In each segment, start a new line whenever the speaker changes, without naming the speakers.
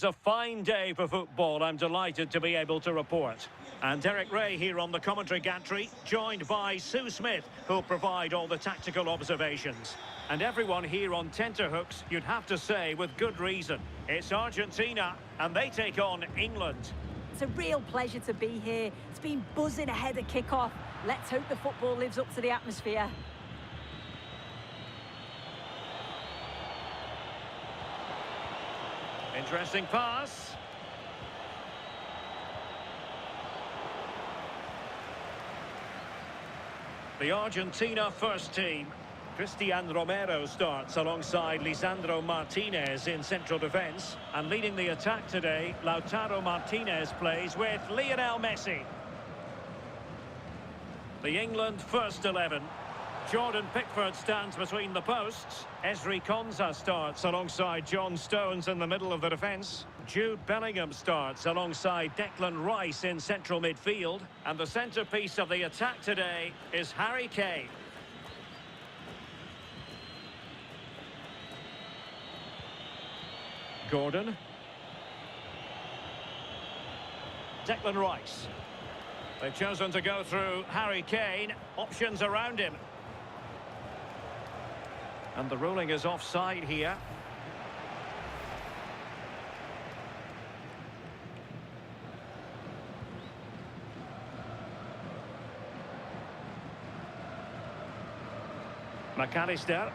It's a fine day for football, I'm delighted to be able to report. And Derek Ray here on the commentary gantry, joined by Sue Smith, who'll provide all the tactical observations. And everyone here on tenterhooks, you'd have to say with good reason. It's Argentina, and they take on England.
It's a real pleasure to be here. It's been buzzing ahead of kick-off. Let's hope the football lives up to the atmosphere.
Interesting pass. The Argentina first team. Cristian Romero starts alongside Lisandro Martinez in central defence. And leading the attack today, Lautaro Martinez plays with Lionel Messi. The England first 11. Jordan Pickford stands between the posts. Ezri Konsa starts alongside John Stones in the middle of the defence. Jude Bellingham starts alongside Declan Rice in central midfield. And the centrepiece of the attack today is Harry Kane. Gordon. Declan Rice. They've chosen to go through Harry Kane. Options around him. And the ruling is offside here. McAllister.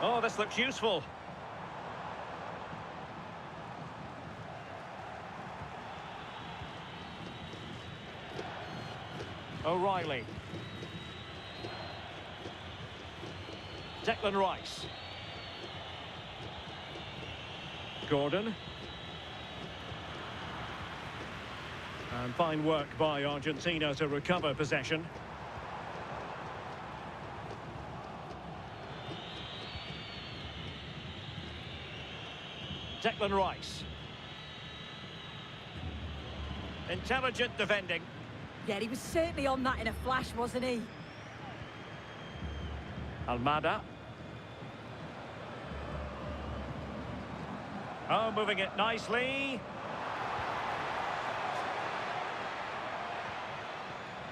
Oh, this looks useful. O'Reilly. Declan Rice. Gordon. And fine work by Argentina to recover possession. Declan Rice. Intelligent defending.
Yeah, he was certainly on that in a flash, wasn't he?
Almada. Oh, moving it nicely.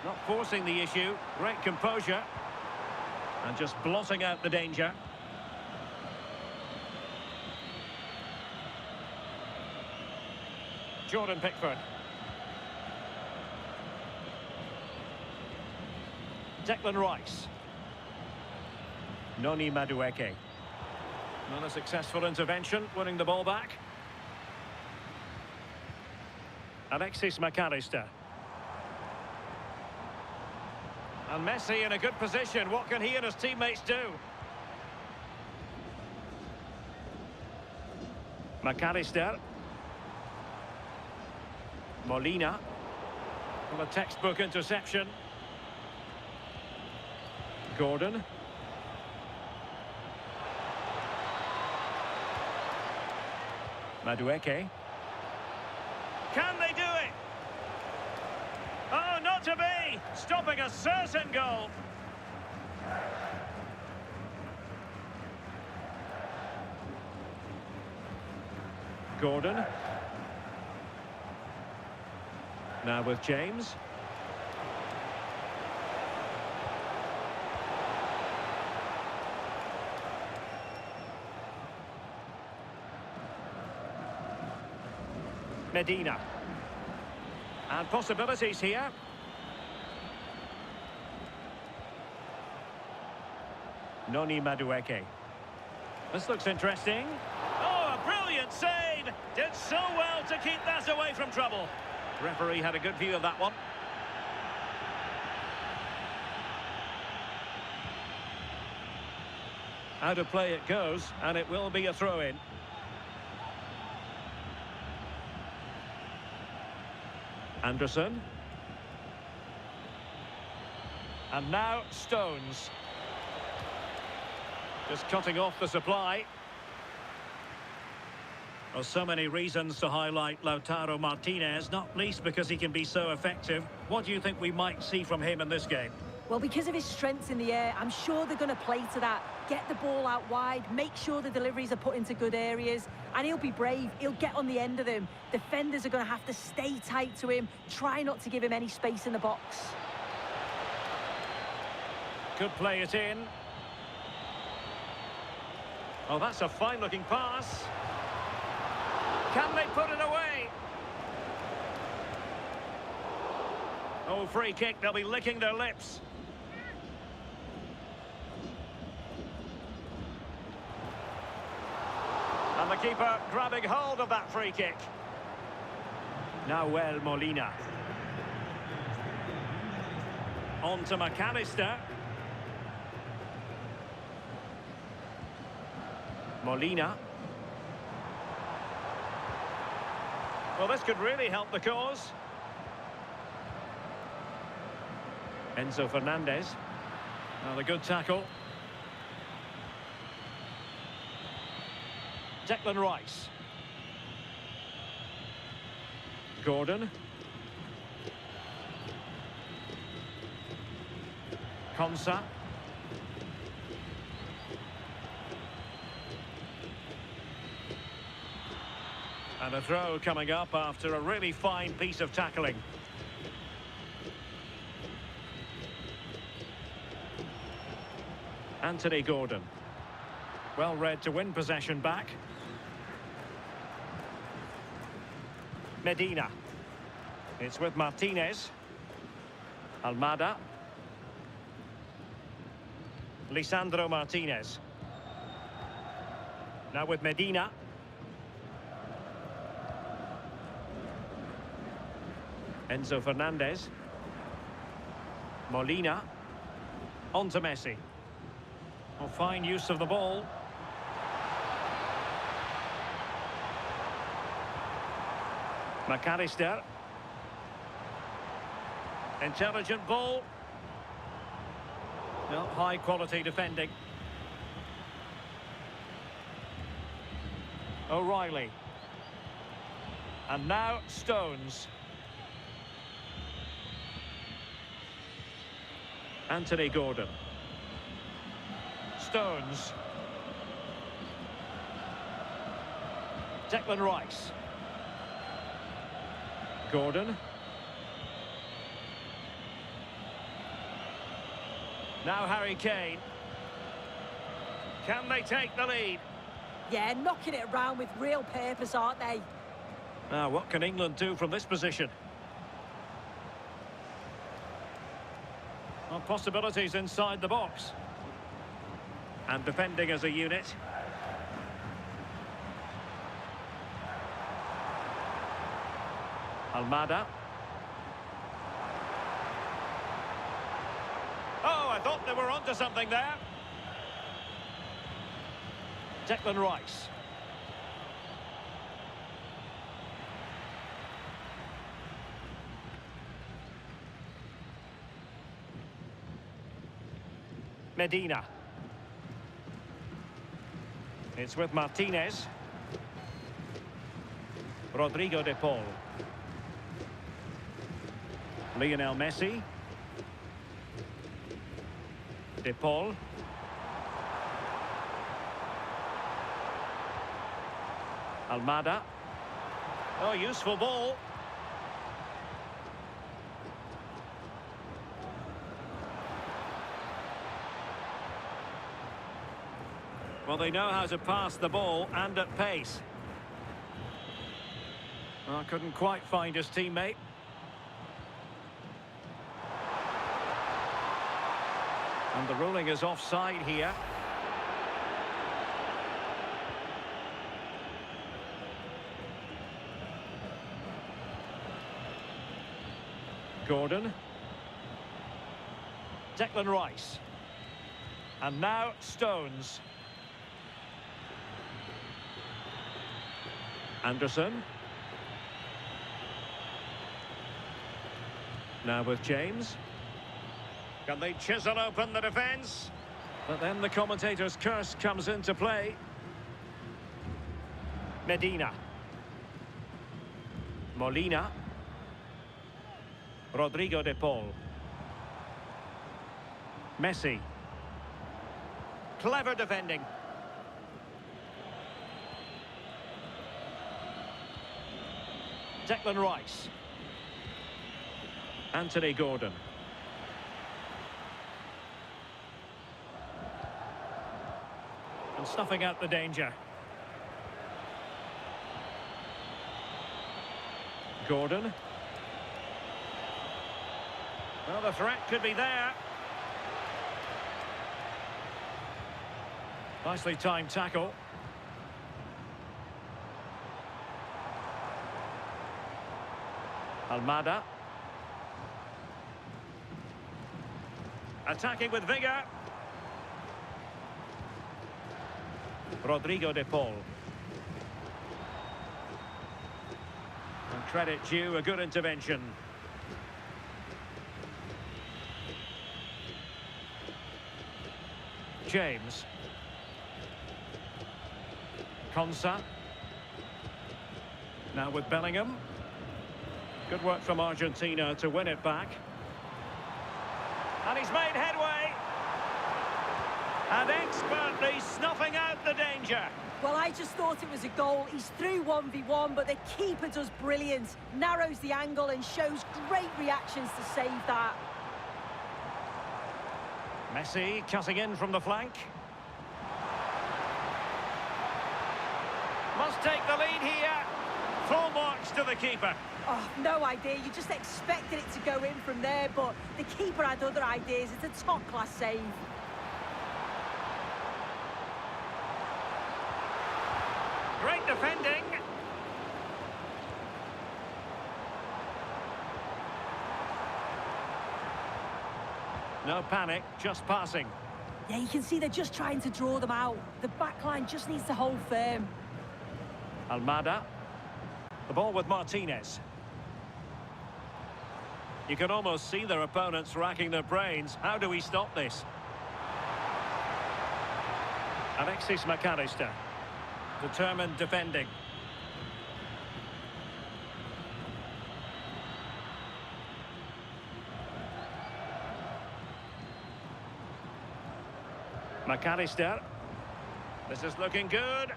Not forcing the issue. Great composure. And just blotting out the danger. Jordan Pickford. Declan Rice. Noni Madueke. Not a successful intervention, winning the ball back. Alexis McAllister. And Messi in a good position. What can he and his teammates do? McAllister. Molina. Well, a textbook interception. Gordon. Madueke. Can they do it? Oh, not to be! Stopping a certain goal. Gordon. Now with James. Medina. And possibilities here. Noni Madueke. This looks interesting. Oh, a brilliant save! Did so well to keep that away from trouble. Referee had a good view of that one. Out of play it goes, and it will be a throw-in. Anderson. And now Stones. Just cutting off the supply. Well, so many reasons to highlight Lautaro Martinez, not least because he can be so effective. What do you think we might see from him in this game?
Well, because of his strengths in the air, I'm sure they're going to play to that. Get the ball out wide, make sure the deliveries are put into good areas, and he'll be brave. He'll get on the end of them. Defenders are going to have to stay tight to him, try not to give him any space in the box.
Could play it in. Oh, that's a fine-looking pass. Can they put it away? Oh, free kick. They'll be licking their lips. And the keeper grabbing hold of that free kick. Nahuel Molina. On to McAllister. Molina. Well, this could really help the cause. Enzo Fernandez. Another good tackle. Declan Rice. Gordon. Konsa. And a throw coming up after a really fine piece of tackling. Anthony Gordon. Well read to win possession back. Medina. It's with Martinez. Almada. Lisandro Martinez. Now with Medina. Enzo Fernandez. Molina. On to Messi. Oh, fine use of the ball. McAllister. Intelligent ball. Well, high quality defending. O'Reilly. And now Stones. Anthony Gordon. Stones. Declan Rice. Gordon. Now Harry Kane. Can they take the lead?
Yeah, knocking it around with real purpose, aren't they?
Now, what can England do from this position? Well, possibilities inside the box. And defending as a unit. Almada. Oh, I thought they were onto something there. Declan Rice. Medina. It's with Martinez. Rodrigo de Paul. Lionel Messi. De Paul. Almada. Oh, useful ball. Well, they know how to pass the ball and at pace. Well, couldn't quite find his teammate. And the ruling is offside here. Gordon. Declan Rice. And now Stones. Anderson. Now with James. Can they chisel open the defence? But then the commentator's curse comes into play. Medina. Molina. Rodrigo de Paul. Messi. Clever defending. Declan Rice. Anthony Gordon. And snuffing out the danger. Gordon. Well, the threat could be there. Nicely timed tackle. Almada. Attacking with vigour. Rodrigo de Paul. And credit due, a good intervention. James. Konsa. Now with Bellingham. Good work from Argentina to win it back. And he's made headway. And expertly snuffing out the danger.
Well, I just thought it was a goal. He's through 1v1, but the keeper does brilliant. Narrows the angle and shows great reactions to save that.
Messi cutting in from the flank. Must take the lead here. Full marks to the keeper.
Oh, no idea. You just expected it to go in from there, but the keeper had other ideas. It's a top-class save.
Great defending. No panic, just passing.
Yeah, you can see they're just trying to draw them out. The back line just needs to hold firm.
Almada. The ball with Martinez. You can almost see their opponents racking their brains. How do we stop this? Alexis McAllister. Determined defending. McAllister. This is looking good.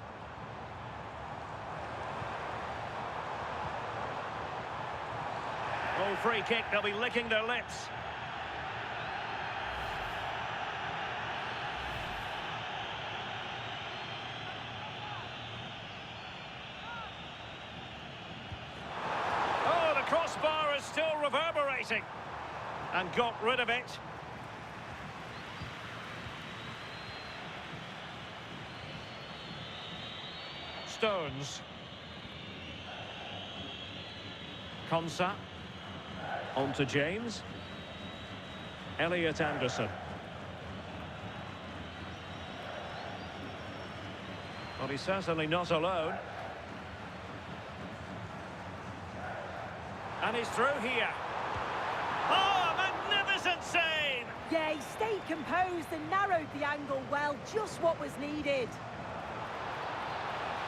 Oh, free kick. They'll be licking their lips. Oh, the crossbar is still reverberating. And got rid of it. Stones. Konsa. On to James. Elliot Anderson. Well, he's certainly not alone. And he's through here. Oh, magnificent save!
Yeah, he stayed composed and narrowed the angle well. Just what was needed.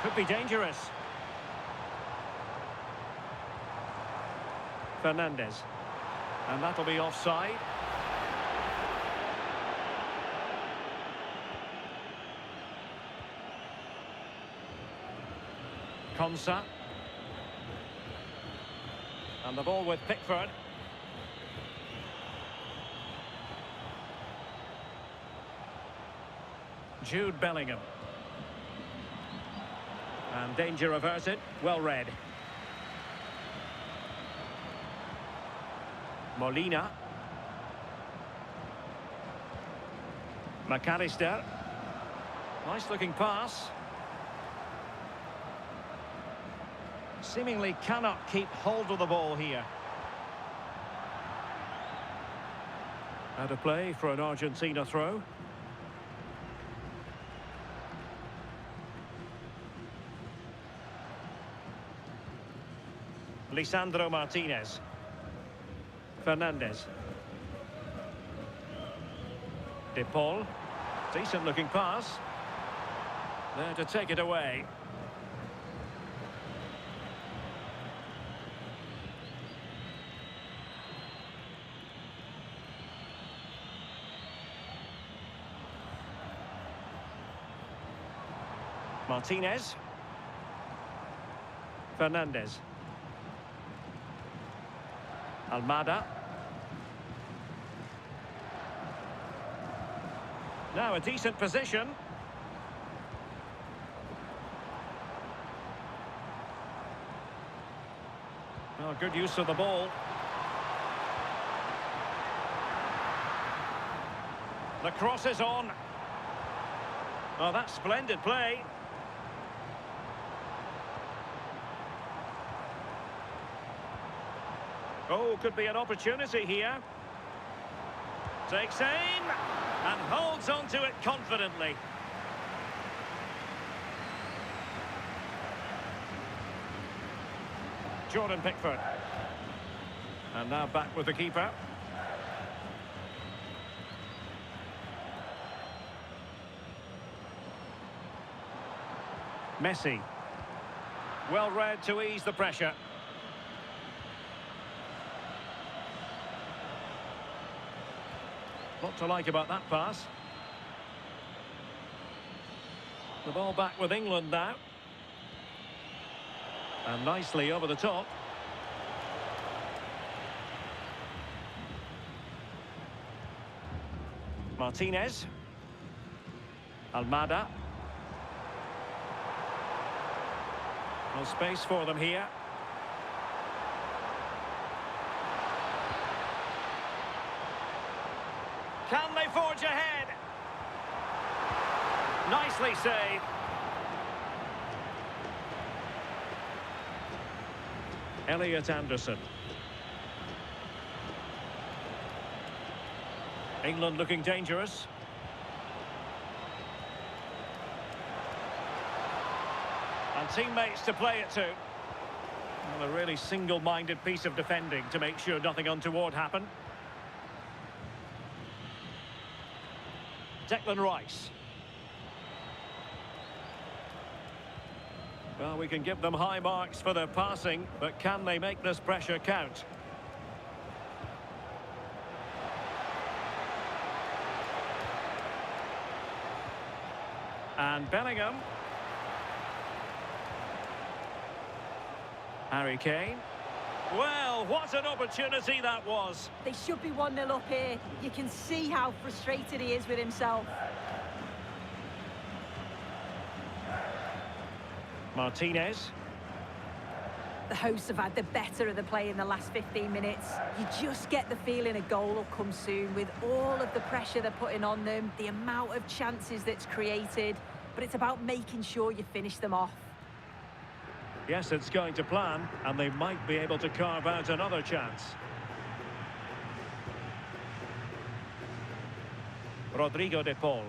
Could be dangerous. Fernandez. And that'll be offside. Konsa. And the ball with Pickford. Jude Bellingham. And danger averted. Well read. Molina. McAllister. Nice looking pass. Seemingly cannot keep hold of the ball here. Out of play for an Argentina throw. Lisandro Martinez. Fernandez. De Paul. Decent looking pass. There to take it away. Martinez. Fernandez. Almada. Now a decent position. Well, good use of the ball. The cross is on. Oh, that's splendid play. Oh, could be an opportunity here. Takes aim and holds on to it confidently. Jordan Pickford. And now back with the keeper. Messi. Well read to ease the pressure. What to like about that pass? The ball back with England now. And nicely over the top. Martinez. Almada. No space for them here. Can they forge ahead? Nicely saved. Elliot Anderson. England looking dangerous. And teammates to play it to. Well, a really single-minded piece of defending to make sure nothing untoward happened. Declan Rice. Well, we can give them high marks for their passing, but can they make this pressure count? And Bellingham. Harry Kane. Well, what an opportunity that was.
They should be 1-0 up here. You can see how frustrated he is with himself.
Martinez.
The hosts have had the better of the play in the last 15 minutes. You just get the feeling a goal will come soon with all of the pressure they're putting on them, the amount of chances that's created, but it's about making sure you finish them off.
Yes, it's going to plan, and they might be able to carve out another chance. Rodrigo de Paul.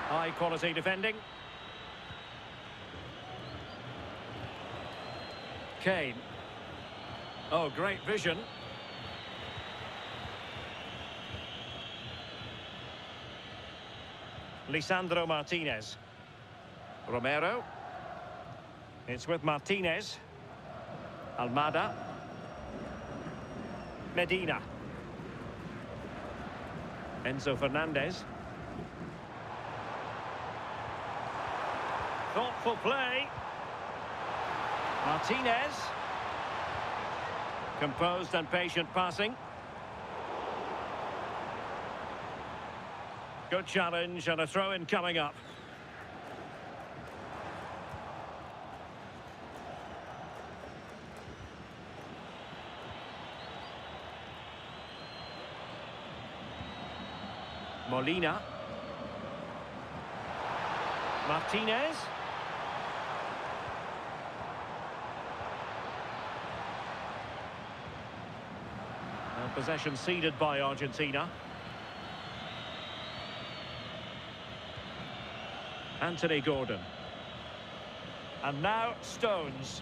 High quality defending. Kane. Oh, great vision. Lisandro Martinez. Romero. It's with Martinez. Almada. Medina. Enzo Fernandez. Thoughtful play. Martinez. Composed and patient passing. Good challenge and a throw-in coming up. Molina. Martinez. And possession ceded by Argentina. Anthony Gordon. And now Stones.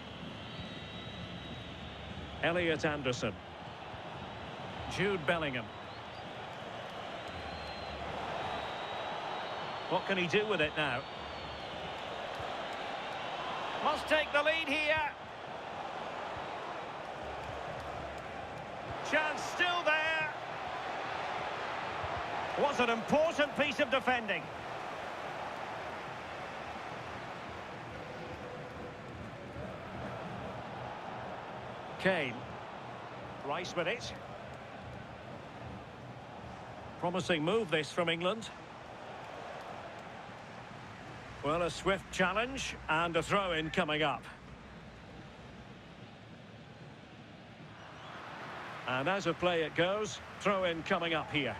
Elliot Anderson. Jude Bellingham. What can he do with it now? Must take the lead here. Chance still there. What an important piece of defending. Kane. Rice with it. Promising move this from England. Well, a swift challenge and a throw-in coming up. And as of play it goes, throw-in coming up here.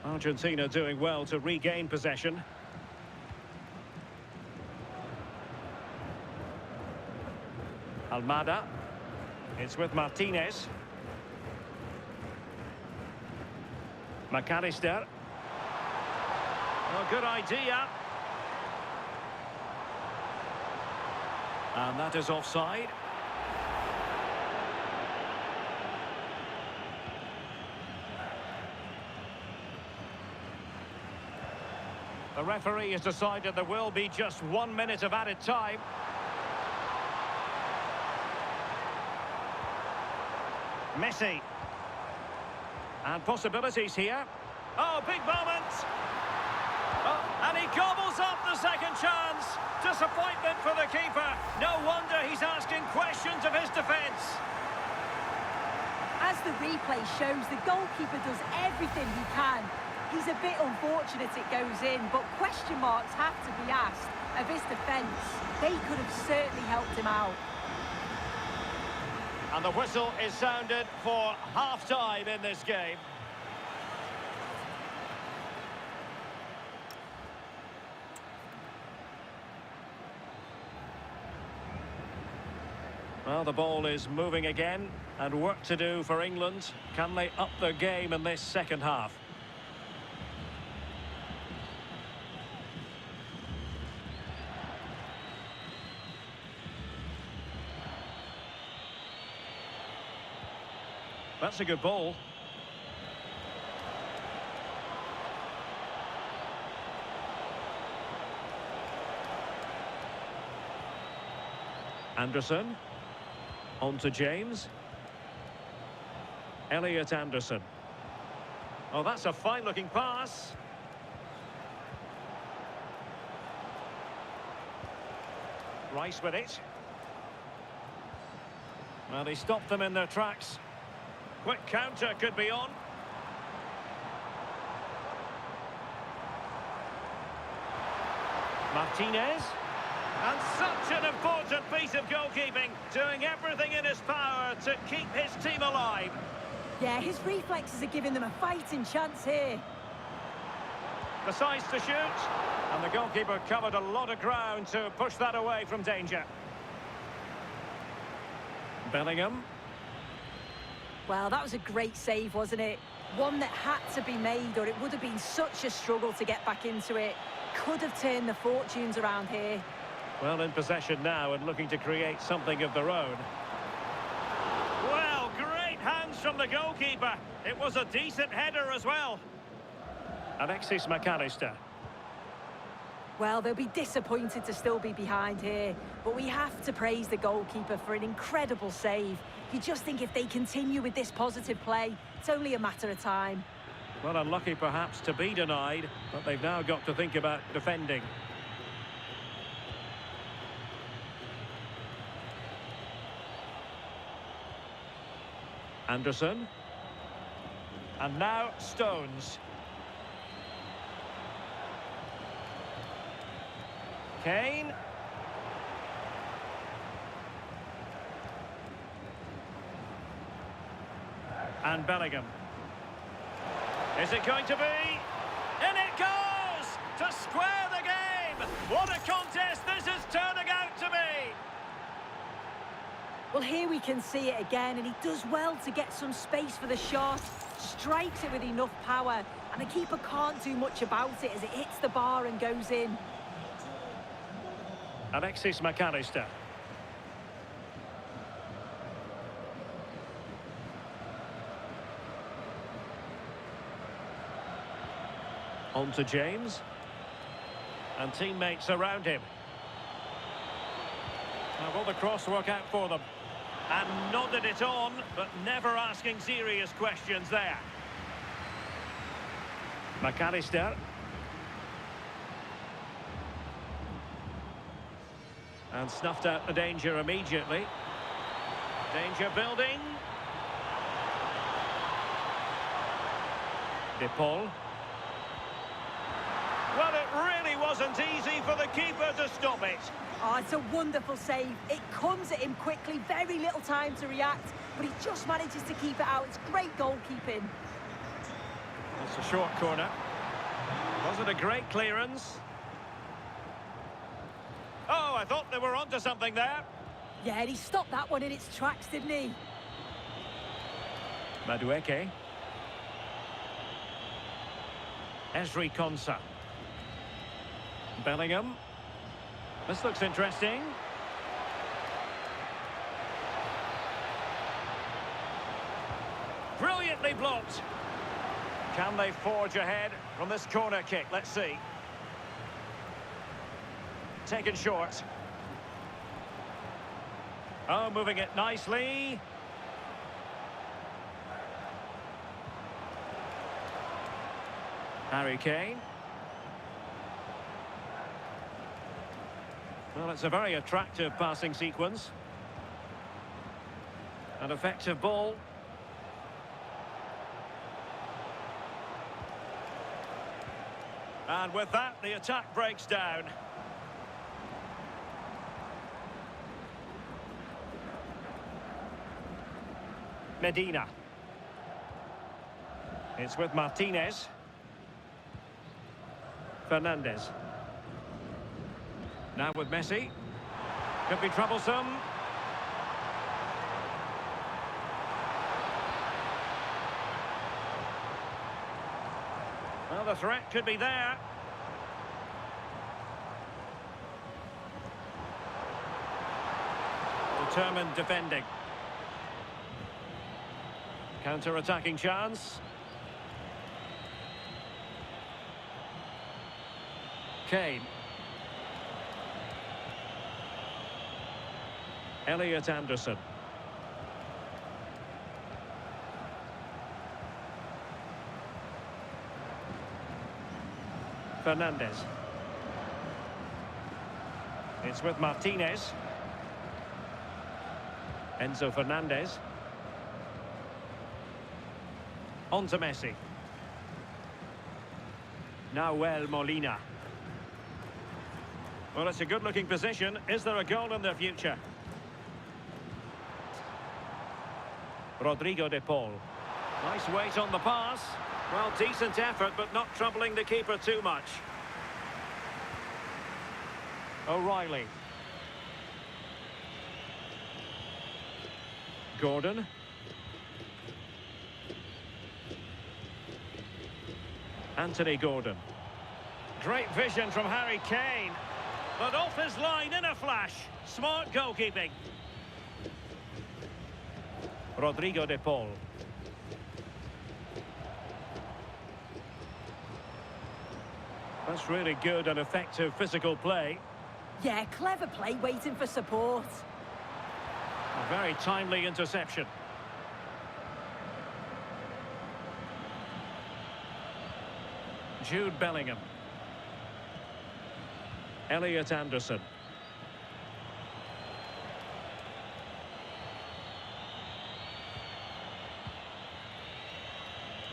Argentina doing well to regain possession. Almada. It's with Martinez. McAllister. Oh, good idea. And that is offside. The referee has decided there will be just 1 minute of added time. Messi. And possibilities here. Oh, big moment. Oh, and he gobbles up the second chance. Disappointment for the keeper. No wonder he's asking questions of his defence.
As the replay shows, the goalkeeper does everything he can. He's a bit unfortunate it goes in, but question marks have to be asked of his defence. They could have certainly helped him out.
And the whistle is sounded for half-time in this game. Well, the ball is moving again, and work to do for England. Can they up their game in this second half? That's a good ball. Anderson. On to James. Elliot Anderson. Oh, that's a fine-looking pass. Rice with it. Well, he stopped them in their tracks. Quick counter could be on. Martinez. And such an important piece of goalkeeping, doing everything in his power to keep his team alive.
Yeah, his reflexes are giving them a fighting chance here.
Decides to shoot, and the goalkeeper covered a lot of ground to push that away from danger. Bellingham.
Well, that was a great save, wasn't it? One that had to be made, or it would have been such a struggle to get back into it. Could have turned the fortunes around here.
Well, in possession now and looking to create something of their own. Well, great hands from the goalkeeper. It was a decent header as well. Alexis McAllister.
Well, they'll be disappointed to still be behind here, but we have to praise the goalkeeper for an incredible save. You just think if they continue with this positive play, it's only a matter of time.
Well, unlucky perhaps to be denied, but they've now got to think about defending. Anderson. And now Stones. Kane. And Bellingham. Is it going to be? In it goes! To square the game! What a contest this is turning out to be!
Well, here we can see it again, and he does well to get some space for the shot. Strikes it with enough power, and the keeper can't do much about it as it hits the bar and goes in.
Alexis McAllister. On to James. And teammates around him. Now, will the cross work out for them? And nodded it on, but never asking serious questions there. McAllister. And snuffed out the danger immediately. Danger building. De Paul. Well, it really wasn't easy for the keeper to stop it.
Oh, it's a wonderful save. It comes at him quickly, very little time to react, but he just manages to keep it out. It's great goalkeeping.
It's a short corner. Was it a great clearance? Oh, I thought they were onto something there.
Yeah, and he stopped that one in its tracks, didn't he?
Madueke. Esri Konsa. Bellingham. This looks interesting. Brilliantly blocked. Can they forge ahead from this corner kick? Let's see. Taken short. Oh, moving it nicely. Harry Kane. Well, it's a very attractive passing sequence. An effective ball. And with that, the attack breaks down. Medina. It's with Martinez. Fernandez. Now with Messi. Could be troublesome. Well, the threat could be there. Determined defending. Counter-attacking chance. Kane. Elliot Anderson. Fernandez. It's with Martinez. Enzo Fernandez. On to Messi. Nahuel Molina. Well, it's a good-looking position. Is there a goal in their future? Rodrigo de Paul. Nice weight on the pass. Well, decent effort, but not troubling the keeper too much. O'Reilly. Gordon. Anthony Gordon. Great vision from Harry Kane. But off his line in a flash. Smart goalkeeping. Rodrigo de Paul. That's really good and effective physical play.
Yeah, clever play, waiting for support.
A very timely interception. Jude Bellingham. Elliot Anderson.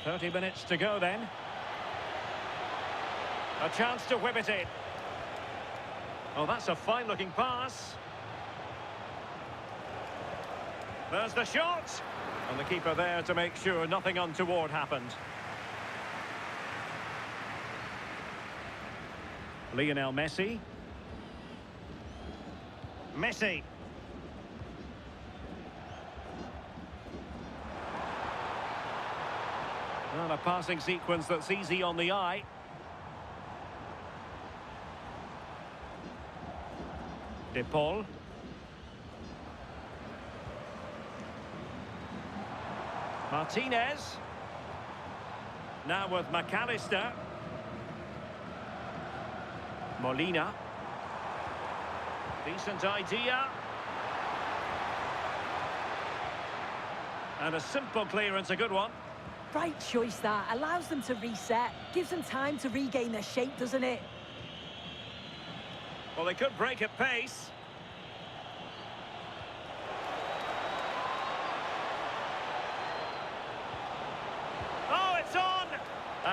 "30 minutes to go then. A chance to whip it in. Oh, that's a fine-looking pass. There's the shot. And the keeper there to make sure nothing untoward happened. Lionel Messi. Messi. Well, a passing sequence that's easy on the eye. De Paul. Martinez. Now with McAllister. Molina. Decent idea. And a simple clearance, a good one.
Right choice that. Allows them to reset. Gives them time to regain their shape, doesn't it?
Well, they could break at pace.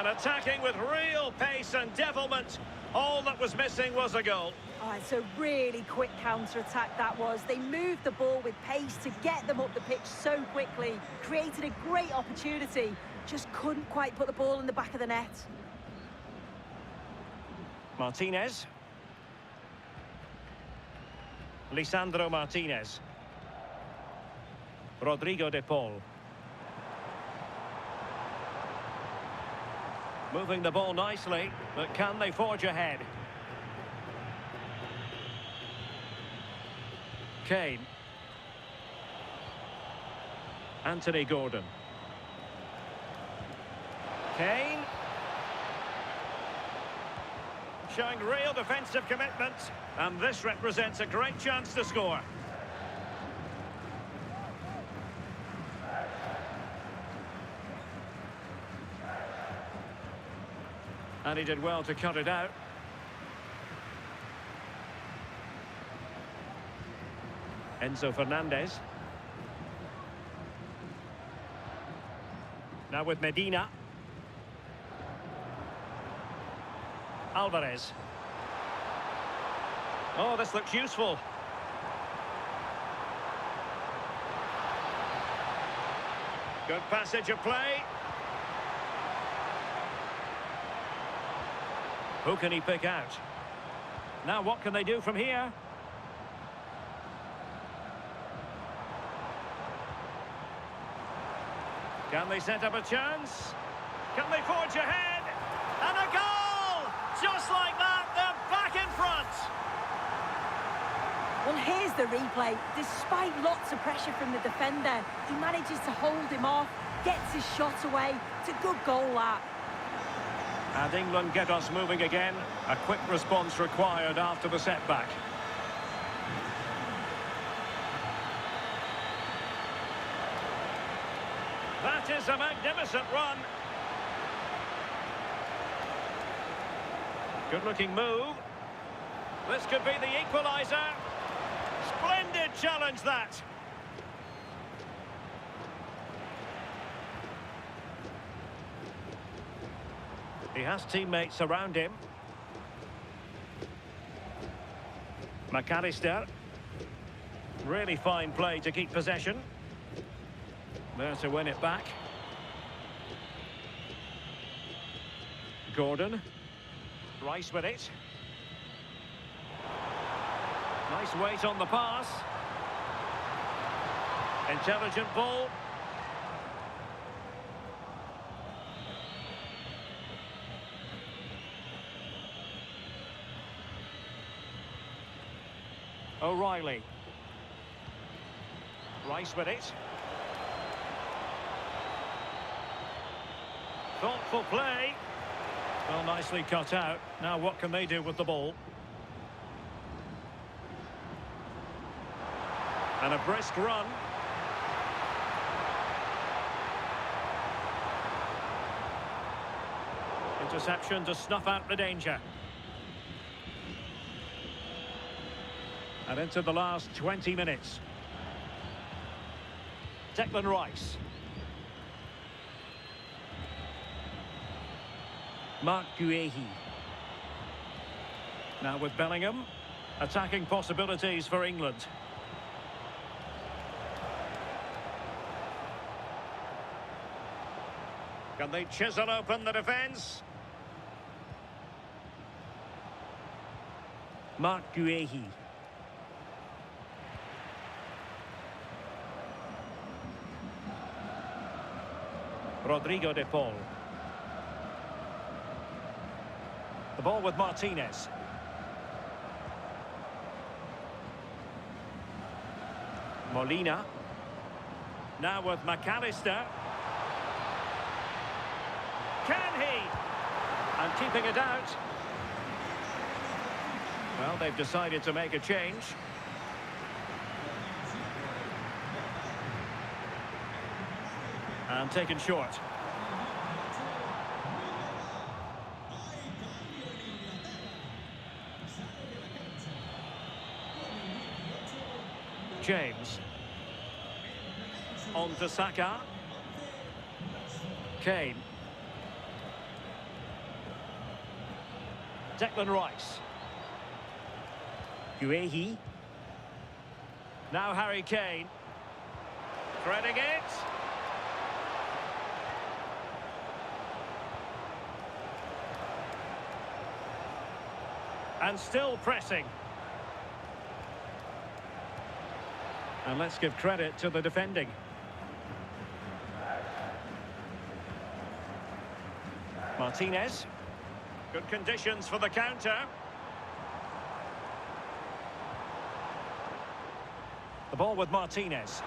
And attacking with real pace and devilment. All that was missing was a goal.
Oh, it's a really quick counter-attack that was. They moved the ball with pace to get them up the pitch so quickly. Created a great opportunity. Just couldn't quite put the ball in the back of the net.
Martinez. Lisandro Martinez. Rodrigo de Paul. Moving the ball nicely, but can they forge ahead? Kane. Anthony Gordon. Kane. Showing real defensive commitment. And this represents a great chance to score. And he did well to cut it out. Enzo Fernandez. Now with Medina. Alvarez. Oh, this looks useful. Good passage of play. Who can he pick out? Now what can they do from here? Can they set up a chance? Can they forge ahead? And a goal! Just like that, they're back in front!
Well, here's the replay. Despite lots of pressure from the defender, he manages to hold him off, gets his shot away. It's a good goal, that.
And England get us moving again. A quick response required after the setback. That is a magnificent run. Good-looking move. This could be the equaliser. Splendid challenge, that. He has teammates around him. McAllister. Really fine play to keep possession. There to win it back. Gordon. Rice with it. Nice weight on the pass. Intelligent ball. O'Reilly. Rice with it. Thoughtful play. Well, nicely cut out. Now what can they do with the ball? And a brisk run. Interception to snuff out the danger. And into the last 20 minutes. Declan Rice. Mark Guehi. Now with Bellingham. Attacking possibilities for England. Can they chisel open the defence? Mark Guehi. Rodrigo de Paul. The ball with Martinez. Molina. Now with McAllister. Can he? And keeping it out. Well, they've decided to make a change. And taken short. James. On to Saka. Kane. Declan Rice. Guehi. Now Harry Kane. Threading it. And still pressing. And let's give credit to the defending. Martinez. Good conditions for the counter. The ball with Martinez.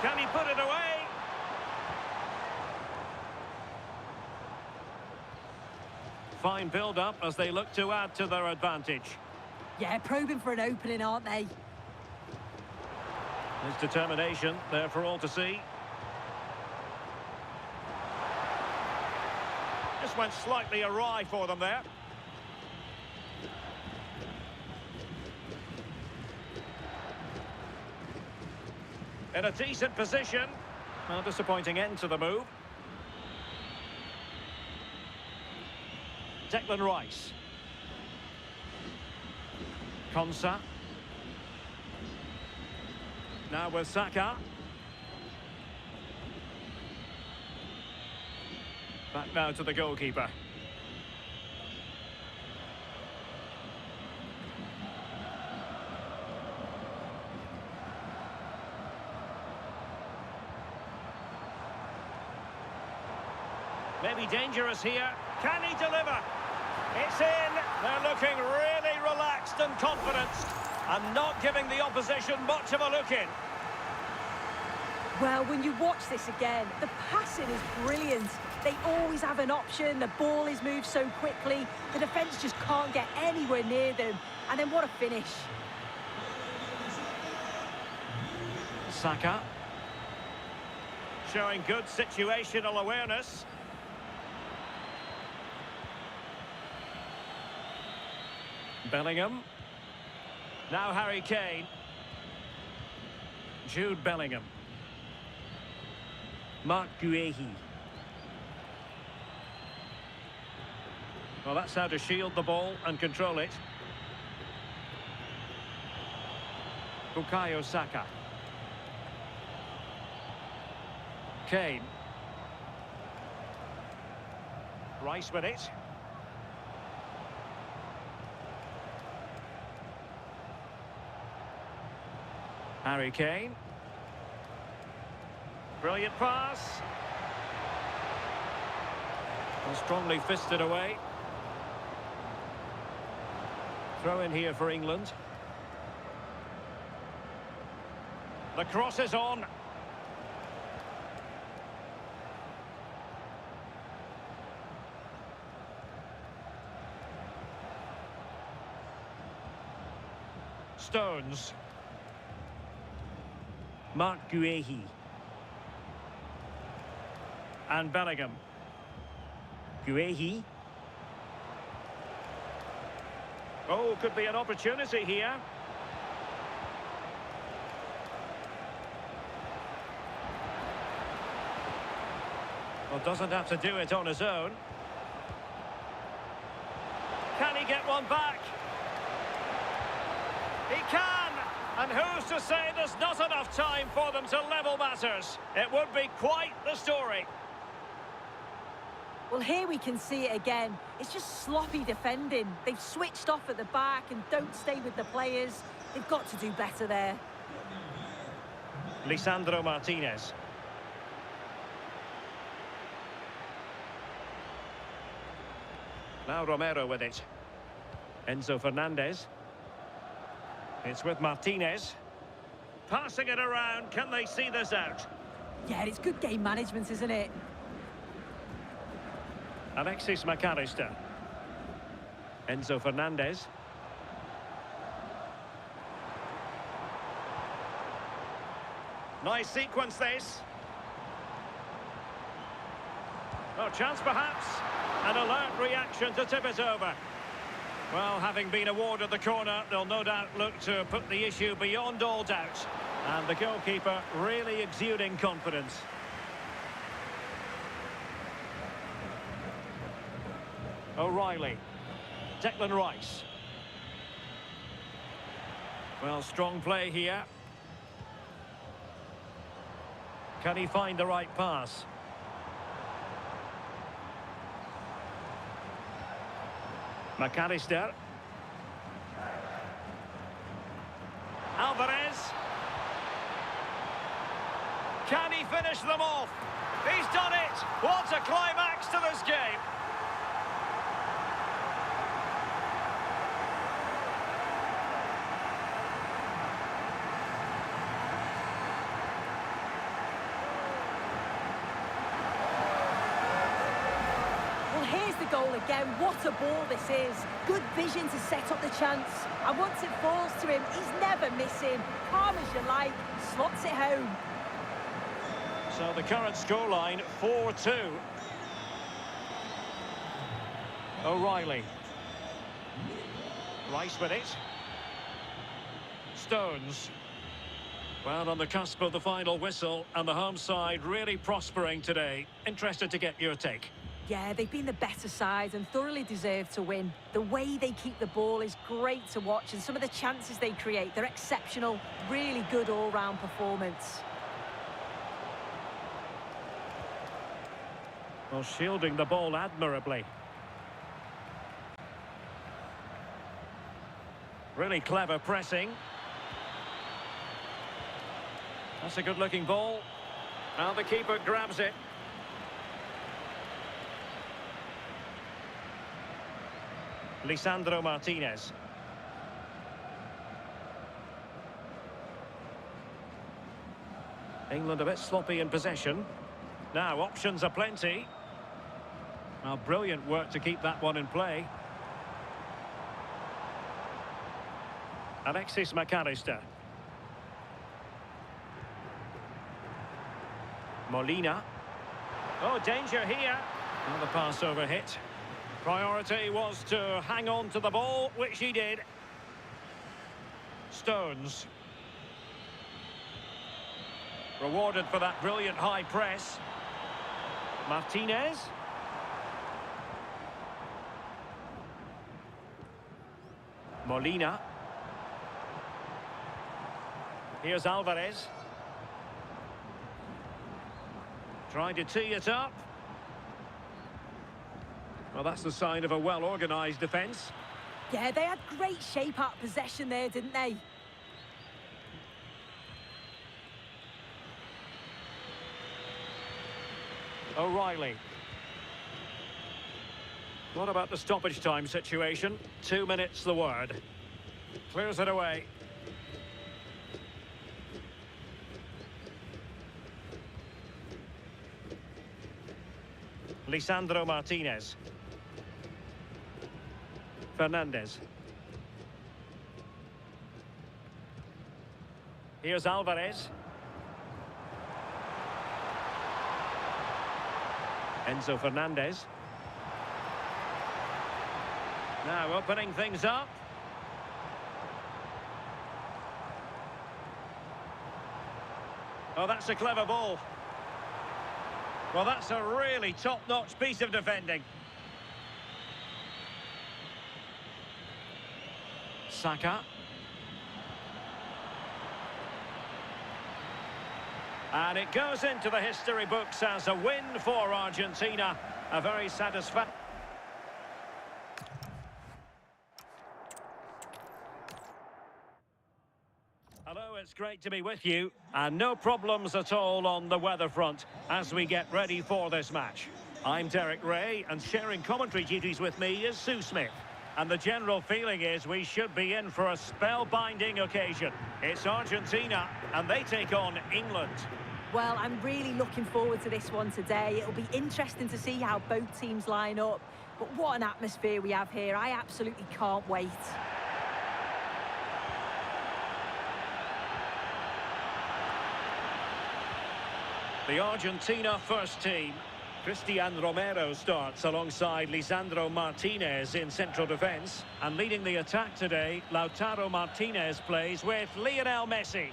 Can he put it away? Fine build-up as they look to add to their advantage.
Yeah, probing for an opening, aren't they?
His determination there for all to see. Just went slightly awry for them there. In a decent position. A disappointing end to the move. Declan Rice. Konsa. Now with Saka. Back now to the goalkeeper. Maybe dangerous here. Can he deliver? It's in. They're looking really relaxed and confident and not giving the opposition much of a look in.
Well, when you watch this again, the passing is brilliant. They always have an option. The ball is moved so quickly. The defence just can't get anywhere near them. And then what a finish.
Saka. Showing good situational awareness. Bellingham. Now Harry Kane. Jude Bellingham. Mark Guehi. Well, that's how to shield the ball and control it. Bukayo Saka. Kane. Rice with it. Harry Kane. Brilliant pass. And strongly fisted away. Throw in here for England. The cross is on. Stones. Mark Guehi. And Bellingham. Guehi. Oh, could be an opportunity here. Well, doesn't have to do it on his own. Can he get one back? He can! And who's to say there's not enough time for them to level matters? It would be quite the story.
Well, here we can see it again. It's just sloppy defending. They've switched off at the back and don't stay with the players. They've got to do better there.
Lisandro Martinez. Now Romero with it. Enzo Fernandez. It's with Martinez. Passing it around. Can they see this out?
Yeah, it's good game management, isn't it?
Alexis McAllister. Enzo Fernandez. Nice sequence this. No chance perhaps. An alert reaction to tip it over. Well, having been awarded the corner, they'll no doubt look to put the issue beyond all doubt. And the goalkeeper really exuding confidence. O'Reilly. Declan Rice. Well, strong play here. Can he find the right pass? McAllister. Alvarez. Can he finish them off? He's done it! What a climax to this game!
Well, here's the goal again. What a ball this is. Good vision to set up the chance. And once it falls to him, he's never missing. Calm as you like, slots it home.
So the current scoreline, 4-2. O'Reilly. Rice with it. Stones. Well, on the cusp of the final whistle, and the home side really prospering today. Interested to get your take.
Yeah, they've been the better side and thoroughly deserve to win. The way they keep the ball is great to watch, and some of the chances they create, they're exceptional. Really good all-round performance.
Well, shielding the ball admirably. Really clever pressing. That's a good-looking ball. Now the keeper grabs it. Lisandro Martinez. England a bit sloppy in possession. Now options are plenty. Well, brilliant work to keep that one in play. Alexis McAllister. Molina. Oh, danger here. Another pass over hit. Priority was to hang on to the ball, which he did. Stones. Rewarded for that brilliant high press. Martinez. Molina. Here's Alvarez. Trying to tee it up. Well, that's the sign of a well-organised defence.
Yeah, they had great shape out possession there, didn't they?
O'Reilly. What about the stoppage time situation? 2 minutes the word. Clears it away. Lisandro Martinez. Fernandez. Here's Alvarez. Enzo Fernandez. Now opening things up. Oh, that's a clever ball. Well, that's a really top-notch piece of defending. Saka. And it goes into the history books as a win for Argentina. A very satisfactory... Hello, it's great to be with you. And no problems at all on the weather front as we get ready for this match. I'm Derek Ray, and sharing commentary duties with me is Sue Smith. And the general feeling is we should be in for a spellbinding occasion. It's Argentina, and they take on England.
Well, I'm really looking forward to this one today. It'll be interesting to see how both teams line up. But what an atmosphere we have here. I absolutely can't wait.
The Argentina first team. Cristian Romero starts alongside Lisandro Martinez in central defence. And leading the attack today, Lautaro Martinez plays with Lionel Messi.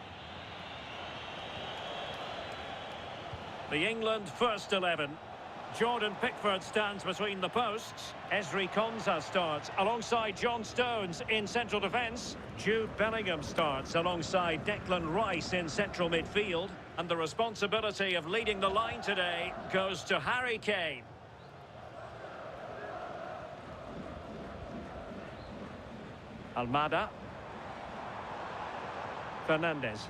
The England first 11. Jordan Pickford stands between the posts. Esri Konsa starts alongside John Stones in central defence. Jude Bellingham starts alongside Declan Rice in central midfield. And the responsibility of leading the line today goes to Harry Kane. Almada. Fernandez.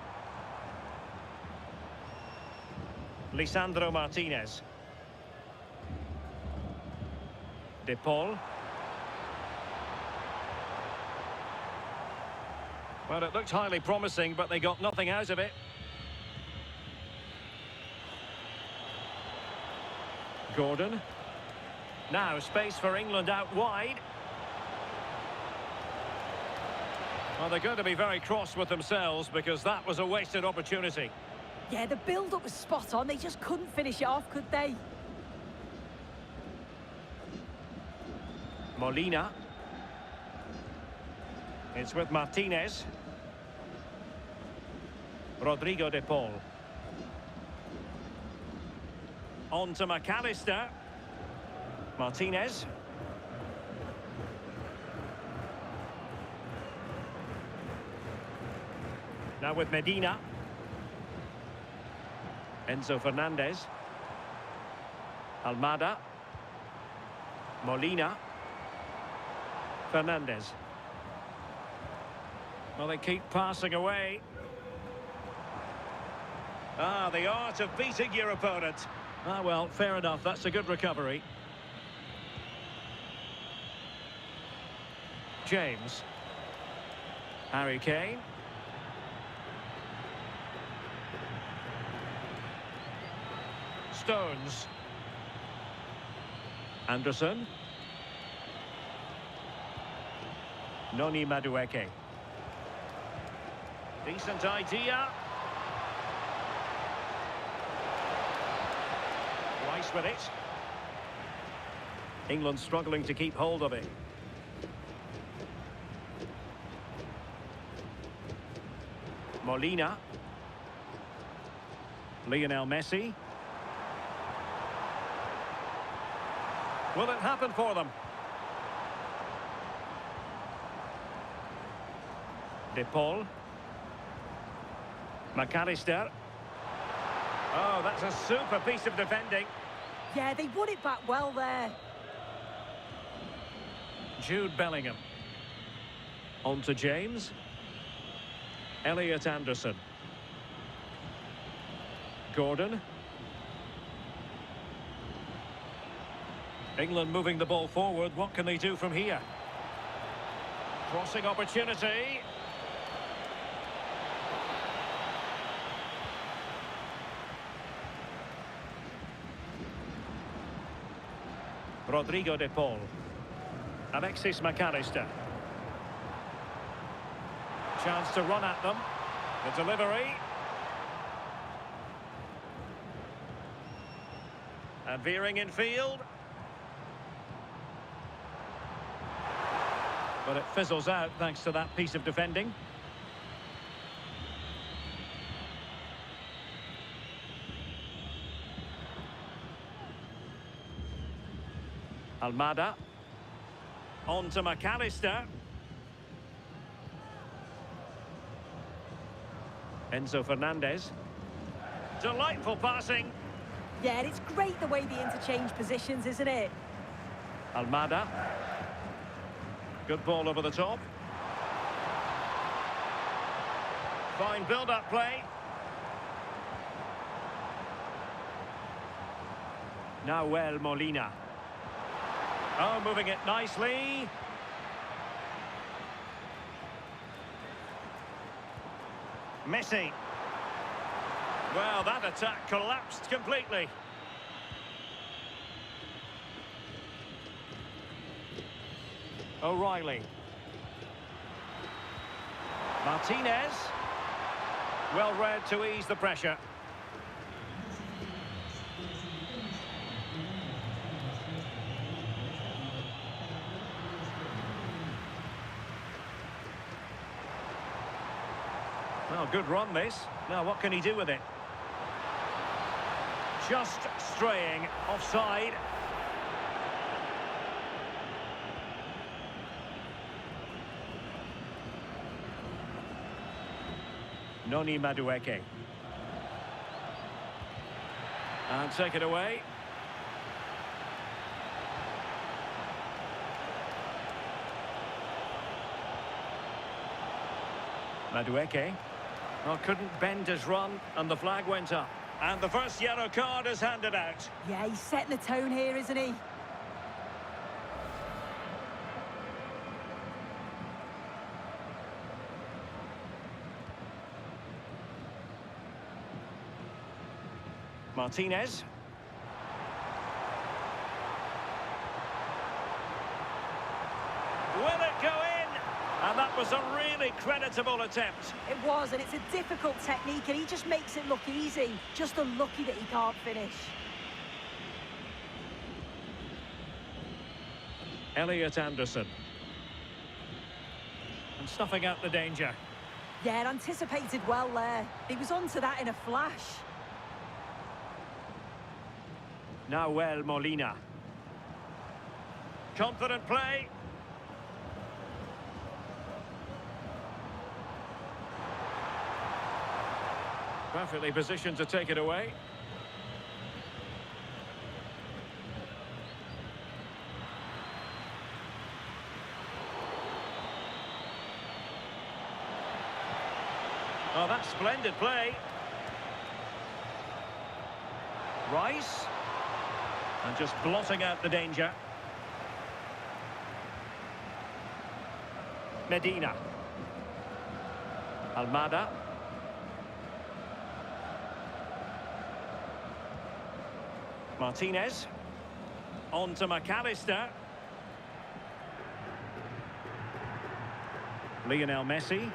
Lisandro Martinez. De Paul. Well, it looked highly promising, but they got nothing out of it. Gordon. Now space for England out wide. Well, they're going to be very cross with themselves because that was a wasted opportunity.
Yeah, the build-up was spot on. They just couldn't finish it off, could they?
Molina. It's with Martinez. Rodrigo de Paul. On to McAllister. Martinez. Now with Medina. Enzo Fernandez. Almada. Molina. Fernandez. Well, they keep passing away. Ah, the art of beating your opponent. Ah, well, fair enough. That's a good recovery. James. Harry Kane. Stones. Anderson. Noni Madueke. Decent idea. Rice with it. England struggling to keep hold of it. Molina. Lionel Messi. Will it happen for them? De Paul. McAllister. Oh, that's a super piece of defending.
Yeah, they won it back well there.
Jude Bellingham. On to James. Elliot Anderson. Gordon. England moving the ball forward. What can they do from here? Crossing opportunity. Rodrigo de Paul. Alexis McAllister. Chance to run at them. The delivery. And veering in field. But it fizzles out thanks to that piece of defending. Almada. On to McAllister. Enzo Fernandez. Delightful passing.
Yeah, it's great the way they interchange positions, isn't it?
Almada. Good ball over the top. Fine build-up play. Nahuel Molina. Oh, moving it nicely. Messi. Well, that attack collapsed completely. O'Reilly. Martinez. Well read to ease the pressure. Well, good run this. Now, what can he do with it? Just straying offside. Noni Madueke. And take it away. Madueke. Well, couldn't bend his run, and the flag went up. And the first yellow card is handed out.
Yeah, he's setting the tone here, isn't he?
Martinez. Will it go in? And that was a really creditable attempt.
It was, and it's a difficult technique, and he just makes it look easy. Just unlucky that he can't finish.
Elliot Anderson. And snuffing out the danger.
Yeah, it anticipated well there. He was onto that in a flash.
Nahuel Molina. Confident play. Perfectly positioned to take it away. Oh, that's splendid play. Rice. And just blotting out the danger. Medina. Almada. Martinez. On to McAllister. Lionel Messi.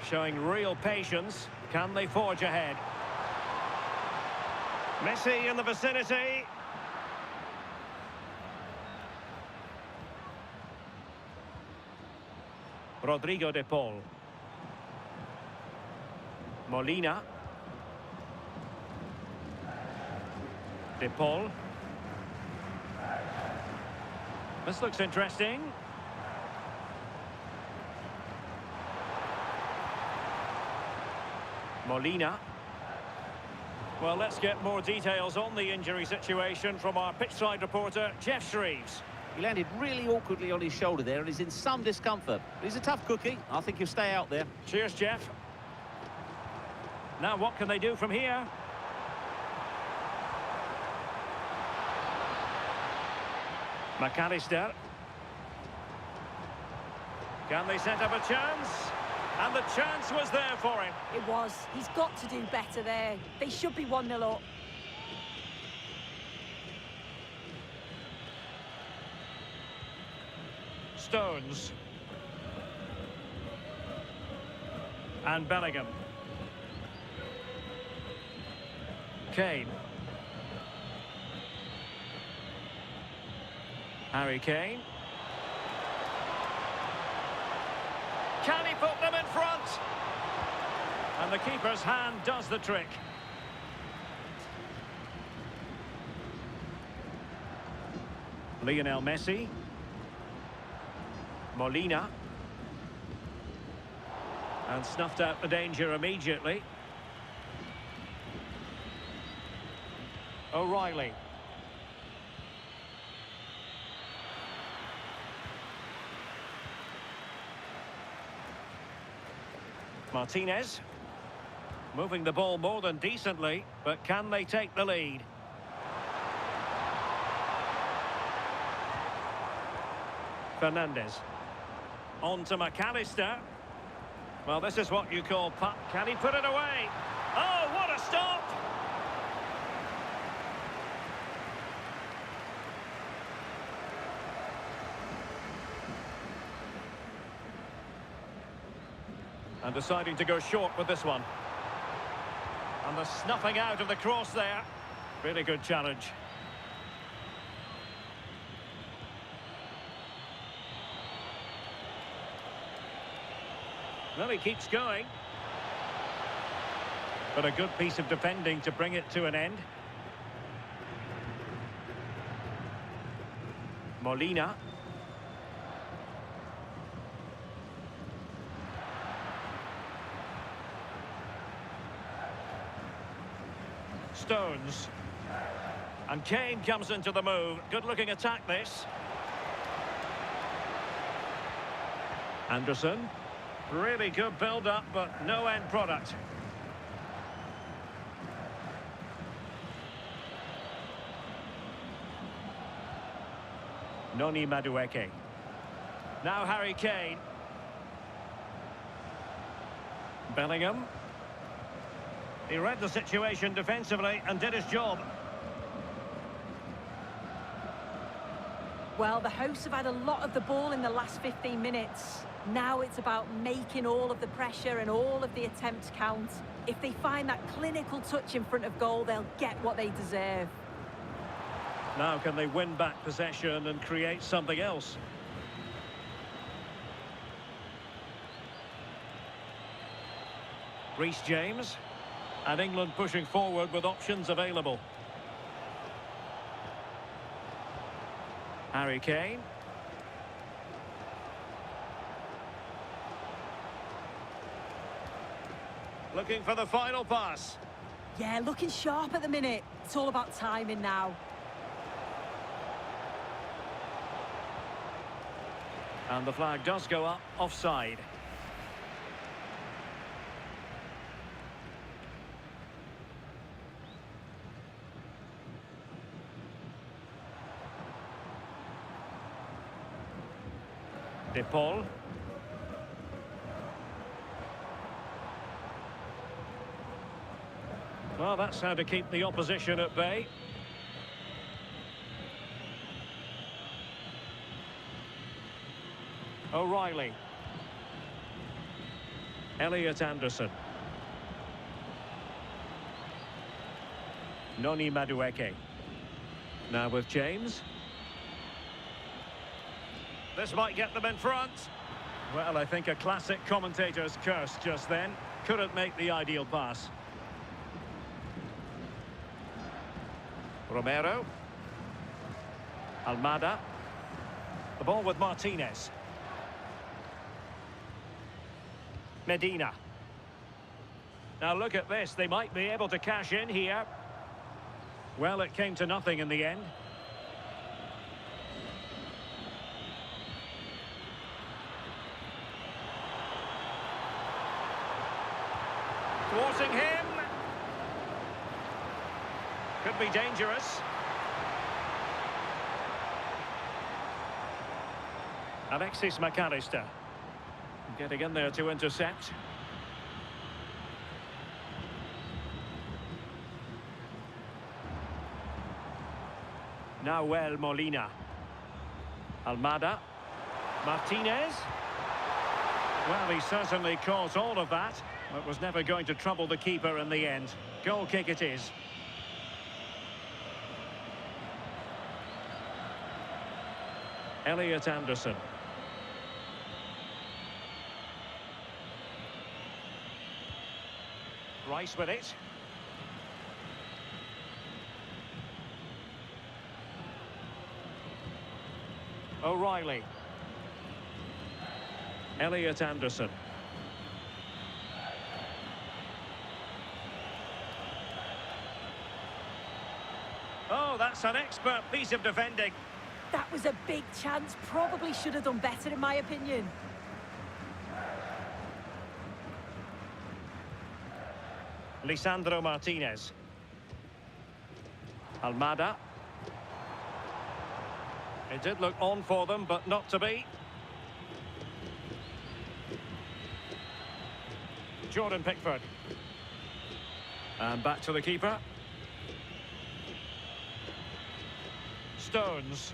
Showing real patience. Can they forge ahead? Messi in the vicinity. Rodrigo de Paul. Molina. De Paul. This looks interesting. Molina. Well, let's get more details on the injury situation from our pitchside reporter, Jeff Shreves.
He landed really awkwardly on his shoulder there and is in some discomfort. But he's a tough cookie. I think he'll stay out there.
Cheers, Jeff. Now, what can they do from here? McAllister. Can they set up a chance? And the chance was there for him.
It was. He's got to do better there. They should be 1-0 up.
Stones. And Bellingham. Kane. Harry Kane. Can he put them in front? And the keeper's hand does the trick. Lionel Messi. Molina. And snuffed out the danger immediately. O'Reilly. Martinez. Moving the ball more than decently, but can they take the lead? Fernandez. On to McAllister. Well, this is what you call putt. Can he put it away? Oh, what a stop! And deciding to go short with this one. And the snuffing out of the cross there. Really good challenge. Well, he keeps going. But a good piece of defending to bring it to an end. Molina. Stones. And Kane comes into the move. Good-looking attack, this. Anderson. Really good build-up, but no end product. Noni Madueke. Now Harry Kane. Bellingham. He read the situation defensively and did his job.
Well, the hosts have had a lot of the ball in the last 15 minutes. Now it's about making all of the pressure and all of the attempts count. If they find that clinical touch in front of goal, they'll get what they deserve.
Now can they win back possession and create something else? Reece James. And England pushing forward with options available. Harry Kane. Looking for the final pass.
Yeah, looking sharp at the minute. It's all about timing now.
And the flag does go up, offside. De Paul. Well, that's how to keep the opposition at bay. O'Reilly. Elliot Anderson. Noni Madueke. Now with James. This might get them in front. Well, I think a classic commentator's curse just then. Couldn't make the ideal pass. Romero. Almada. The ball with Martinez. Medina. Now look at this. They might be able to cash in here. Well, it came to nothing in the end. Thwarting him. Could be dangerous. Alexis McAllister. Getting in there to intercept. Nahuel Molina. Almada. Martinez. Well, he certainly caught all of that, but was never going to trouble the keeper in the end. Goal kick it is. Elliot Anderson. Rice with it. O'Reilly. Elliot Anderson. Oh, that's an expert piece of defending.
That was a big chance. Probably should have done better, in my opinion.
Lisandro Martinez. Almada. It did look on for them, but not to be. Jordan Pickford. And back to the keeper. Stones.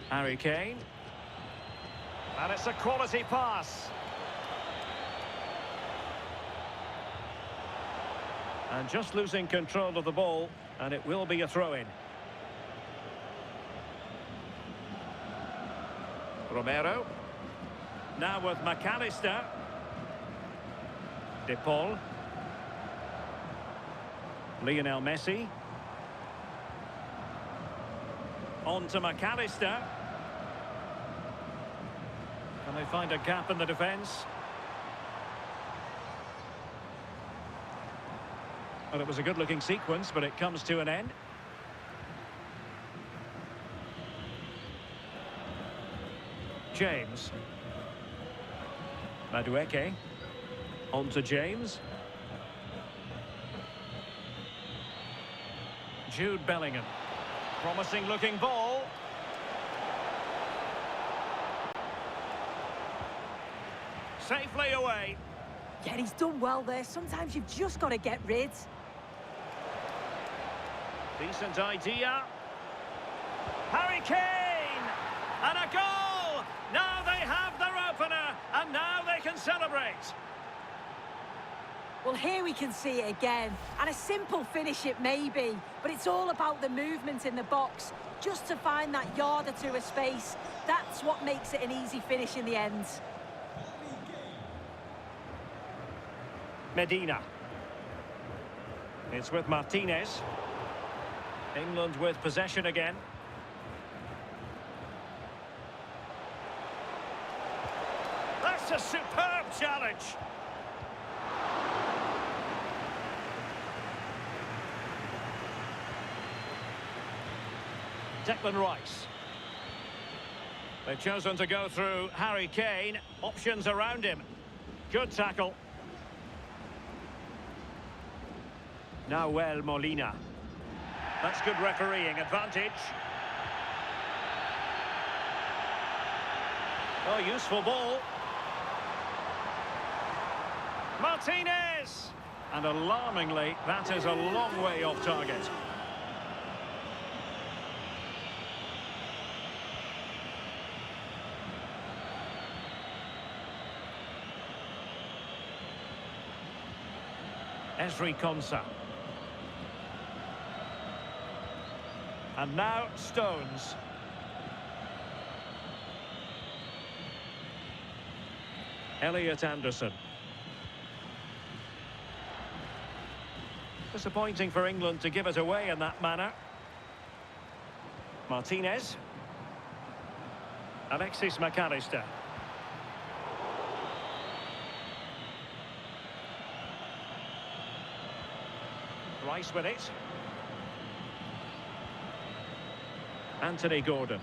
Harry Kane. And it's a quality pass. And just losing control of the ball, and it will be a throw-in. Romero. Now with McAllister. De Paul. Lionel Messi. On to McAllister. Can they find a gap in the defence? Well, it was a good-looking sequence, but it comes to an end. James. Madueke. On to James. Jude Bellingham. Promising-looking ball. Safely away.
Yeah, he's done well there. Sometimes you've just got to get rid.
Decent idea. Harry Kane! And a goal! Now they have their opener, and now they can celebrate.
Well, here we can see it again. And a simple finish it may be, but it's all about the movement in the box. Just to find that yard or two of space, that's what makes it an easy finish in the end.
Medina. It's with Martinez. England with possession again. That's a superb challenge. Declan Rice. They've chosen to go through Harry Kane. Options around him. Good tackle. Nahuel Molina. That's good refereeing advantage. Oh, useful ball. Martinez! And alarmingly, that is a long way off target. Ezri Konsa. And now Stones. Elliot Anderson. Disappointing for England to give it away in that manner. Martinez. Alexis McAllister. Rice with it. Anthony Gordon.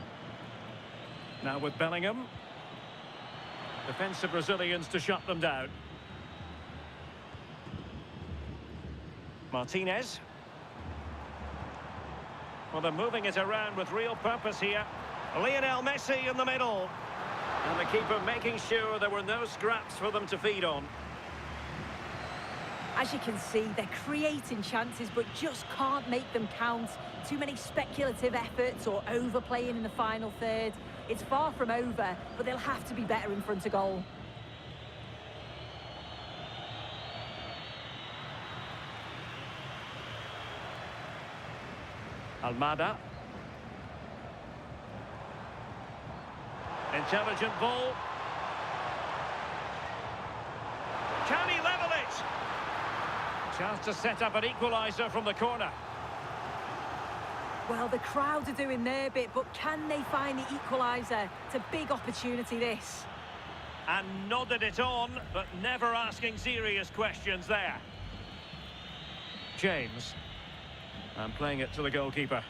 Now with Bellingham. Defensive Brazilians to shut them down. Martinez. Well, they're moving it around with real purpose here. Lionel Messi in the middle. And the keeper making sure there were no scraps for them to feed on.
As you can see, they're creating chances but just can't make them count. Too many speculative efforts or overplaying in the final third. It's far from over, but they'll have to be better in front of goal.
Almada. Intelligent ball. Can he level it? Chance to set up an equaliser from the corner.
Well, the crowd are doing their bit, but can they find the equaliser? It's a big opportunity, this.
And nodded it on, but never asking serious questions there. James. And playing it to the goalkeeper.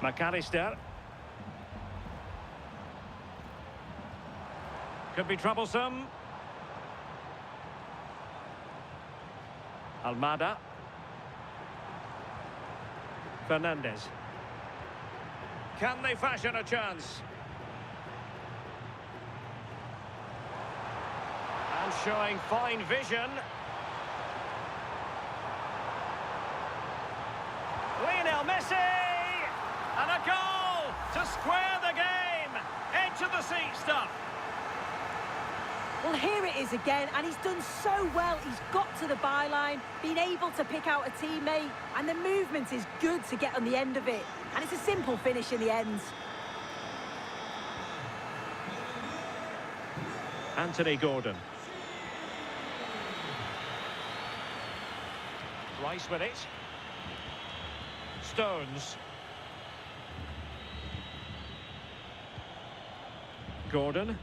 McAllister. Could be troublesome. Almada. Fernandez. Can they fashion a chance? And showing fine vision. Lionel Messi! And a goal to square the game. Edge of the seat stuff.
Well, here it is again, and he's done so well. He's got to the byline, been able to pick out a teammate, and the movement is good to get on the end of it. And it's a simple finish in the end.
Anthony Gordon. Rice with it. Stones. Gordon.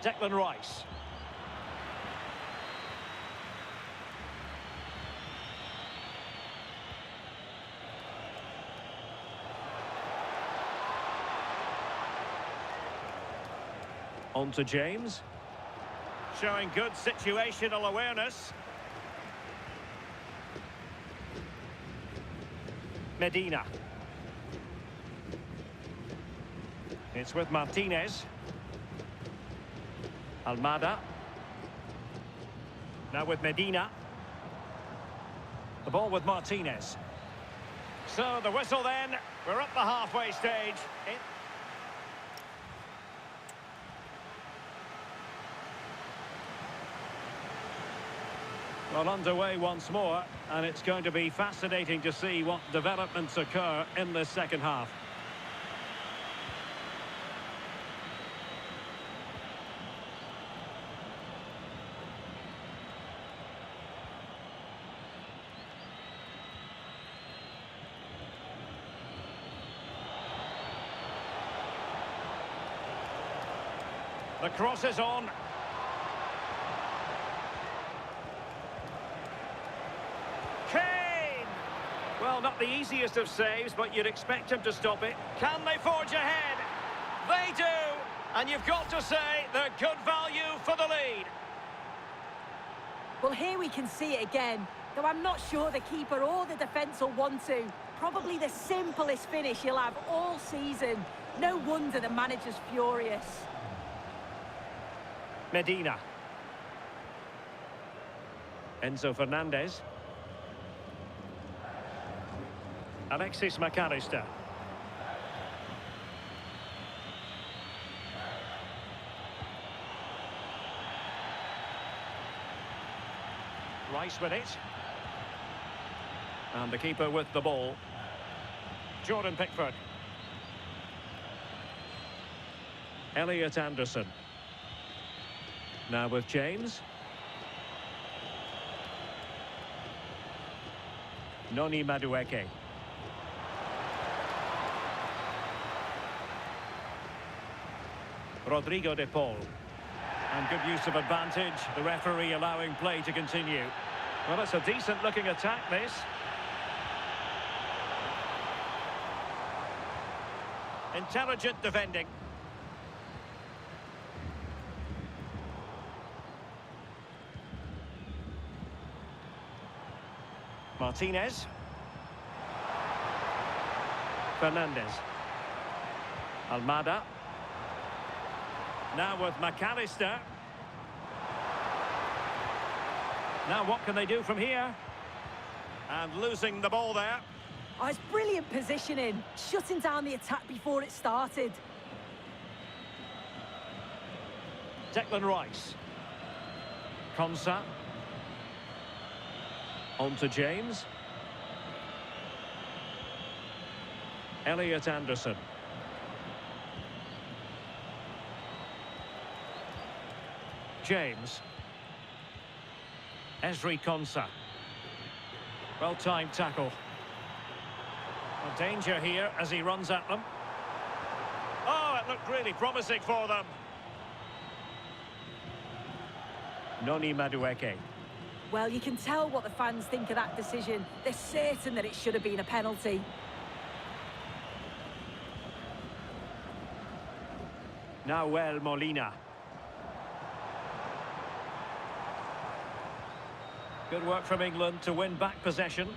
Declan Rice. On to James. Showing good situational awareness. Medina. It's with Martinez. Almada. Now with Medina. The ball with Martinez. So the whistle then. We're up the halfway stage. Well, underway once more, and it's going to be fascinating to see what developments occur in this second half. The cross is on. Well, not the easiest of saves, but you'd expect him to stop it. Can they forge ahead? They do! And you've got to say, they're good value for the lead.
Well, here we can see it again, though I'm not sure the keeper or the defence will want to. Probably the simplest finish he'll have all season. No wonder the manager's furious.
Medina. Enzo Fernandez. Alexis McAllister. Rice with it. And the keeper with the ball. Jordan Pickford. Elliot Anderson. Now with James. Noni Madueke. Rodrigo de Paul. And good use of advantage. The referee allowing play to continue. Well, it's a decent looking attack, this. Intelligent defending. Martinez. Fernandez. Almada. Now with McAllister. Now what can they do from here? And losing the ball there.
Oh, it's brilliant positioning, shutting down the attack before it started.
Declan Rice. Konsa. On to James. Elliot Anderson. James. Ezri Konsa. Well-timed tackle. A danger here as he runs at them. Oh, it looked really promising for them. Noni Madueke.
Well, you can tell what the fans think of that decision. They're certain that it should have been a penalty.
Nahuel Molina. Good work from England to win back possession.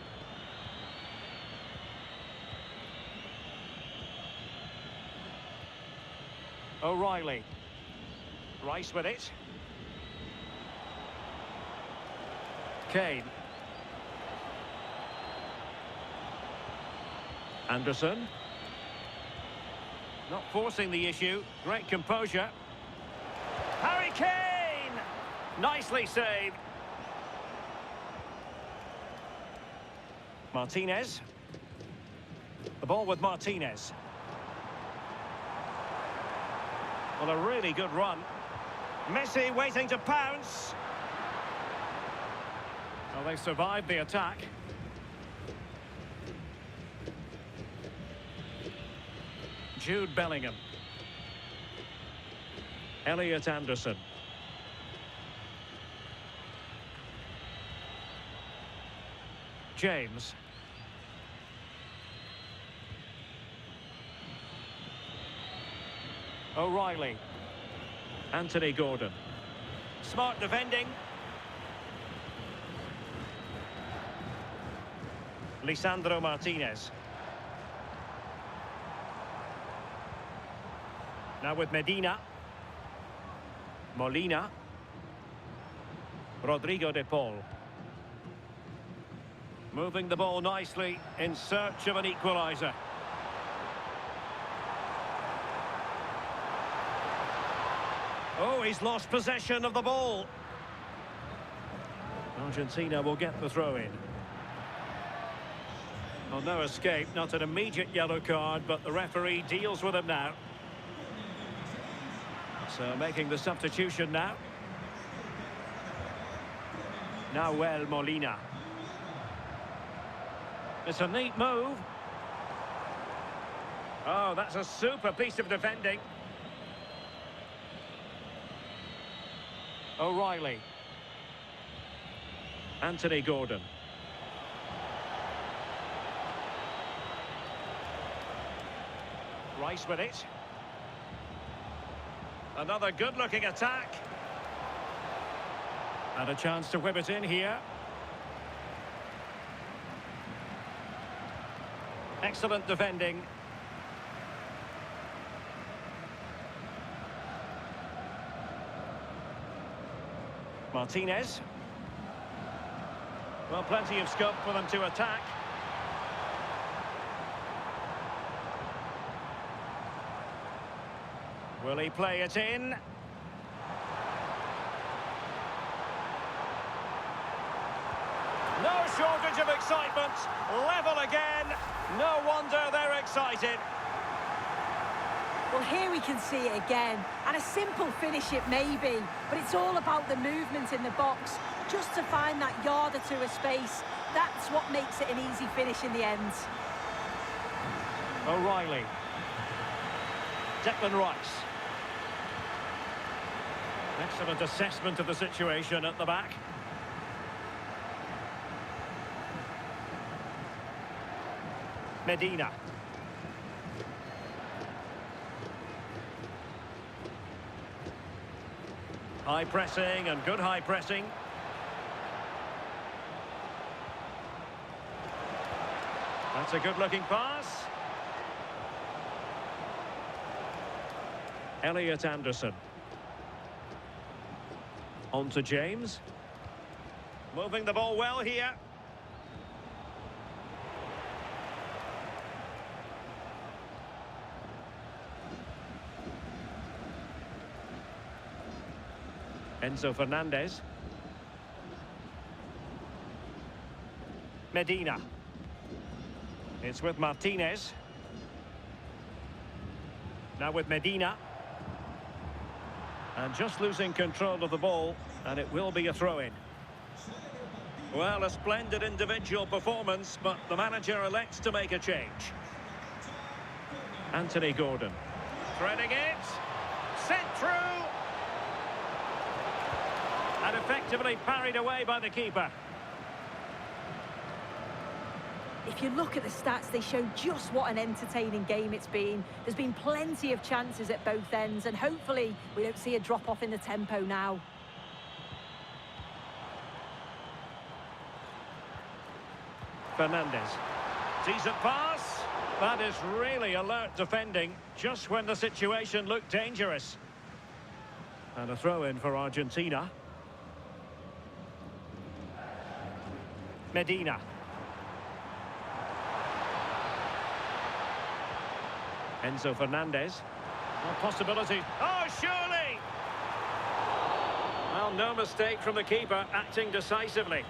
O'Reilly. Rice with it. Kane. Anderson. Not forcing the issue. Great composure. Harry Kane! Nicely saved. Martinez. The ball with Martinez. Well, a really good run. Messi waiting to pounce. Well, they survived the attack. Jude Bellingham. Elliot Anderson. James. O'Reilly. Anthony Gordon. Smart defending. Lisandro Martinez. Now with Medina. Molina. Rodrigo de Paul. Moving the ball nicely in search of an equaliser. Oh, he's lost possession of the ball. Argentina will get the throw in. Well, no escape, not an immediate yellow card, but the referee deals with him now. So making the substitution now. Nahuel Molina. It's a neat move. Oh, that's a super piece of defending. O'Reilly. Anthony Gordon. Rice with it. Another good-looking attack. And a chance to whip it in here. Excellent defending. Martinez. Well, plenty of scope for them to attack. Will he play it in? No shortage of excitement. Level again. No wonder they're excited.
Well, here we can see it again. And a simple finish it may be, but it's all about the movement in the box. Just to find that yard or two of space. That's what makes it an easy finish in the end.
O'Reilly. Declan Rice. Excellent assessment of the situation at the back. Medina. High pressing and good high pressing. That's a good-looking pass. Elliot Anderson. On to James. Moving the ball well here. Enzo Fernandez. Medina. It's with Martinez. Now with Medina. And just losing control of the ball, and it will be a throw-in. Well, a splendid individual performance, but the manager elects to make a change. Anthony Gordon. Threading it. Sent through. And effectively parried away by the keeper.
If you look at the stats, they show just what an entertaining game it's been. There's been plenty of chances at both ends, and hopefully we don't see a drop-off in the tempo now.
Fernandez. Decent pass. That is really alert defending, just when the situation looked dangerous. And a throw-in for Argentina. Medina. Enzo Fernandez. A possibility. Oh, surely! Well, no mistake from the keeper, acting decisively.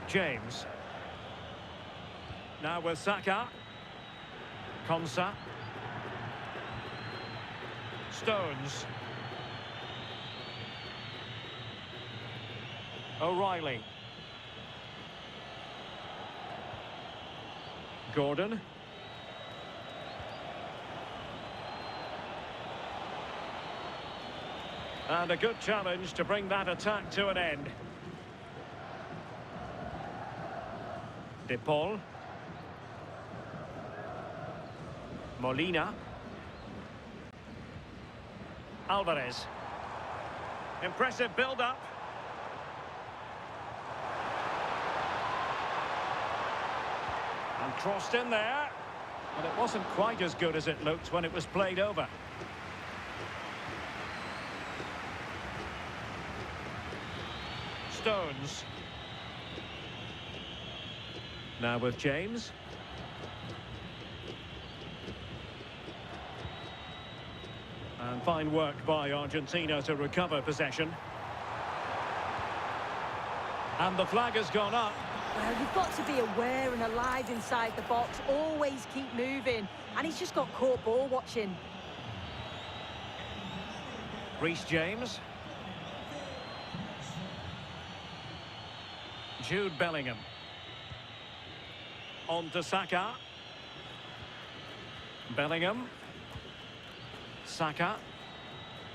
James. Now with Saka. Konsa. Stones. O'Reilly. Gordon. And a good challenge to bring that attack to an end. De Paul. Molina. Alvarez. Impressive build-up. And crossed in there. But it wasn't quite as good as it looked when it was played over. Stones. Now with James. And fine work by Argentina to recover possession. And the flag has gone up.
Well, you've got to be aware and alive inside the box. Always keep moving. And he's just got caught ball watching.
Reece James. Jude Bellingham. On to Saka. Bellingham. Saka.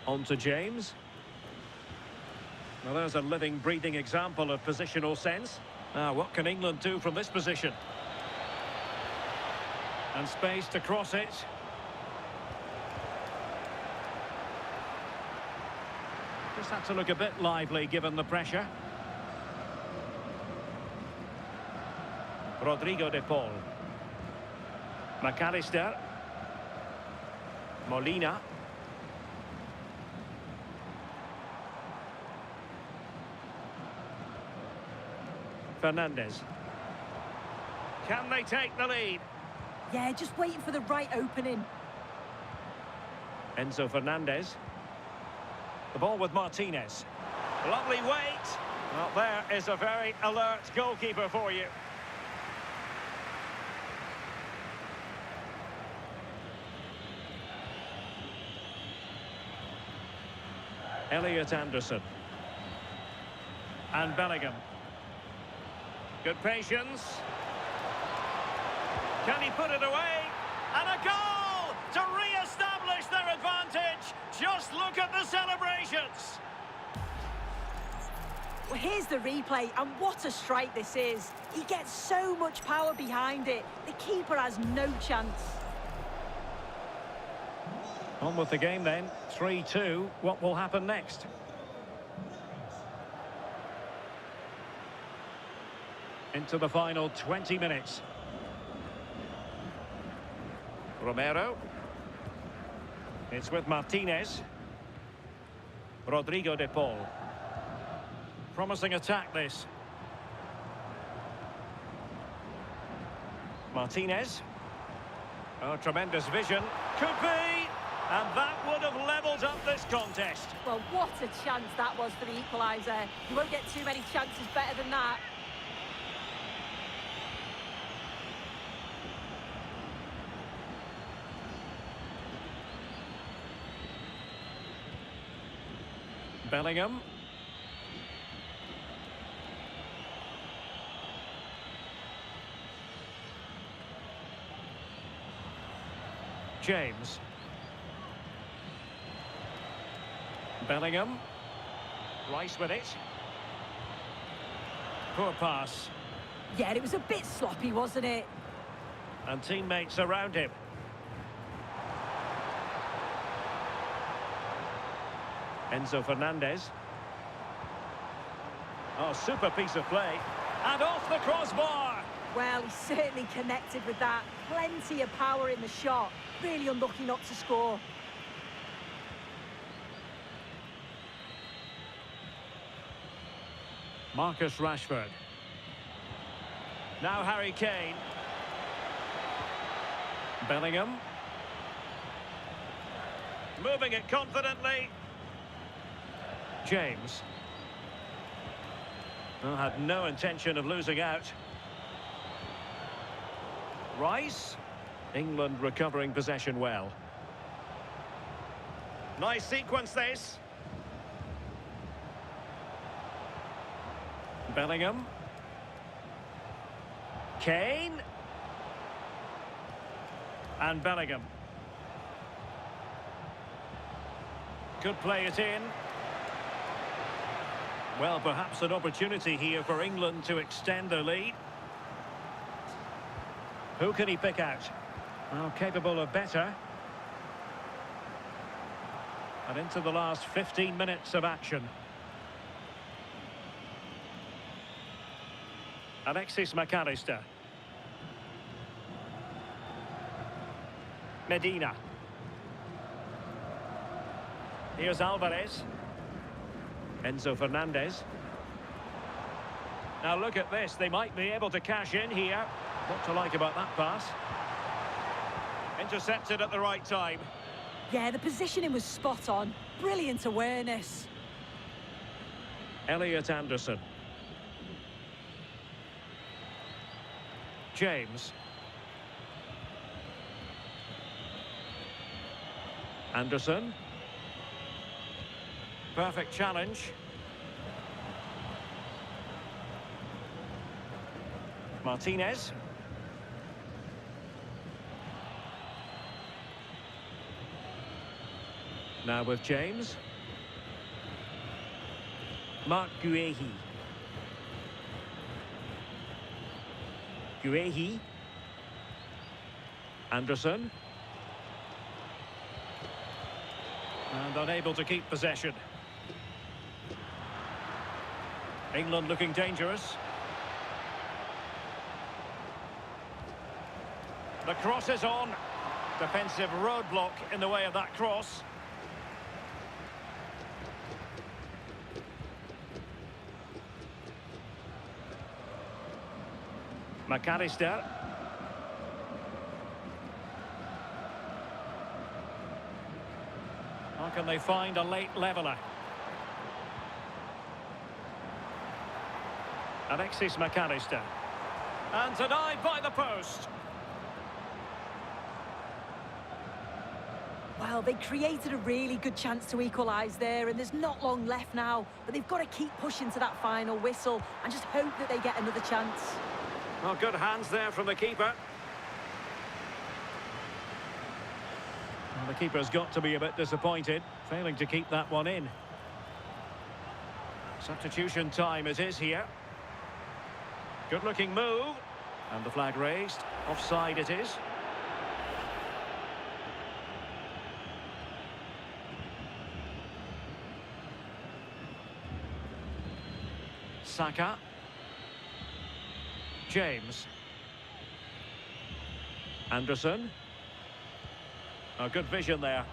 On to James. Well, there's a living, breathing example of positional sense. Now, what can England do from this position? And space to cross it. Just had to look a bit lively given the pressure. Rodrigo de Paul. McAllister. Molina. Fernandez. Can they take the lead?
Yeah, just waiting for the right opening.
Enzo Fernandez. The ball with Martinez. Lovely weight. Well, there is a very alert goalkeeper for you. Elliot Anderson. And Bellingham. Good patience. Can he put it away? And a goal to re-establish their advantage. Just look at the celebrations.
Well, here's the replay, and what a strike this is. He gets so much power behind it. The keeper has no chance.
On with the game then. 3-2. What will happen next? Into the final 20 minutes. Romero. It's with Martinez. Rodrigo de Paul. Promising attack this. Martinez. Oh, tremendous vision. Could be. And that would have levelled up this contest.
Well, what a chance that was for the equaliser. You won't get too many chances better than that.
Bellingham. James. Bellingham. Rice with it. Poor pass.
Yeah, it was a bit sloppy, wasn't it?
And teammates around him. Enzo Fernandez. Oh, super piece of play. And off the crossbar.
Well, he certainly connected with that. Plenty of power in the shot. Really unlucky not to score.
Marcus Rashford. Now Harry Kane. Bellingham. Moving it confidently. James. Well, had no intention of losing out. Rice. England recovering possession well. Nice sequence, this. Bellingham. Kane. And Bellingham. Could play it in. Well, perhaps an opportunity here for England to extend their lead. Who can he pick out? Well, capable of better. And into the last 15 minutes of action. Alexis McAllister. Medina. Here's Alvarez. Enzo Fernandez. Now look at this. They might be able to cash in here. What to like about that pass? Intercepted at the right time.
Yeah, the positioning was spot on. Brilliant awareness.
Elliot Anderson. James. Anderson. Perfect challenge. Martinez. Now with James. Mark Guehi. Guehi. Anderson. And unable to keep possession. England looking dangerous. The cross is on. Defensive roadblock in the way of that cross. McAllister. How can they find a late leveller? Alexis McAllister. And denied by the post.
Well, they created a really good chance to equalise there, and there's not long left now, but they've got to keep pushing to that final whistle and just hope that they get another chance.
Well, good hands there from the keeper. Well, the keeper's got to be a bit disappointed, failing to keep that one in. Substitution time it is here. Good-looking move. And the flag raised. Offside it is. Saka. James. Anderson. A good vision there.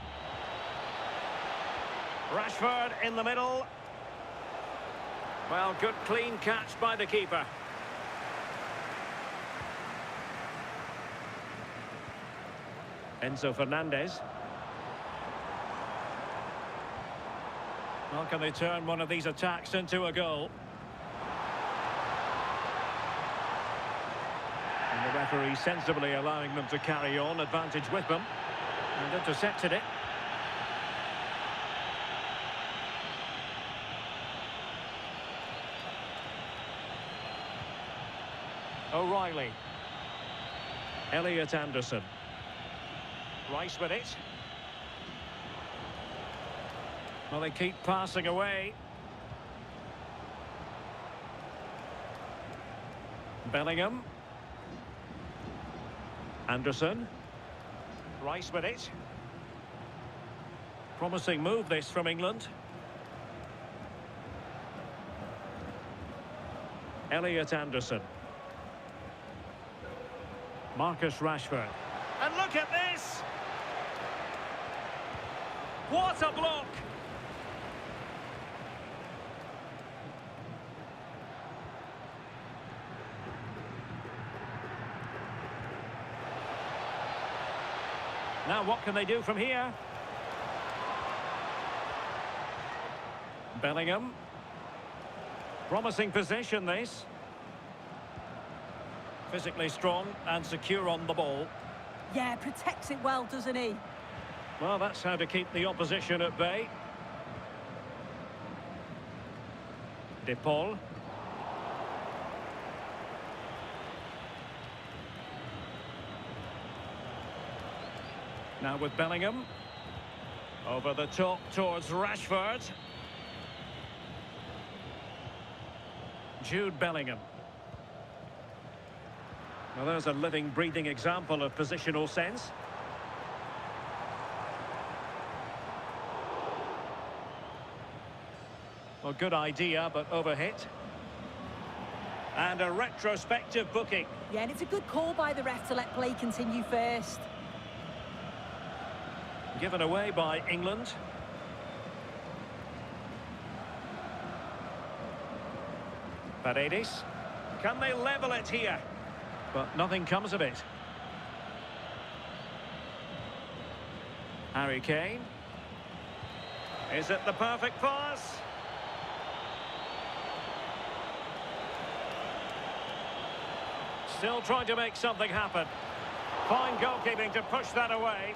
Rashford in the middle. Well, good clean catch by the keeper. Enzo Fernandez. Well, can they turn one of these attacks into a goal? And the referee sensibly allowing them to carry on, advantage with them. And intercepted it. O'Reilly. Elliot Anderson. Rice with it. Well, they keep passing away. Bellingham. Anderson. Rice with it. Promising move this from England. Elliot Anderson. Marcus Rashford. And look at this! What a block! Now what can they do from here? Bellingham. Promising possession this. Physically strong and secure on the ball.
Yeah, protects it well, doesn't he?
Well, that's how to keep the opposition at bay. De Paul. Now with Bellingham. Over the top towards Rashford. Jude Bellingham. Well, there's a living, breathing example of positional sense. Well, good idea, but overhit. And a retrospective booking.
Yeah, and it's a good call by the ref to let play continue first.
Given away by England. Paredes. Can they level it here? But nothing comes of it. Harry Kane. Is it the perfect pass? Still trying to make something happen. Fine goalkeeping to push that away.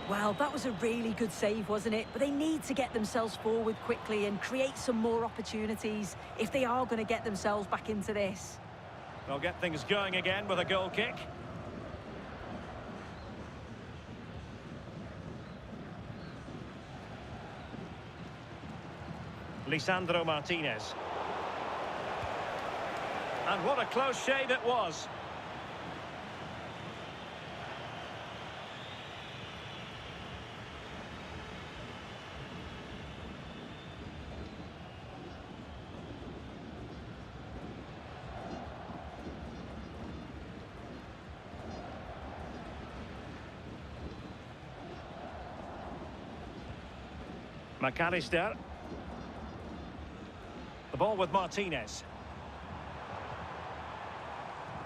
Well, that was a really good save, wasn't it? But they need to get themselves forward quickly and create some more opportunities if they are going to get themselves back into this.
They'll get things going again with a goal kick. Lisandro Martinez. And what a close shave it was. McAllister. The ball with Martinez.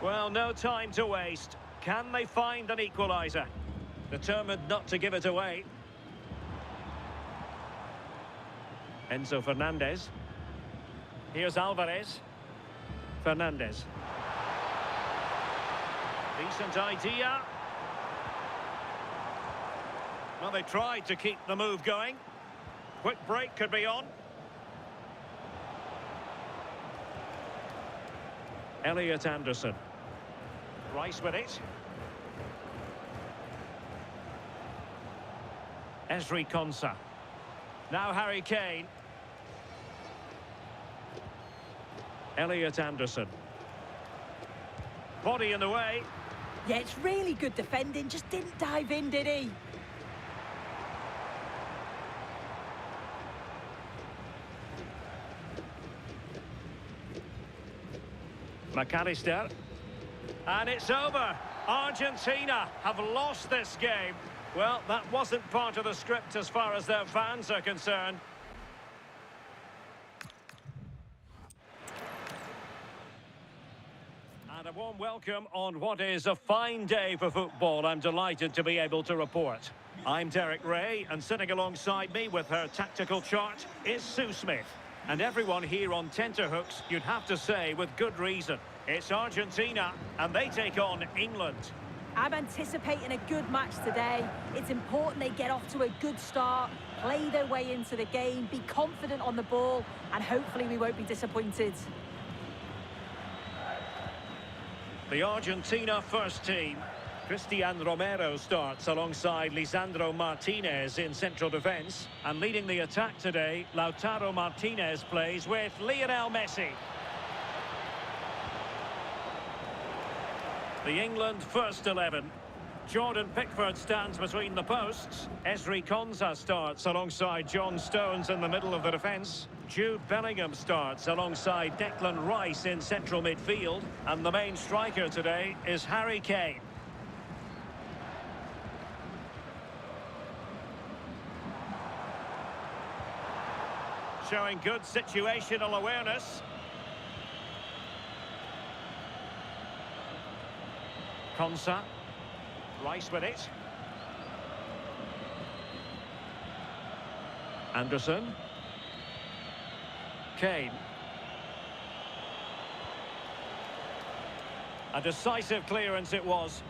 Well, no time to waste. Can they find an equaliser? Determined not to give it away. Enzo Fernandez. Here's Alvarez. Fernandez. Decent idea. Well, they tried to keep the move going. Quick break could be on. Elliot Anderson. Rice with it. Ezri Konsa. Now Harry Kane. Elliot Anderson. Body in the way.
Yeah, it's really good defending. Just didn't dive in, did he?
McAllister. And it's over. Argentina have lost this game. Well, that wasn't part of the script as far as their fans are concerned. And a warm welcome on what is a fine day for football. I'm delighted to be able to report. I'm Derek Ray, and sitting alongside me with her tactical chart is Sue Smith. And everyone here on tenterhooks, you'd have to say, with good reason. It's Argentina, and they take on England.
I'm anticipating a good match today. It's important they get off to a good start, play their way into the game, be confident on the ball, and hopefully we won't be disappointed.
The Argentina first team. Cristian Romero starts alongside Lisandro Martinez in central defence. And leading the attack today, Lautaro Martinez plays with Lionel Messi. The England first 11. Jordan Pickford stands between the posts. Ezri Konsa starts alongside John Stones in the middle of the defence. Jude Bellingham starts alongside Declan Rice in central midfield. And the main striker today is Harry Kane. Showing good situational awareness. Konsa. Rice with it. Anderson. Kane. A decisive clearance it was.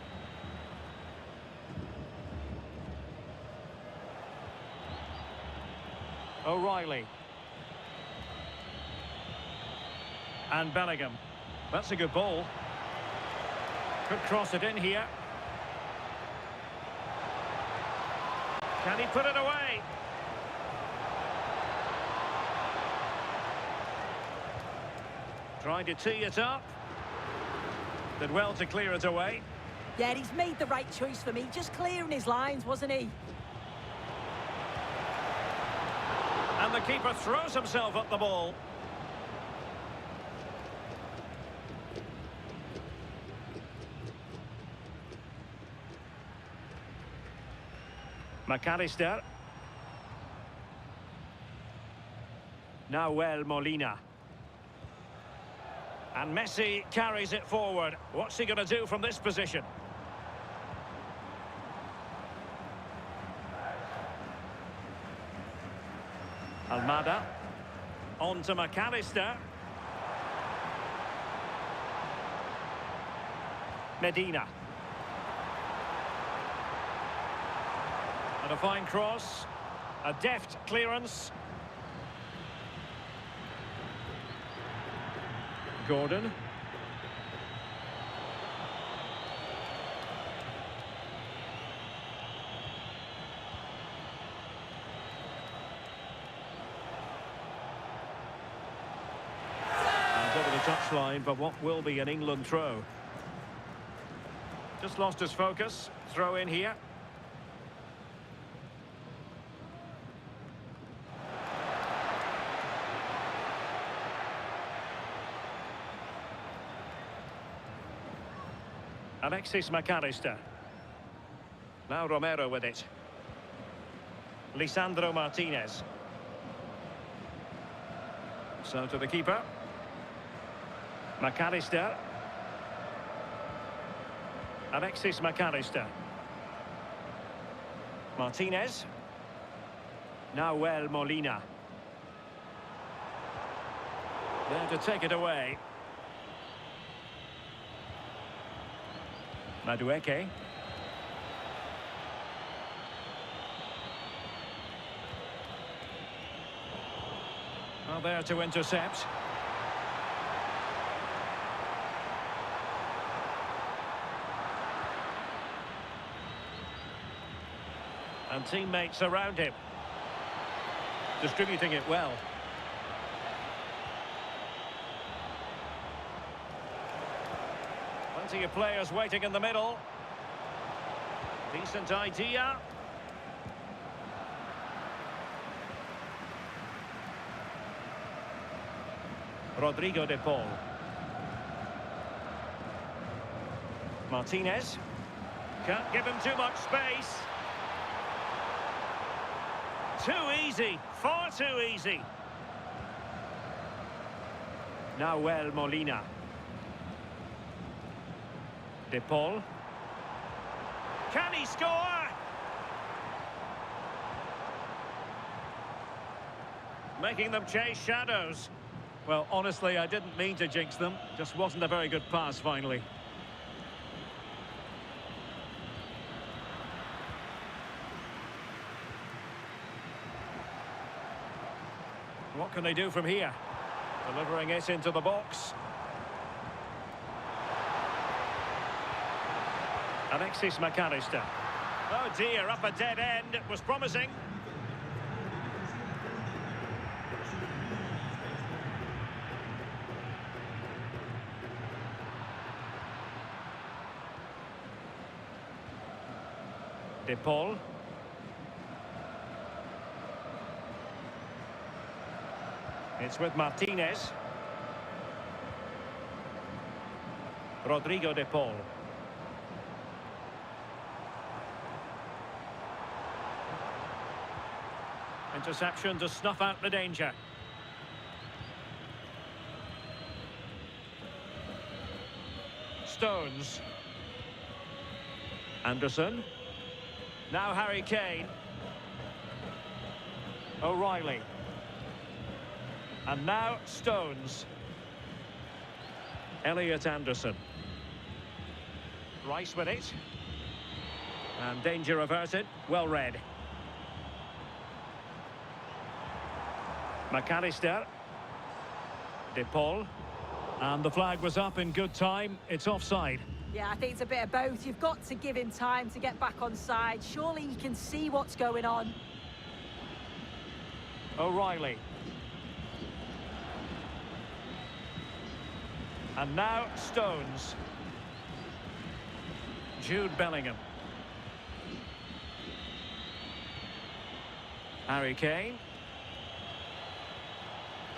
O'Reilly. And Bellingham. That's a good ball. Could cross it in here. Can he put it away? Trying to tee it up. Did well to clear it away.
Yeah, he's made the right choice for me. Just clearing his lines, wasn't he?
And the keeper throws himself at the ball. McAllister. Nahuel Molina. And Messi carries it forward. What's he going to do from this position? Almada. On to McAllister. Medina. And a fine cross. A deft clearance. Gordon. And over the touchline for what will be an England throw. Just lost his focus. Throw in here. Alexis McAllister. Now Romero with it. Lisandro Martinez. So to the keeper. McAllister. Alexis McAllister. Martinez. Nahuel Molina. There to take it away. Madueke. Well, there to intercept. And teammates around him. Distributing it well. Plenty of players waiting in the middle. Decent idea. Rodrigo de Paul. Martinez. Can't give him too much space. Too easy. Far too easy. Nahuel Molina. De Paul. Can he score? Making them chase shadows. Well, honestly, I didn't mean to jinx them. Just wasn't a very good pass, finally. What can they do from here? Delivering it into the box. Alexis McAllister. Oh dear, up a dead end. It was promising. De Paul. It's with Martinez. Rodrigo de Paul. Interception to snuff out the danger. Stones. Anderson. Now Harry Kane. O'Reilly. And now Stones. Elliot Anderson. Rice with it. And danger averted. Well read. McAllister. De Paul. And the flag was up in good time. It's offside.
Yeah, I think it's a bit of both. You've got to give him time to get back on side. Surely he can see what's going on.
O'Reilly. And now Stones. Jude Bellingham. Harry Kane.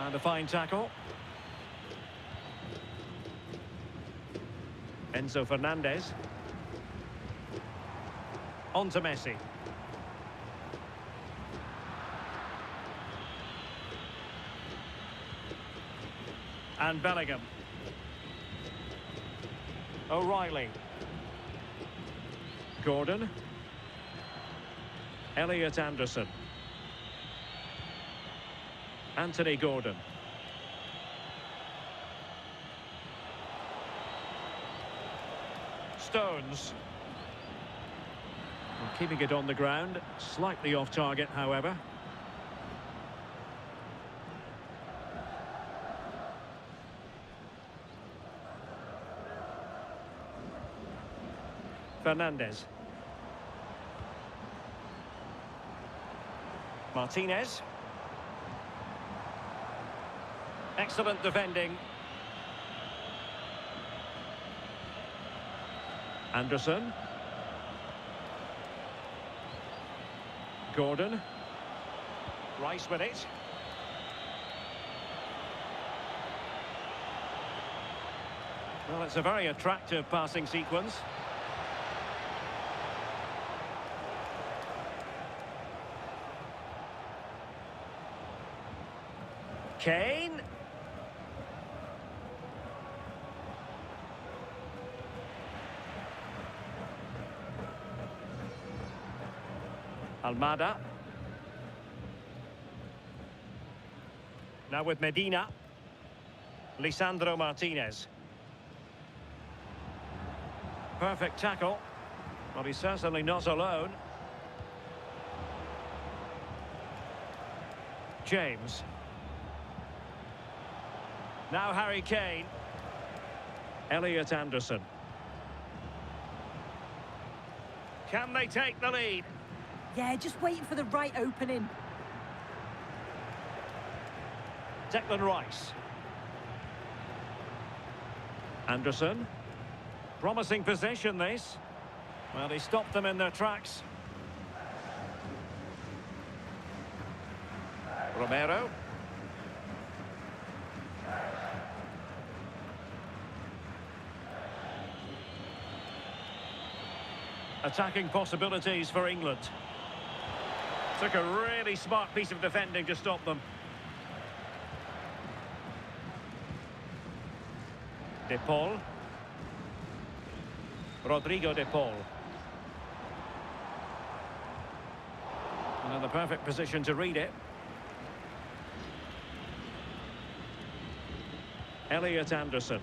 And a fine tackle. Enzo Fernandez. On to Messi. And Bellingham. O'Reilly. Gordon. Elliot Anderson. Anthony Gordon. Stones. Well, keeping it on the ground. Slightly off target, however. Fernandez. Martinez. Excellent defending. Anderson. Gordon. Rice with it. Well, it's a very attractive passing sequence. Kane. Almada. Now with Medina. Lisandro Martinez. Perfect tackle. Well, he's certainly not alone. James. Now Harry Kane. Elliot Anderson. Can they take the lead?
Yeah, just waiting for the right opening.
Declan Rice. Anderson. Promising possession, this. Well, he stopped them in their tracks. Romero. Attacking possibilities for England. Took a really smart piece of defending to stop them. De Paul. Rodrigo De Paul. Another perfect position to read it. Elliot Anderson.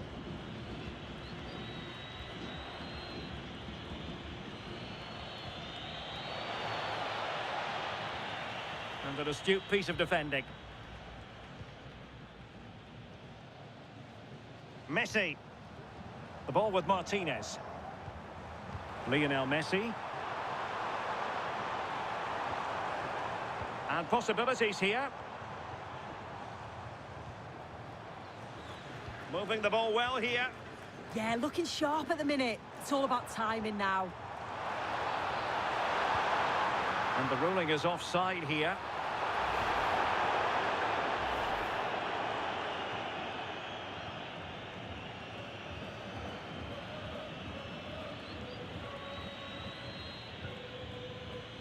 And an astute piece of defending. Messi. The ball with Martinez. Lionel Messi. And possibilities here. Moving the ball well here.
Yeah, looking sharp at the minute. It's all about timing now.
And the ruling is offside here.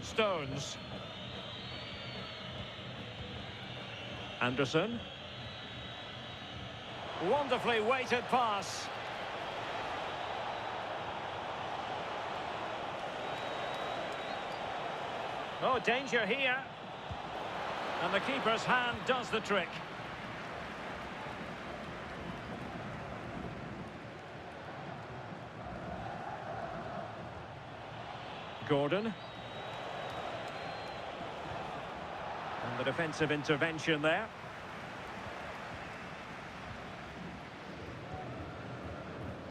Stones. Anderson. Wonderfully weighted pass. Oh, danger here. And the keeper's hand does the trick. Gordon. And the defensive intervention there.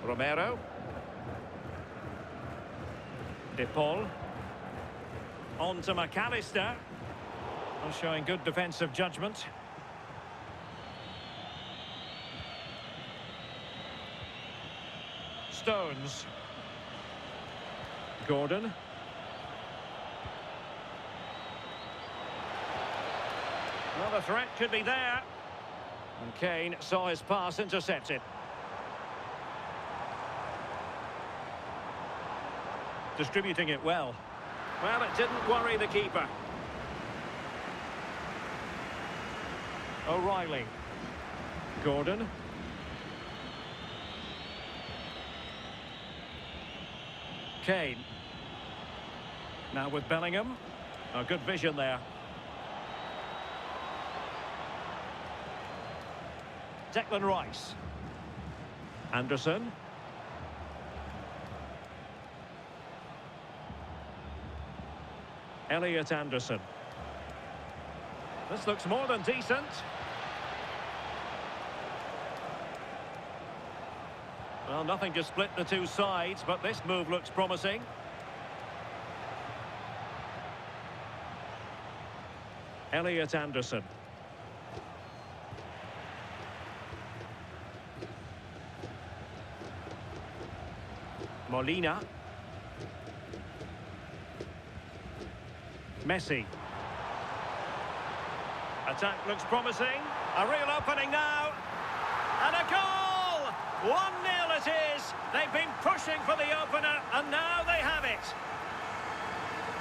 Romero. De Paul. On to McAllister. Well, showing good defensive judgment. Stones. Gordon. Well, the threat could be there. And Kane saw his pass intercepted. Distributing it well. Well, it didn't worry the keeper. O'Reilly. Gordon. Kane. Now with Bellingham. A good vision there. Declan Rice. Anderson. Elliot Anderson. This looks more than decent. Well, nothing to split the two sides, but this move looks promising. Elliot Anderson. Molina. Messi. Attack looks promising. A real opening now. And a goal! 1-0 it is. They've been pushing for the opener, and now they have it.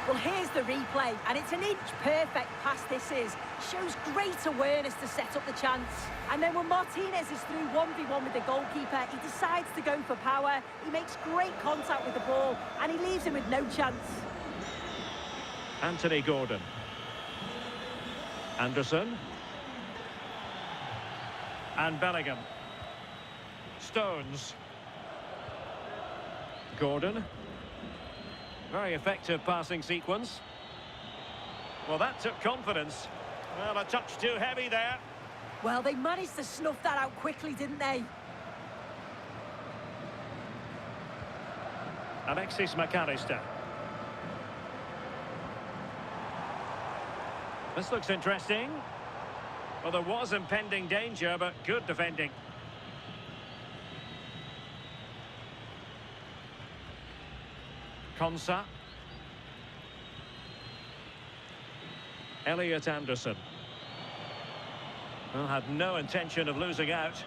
Well, here's the replay, and it's an inch-perfect pass this is. Shows great awareness to set up the chance. And then when Martinez is through 1v1 with the goalkeeper, he decides to go for power. He makes great contact with the ball, and he leaves him with no chance.
Anthony Gordon. Anderson. And Bellingham. Stones. Gordon. Very effective passing sequence. Well, that took confidence. Well, a touch too heavy there.
Well, they managed to snuff that out quickly, didn't they?
Alexis McAllister. This looks interesting. Well, there was impending danger, but good defending. Konsa. Elliot Anderson. Well, had no intention of losing out.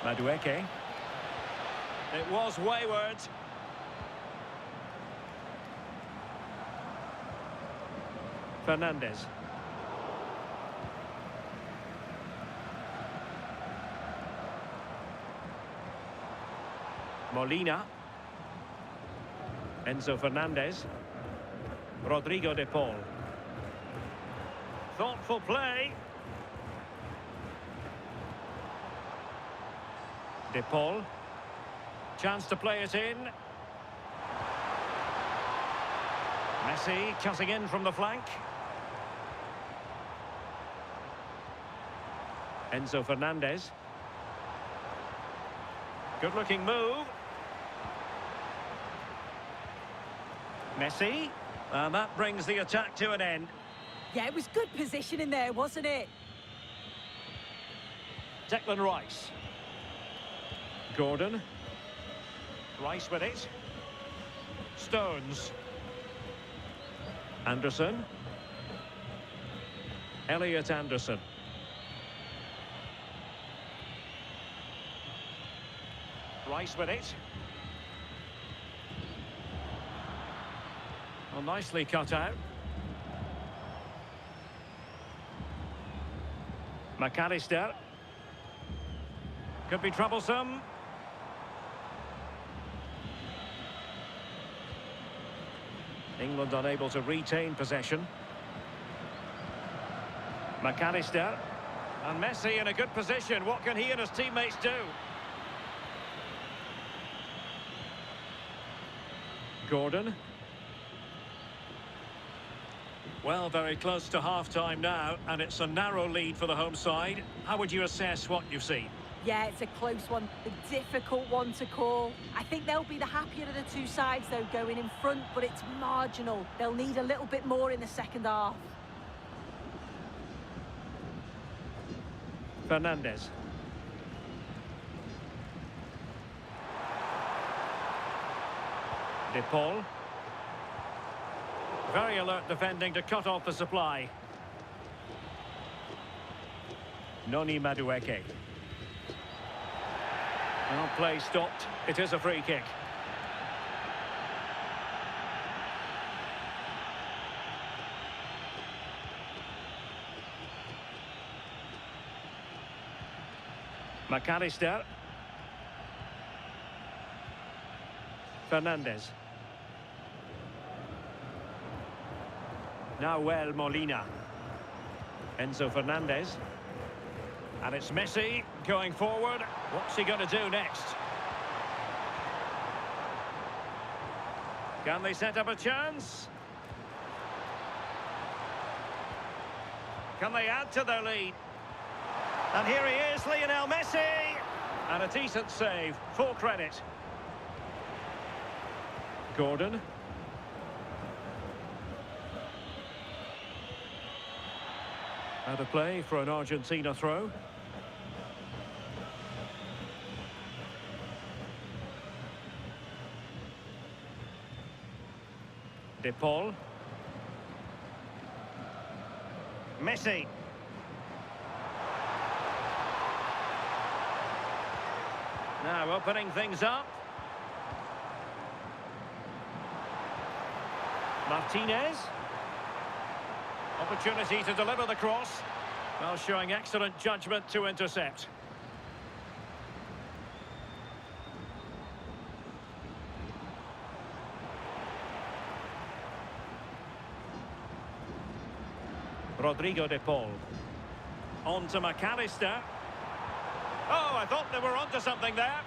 Madueke. It was wayward. Fernandez. Molina. Enzo Fernandez. Rodrigo de Paul. Thoughtful play. De Paul. Chance to play it in. Messi cutting in from the flank. Enzo Fernandez. Good-looking move. Messi. And that brings the attack to an end.
Yeah, it was good positioning there, wasn't it?
Declan Rice. Gordon. Rice with it. Stones. Anderson. Elliot Anderson. Rice with it. Well, nicely cut out. McAllister. Could be troublesome. England unable to retain possession. McAllister. And Messi in a good position. What can he and his teammates do? Gordon. Well, very close to half-time now, and it's a narrow lead for the home side. How would you assess what you've seen?
Yeah, it's a close one, a difficult one to call. I think they'll be the happier of the two sides, though, going in front, but it's marginal. They'll need a little bit more in the second half.
Fernandes. De Paul. Very alert defending to cut off the supply. Noni Madueke. Well, play stopped. It is a free kick. McAllister. Fernandes. Nahuel Molina. Enzo Fernandez. And it's Messi going forward. What's he going to do next? Can they set up a chance? Can they add to their lead? And here he is, Lionel Messi! And a decent save, full credit. Gordon. Out of play for an Argentina throw. De Paul. Messi. Now opening things up. Martinez. Opportunity to deliver the cross. Well, showing excellent judgment to intercept. Rodrigo de Paul. On to McAllister. Oh, I thought they were onto something there.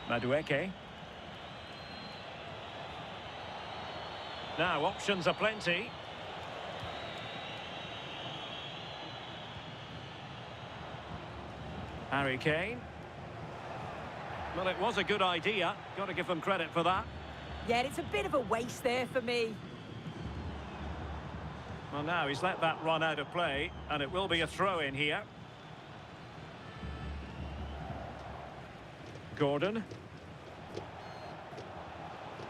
Madueke. Now, options are plenty. Harry Kane. Well, it was a good idea. Got to give them credit for that.
Yeah, it's a bit of a waste there for me.
Well, now he's let that run out of play, and it will be a throw-in here. Gordon.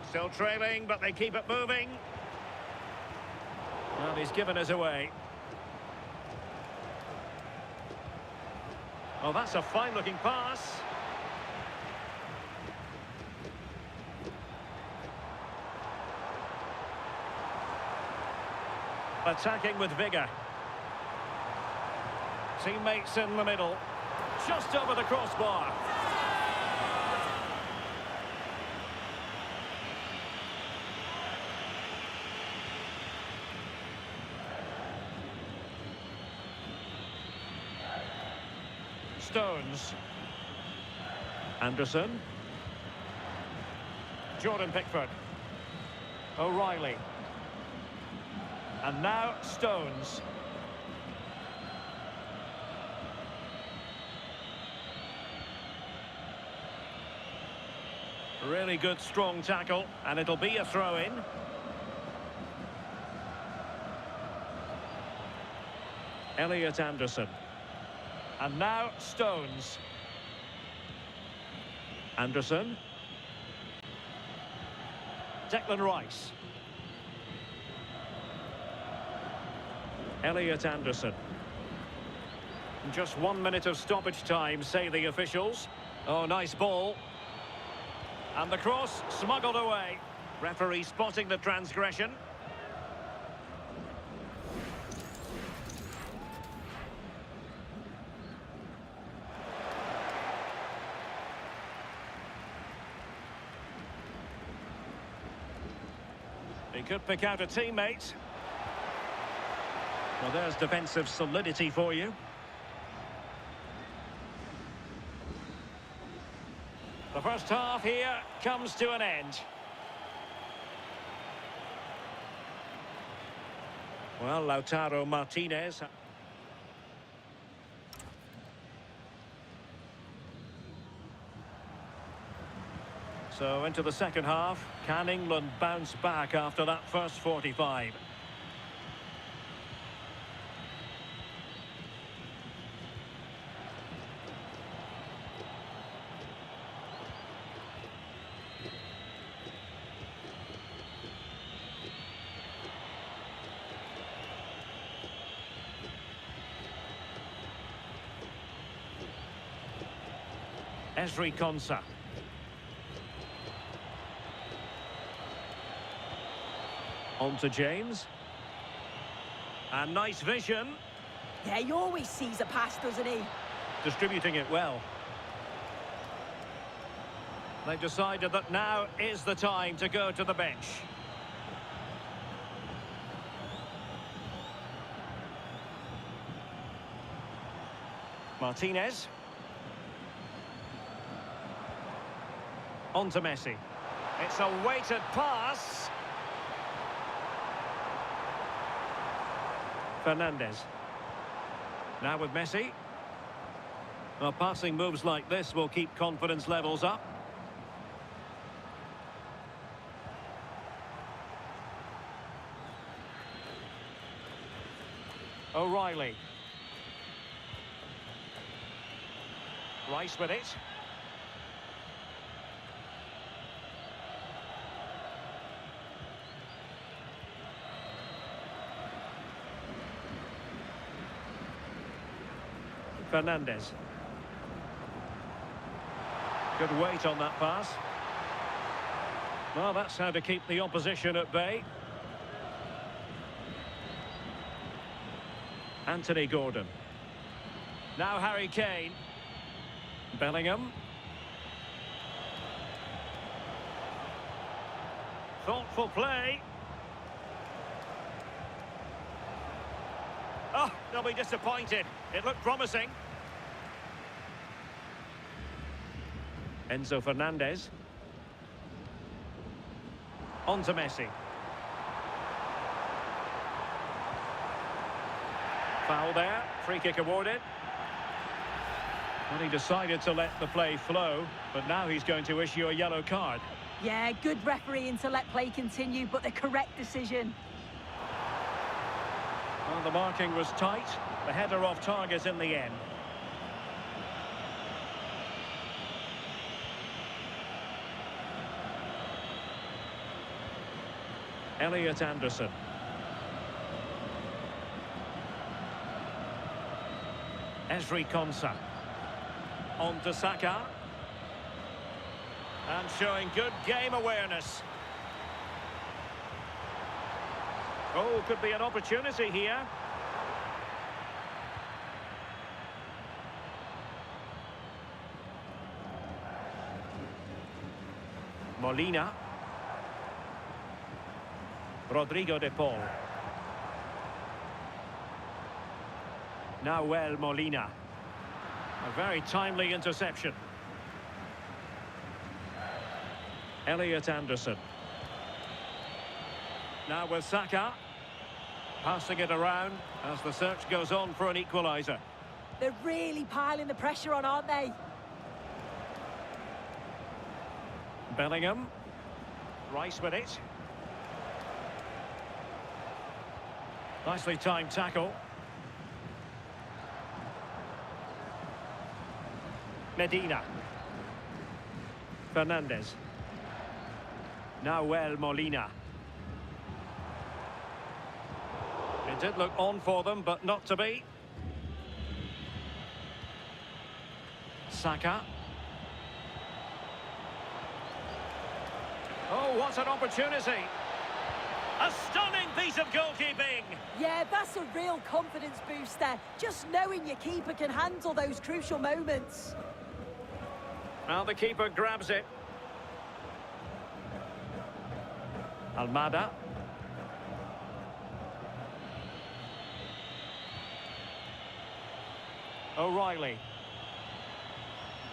Still trailing, but they keep it moving. Well, he's given us away. Oh, that's a fine-looking pass. Attacking with vigour. Teammates in the middle. Just over the crossbar. Stones. Anderson. Jordan Pickford. O'Reilly. And now Stones. Really good strong tackle, and it'll be a throw-in. Elliot Anderson. And now Stones. Anderson. Declan Rice. Elliot Anderson. Just 1 minute of stoppage time, say the officials. Oh, nice ball. And the cross smuggled away. Referee spotting the transgression. He could pick out a teammate. Well, there's defensive solidity for you. The first half here comes to an end. Well, Lautaro Martinez. So into the second half. Can England bounce back after that first 45? Ezri Konsa. On to James. And nice vision.
Yeah, he always sees a pass, doesn't he?
Distributing it well. They've decided that now is the time to go to the bench. Martinez. On to Messi. It's a weighted pass. Fernandez. Now with Messi. Well, passing moves like this will keep confidence levels up. O'Reilly. Rice with it. Fernandez. Good weight on that pass. Well, that's how to keep the opposition at bay. Anthony Gordon. Now Harry Kane. Bellingham. Thoughtful play. Oh, they'll be disappointed. It looked promising. Enzo Fernandez. On to Messi. Foul there. Free kick awarded. Well, he decided to let the play flow, but now he's going to issue a yellow card.
Yeah, good refereeing to let play continue, but the correct decision.
Well, the marking was tight. The header off target in the end. Elliot Anderson. Ezri Konsa. On to Saka. And showing good game awareness. Oh, could be an opportunity here. Molina. Rodrigo de Paul. Nahuel Molina. A very timely interception. Elliot Anderson. Now with Saka. Passing it around as the search goes on for an equaliser.
They're really piling the pressure on, aren't they?
Bellingham. Rice with it. Nicely timed tackle. Medina. Fernandez. Nahuel Molina. It did look on for them, but not to be. Saka. Oh, what an opportunity. A stunning piece of goalkeeping.
Yeah, that's a real confidence booster. Just knowing your keeper can handle those crucial moments.
Now the keeper grabs it. Almada. O'Reilly.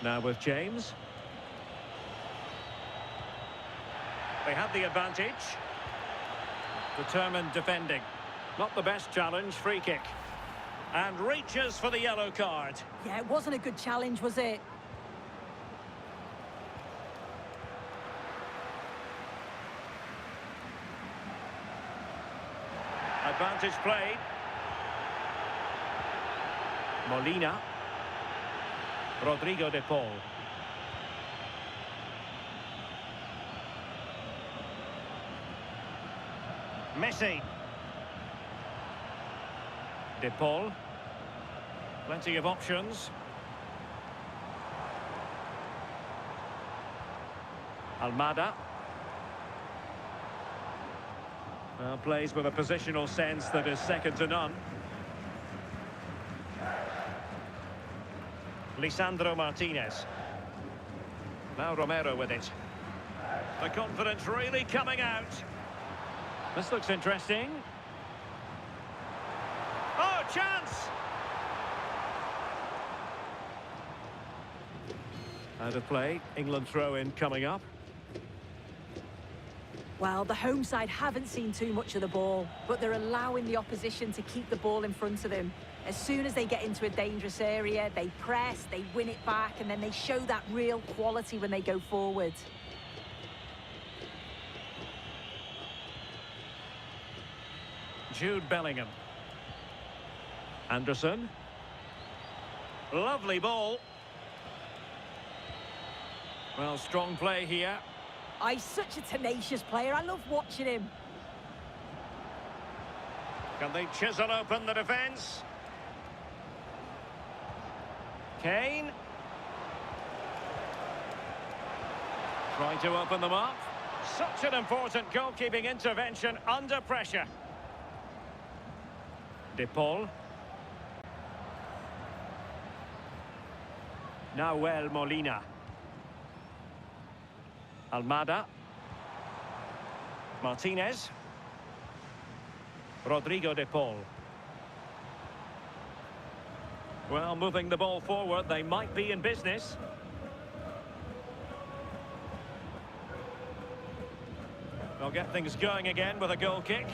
Now with James. They have the advantage. Determined defending. Not the best challenge, free kick. And reaches for the yellow card.
Yeah, it wasn't a good challenge, was it?
Advantage played. Molina. Rodrigo de Paul. Messi. De Paul. Plenty of options. Almada. Well, plays with a positional sense that is second to none. Lisandro Martinez. Now Romero with it. The confidence really coming out. This looks interesting. Oh, chance! Out of play. England throw-in coming up.
Well, the home side haven't seen too much of the ball, but they're allowing the opposition to keep the ball in front of them. As soon as they get into a dangerous area, they press, they win it back, and then they show that real quality when they go forward.
Jude Bellingham. Anderson. Lovely ball. Well, strong play here.
He's such a tenacious player. I love watching him.
Can they chisel open the defence? Kane. Trying to open them up. Such an important goalkeeping intervention under pressure. De Paul. Nahuel Molina. Almada. Martinez. Rodrigo de Paul. Well, moving the ball forward, they might be in business. They'll get things going again with a goal kick.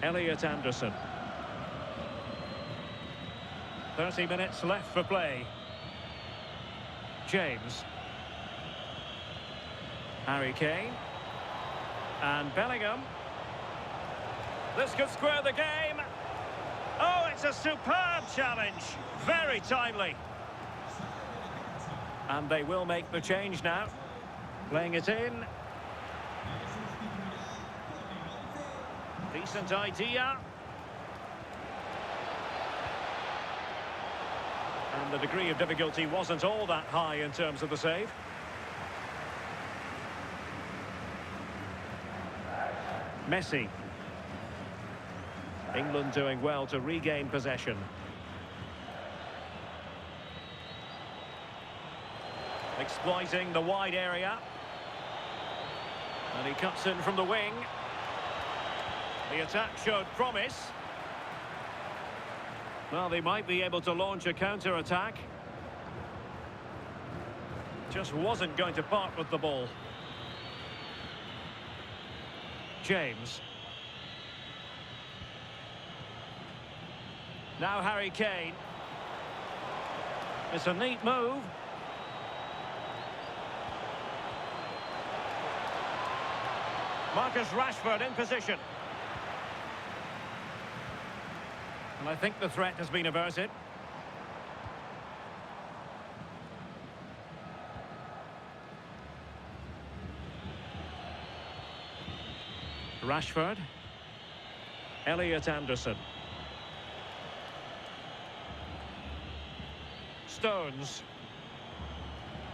Elliot Anderson. 30 minutes left for play. James. Harry Kane. And Bellingham. This could square the game. Oh, it's a superb challenge. Very timely. And they will make the change now. Playing it in. Decent idea. And the degree of difficulty wasn't all that high in terms of the save. Messi. England doing well to regain possession. Exploiting the wide area. And he cuts in from the wing. The attack showed promise. Well, they might be able to launch a counter-attack. Just wasn't going to part with the ball. James. Now Harry Kane. It's a neat move. Marcus Rashford in position. And I think the threat has been averted. Rashford. Elliot Anderson. Stones.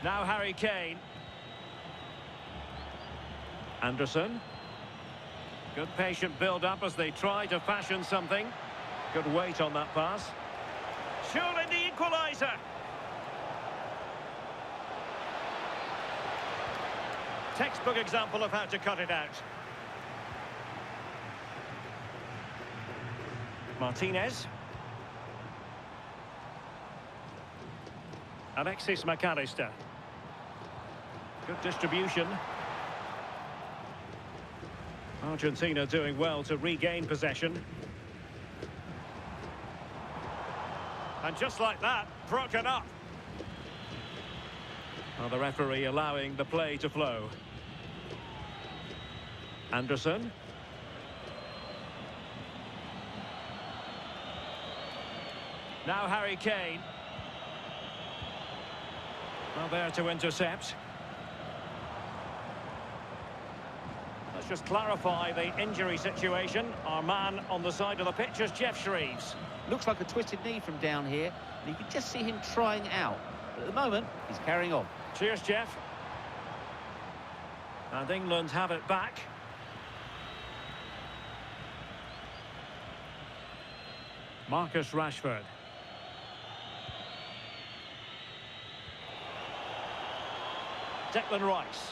Now Harry Kane. Anderson. Good patient build-up as they try to fashion something. Good weight on that pass. Surely the equaliser. Textbook example of how to cut it out. Martinez. Alexis McAllister. Good distribution. Argentina doing well to regain possession. And just like that, broken up. Well, the referee allowing the play to flow. Anderson. Now Harry Kane. Well, there to intercept. Let's just clarify the injury situation. Our man on the side of the pitch is Jeff Shreves.
Looks like a twisted knee from down here, and you can just see him trying out. But at the moment, he's carrying on.
Cheers, Jeff. And England have it back. Marcus Rashford. Declan Rice.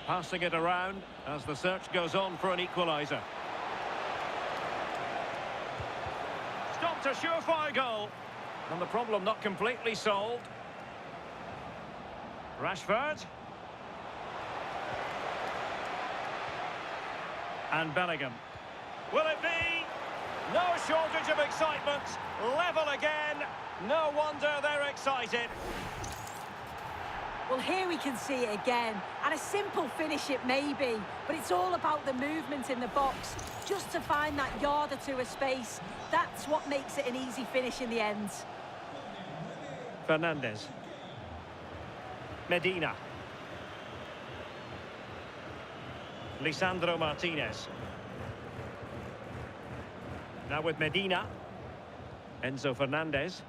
Passing it around as the search goes on for an equaliser. Stopped a surefire goal. And the problem not completely solved. Rashford. And Bellingham. Will it be? No shortage of excitement. Level again. No wonder they're excited.
Well, here we can see it again. And a simple finish it may be, but it's all about the movement in the box. Just to find that yard or two of space, that's what makes it an easy finish in the end.
Fernandez. Medina. Lisandro Martinez. Now with Medina. Enzo Fernandez.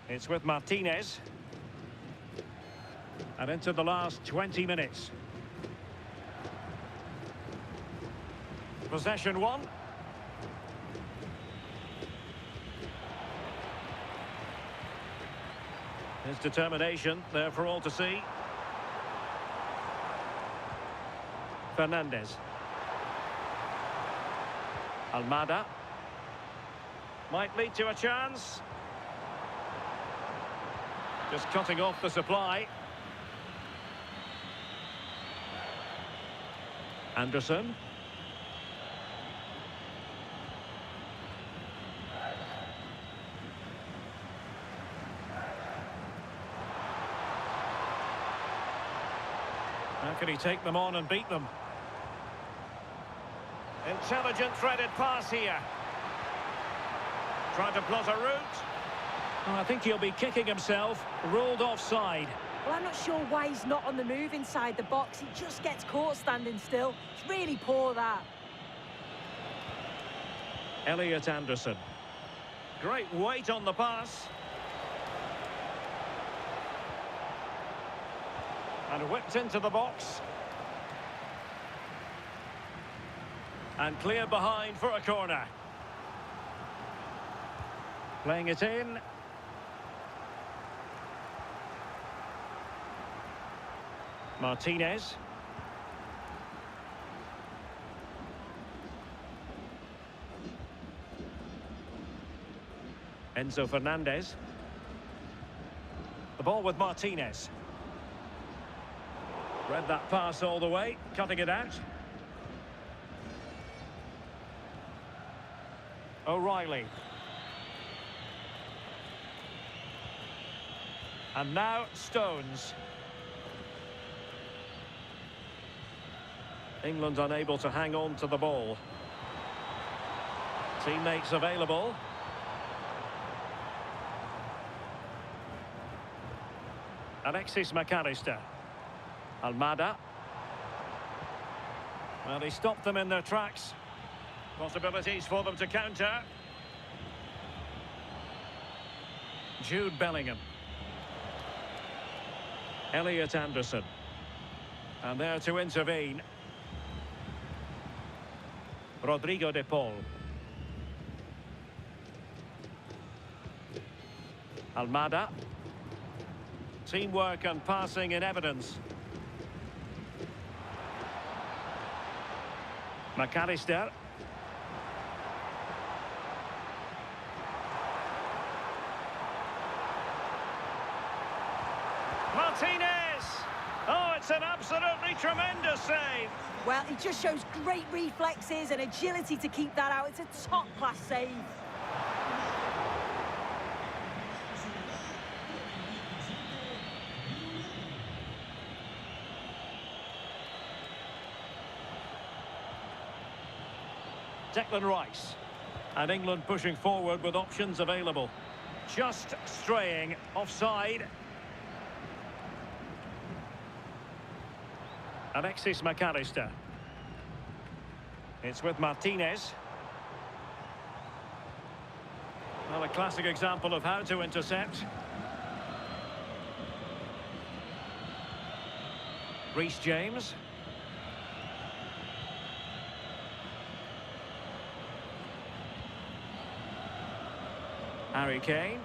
It's with Martinez. And into the last 20 minutes. Possession one. His determination there for all to see. Fernandez. Almada. Might lead to a chance. Just cutting off the supply. Anderson. How can he take them on and beat them? Intelligent threaded pass here. Trying to plot a route. Oh, I think he'll be kicking himself. Ruled offside.
Well, I'm not sure why he's not on the move inside the box. He just gets caught standing still. It's really poor, that.
Elliot Anderson. Great weight on the pass. And whipped into the box. And cleared behind for a corner. Playing it in. Martinez. Enzo Fernandez. The ball with Martinez. Read that pass all the way, cutting it out. O'Reilly. And now Stones. England unable to hang on to the ball. Teammates available. Alexis McAllister. Almada. Well, he stopped them in their tracks. Possibilities for them to counter. Jude Bellingham. Elliot Anderson. And there to intervene. Rodrigo de Paul. Almada. Teamwork and passing in evidence. McAllister. Tremendous save.
Well, he just shows great reflexes and agility to keep that out. It's a top-class save.
Declan Rice. And England pushing forward with options available. Just straying offside. Alexis McAllister. It's with Martinez. Well, a classic example of how to intercept. Reece James. Harry Kane.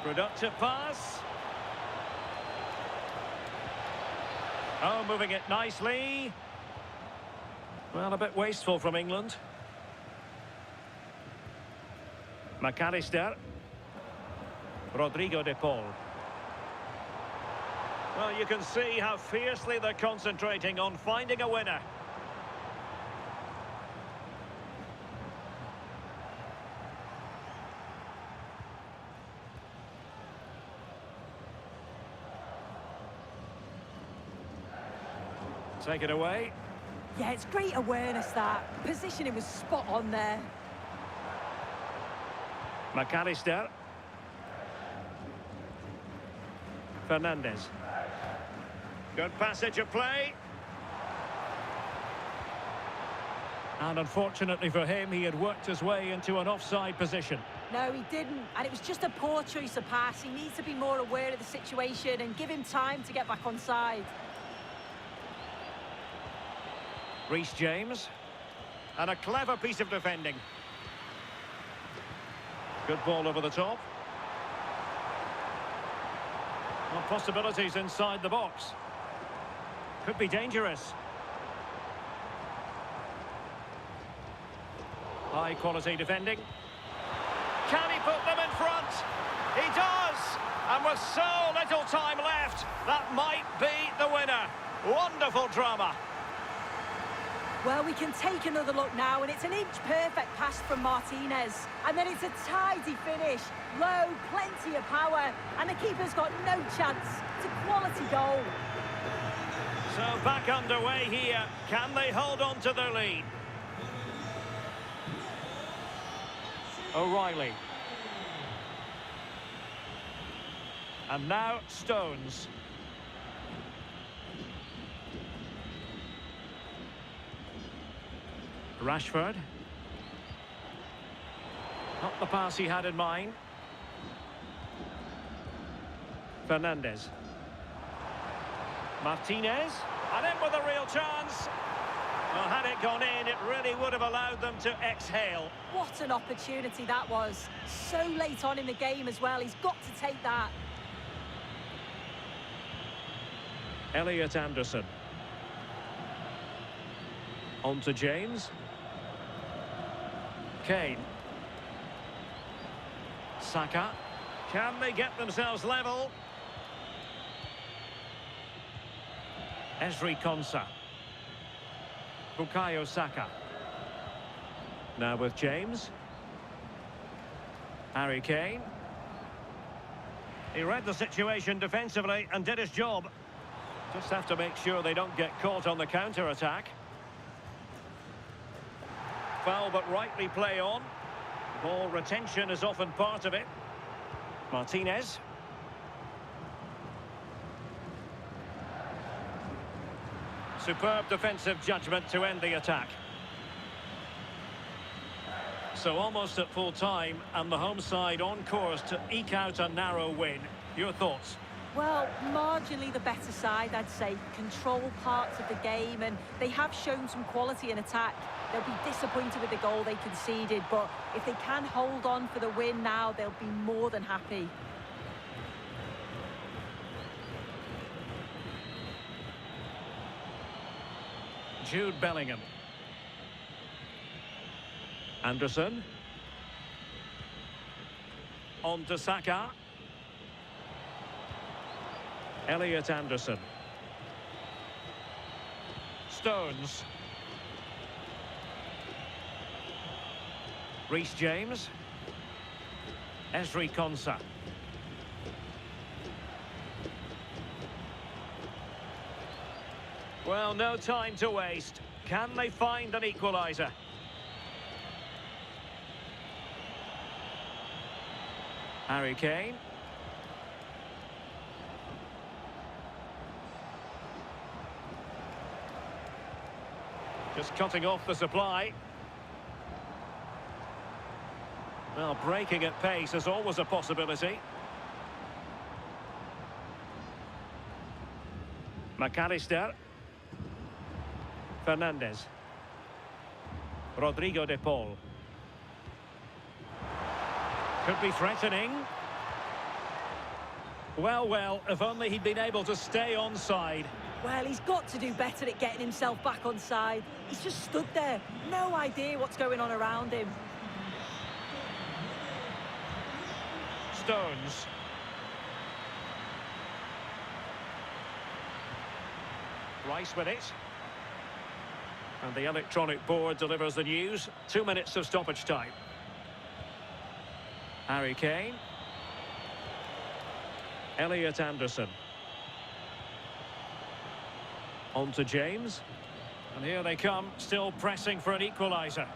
Productive pass. Oh, moving it nicely. Well, a bit wasteful from England. McAllister. Rodrigo de Paul. Well, you can see how fiercely they're concentrating on finding a winner. Take it away.
Yeah, it's great awareness, that. Positioning was spot on there.
McAllister. Fernandez. Good passage of play. And unfortunately for him, he had worked his way into an offside position.
No, he didn't. And it was just a poor choice of pass. He needs to be more aware of the situation and give him time to get back on side.
Reece James. And a clever piece of defending. Good ball over the top. Well, possibilities inside the box. Could be dangerous. High quality defending. Can he put them in front? He does! And with so little time left, that might be the winner. Wonderful drama.
Well, we can take another look now, and it's an inch-perfect pass from Martinez. And then it's a tidy finish. Low, plenty of power, and the keeper's got no chance. It's a quality goal.
So back underway here. Can they hold on to their lead? O'Reilly. And now Stones. Rashford. Not the pass he had in mind. Fernandez. Martinez. And in with a real chance. Well, had it gone in, it really would have allowed them to exhale.
What an opportunity that was. So late on in the game as well. He's got to take that.
Elliot Anderson. On to James. Kane. Saka. Can they get themselves level? Ezri Konsa. Bukayo Saka. Now with James. Harry Kane. He read the situation defensively and did his job. Just have to make sure they don't get caught on the counter-attack. Foul, but rightly play on. Ball retention is often part of it. Martinez. Superb defensive judgment to end the attack. So almost at full time, and the home side on course to eke out a narrow win. Your thoughts?
Well, marginally the better side, I'd say. Control parts of the game, and they have shown some quality in attack. They'll be disappointed with the goal they conceded, but if they can hold on for the win now, they'll be more than happy.
Jude Bellingham. Anderson. On to Saka. Elliot Anderson. Stones. Reece James. Ezri Konsa. Well, no time to waste. Can they find an equaliser? Harry Kane. Just cutting off the supply. Well, breaking at pace is always a possibility. McAllister. Fernandez. Rodrigo de Paul. Could be threatening. Well, if only he'd been able to stay onside.
Well, he's got to do better at getting himself back on side. He's just stood there. No idea what's going on around him.
Stones. Rice with it. And the electronic board delivers the news. 2 minutes of stoppage time. Harry Kane. Elliot Anderson. On to James. And here they come, still pressing for an equaliser.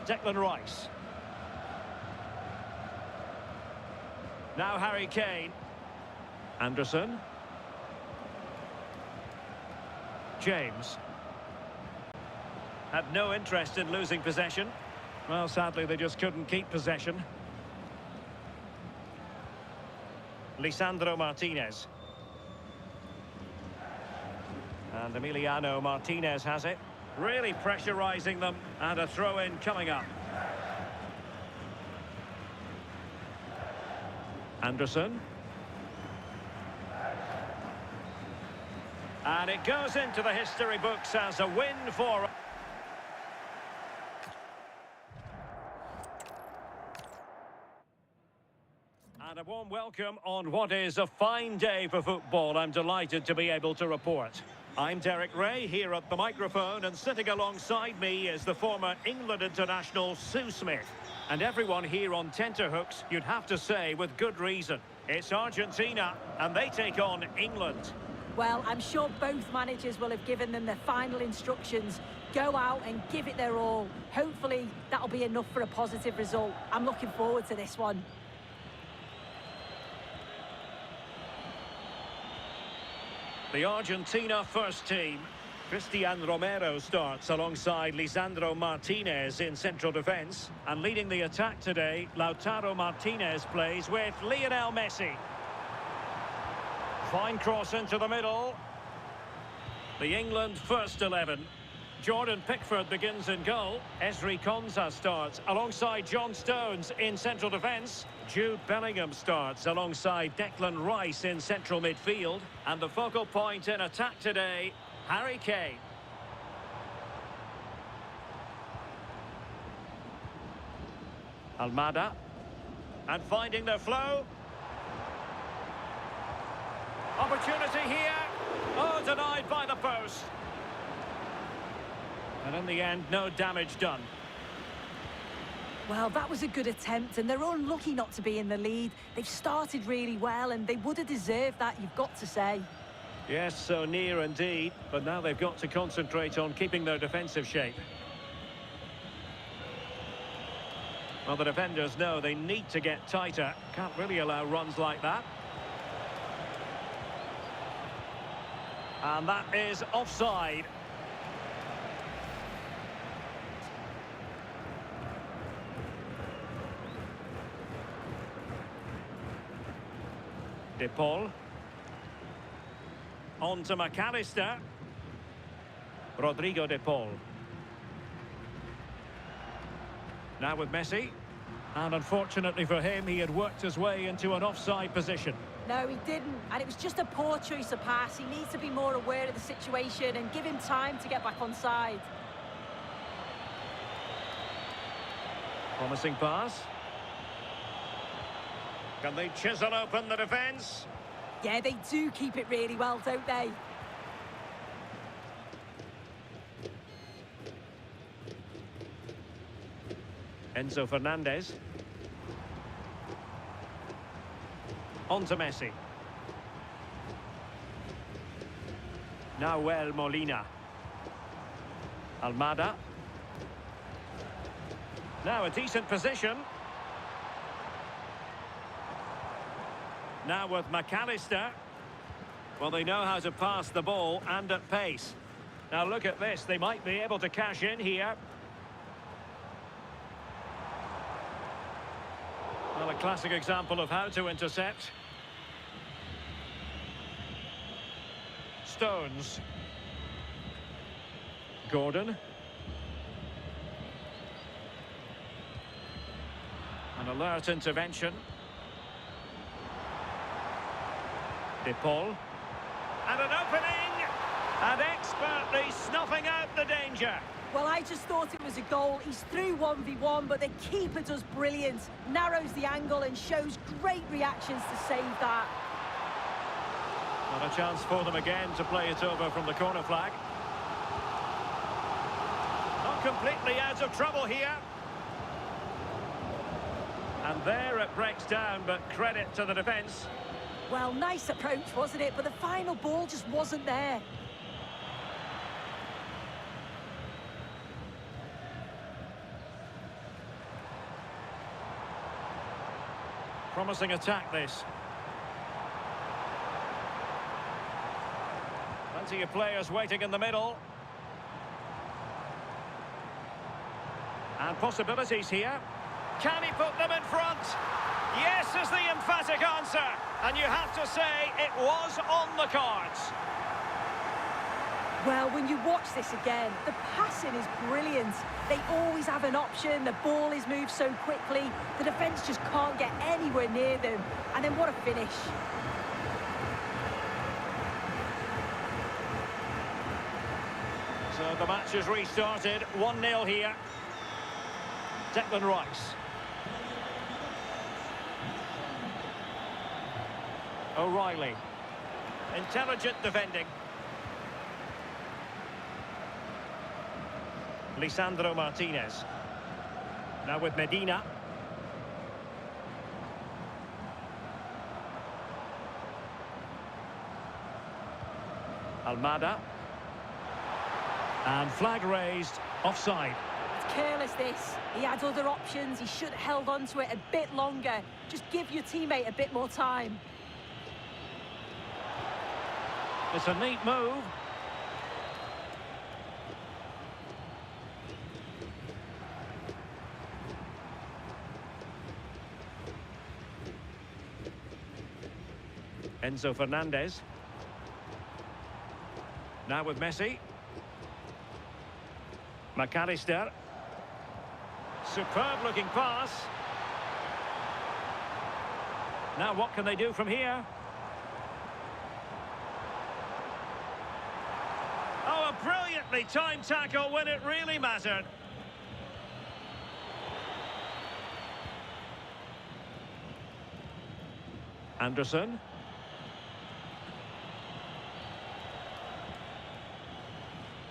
Declan Rice. Now Harry Kane. Anderson. James. Had no interest in losing possession. Well, sadly, they just couldn't keep possession. Lisandro Martinez. And Emiliano Martinez has it. Really pressurising them. And a throw-in coming up. Anderson. And it goes into the history books as a win for... And a warm welcome on what is a fine day for football. I'm delighted to be able to report. I'm Derek Ray here at the microphone, and sitting alongside me is the former England international Sue Smith. And everyone here on tenterhooks, you'd have to say with good reason. It's Argentina, and they take on England.
Well, I'm sure both managers will have given them their final instructions. Go out and give it their all. Hopefully, that'll be enough for a positive result. I'm looking forward to this one.
The Argentina first team. Cristian Romero starts alongside Lisandro Martinez in central defence. And leading the attack today, Lautaro Martinez plays with Lionel Messi. Fine cross into the middle. The England first 11. Jordan Pickford begins in goal. Ezri Konsa starts alongside John Stones in central defence. Jude Bellingham starts alongside Declan Rice in central midfield. And the focal point in attack today, Harry Kane. Almada. And finding their flow. Opportunity here. Oh, denied by the post. And in the end, no damage done.
Well, that was a good attempt, and they're unlucky not to be in the lead. They've started really well, and they would have deserved that, you've got to say.
Yes, so near indeed, but now they've got to concentrate on keeping their defensive shape. Well, the defenders know they need to get tighter. Can't really allow runs like that. And that is offside. De Paul. On to McAllister. Rodrigo de Paul. Now with Messi. And unfortunately for him, he had worked his way into an offside position.
No, he didn't. And it was just a poor choice of pass. He needs to be more aware of the situation and give him time to get back on side.
Promising pass. Can they chisel open the defence?
Yeah, they do keep it really well, don't they?
Enzo Fernandez. On to Messi. Nahuel Molina. Almada. Now a decent position. Now with McAllister. Well, they know how to pass the ball and at pace. Now look at this. They might be able to cash in here. Well, a classic example of how to intercept. Stones. Gordon. An alert intervention. De Paul. And an opening! And expertly snuffing out the danger.
Well, I just thought it was a goal. He's through 1v1, but the keeper does brilliant. Narrows the angle and shows great reactions to save that.
Not a chance for them again to play it over from the corner flag. Not completely out of trouble here. And there it breaks down, but credit to the defence.
Well, nice approach, wasn't it? But the final ball just wasn't there.
Promising attack, this. Plenty of players waiting in the middle. And possibilities here. Can he put them in front? Yes is the emphatic answer. And you have to say it was on the cards.
Well, when you watch this again, the passing is brilliant. They always have an option. The ball is moved so quickly. The defence just can't get anywhere near them. And then what a finish.
So the match is restarted. 1-0 here. Declan Rice. O'Reilly. Intelligent defending. Lisandro Martinez. Now with Medina. Almada. And flag raised. Offside.
It's careless, this. He had other options. He should have held on to it a bit longer. Just give your teammate a bit more time.
It's a neat move. Enzo Fernandez. Now with Messi. McAllister. Superb looking pass. Now what can they do from here? Oh, a brilliantly timed tackle when it really mattered. Anderson.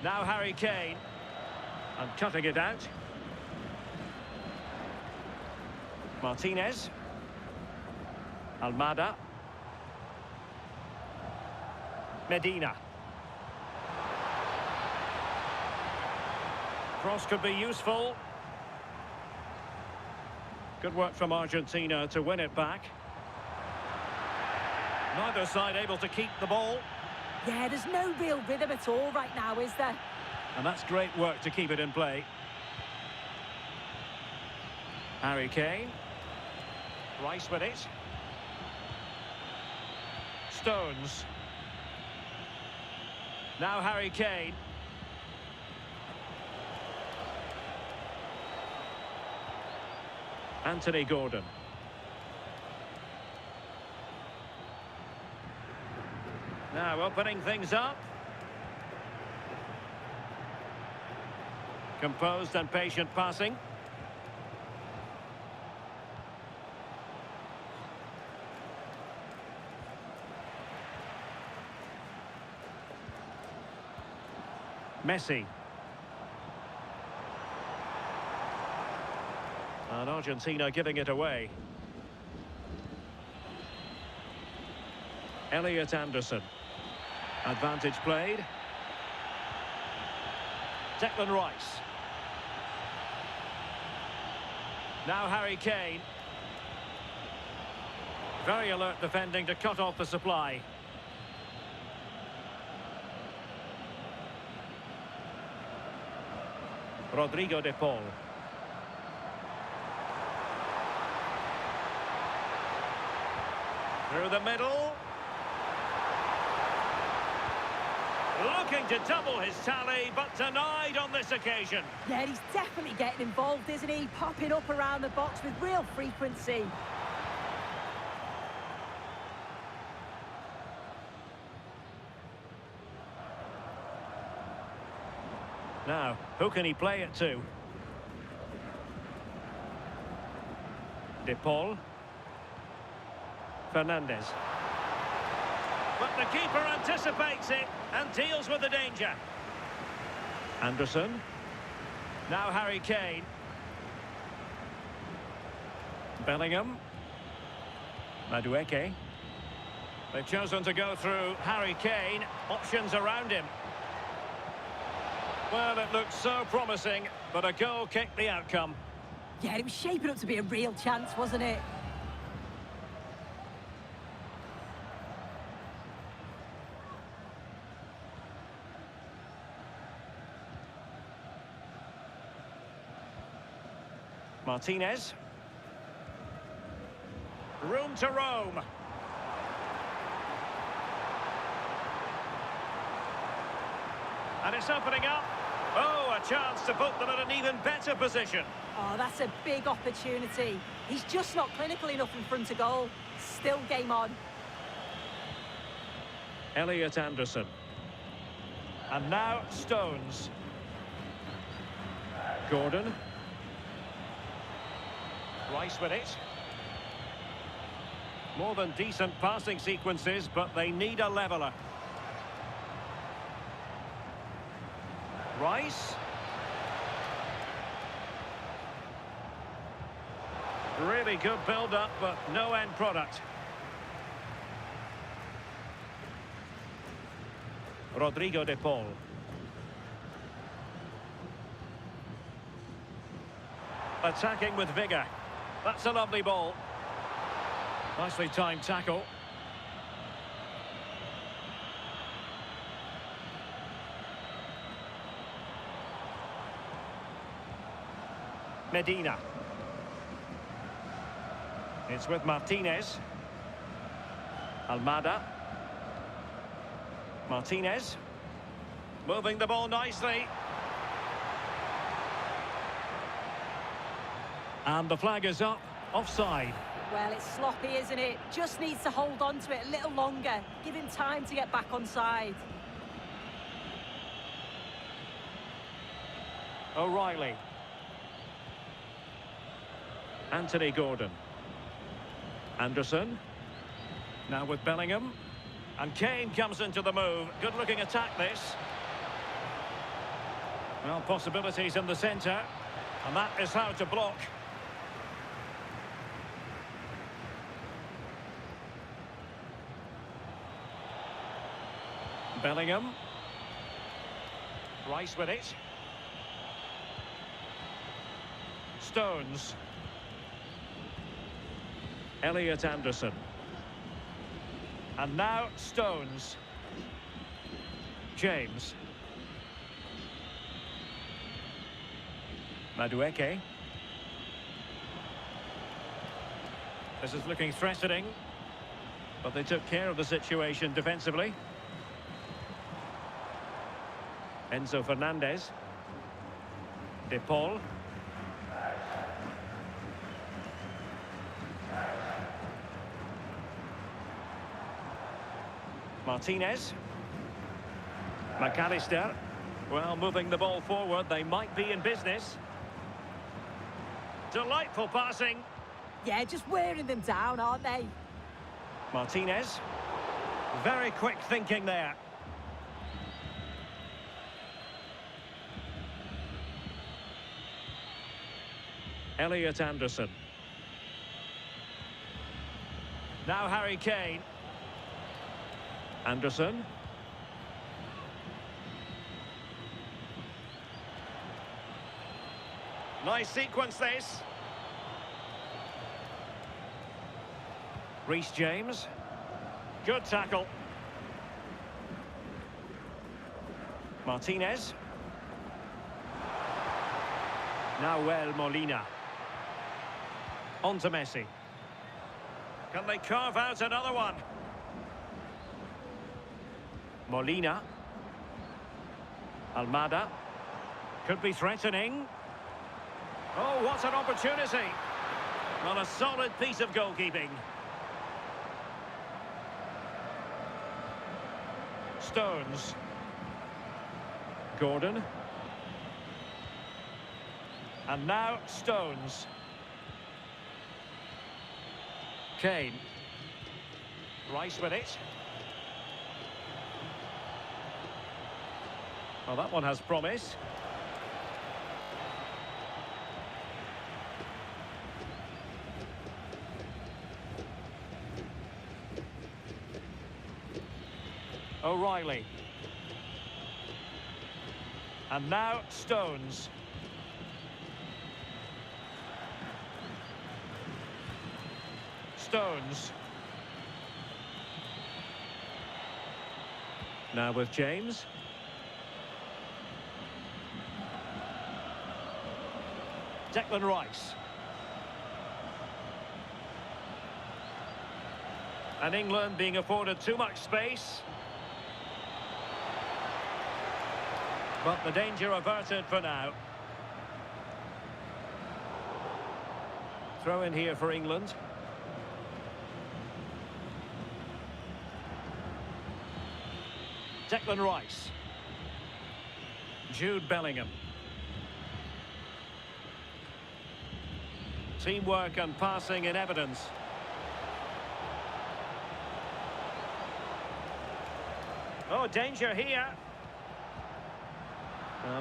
Now Harry Kane. And cutting it out. Martinez. Almada. Medina. Cross could be useful. Good work from Argentina to win it back. Neither side able to keep the ball.
Yeah, there's no real rhythm at all right now, is there?
And that's great work to keep it in play. Harry Kane. Rice with it. Stones. Now Harry Kane. Anthony Gordon. Now opening things up. Composed and patient passing. Messi. And Argentina giving it away. Elliot Anderson. Advantage played. Declan Rice. Now Harry Kane. Very alert defending to cut off the supply. Rodrigo de Paul. Through the middle. Looking to double his tally, but denied on this occasion.
Yeah, he's definitely getting involved, isn't he? Popping up around the box with real frequency.
Now, who can he play it to? De Paul. Fernandez. But the keeper anticipates it and deals with the danger. Anderson. Now Harry Kane. Bellingham. Madueke. They've chosen to go through Harry Kane. Options around him. Well, it looked so promising, but a goal kicked the outcome.
Yeah, it was shaping up to be a real chance, wasn't it?
Martinez. Room to roam. And it's opening up. Oh, a chance to put them in an even better position.
Oh, that's a big opportunity. He's just not clinical enough in front of goal. Still game on.
Elliot Anderson. And now Stones. Gordon. Rice with it. More than decent passing sequences, but they need a leveller. Rice. Really good build-up, but no end product. Rodrigo de Paul. Attacking with vigour. That's a lovely ball. Nicely timed tackle. Medina. It's with Martinez. Almada. Martinez. Moving the ball nicely. And the flag is up. Offside.
Well, it's sloppy, isn't it? Just needs to hold on to it a little longer. Give him time to get back on side.
O'Reilly. Anthony Gordon. Anderson. Now with Bellingham. And Kane comes into the move. Good-looking attack, this. Well, possibilities in the centre. And that is how to block. Bellingham. Rice with it. Stones. Elliot Anderson. And now Stones. James. Madueke. This is looking threatening, but they took care of the situation defensively. Enzo Fernandez. De Paul. Martinez. McAllister. Well, moving the ball forward, they might be in business. Delightful passing.
Yeah, just wearing them down, aren't they?
Martinez. Very quick thinking there. Elliot Anderson. Now Harry Kane. Anderson. Nice sequence this. Reece James. Good tackle. Martinez. Nahuel Molina. On to Messi. Can they carve out another one? Molina. Almada. Could be threatening. Oh, what an opportunity. Well, a solid piece of goalkeeping. Stones. Gordon. And now Stones. Kane. Rice with it. Well, that one has promise. O'Reilly. And now Stones. Stones. Now with James. Declan Rice. And England being afforded too much space. But the danger averted for now. Throw in here for England. Declan Rice. Jude Bellingham. Teamwork and passing in evidence. Oh, danger here.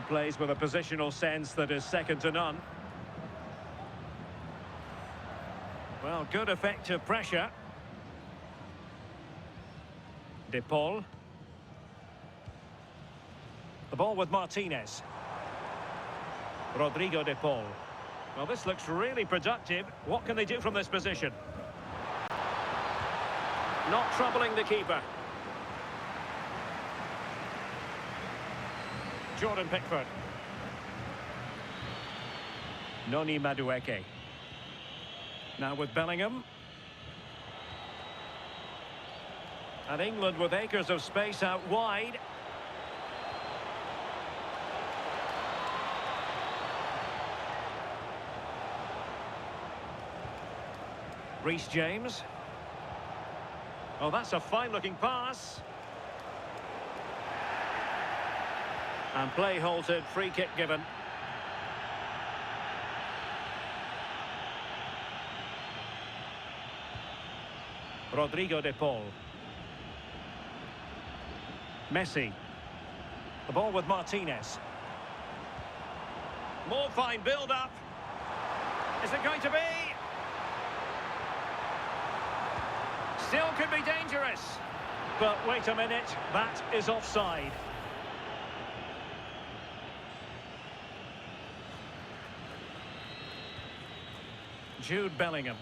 Plays with a positional sense that is second to none. Well, good effective pressure. De Paul. The ball with Martinez. Rodrigo De Paul. Well, this looks really productive. What can they do from this position? Not troubling the keeper. Jordan Pickford. Noni Madueke. Now with Bellingham. And England with acres of space out wide. Reece James. Oh, that's a fine-looking pass. And play halted, free kick given. Rodrigo De Paul. Messi. The ball with Martinez. More fine build-up. Is it going to be? Still could be dangerous. But wait a minute, that is offside. Jude Bellingham.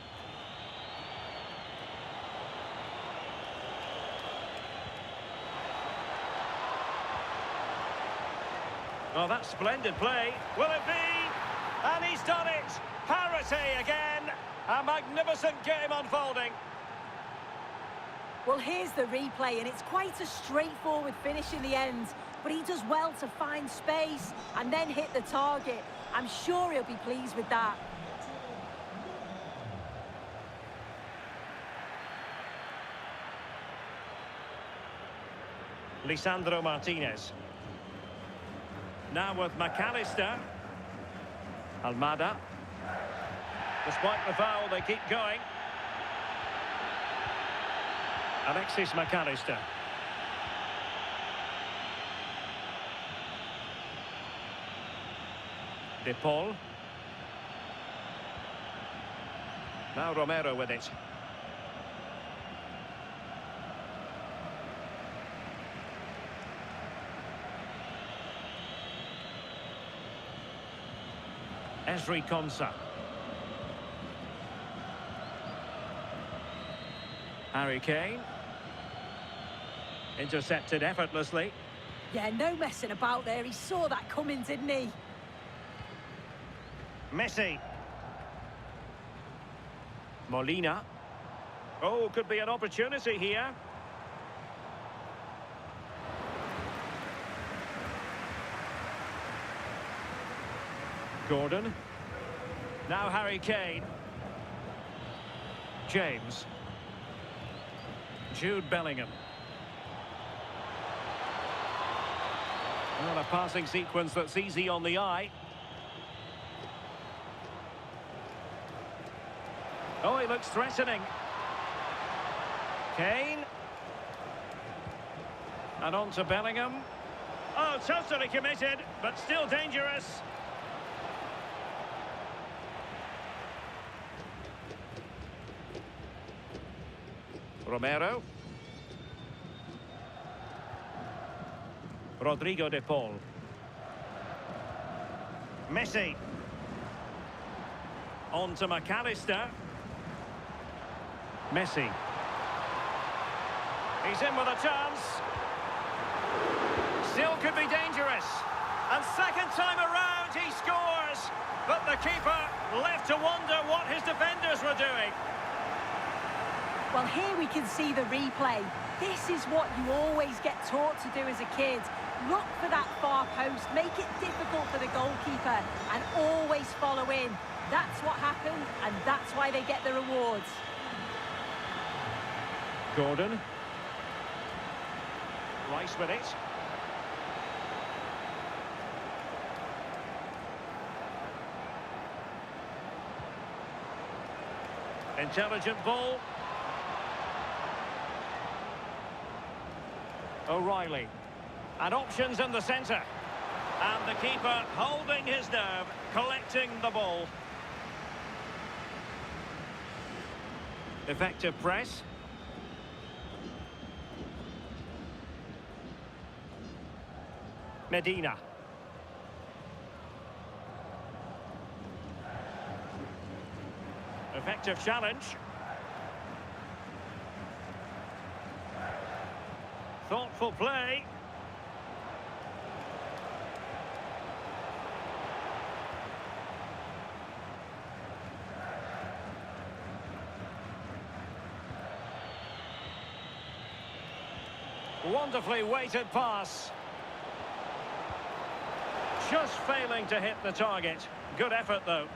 Oh, that's splendid play. Will it be? And he's done it. Parity again. A magnificent game unfolding.
Well, here's the replay, and it's quite a straightforward finish in the end. But he does well to find space and then hit the target. I'm sure he'll be pleased with that.
Lisandro Martinez. Now with McAllister. Almada. Despite the foul, they keep going. Alexis McAllister. De Paul. Now Romero with it. Esri Konsa. Harry Kane. Intercepted effortlessly.
Yeah, no messing about there. He saw that coming, didn't he?
Messi. Molina. Oh, could be an opportunity here. Gordon. Now Harry Kane. James. Jude Bellingham. Well, a passing sequence that's easy on the eye. Oh, he looks threatening. Kane. And on to Bellingham. Oh, totally committed, but still dangerous. Romero. Rodrigo de Paul. Messi. On to McAllister. Messi. He's in with a chance. Still could be dangerous. And second time around he scores. But the keeper left to wonder what his defenders were doing.
Well, here we can see the replay. This is what you always get taught to do as a kid. Look for that far post, make it difficult for the goalkeeper, and always follow in. That's what happened, and that's why they get the rewards.
Gordon. Rice with it. Intelligent ball. O'Reilly. And options in the centre. And the keeper holding his nerve, collecting the ball. Effective press. Medina. Effective challenge. Thoughtful play. Wonderfully weighted pass. Just failing to hit the target. Good effort, though.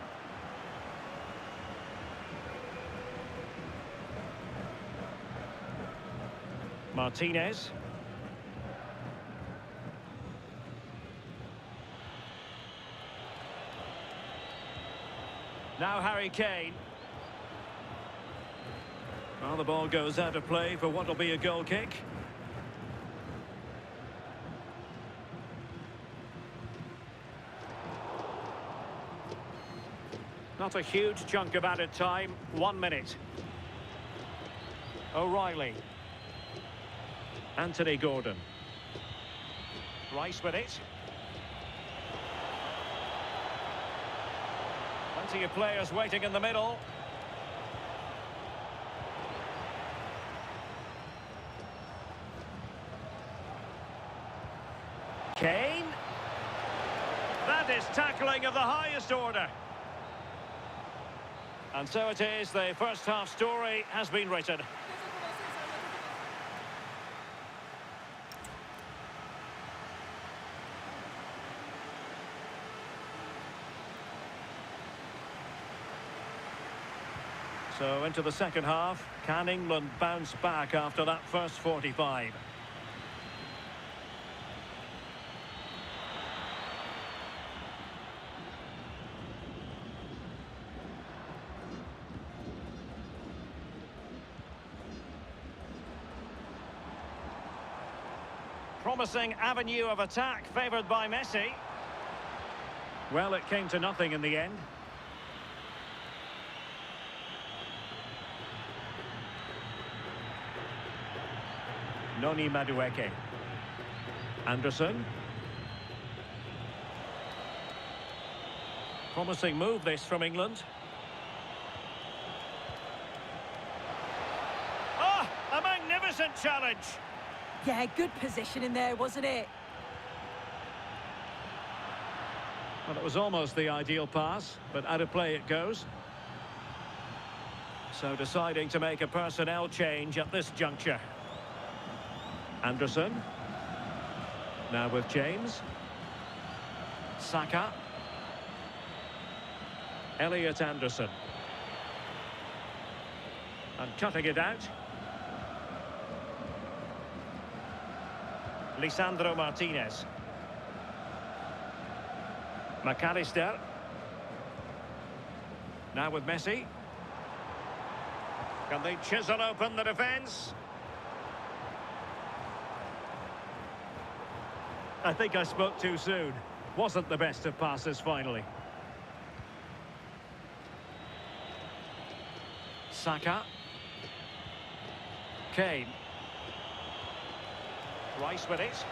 Martinez. Now Harry Kane. Well, the ball goes out of play for what will be a goal kick. Not a huge chunk of added time. 1 minute. O'Reilly. Anthony Gordon. Rice with it. Plenty of players waiting in the middle. Kane. That is tackling of the highest order. And so it is, the first half story has been written. So into the second half, can England bounce back after that first 45? Promising avenue of attack favoured by Messi. Well, it came to nothing in the end. Noni Madueke. Anderson. Promising move this from England. Ah, a magnificent challenge.
Yeah, good positioning there, wasn't it?
Well, it was almost the ideal pass, but out of play it goes. So deciding to make a personnel change at this juncture. Anderson. Now with James. Saka. Elliot Anderson. And cutting it out. Lisandro Martinez. McAllister. Now with Messi. Can they chisel open the defence? I think I spoke too soon. Wasn't the best of passes finally. Saka. Kane. Rice with it.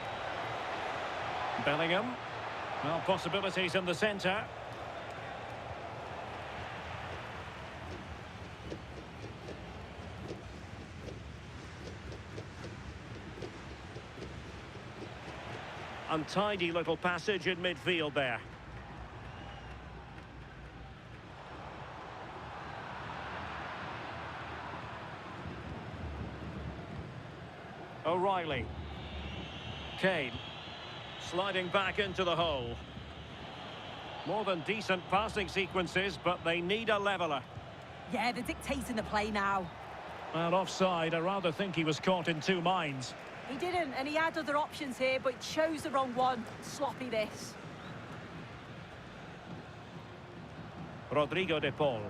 Bellingham. Well, possibilities in the centre. Untidy little passage in midfield there. O'Reilly. Kane. Sliding back into the hole. More than decent passing sequences, but they need a leveller.
Yeah, they're dictating the play now.
Well, offside, I rather think he was caught in two minds.
He didn't, and he had other options here, but chose the wrong one. Sloppy this.
Rodrigo de Paul.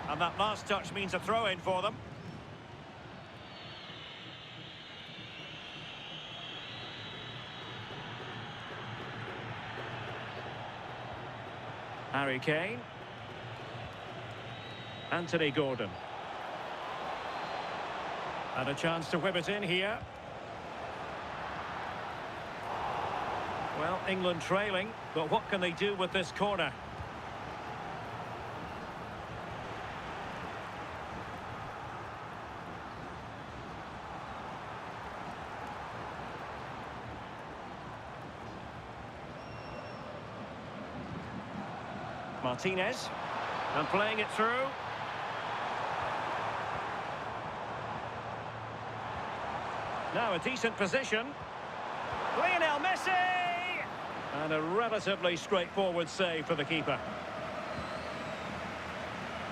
And that last touch means a throw-in for them. Harry Kane. Anthony Gordon. And a chance to whip it in here. Well, England trailing, but what can they do with this corner? Martinez. And playing it through. Now a decent position. Lionel Messi! And a relatively straightforward save for the keeper.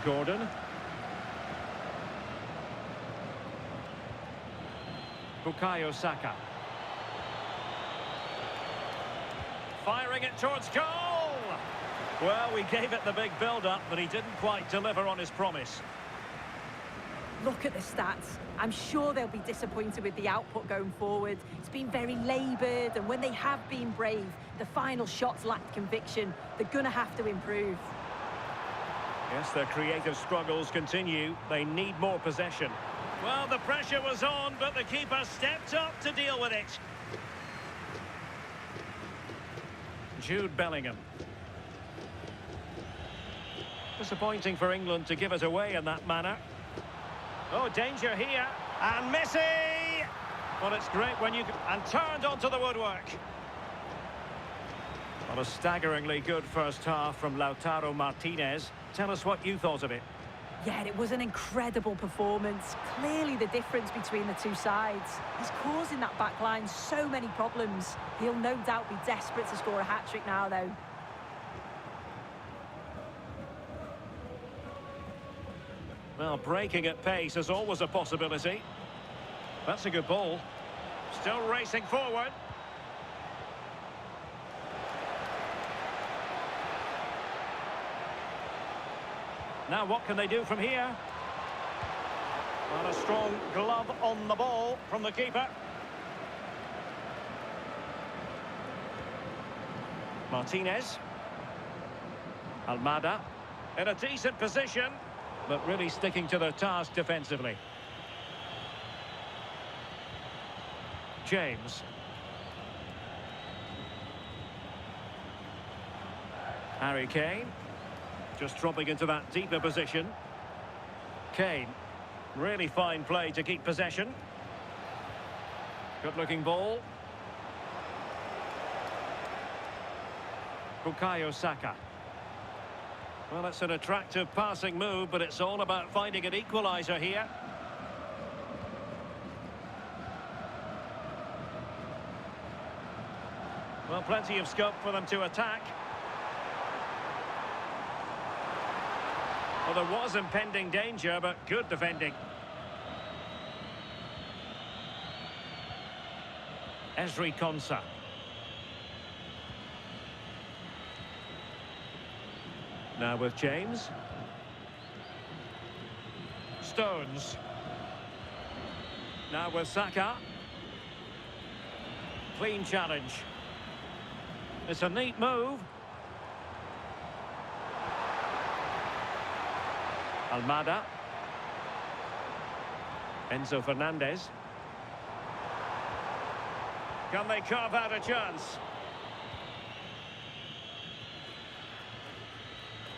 Gordon. Bukayo Saka. Firing it towards goal! Well, we gave it the big build-up, but he didn't quite deliver on his promise.
Look at the stats. I'm sure they'll be disappointed with the output going forward. It's been very laboured, and when they have been brave, the final shots lacked conviction. They're going to have to improve.
Yes, their creative struggles continue. They need more possession. Well, the pressure was on, but the keeper stepped up to deal with it. Jude Bellingham. Disappointing for England to give it away in that manner. Oh, danger here. And Messi! Well, it's great when you... And turned onto the woodwork. Well, a staggeringly good first half from Lautaro Martinez. Tell us what you thought of it.
Yeah, it was an incredible performance. Clearly the difference between the two sides. He's causing that back line so many problems. He'll no doubt be desperate to score a hat-trick now, though.
Well, breaking at pace is always a possibility. That's a good ball. Still racing forward. Now what can they do from here? Well, a strong glove on the ball from the keeper. Martinez. Almada in a decent position. but really sticking to their task defensively. James. Harry Kane. Just dropping into that deeper position. Kane. Really fine play to keep possession. Good-looking ball. Bukayo Saka. Well, it's an attractive passing move, but it's all about finding an equaliser here. Well, plenty of scope for them to attack. Well, there was impending danger, but good defending. Ezri Konsa. Now with James. Stones. Now with Saka. Clean challenge. It's a neat move. Almada. Enzo Fernandez. Can they carve out a chance?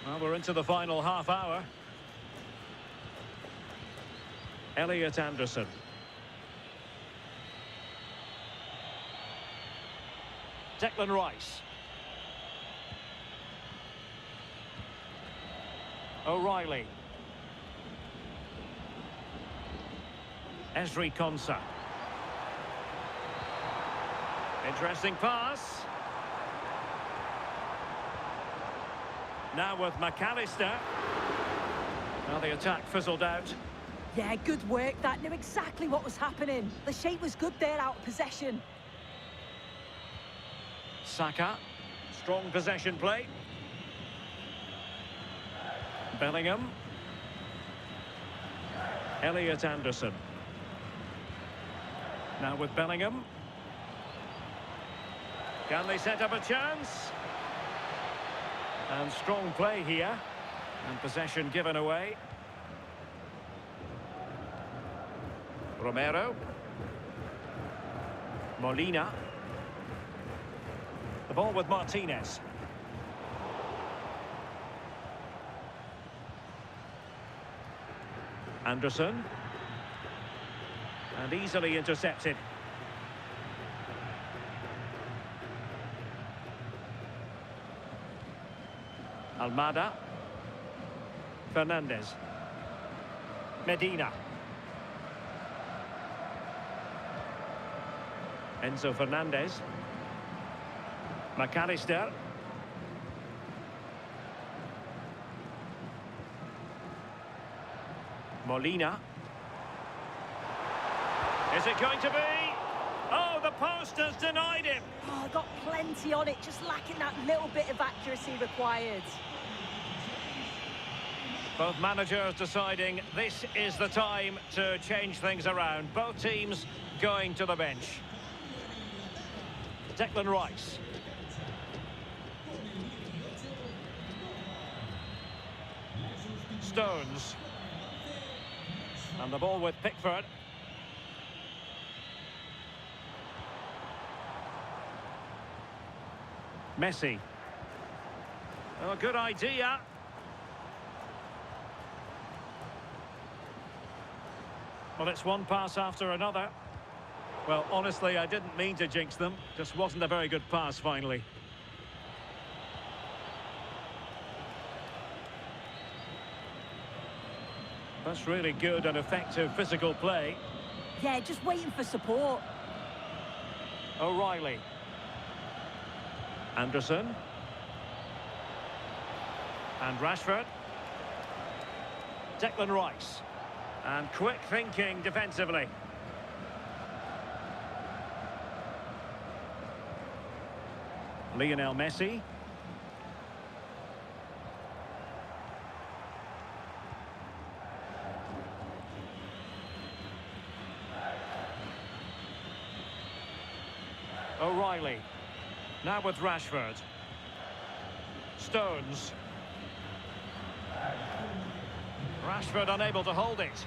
Well, we're into the final half hour. Elliot Anderson. Declan Rice. O'Reilly. Ezri Konsa. Interesting pass. Now with McAllister. Well, the attack fizzled out.
Yeah, good work. That knew exactly what was happening. The shape was good there out of possession.
Saka. Strong possession play. Bellingham. Elliot Anderson. Now with Bellingham. Can they set up a chance? And strong play here. And possession given away. Romero. Molina. The ball with Martinez. Anderson. And easily intercepted. Almada. Fernandez. Medina. Enzo Fernandez. McAllister. Molina. Is it going to be? Oh, the post has denied him.
Oh, got plenty on it, just lacking that little bit of accuracy required.
Both managers deciding this is the time to change things around. Both teams going to the bench. Declan Rice. Stones. And the ball with Pickford. Messi. Oh, good idea. Well, it's one pass after another. Well, honestly, I didn't mean to jinx them. Just wasn't a very good pass, finally. That's really good and effective physical play.
Yeah, just waiting for support.
O'Reilly. Anderson. And Rashford. Declan Rice. And quick thinking defensively. Lionel Messi. O'Reilly. Now with Rashford. Rashford unable to hold it.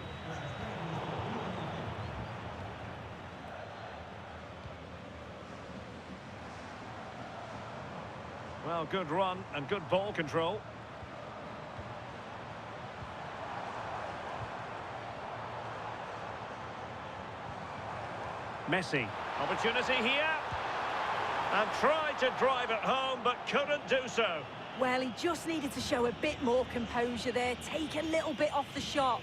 Well, good run and good ball control. Messi. Opportunity here. And tried to drive it home, but couldn't do so.
Well, he just needed to show a bit more composure there, take a little bit off the shot.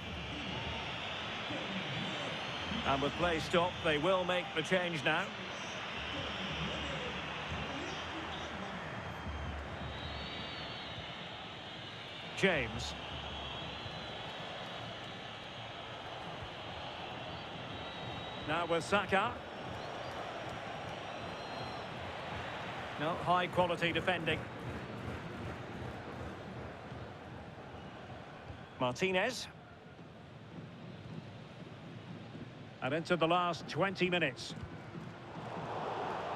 And with play stopped, they will make the change now. James. Now with Saka. No, high quality defending. Martinez. And into the last 20 minutes.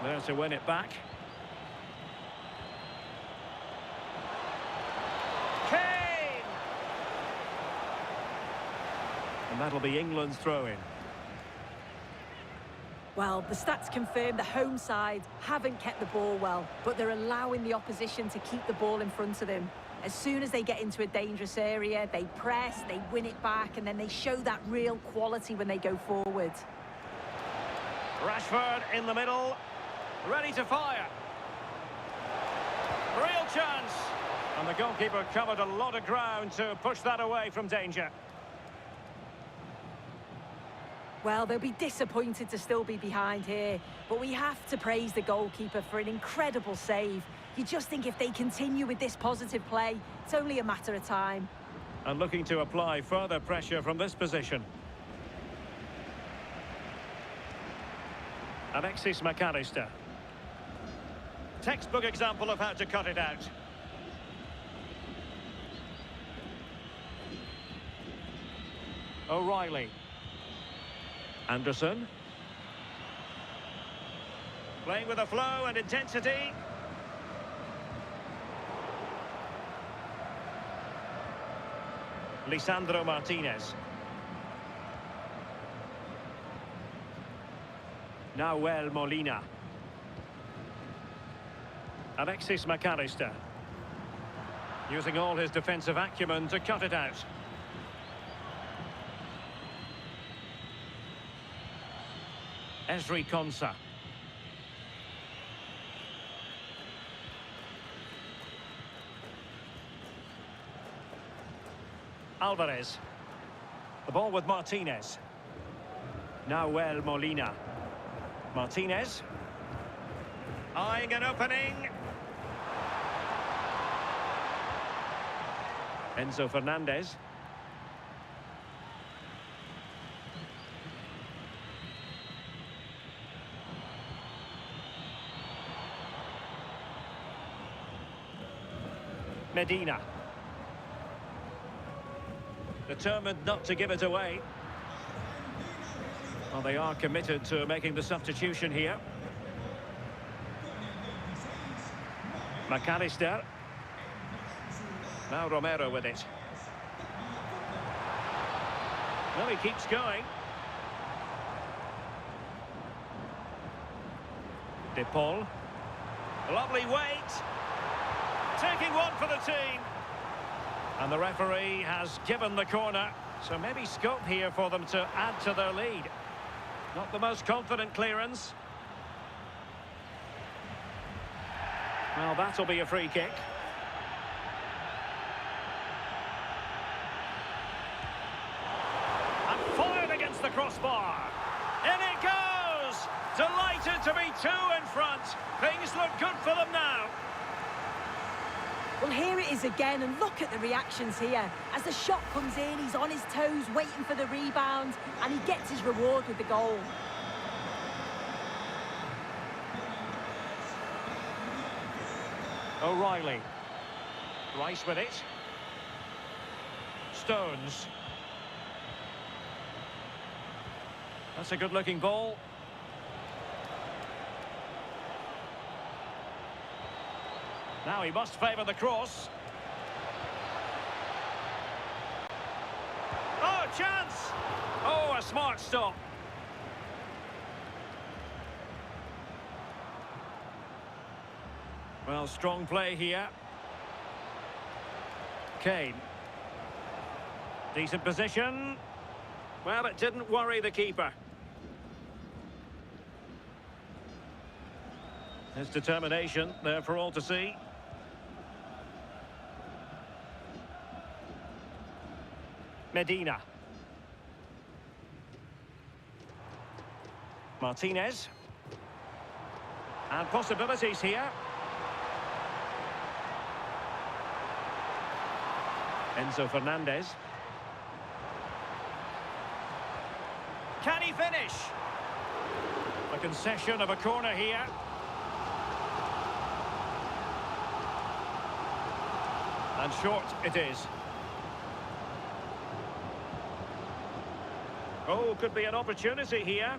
There to win it back. Kane! And that'll be England's throw-in.
Well, the stats confirm the home side haven't kept the ball well, but they're allowing the opposition to keep the ball in front of them. As soon as they get into a dangerous area, they press, they win it back, and then they show that real quality when they go forward.
Rashford in the middle, ready to fire. Real chance. And the goalkeeper covered a lot of ground to push that away from danger.
Well, they'll be disappointed to still be behind here, but we have to praise the goalkeeper for an incredible save. You just think if they continue with this positive play, it's only a matter of time.
And looking to apply further pressure from this position. Alexis McAllister. Textbook example of how to cut it out. O'Reilly. Anderson. Playing with a flow and intensity. Lisandro Martinez. Nahuel Molina. Alexis McAllister. Using all his defensive acumen to cut it out. Ezri Konsa. Alvarez. The ball with Martinez. Nahuel Molina. Martinez. Eyeing an opening. Enzo Fernandez. Medina. Determined not to give it away. Well, they are committed to making the substitution here. McAllister. Now Romero with it. Well, he keeps going. De Paul. Lovely weight. Taking one for the team. And the referee has given the corner. So maybe scope here for them to add to their lead. Not the most confident clearance. Well, that'll be a free kick. And fired against the crossbar. In it goes! Delighted to be two in front. Things look good for them now.
Well, here it is again, and look at the reactions here. As the shot comes in, he's on his toes, waiting for the rebound, and he gets his reward with the goal.
O'Reilly. Rice with it. Stones. That's a good-looking ball. Now he must favour the cross. chance! Oh, a smart stop. Well, strong play here. Kane. Decent position. Well, it didn't worry the keeper. His determination there for all to see. Medina. Martinez. And possibilities here. Enzo Fernandez. Can he finish? A concession of a corner here. And short it is. Oh, could be an opportunity here.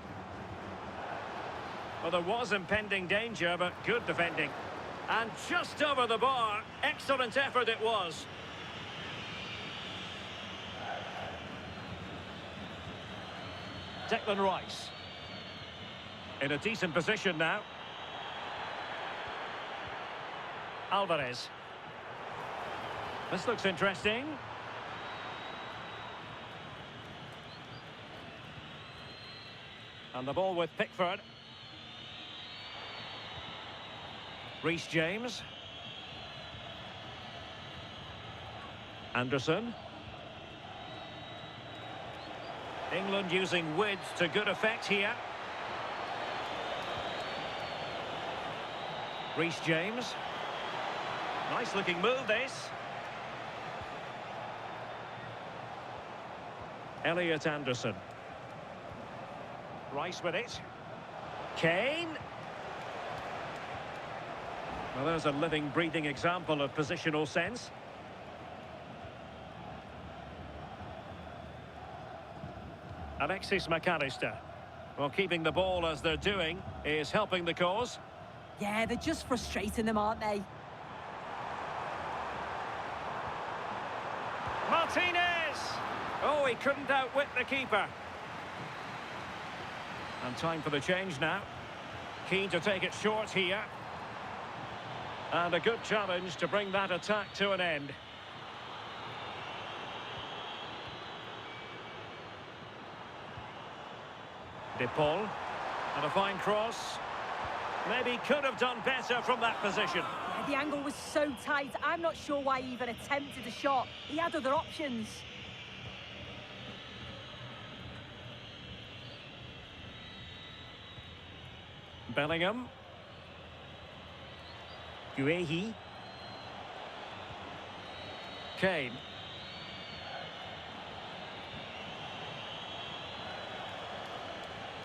Well, there was impending danger, but good defending. And just over the bar. Excellent effort it was. Declan Rice. In a decent position now. Alvarez. This looks interesting. And the ball with Pickford. Reece James. Anderson. England using width to good effect here. Reece James. Nice looking move this. Elliot Anderson. Rice with it. Kane. Well, there's a living, breathing example of positional sense. Alexis McAllister. Well, keeping the ball as they're doing is helping the cause.
Yeah, they're just frustrating them, aren't they?
Martinez! Oh, he couldn't outwit the keeper. And time for the change now. Keen to take it short here. And a good challenge to bring that attack to an end. De Paul. And a fine cross. Maybe could have done better from that position.
Yeah, the angle was so tight. I'm not sure why he even attempted a shot. He had other options.
Bellingham. Guehi. Kane.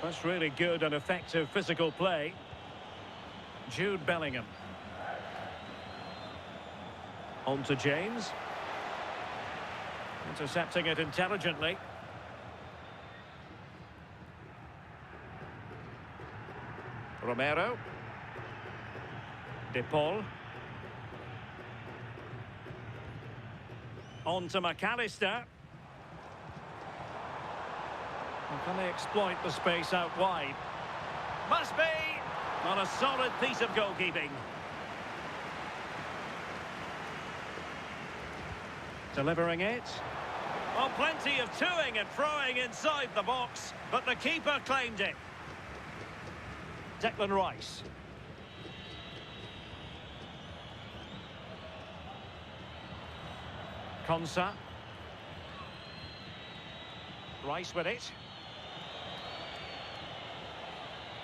That's really good and effective physical play. Jude Bellingham. On to James. Intercepting it intelligently. Romero. De Paul. On to McAllister. And can they exploit the space out wide? Must be! On a solid piece of goalkeeping. Delivering it. Well, plenty of toing and throwing inside the box, but the keeper claimed it. Declan Rice. Konsa. Rice with it.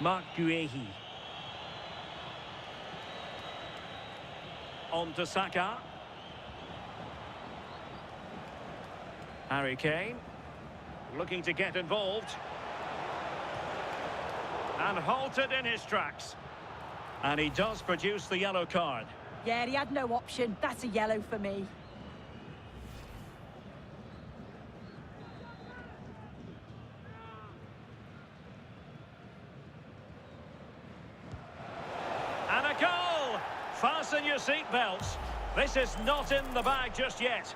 Mark Guehi. On to Saka. Harry Kane. Looking to get involved. And halted in his tracks. And he does produce the yellow card.
Yeah, he had no option. That's a yellow for me.
And a goal! Fasten your seatbelts. This is not in the bag just yet.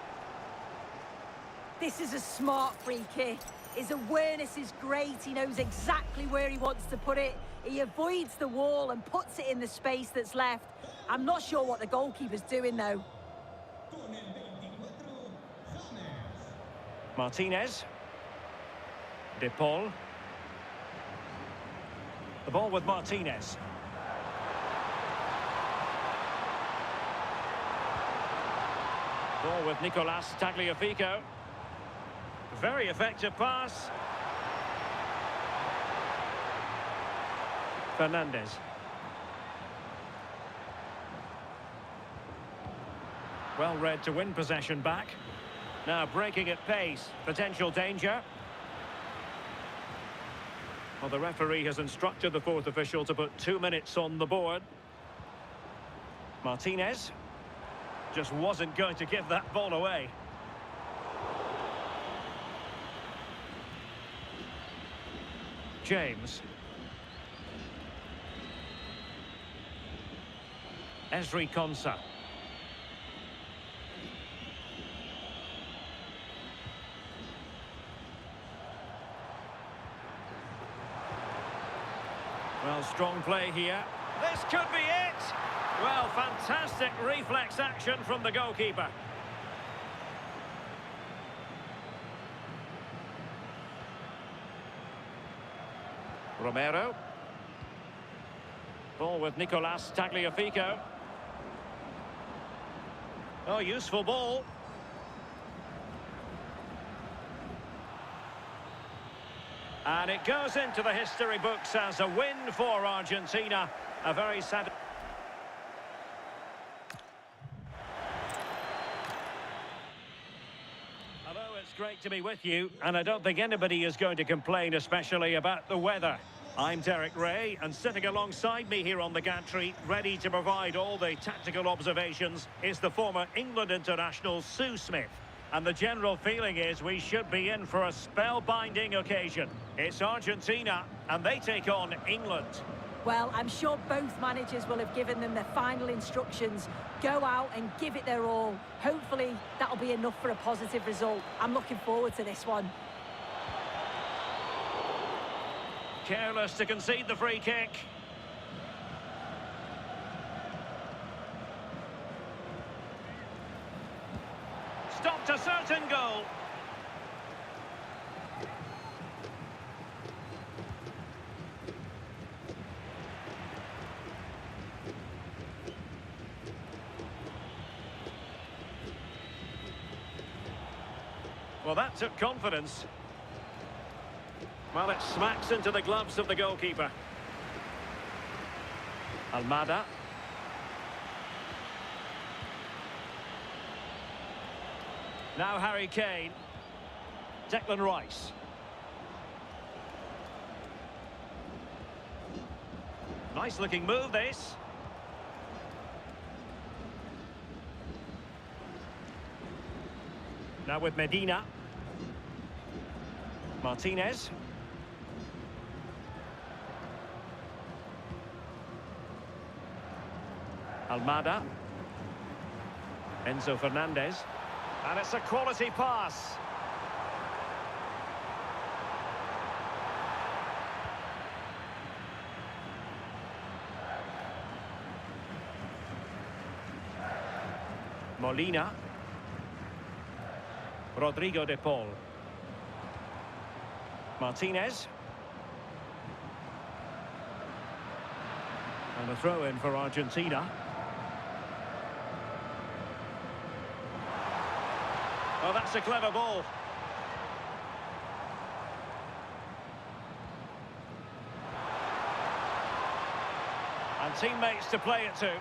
This is a smart free kick. His awareness is great. He knows exactly where he wants to put it. He avoids the wall and puts it in the space that's left. I'm not sure what the goalkeeper's doing, though.
Martinez. De Paul. The ball with Martinez. Ball with Nicolas Tagliafico. Very effective pass. Fernandez. Well read to win possession back. Now breaking at pace. Potential danger. Well, the referee has instructed the fourth official to put 2 minutes on the board. Martinez just wasn't going to give that ball away. James. Ezri Konsa. Well, strong play here. This could be it! Well, fantastic reflex action from the goalkeeper. Romero. Ball with Nicolas Tagliafico. Oh, useful ball. And it goes into the history books as a win for Argentina. A very sad... Hello, it's great to be with you, and I don't think anybody is going to complain, especially about the weather. I'm Derek Ray, and sitting alongside me here on the gantry, ready to provide all the tactical observations, is the former England international Sue Smith. And the general feeling is we should be in for a spellbinding occasion. It's Argentina, and they take on England.
Well, I'm sure both managers will have given them their final instructions. Go out and give it their all. Hopefully, that'll be enough for a positive result. I'm looking forward to this one.
Careless to concede the free kick. Stopped a certain goal. Well, that took confidence. Well, it smacks into the gloves of the goalkeeper. Almada. Now Harry Kane. Declan Rice. Nice looking move, this. Now with Medina. Martinez. Almada. Enzo Fernandez. And it's a quality pass. Molina. Rodrigo de Paul. Martinez. And a throw-in for Argentina. Oh, that's a clever ball. And teammates to play it to.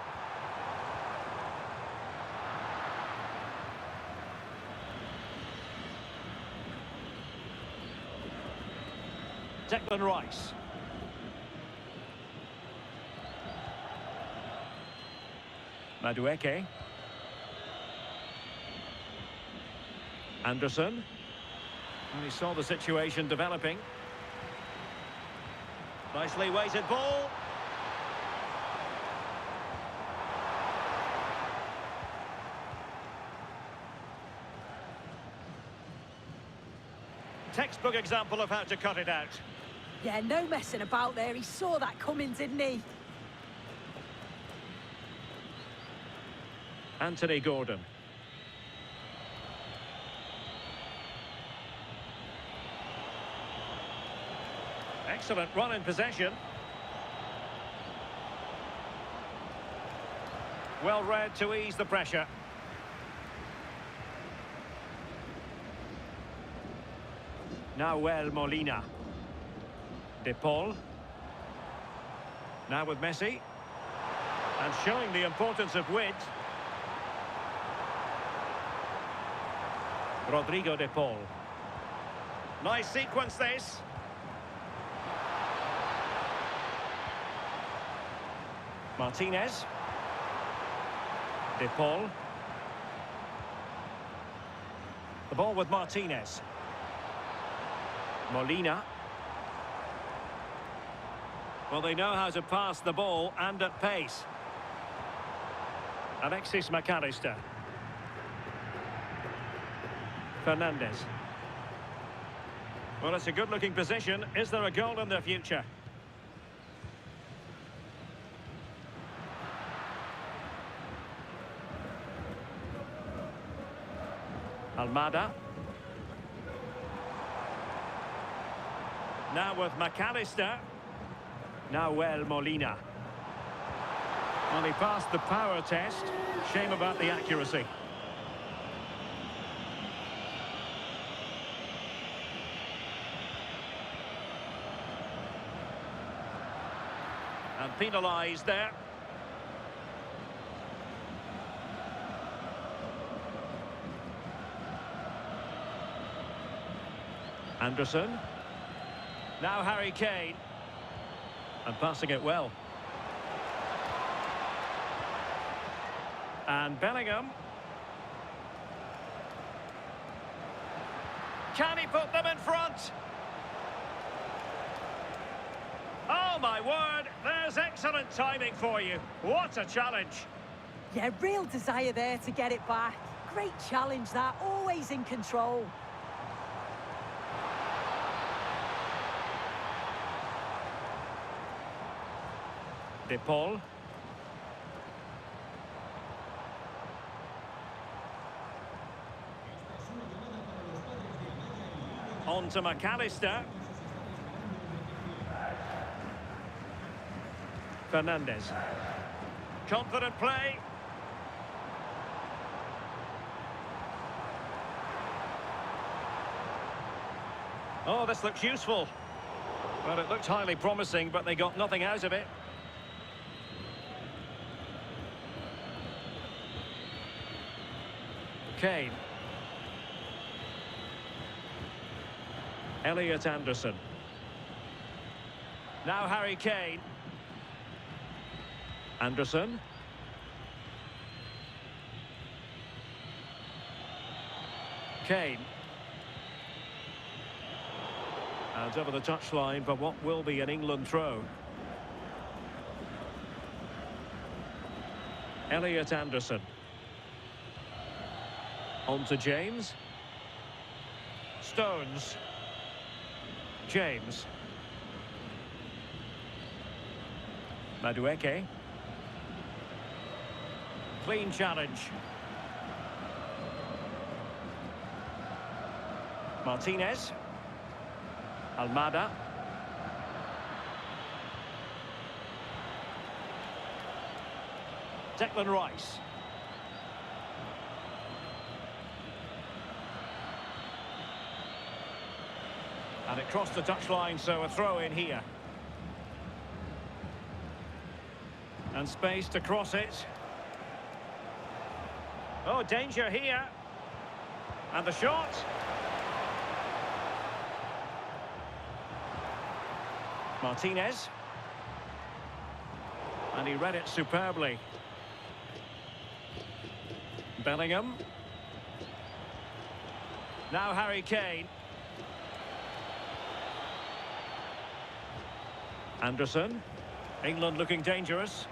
Declan Rice. Madueke. Anderson. And he saw the situation developing. Nicely weighted ball. Textbook example of how to cut it out.
Yeah, no messing about there. He saw that coming, didn't he?
Anthony Gordon. Excellent run in possession. Well read to ease the pressure. Nahuel Molina. De Paul. Now with Messi. And showing the importance of width. Rodrigo De Paul. Nice sequence this. Martinez. De Paul. The ball with Martinez. Molina. Well, they know how to pass the ball and at pace. Alexis McAllister. Fernandez. Well, it's a good-looking position. Is there a goal in the future? Almada. Now with McAllister. Nahuel Molina. Well, he passed the power test. Shame about the accuracy. And penalised there. Anderson. Now Harry Kane. And passing it well. And Bellingham. Can he put them in front? Oh, my word, there's excellent timing for you. What a challenge.
Yeah, real desire there to get it back. Great challenge that, always in control.
De Paul. On to McAllister. Fernandez. Confident play. Oh, this looks useful. Well, it looked highly promising, but they got nothing out of it. Kane. Elliot Anderson. Now Harry Kane. Anderson. Kane. And over the touchline for what will be an England throw. Elliot Anderson. On to James. Stones. James. Madueke. Clean challenge. Martinez. Almada. Declan Rice. And it crossed the touchline, so a throw in here. And space to cross it. Oh, danger here. And the shot. Martinez. And he read it superbly. Bellingham. Now Harry Kane. Anderson. England looking dangerous.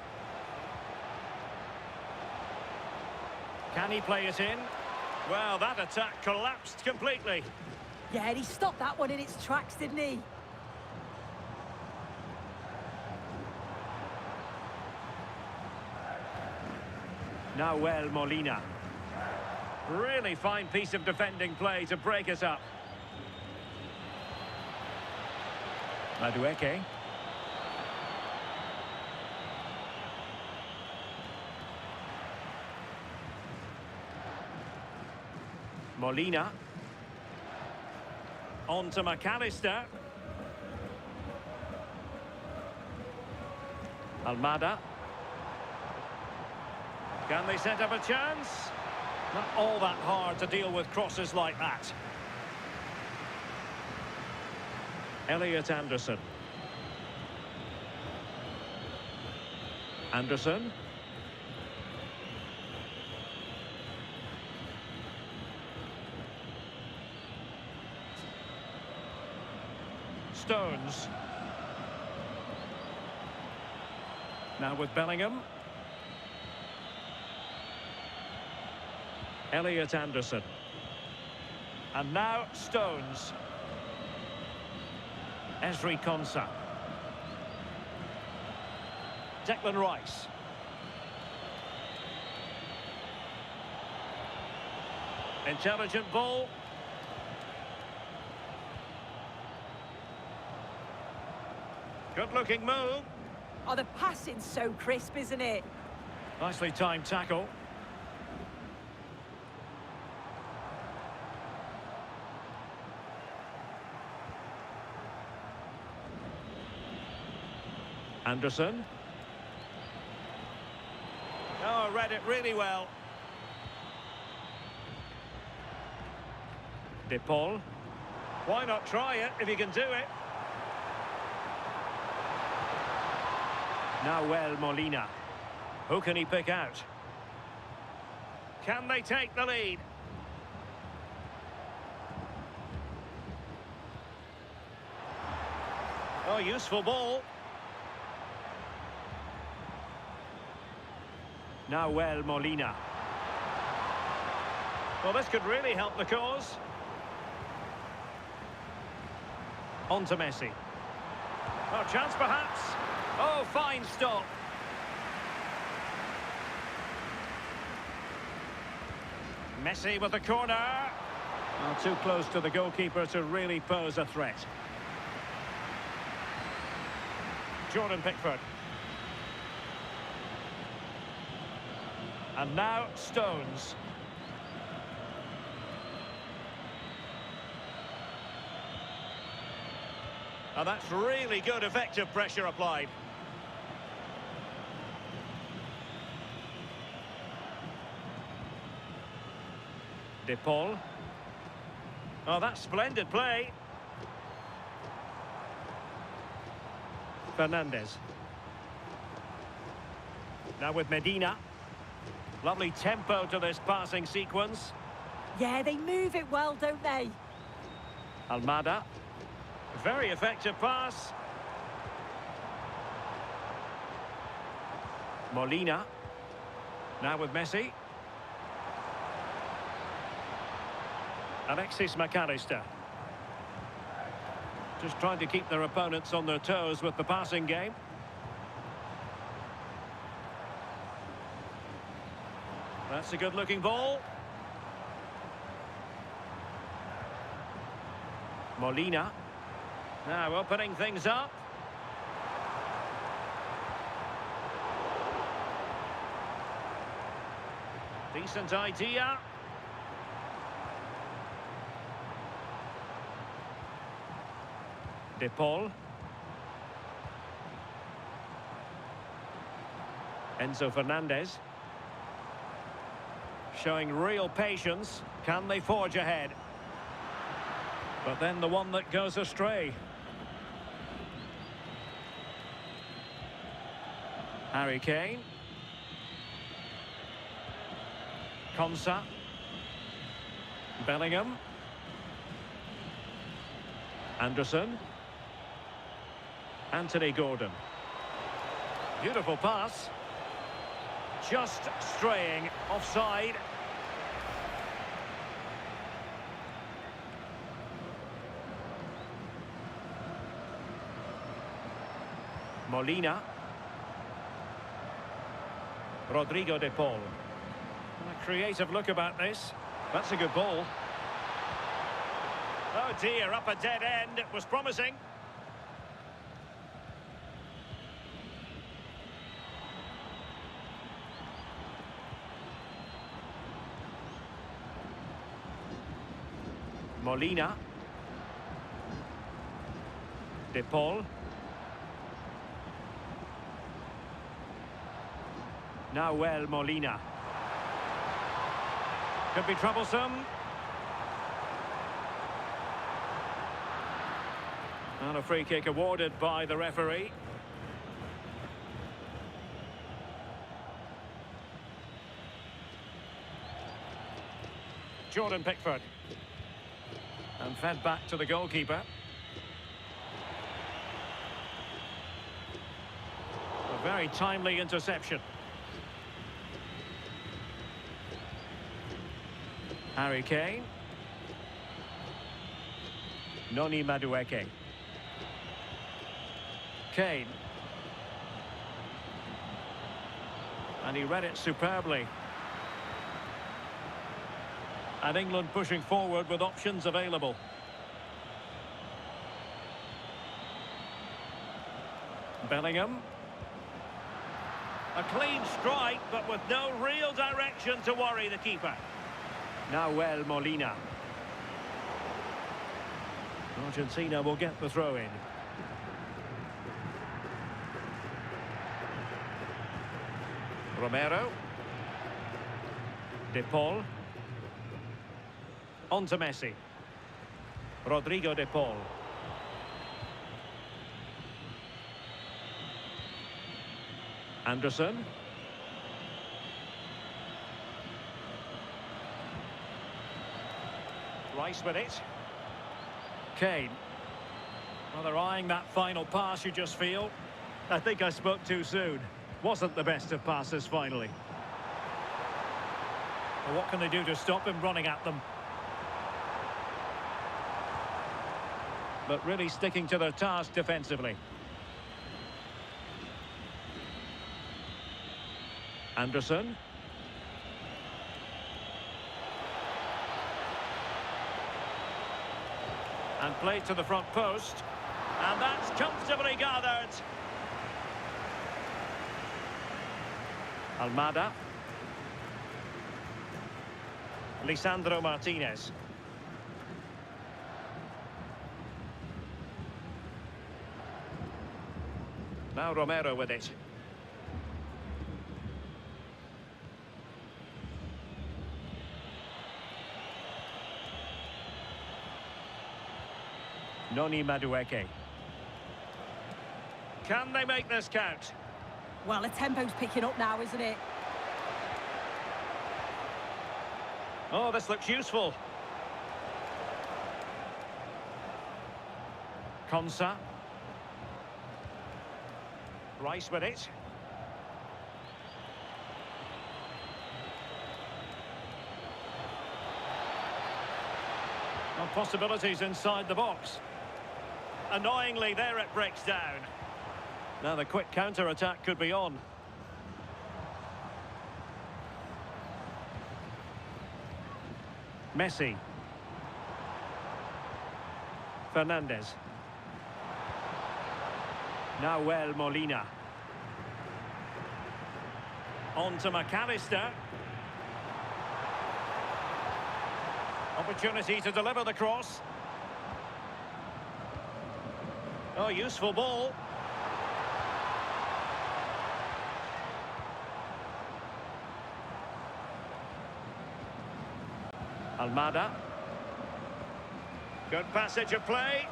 Can he play it in? Well, that attack collapsed completely.
Yeah, and he stopped that one in its tracks, didn't he?
Now Molina. Really fine piece of defending play to break us up. Madueke. Molina. On to McAllister. Almada. Can they set up a chance? Not all that hard to deal with crosses like that. Elliot Anderson. Anderson. Stones. Now with Bellingham. Elliot Anderson. And now Stones. Ezri Konsa. Declan Rice. Intelligent ball. Good-looking move.
Oh, the passing's so crisp, isn't it?
Nicely timed tackle. Anderson. Oh, read it really well. De Paul. Why not try it if you can do it? Now Molina. Who can he pick out? Can they take the lead? Oh, useful ball. Now Molina. Well, this could really help the cause. On to Messi. Oh, chance perhaps. Oh, fine stop. Messi with the corner. Well, too close to the goalkeeper to really pose a threat. Jordan Pickford. And now Stones. And that's really good, effective pressure applied. De Paul. Oh, that's splendid play. Fernandez. Now with Medina. Lovely tempo to this passing sequence.
Yeah, they move it well, don't they?
Almada. Very effective pass. Molina. Now with Messi. Alexis McAllister. Just trying to keep their opponents on their toes with the passing game. That's a good-looking ball. Molina. Now opening things up. Decent idea. De Paul. Enzo Fernandez. Showing real patience. Can they forge ahead? But then the one that goes astray. Harry Kane. Konsa. Bellingham. Anderson. Anthony Gordon. Beautiful pass. Just straying offside. Molina. Rodrigo de Paul. A creative look about this. That's a good ball. Oh dear, up a dead end. It was promising. Molina. De Paul. Now Molina. Could be troublesome. And a free kick awarded by the referee. Jordan Pickford. And fed back to the goalkeeper. A very timely interception. Harry Kane. Noni Madueke. Kane. And he read it superbly. And England pushing forward with options available. Bellingham. A clean strike, but with no real direction to worry the keeper. Now Molina. Argentina will get the throw in. Romero. De Paul. On to Messi. Rodrigo de Paul. Anderson. Rice with it. Kane. Well, they're eyeing that final pass, you just feel. I think I spoke too soon. Wasn't the best of passes finally. Well, what can they do to stop him running at them? But really sticking to their task defensively. Anderson. And played to the front post. And that's comfortably gathered. Almada. Lisandro Martinez. Now Romero with it. Noni Madueke. Can they make this count?
Well, the tempo's picking up now, isn't it?
Oh, this looks useful. Konsa. Rice with it. Well, possibilities inside the box. Annoyingly, there it breaks down. Now the quick counter-attack could be on. Messi. Fernandez. Now Molina. On to McAllister. Opportunity to deliver the cross. Oh, useful ball. Almada. Good passage of play.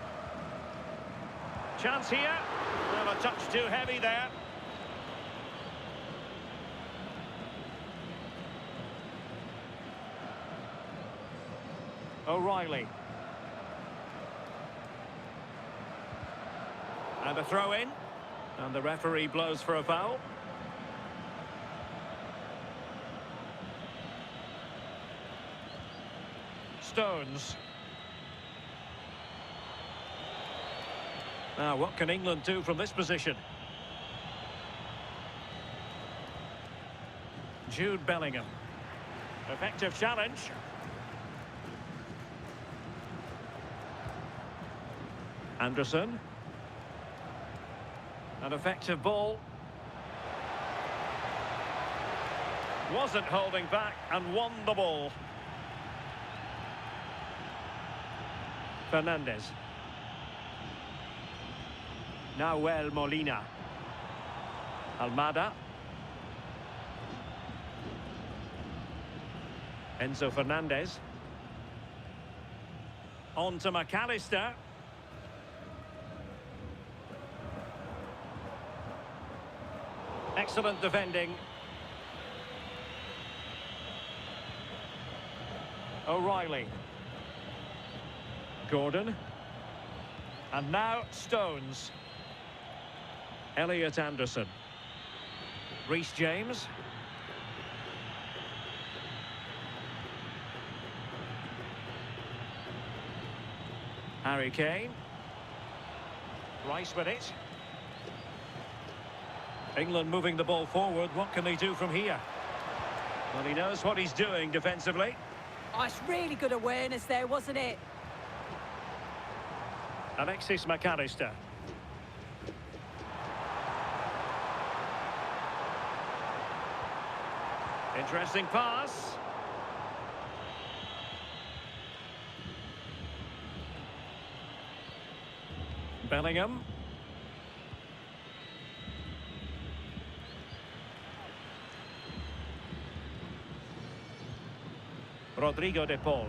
Chance here. Well, a touch too heavy there. O'Reilly. And a throw in. And the referee blows for a foul. Stones. Now, what can England do from this position? Jude Bellingham. Effective challenge. Anderson. An effective ball. Wasn't holding back and won the ball. Fernandez. Nahuel Molina. Almada. Enzo Fernandez. On to McAllister. Excellent defending. O'Reilly. Gordon. And now Stones. Elliot Anderson. Reece James. Harry Kane. Rice with it. England moving the ball forward. What can they do from here? Well, he knows what he's doing defensively.
Oh, it's really good awareness there, wasn't it?
Alexis McAllister. Interesting pass. Bellingham. Rodrigo de Paul.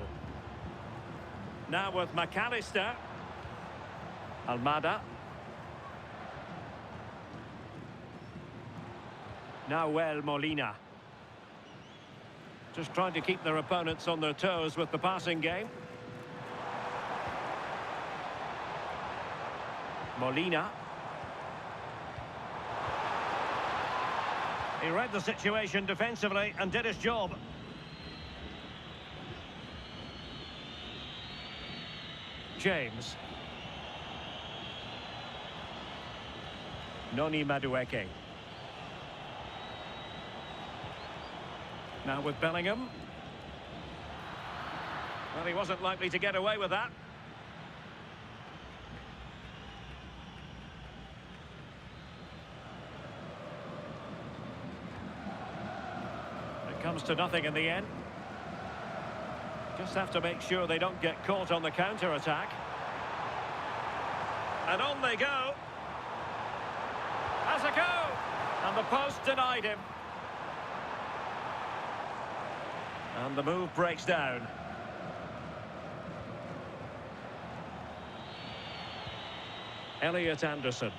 Now with McAllister. Almada. Nahuel Molina. Just trying to keep their opponents on their toes with the passing game. Molina. He read the situation defensively and did his job. James. Noni Madueke. Now with Bellingham. Well, he wasn't likely to get away with that. It comes to nothing in the end. Just have to make sure they don't get caught on the counter-attack. And on they go. Has a go! And the post denied him. And the move breaks down. Elliot Anderson.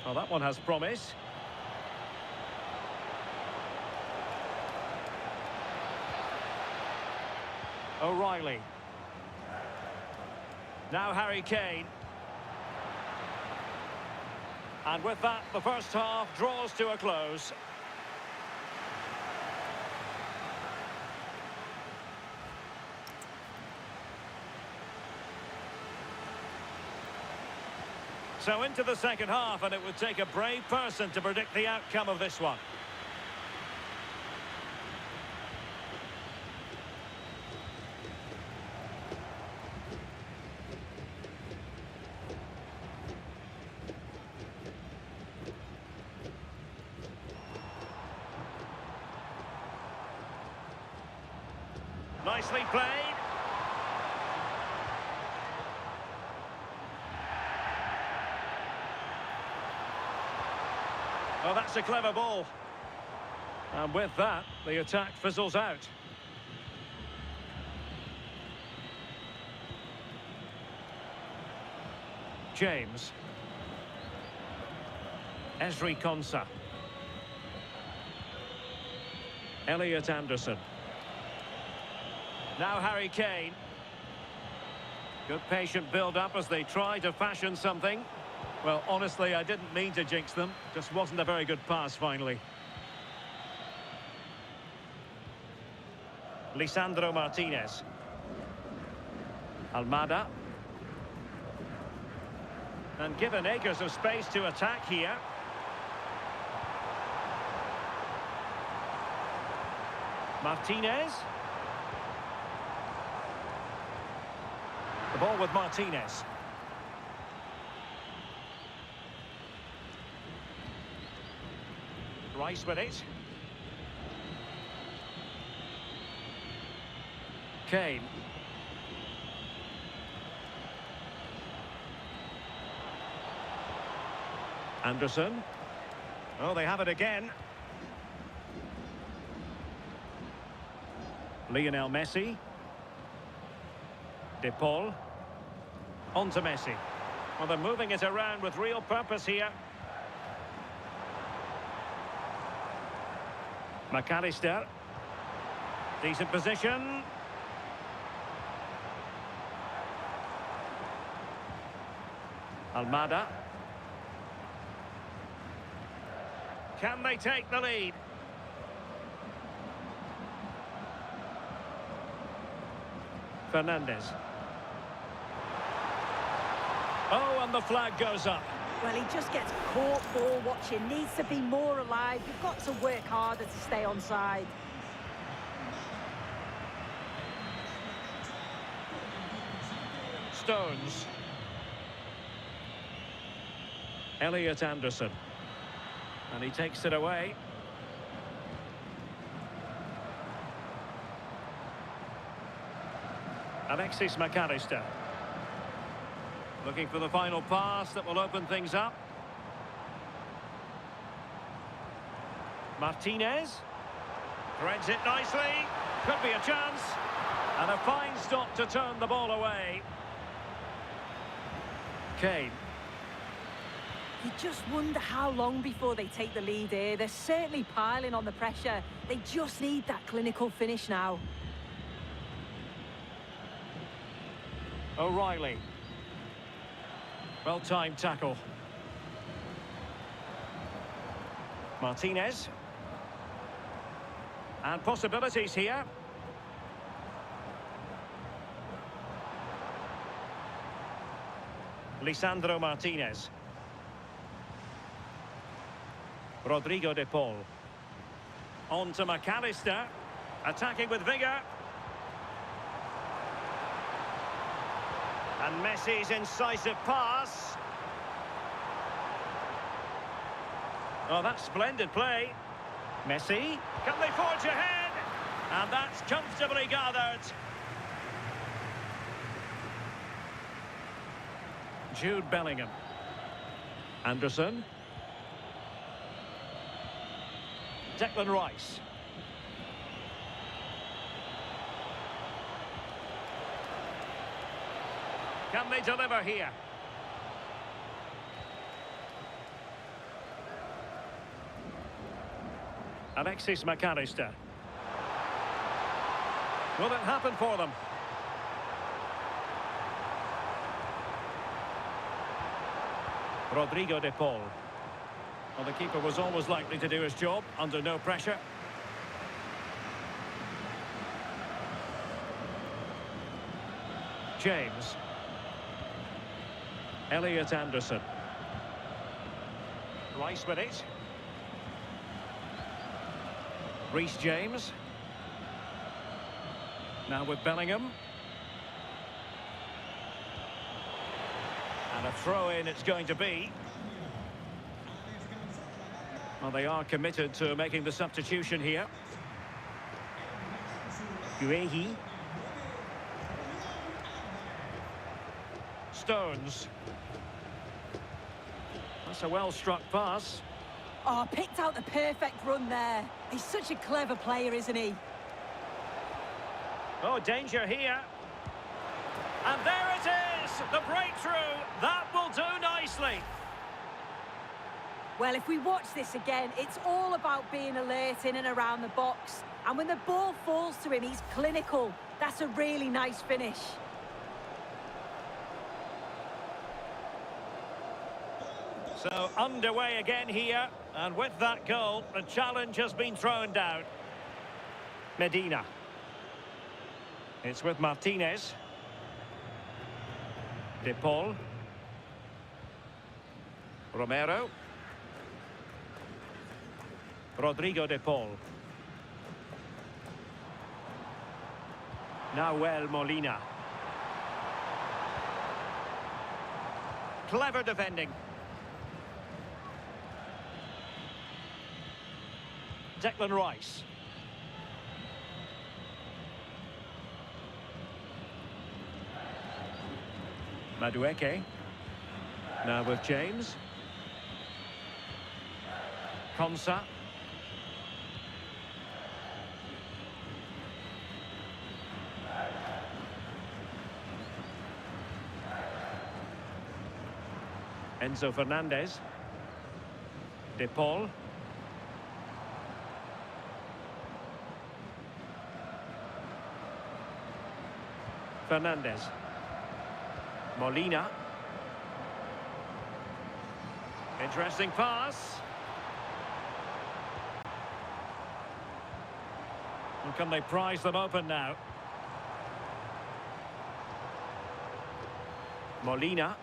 Oh, that one has promise. O'Reilly. Now Harry Kane. And with that, the first half draws to a close. So into the second half, and it would take a brave person to predict the outcome of this one. Nicely played. Oh, that's a clever ball. And with that, the attack fizzles out. James. Ezri Konsa. Elliot Anderson. Now Harry Kane. Good patient build-up as they try to fashion something. Well, honestly, I didn't mean to jinx them. Just wasn't a very good pass, finally. Lisandro Martinez. Almada. And given acres of space to attack here. Martinez. The ball with Martinez. Rice with it. Kane. Anderson. Oh, they have it again. Lionel Messi. De Paul. On to Messi. Well, they're moving it around with real purpose here. McAllister. Decent position. Almada. Can they take the lead? Fernandez. Oh, and the flag goes up.
Well, he just gets caught ball watching. Needs to be more alive. You've got to work harder to stay onside.
Stones. Elliot Anderson. And he takes it away. Alexis McAllister. Looking for the final pass that will open things up. Martinez. Threads it nicely. Could be a chance. And a fine stop to turn the ball away. Kane.
You just wonder how long before they take the lead here. They're certainly piling on the pressure. They just need that clinical finish now.
O'Reilly. Well-timed tackle. Martinez. And possibilities here. Lisandro Martinez. Rodrigo de Paul. On to McAllister. Attacking with vigour. And Messi's incisive pass. Oh, that's splendid play. Messi. Can they forge ahead? And that's comfortably gathered. Jude Bellingham. Anderson. Declan Rice. Can they deliver here? Alexis McAllister. Will it happen for them? Rodrigo de Paul. Well, the keeper was always likely to do his job under no pressure. James. Elliot Anderson. Rice with it. Reece James. Now with Bellingham. And a throw-in it's going to be. Well, they are committed to making the substitution here. Guehi. Stones. That's a well-struck pass.
Oh, picked out the perfect run there. He's such a clever player, isn't he?
Oh, danger here. And there it is! The breakthrough! That will do nicely.
Well, if we watch this again, it's all about being alert in and around the box. And when the ball falls to him, he's clinical. That's a really nice finish.
So, underway again here. And with that goal, the challenge has been thrown down. Medina. It's with Martinez. De Paul. Romero. Rodrigo de Paul. Nahuel Molina. Clever defending. Declan Rice. Madueke. Now with James. Konsa. Enzo Fernandez. De Paul. Fernandez. Molina. Interesting pass. And can they prize them open now? Molina.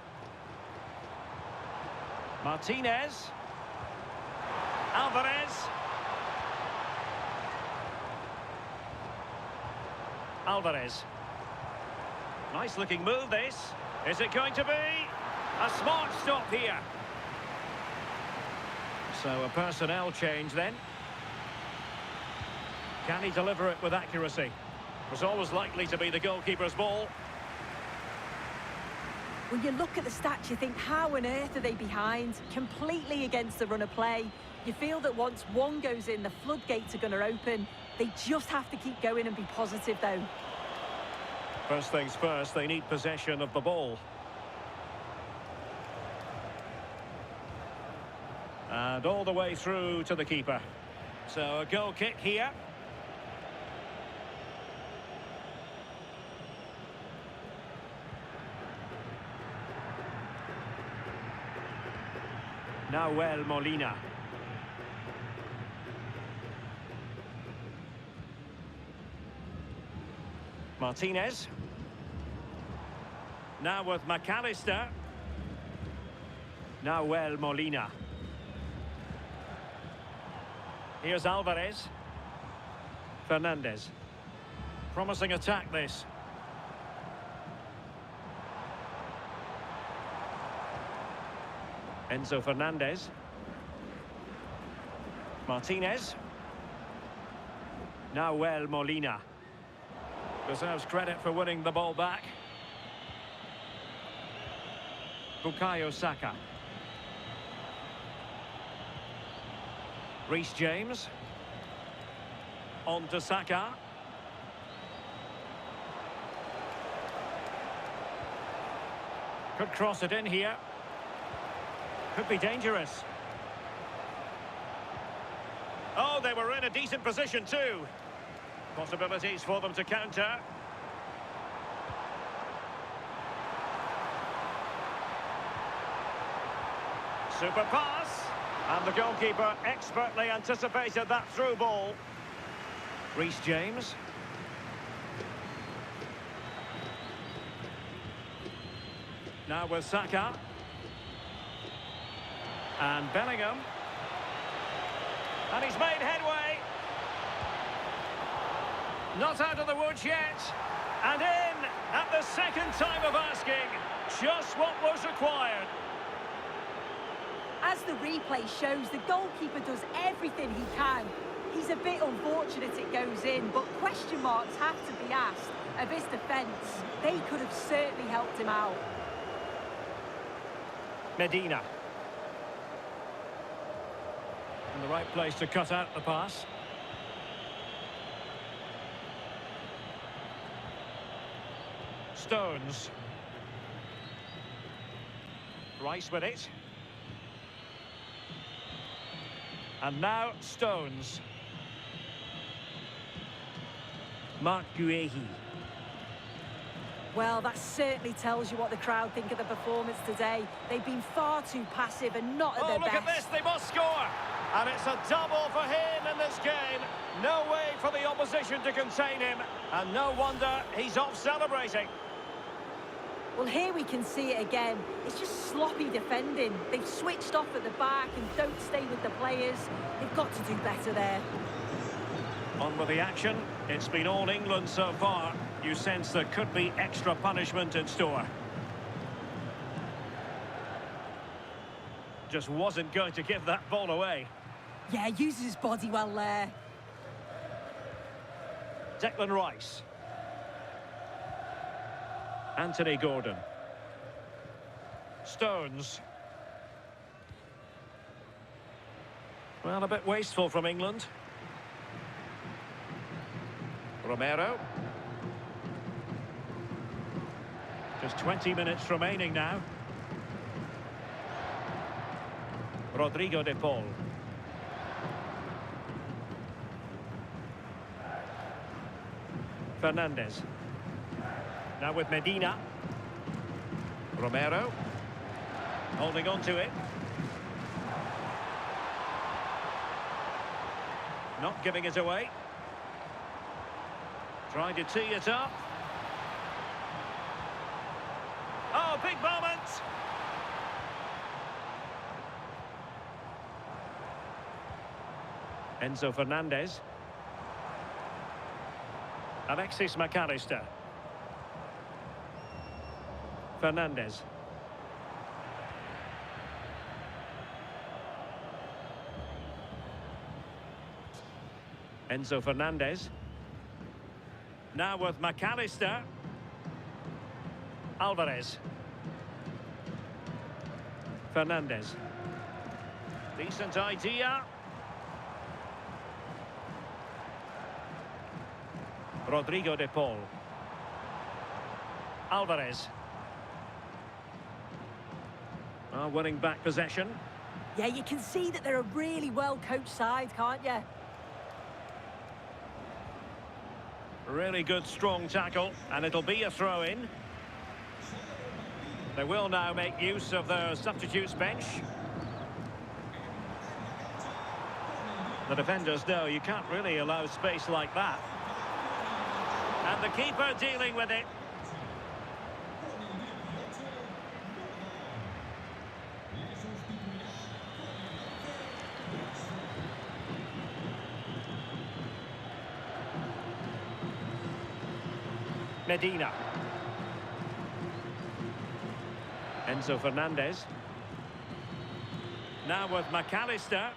Martinez. Alvarez. Alvarez. Nice looking move this. Is it going to be a smart stop here? So a personnel change then. Can he deliver it with accuracy? It was always likely to be the goalkeeper's ball.
When you look at the stats, you think, how on earth are they behind? Completely against the run of play. You feel that once one goes in, the floodgates are going to open. They just have to keep going and be positive, though.
First things first, they need possession of the ball. And all the way through to the keeper. So a goal kick here. Nahuel Molina. Martinez. Now with McAllister. Nahuel Molina. Here's Alvarez. Fernandez. Promising attack this. Enzo Fernandez. Martinez. Nahuel Molina. Deserves credit for winning the ball back. Bukayo Saka. Reece James. On to Saka. Could cross it in here. Could be dangerous. Oh, they were in a decent position too. Possibilities for them to counter. Super pass. And the goalkeeper expertly anticipated that through ball. Reece James. Now with Saka. And Bellingham. And he's made headway. Not out of the woods yet. And in at the second time of asking. Just what was required.
As the replay shows, the goalkeeper does everything he can. He's a bit unfortunate it goes in, but question marks have to be asked of his defence. They could have certainly helped him out.
Medina. In the right place to cut out the pass. Stones. Rice with it. And now Stones. Mark Guehi.
Well, that certainly tells you what the crowd think of the performance today. They've been far too passive and not at their best.
Oh, look at this, they must score! And it's a double for him in this game. No way for the opposition to contain him. And no wonder he's off celebrating.
Well, here we can see it again. It's just sloppy defending. They've switched off at the back and don't stay with the players. They've got to do better there.
On with the action. It's been all England so far. You sense there could be extra punishment in store. Just wasn't going to give that ball away.
Yeah, uses his body well there.
Declan Rice. Anthony Gordon. Stones. Well, a bit wasteful from England. Romero. Just 20 minutes remaining now. Rodrigo de Paul. Fernandez. Now with Medina. Romero. Holding on to it. Not giving it away. Trying to tee it up. Oh, big moment! Enzo Fernandez. Alexis McAllister. Fernandez. Enzo Fernandez. Now with McAllister. Alvarez. Fernandez. Decent idea. Rodrigo de Paul. Alvarez. Winning back possession.
Yeah, you can see that they're a really well-coached side, can't you?
Really good, strong tackle, and it'll be a throw-in. They will now make use of their substitutes bench. The defenders know you can't really allow space like that. And the keeper dealing with it. Medina. Enzo Fernandez. Now with McAllister.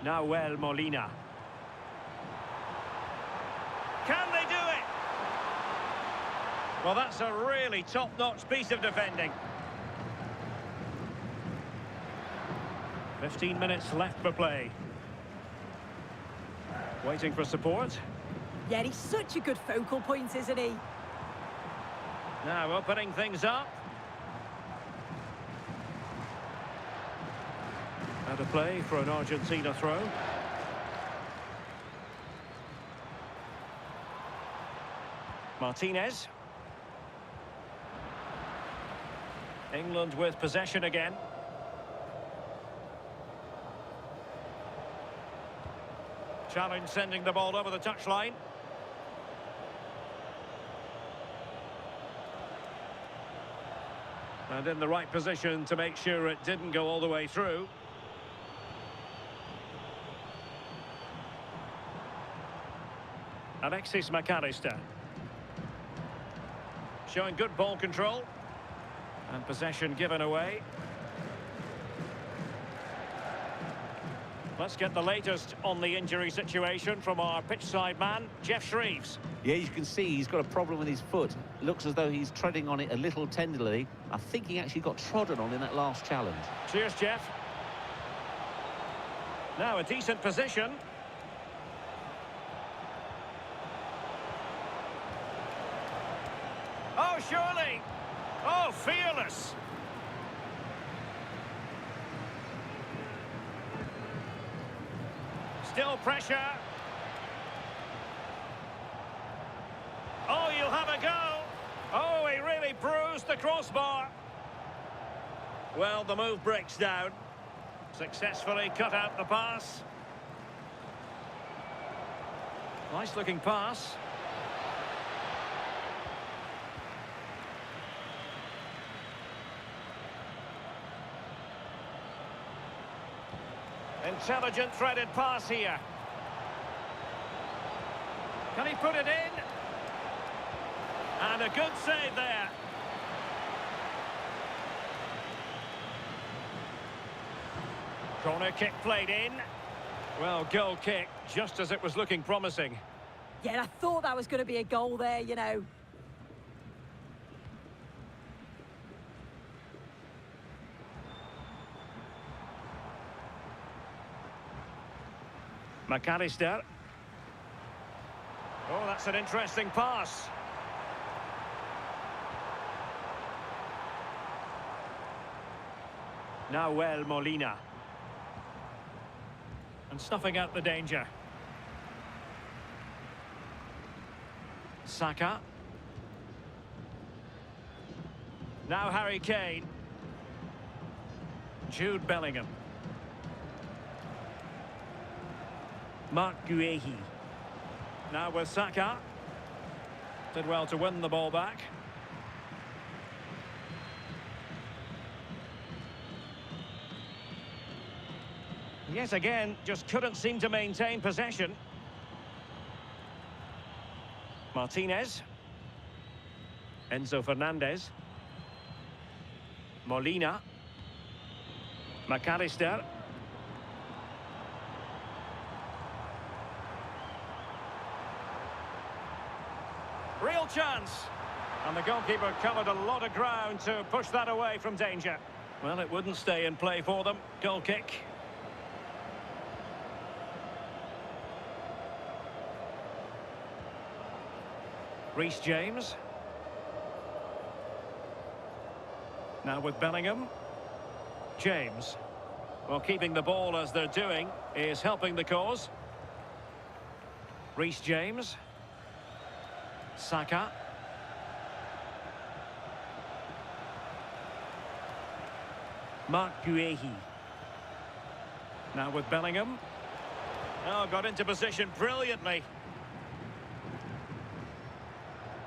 Nahuel Molina. Can they do it? Well, that's a really top-notch piece of defending. 15 minutes left for play. Waiting for support.
Yeah, he's such a good focal point, isn't he?
Now opening things up. Out of play for an Argentina throw. Martinez. England with possession again. Challenge sending the ball over the touchline. And in the right position to make sure it didn't go all the way through. Alexis McAllister. Showing good ball control. And possession given away. Let's get the latest on the injury situation from our pitch-side man, Jeff Shreves.
Yeah, you can see he's got a problem with his foot. Looks as though he's treading on it a little tenderly. I think he actually got trodden on in that last challenge.
Cheers, Jeff. Now a decent position. Oh, surely. Oh, fearless. Still pressure. Oh, you'll have a go. Oh, he really bruised the crossbar. Well, the move breaks down. Successfully cut out the pass. Nice looking pass. Intelligent threaded pass here. Can he put it in? And a good save there. Corner kick played in. Well, goal kick, just as it was looking promising.
Yeah, I thought that was going to be a goal there, you know.
McAllister. Oh, that's an interesting pass. Nahuel Molina. And snuffing out the danger. Saka. Now Harry Kane. Jude Bellingham. Mark Guehi. Now with Saka. Did well to win the ball back. Yet again, just couldn't seem to maintain possession. Martinez. Enzo Fernandez. Molina. McAllister. Real chance. And the goalkeeper covered a lot of ground to push that away from danger. Well, it wouldn't stay in play for them. Goal kick. Reece James. Now with Bellingham. James. Well, keeping the ball as they're doing is helping the cause. Reece James. Saka. Mark Guehi. Now with Bellingham. Oh, got into position brilliantly.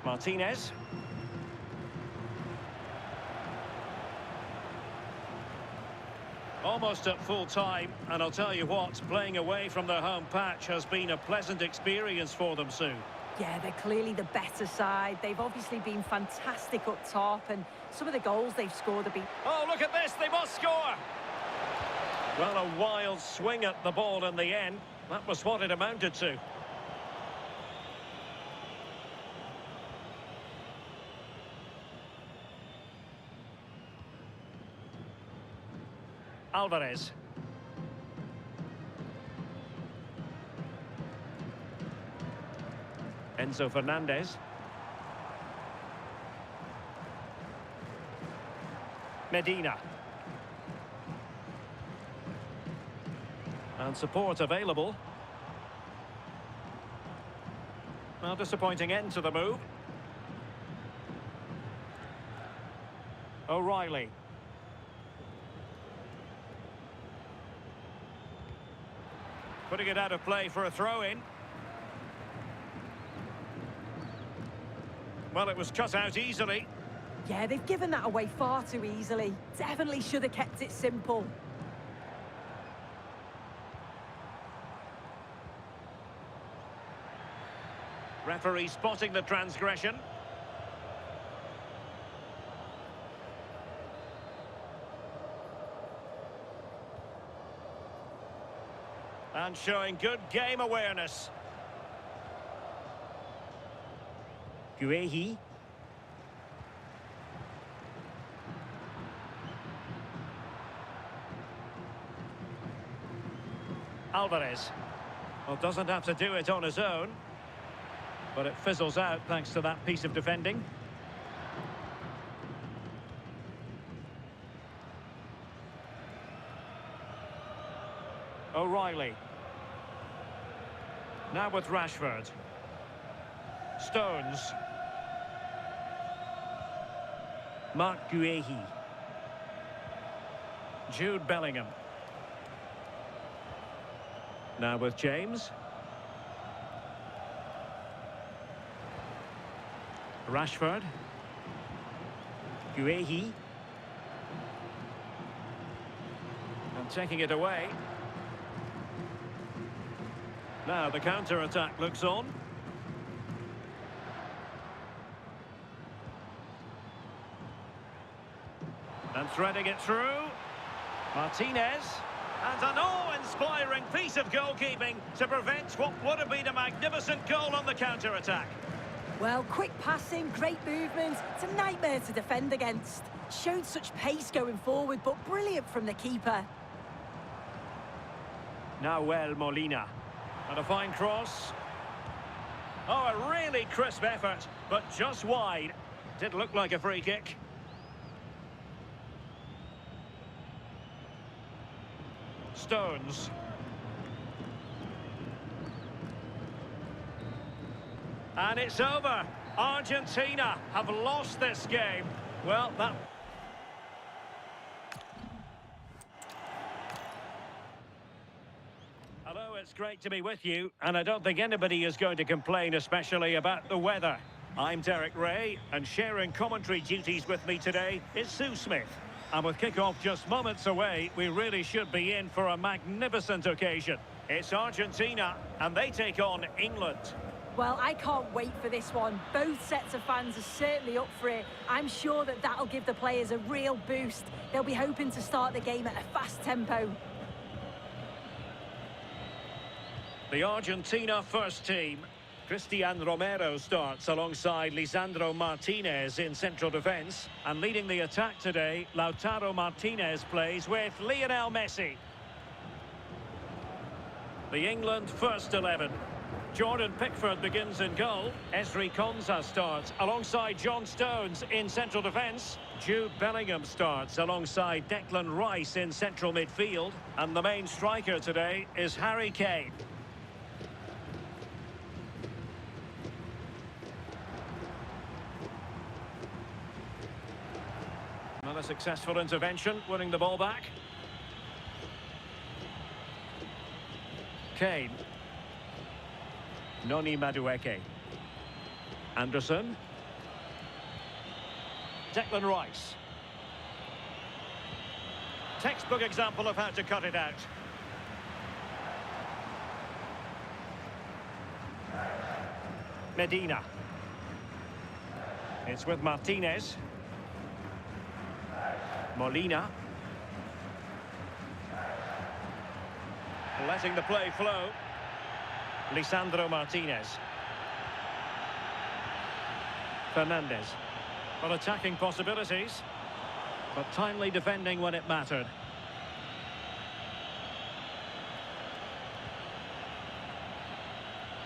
Martinez. Almost at full time, and I'll tell you what, playing away from their home patch has been a pleasant experience for them, Sue.
Yeah, they're clearly the better side. They've obviously been fantastic up top, and some of the goals they've scored have been...
Oh, look at this, they must score! Well, a wild swing at the ball in the end. That was what it amounted to. Alvarez. Enzo Fernandez. Medina. And support available. Well, disappointing end to the move. O'Reilly. Putting it out of play for a throw-in. Well, it was cut out easily.
Yeah, they've given that away far too easily. Definitely should have kept it simple.
Referee spotting the transgression. And showing good game awareness. Guehi. Alvarez. Well, doesn't have to do it on his own. But it fizzles out thanks to that piece of defending. O'Reilly. Now with Rashford. Stones. Mark Guehi. Jude Bellingham. Now with James. Rashford. Guehi. And taking it away. Now the counter-attack looks on. And threading it through. Martinez. And an awe-inspiring piece of goalkeeping to prevent what would have been a magnificent goal on the counter-attack.
Well, quick passing, great movement. It's a nightmare to defend against. Showed such pace going forward, but brilliant from the keeper.
Nahuel Molina. And a fine cross. Oh, a really crisp effort, but just wide. Did look like a free kick. Stones. And it's over. Argentina have lost this game. Well, that... Hello, it's great to be with you, and I don't think anybody is going to complain, especially about the weather. I'm Derek Ray, and sharing commentary duties with me today is Sue Smith. And with kick-off just moments away, we really should be in for a magnificent occasion. It's Argentina, and they take on England.
Well, I can't wait for this one. Both sets of fans are certainly up for it. I'm sure that that'll give the players a real boost. They'll be hoping to start the game at a fast tempo.
The Argentina first team. Cristian Romero starts alongside Lisandro Martinez in central defence. And leading the attack today, Lautaro Martinez plays with Lionel Messi. The England first 11. Jordan Pickford begins in goal. Esri Konsa starts alongside John Stones in central defence. Jude Bellingham starts alongside Declan Rice in central midfield. And the main striker today is Harry Kane. Another successful intervention, winning the ball back. Kane. Noni Madueke. Anderson. Declan Rice. Textbook example of how to cut it out. Medina. It's with Martinez. Molina. Letting the play flow. Lisandro Martinez. Fernandez. Well, attacking possibilities, but timely defending when it mattered.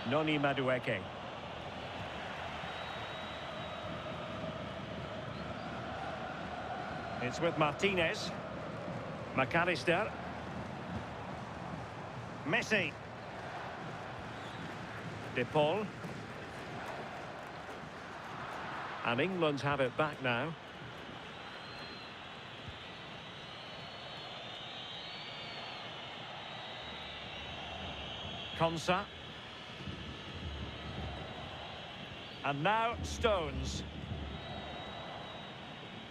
Noni Madueke. It's with Martinez. McAllister. Messi. De Paul. And England have it back now. Konsa. And now Stones.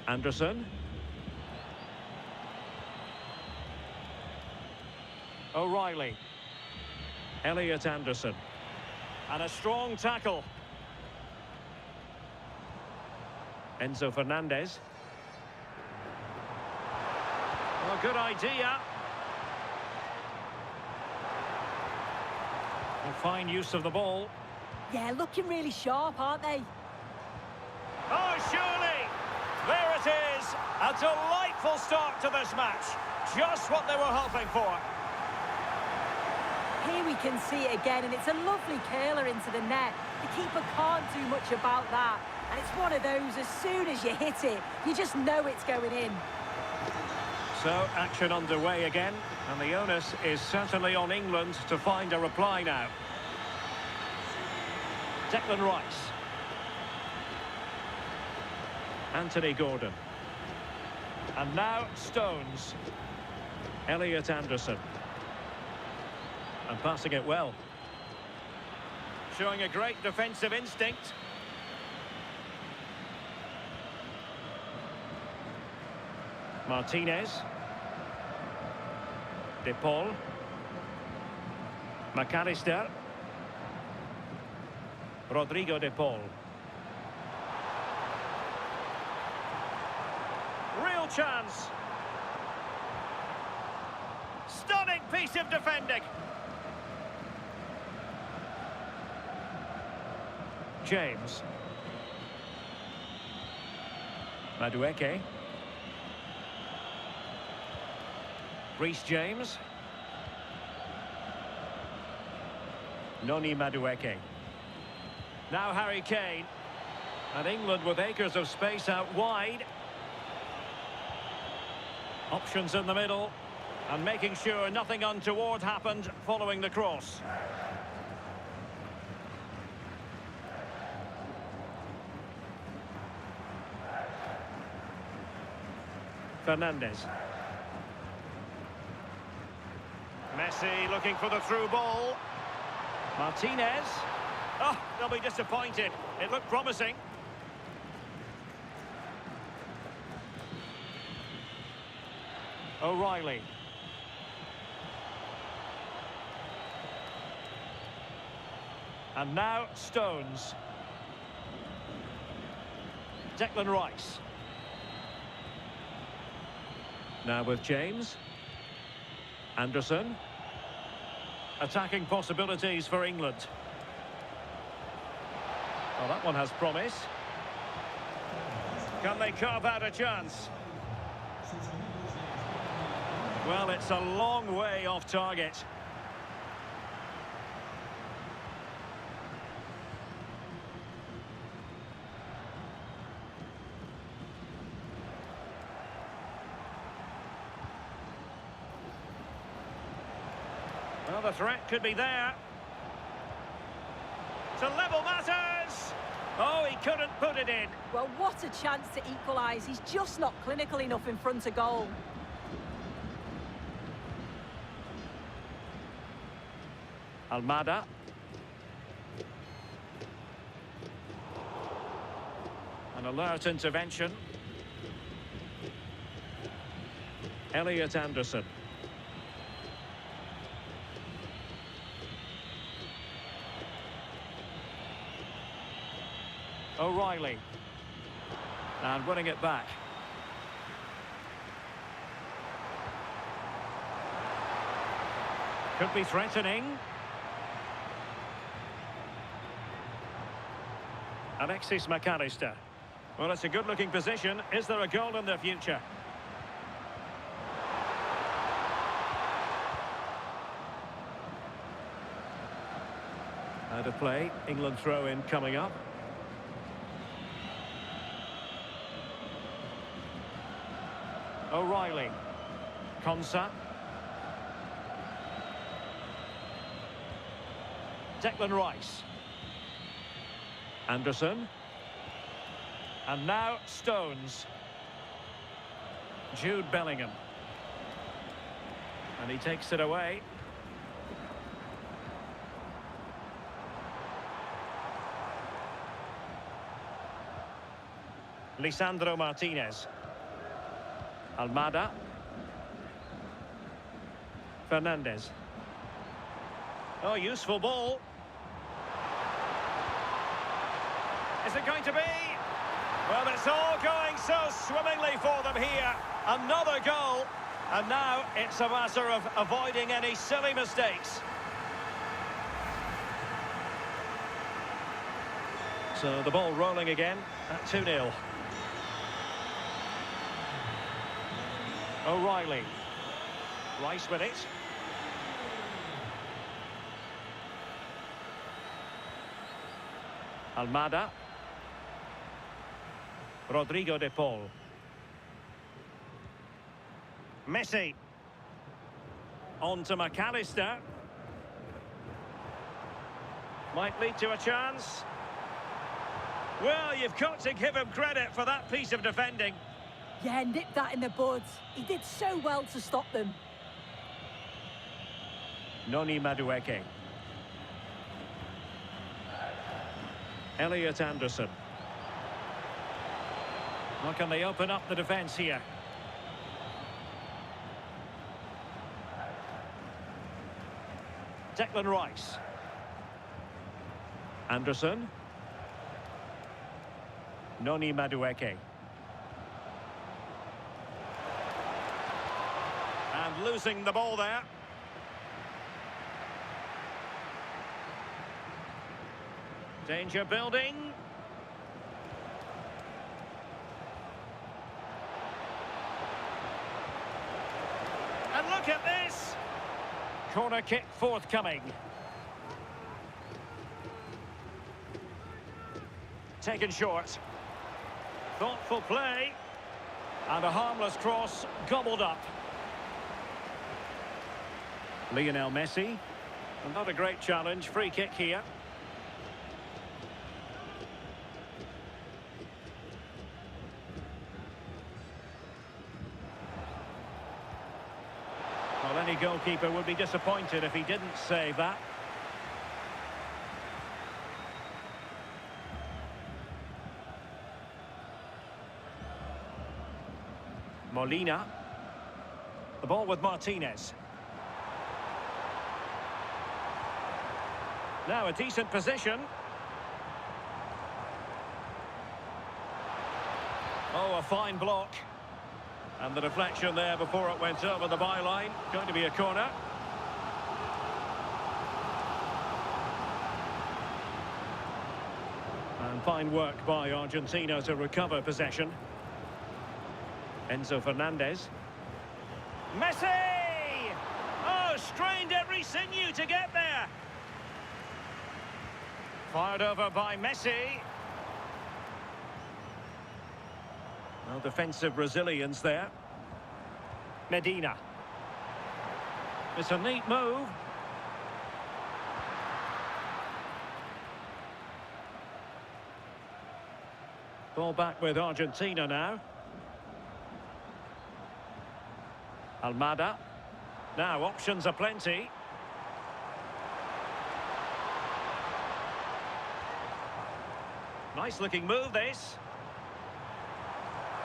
Anderson. O'Reilly. Elliot Anderson. And a strong tackle. Enzo Fernandez. Well, good idea. A fine use of the ball.
Yeah, looking really sharp, aren't they?
Oh, surely! There it is! A delightful start to this match. Just what they were hoping for.
Here we can see it again, and it's a lovely curler into the net. The keeper can't do much about that. And it's one of those, as soon as you hit it, you just know it's going in.
So, action underway again. And the onus is certainly on England to find a reply now. Declan Rice. Anthony Gordon. And now Stones. Elliot Anderson. And passing it well. Showing a great defensive instinct. Martinez. De Paul. McAllister. Rodrigo De Paul. Real Real chance. Stunning piece of defending. James. Madueke. Reece James. Noni Madueke. Now Harry Kane. And England with acres of space out wide. Options in the middle. And making sure nothing untoward happened following the cross. Fernandes. Messi looking for the through ball. Martinez. Oh, they'll be disappointed. It looked promising. O'Reilly. And now Stones. Declan Rice. Now with James. Anderson. Attacking possibilities for England. Well, that one has promise. Can they carve out a chance? Well, it's a long way off target. Well, the threat could be there. To level matters! Oh, he couldn't put it in.
Well, what a chance to equalise. He's just not clinical enough in front of goal.
Almada. An alert intervention. Elliot Anderson. O'Reilly. And winning it back. Could be threatening. Alexis McAllister. Well, it's a good-looking position. Is there a goal in the future? Out of play. England throw-in coming up. O'Reilly. Konsa. Declan Rice. Anderson. And now Stones. Jude Bellingham. And he takes it away. Lisandro Martinez. Almada. Fernandes. Oh, useful ball. Is it going to be? Well, it's all going so swimmingly for them here. Another goal. And now it's a matter of avoiding any silly mistakes. So the ball rolling again at 2-0. O'Reilly. Rice with it. Almada. Rodrigo de Paul. Messi. On to McAllister. Might lead to a chance. Well, you've got to give him credit for that piece of defending.
Yeah, nipped that in the bud. He did so well to stop them.
Noni Madueke. Elliot Anderson. Well, can they open up the defence here? Declan Rice. Anderson. Noni Madueke. losing the ball there. Danger building. And look at this. Corner kick forthcoming. Taken short. Thoughtful play. And a harmless cross gobbled up. Lionel Messi. Not a great challenge. Free kick here. Well, any goalkeeper would be disappointed if he didn't save that. Molina. The ball with Martinez. Now a decent position. Oh, a fine block. And the deflection there before it went over the byline. Going to be a corner. And fine work by Argentina to recover possession. Enzo Fernandez. Messi! Oh, strained every sinew to get there. Fired over by Messi. Well, defensive resilience there. Medina. It's a neat move. Ball back with Argentina now. Almada. Now, options are plenty. Nice looking move, this.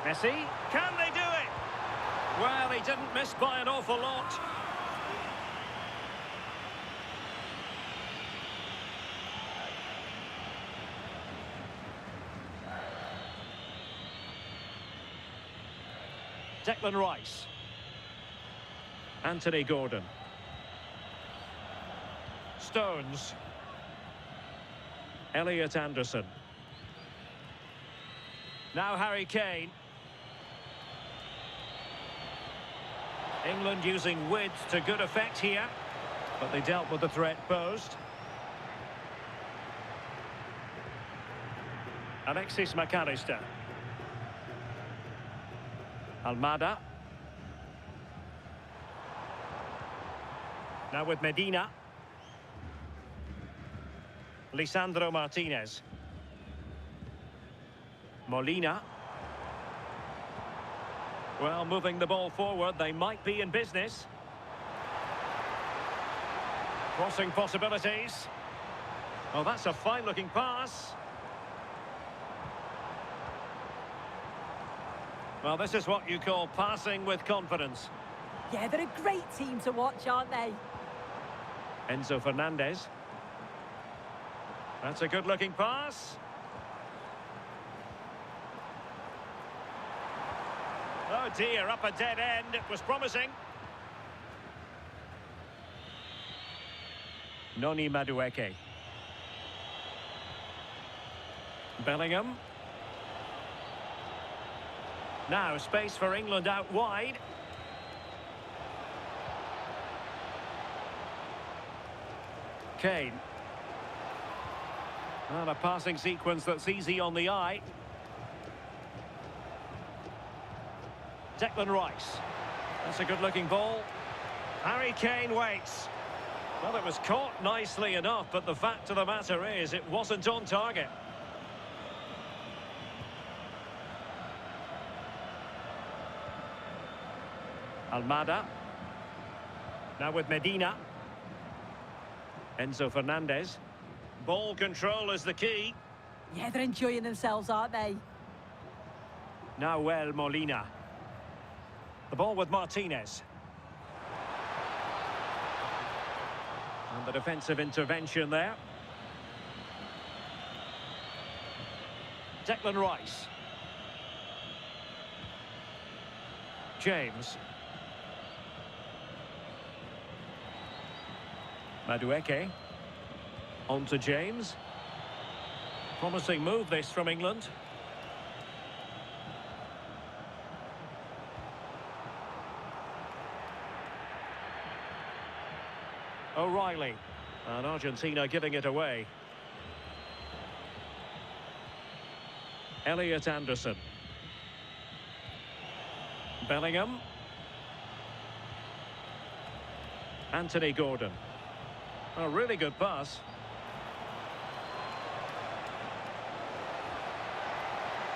Messi, can they do it? Well, he didn't miss by an awful lot. Declan Rice. Anthony Gordon. Stones. Elliot Anderson. Now Harry Kane. England using width to good effect here, but they dealt with the threat posed. Alexis McAllister. Almada. Now with Medina. Lisandro Martinez. Molina. Well, moving the ball forward, they might be in business. Crossing possibilities. Oh, that's a fine-looking pass. Well, this is what you call passing with confidence.
Yeah, they're a great team to watch, aren't they?
Enzo Fernandez. That's a good-looking pass. Oh dear, up a dead end. It was promising. Noni Madueke. Bellingham. Now space for England out wide. Kane. Well, a passing sequence that's easy on the eye. Declan Rice. That's a good-looking ball. Harry Kane waits. Well, it was caught nicely enough, but the fact of the matter is it wasn't on target. Almada. Now with Medina. Enzo Fernandez. Ball control is the key.
Yeah, they're enjoying themselves, aren't they?
Nahuel Molina. The ball with Martinez. And the defensive intervention there. Declan Rice. James. Madueke. On to James. Promising move this from England. O'Reilly. And Argentina giving it away. Elliot Anderson. Bellingham. Anthony Gordon. A really good pass.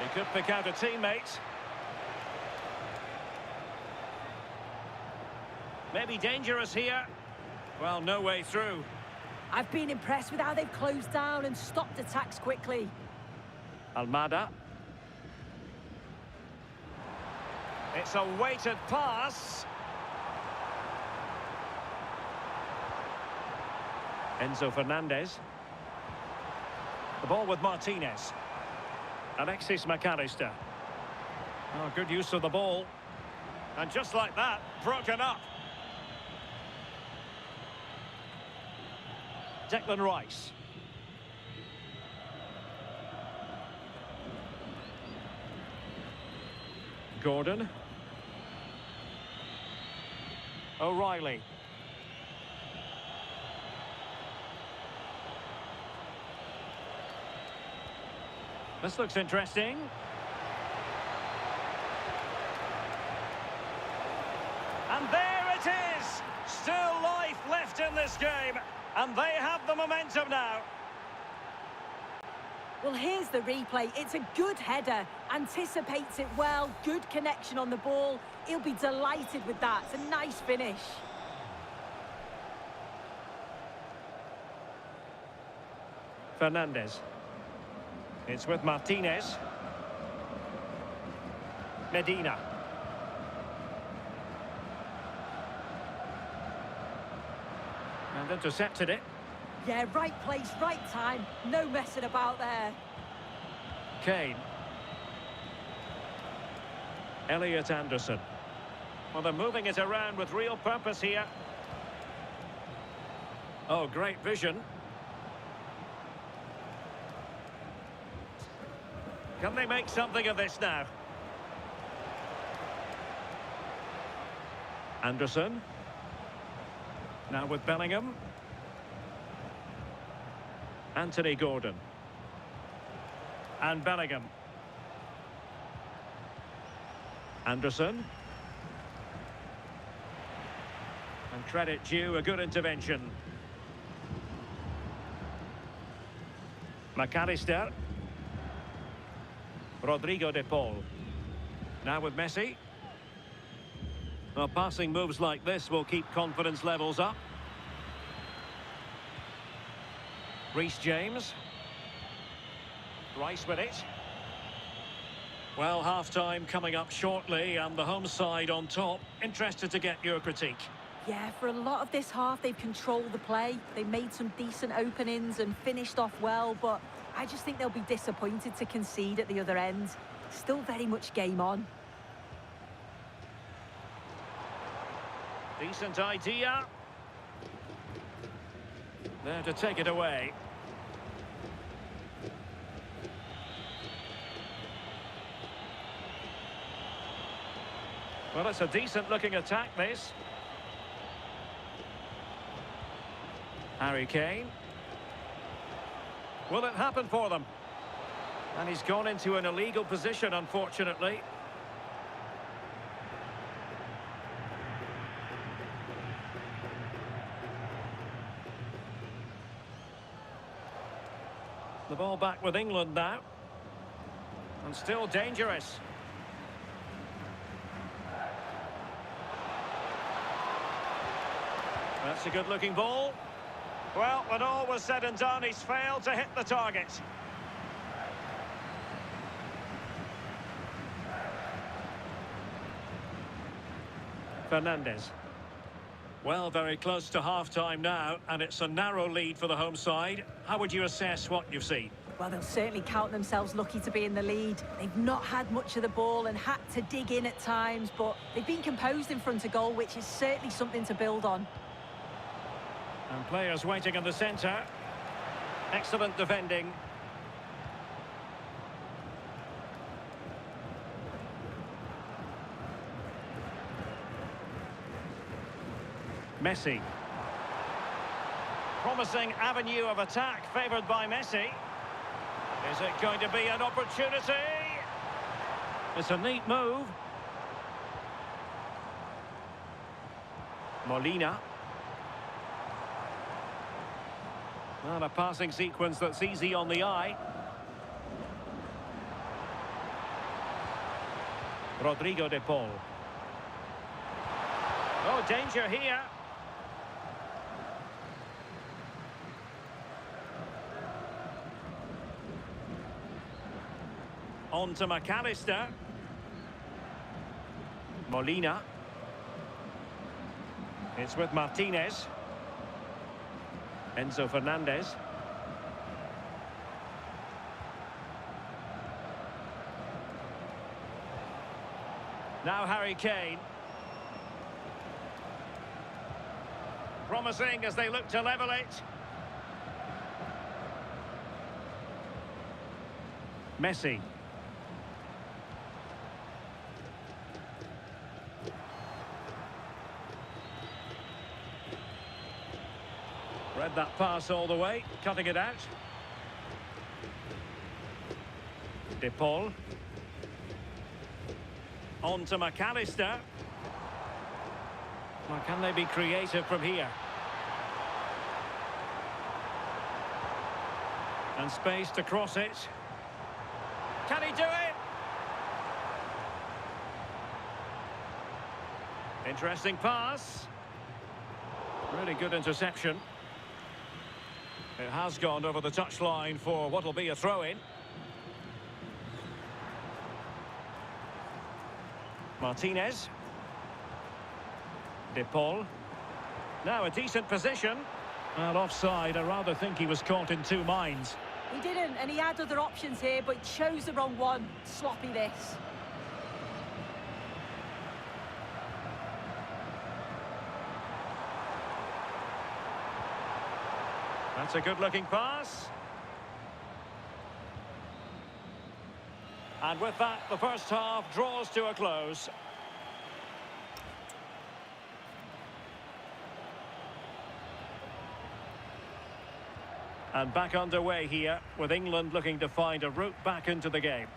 He could pick out a teammate. Maybe dangerous here. Well, no way through.
I've been impressed with how they've closed down and stopped attacks quickly.
Almada. It's a weighted pass. Enzo Fernandez. The ball with Martinez. Alexis McAllister. Oh, good use of the ball. And just like that, broken up. Declan Rice. Gordon. O'Reilly. This looks interesting. And there it is! Still life left in this game. And they have the momentum now.
Well, here's the replay. It's a good header. Anticipates it well. Good connection on the ball. He'll be delighted with that. It's a nice finish.
Fernandez. It's with Martinez. Medina. And intercepted it.
Yeah, right place, right time. No messing about there.
Kane. Elliot Anderson. Well, they're moving it around with real purpose here. Oh, great vision. Can they make something of this now? Anderson. Now with Bellingham. Anthony Gordon. And Bellingham. Anderson. And credit due, a good intervention. McAllister. Rodrigo de Paul. Now with Messi. Well, passing moves like this will keep confidence levels up. Reece James. Rice with it. Well, half-time coming up shortly and the home side on top. Interested to get your critique.
Yeah, for a lot of this half, they've controlled the play. They made some decent openings and finished off well, but I just think they'll be disappointed to concede at the other end. Still very much game on.
Decent idea. There to take it away. Well, it's a decent-looking attack, this. Harry Kane. Will it happen for them? And he's gone into an illegal position, unfortunately. The ball back with England now. And still dangerous. That's a good-looking ball. Well, when all was said and done, he's failed to hit the target. Fernandez. Well, very close to half-time now, and it's a narrow lead for the home side. How would you assess what you've seen?
Well, they'll certainly count themselves lucky to be in the lead. They've not had much of the ball and had to dig in at times, but they've been composed in front of goal, which is certainly something to build on.
And players waiting in the centre. Excellent defending. Messi. Promising avenue of attack favoured by Messi. Is it going to be an opportunity? It's a neat move. Molina. Well, a passing sequence that's easy on the eye. Rodrigo de Paul. Oh, danger here. On to McAllister. Molina. It's with Martinez. Enzo Fernandez. Now Harry Kane. Promising as they look to level it. Messi. Read that pass all the way, cutting it out. De Paul. On to McAllister. Well, can they be creative from here? And space to cross it. Can he do it? Interesting pass. Really good interception. It has gone over the touchline for what will be a throw-in. Martinez. De Paul. Now a decent position. Well, offside. I rather think he was caught in two minds.
He didn't, and he had other options here, but chose the wrong one. Sloppy this.
That's a good-looking pass. And with that, the first half draws to a close. And back underway here, with England looking to find a route back into the game.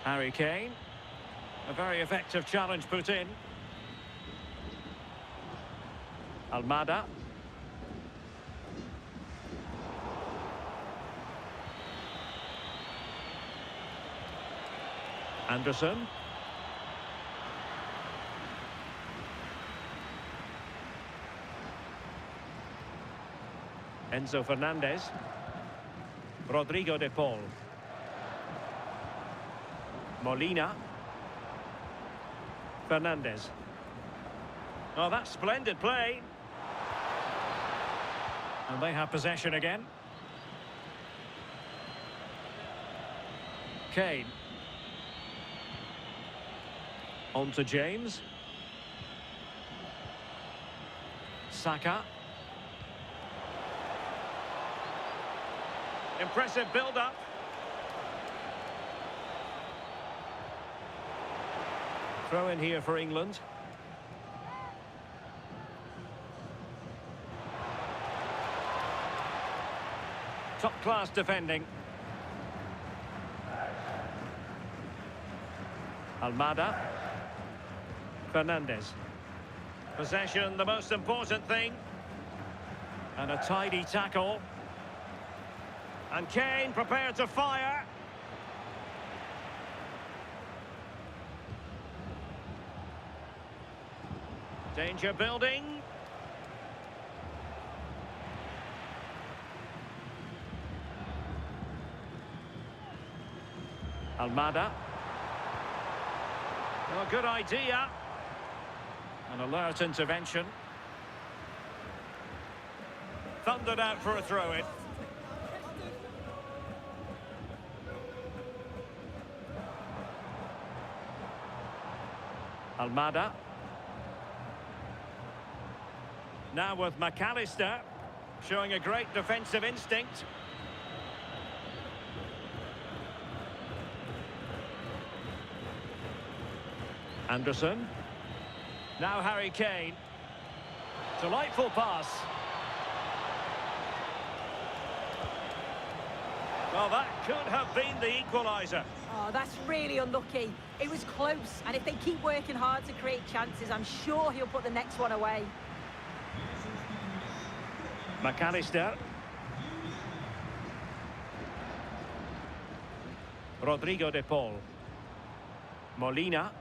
Harry Kane. A very effective challenge put in. Almada. Anderson. Enzo Fernandez. Rodrigo de Paul. Molina. Fernandez. Oh, that's splendid play. And they have possession again. Kane. On to James. Saka. Impressive build-up. Throw in here for England. Top-class defending. Almada. Fernandez. Possession, the most important thing. And a tidy tackle. And Kane prepared to fire. Danger building. Almada. Well, good idea. An alert intervention. Thundered out for a throw-in. Almada. Now with McAllister, showing a great defensive instinct. Anderson. Now Harry Kane. Delightful pass. Well, that could have been the equaliser.
Oh, that's really unlucky. It was close, and if they keep working hard to create chances, I'm sure he'll put the next one away.
McAllister. Rodrigo de Paul. Molina.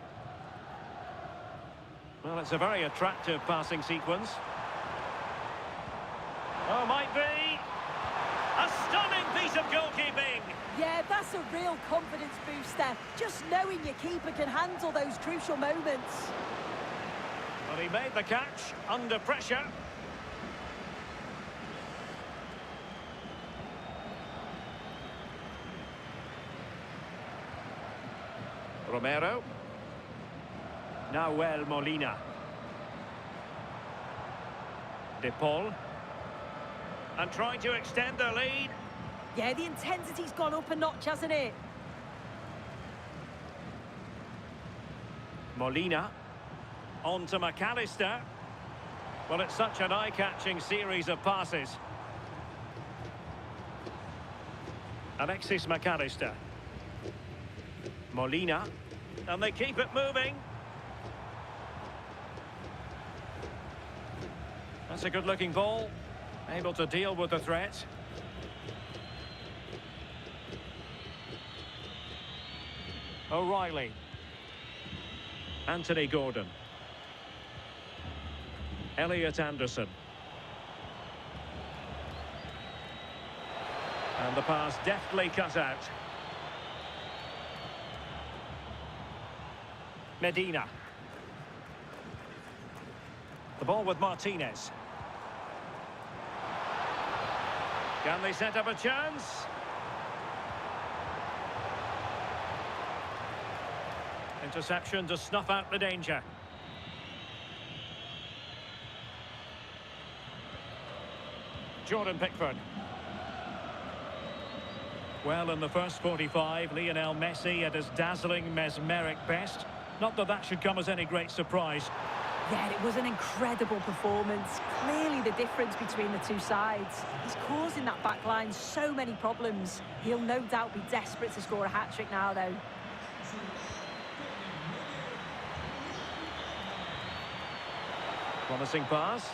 Well, it's a very attractive passing sequence. Oh, might be. A stunning piece of goalkeeping.
Yeah, that's a real confidence booster. Just knowing your keeper can handle those crucial moments.
Well, he made the catch under pressure. Romero. Now Molina. De Paul. And trying to extend their lead.
Yeah, the intensity's gone up a notch, hasn't it?
Molina. On to McAllister. Well, it's such an eye-catching series of passes. Alexis McAllister. Molina. And they keep it moving. That's a good-looking ball. Able to deal with the threat. O'Reilly. Anthony Gordon. Elliot Anderson. And the pass deftly cut out. Medina. The ball with Martinez. Can they set up a chance? Interception to snuff out the danger. Jordan Pickford. Well, in the first 45, Lionel Messi at his dazzling, mesmeric best. Not that that should come as any great surprise.
Yeah, it was an incredible performance. Clearly the difference between the two sides. He's causing that back line so many problems. He'll no doubt be desperate to score a hat-trick now, though.
Promising pass.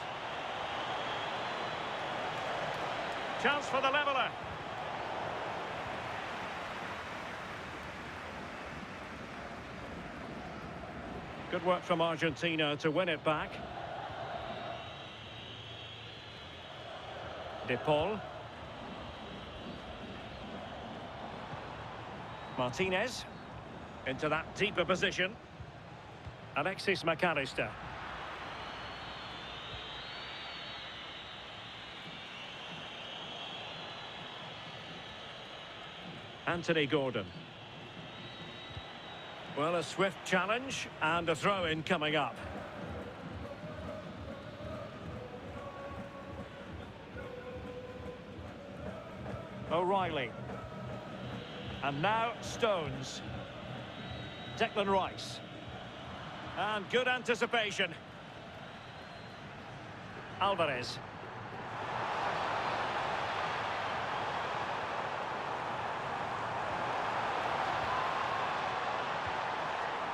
Chance for the leveller. Good work from Argentina to win it back. De Paul. Martinez. Into that deeper position. Alexis McAllister. Anthony Gordon. Well, a swift challenge and a throw-in coming up. O'Reilly. And now Stones. Declan Rice. And good anticipation. Alvarez.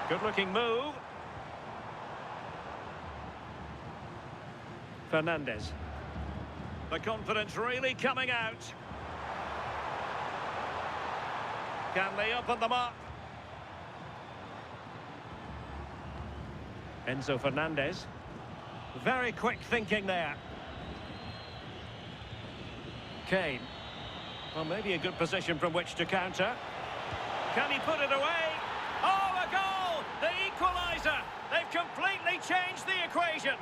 Good-looking move. Fernandez. The confidence really coming out. Can they open them up? Enzo Fernandez. Very quick thinking there. Kane. Well, maybe a good position from which to counter. Can he put it away? Oh, a goal! The equaliser! They've completely changed the equation.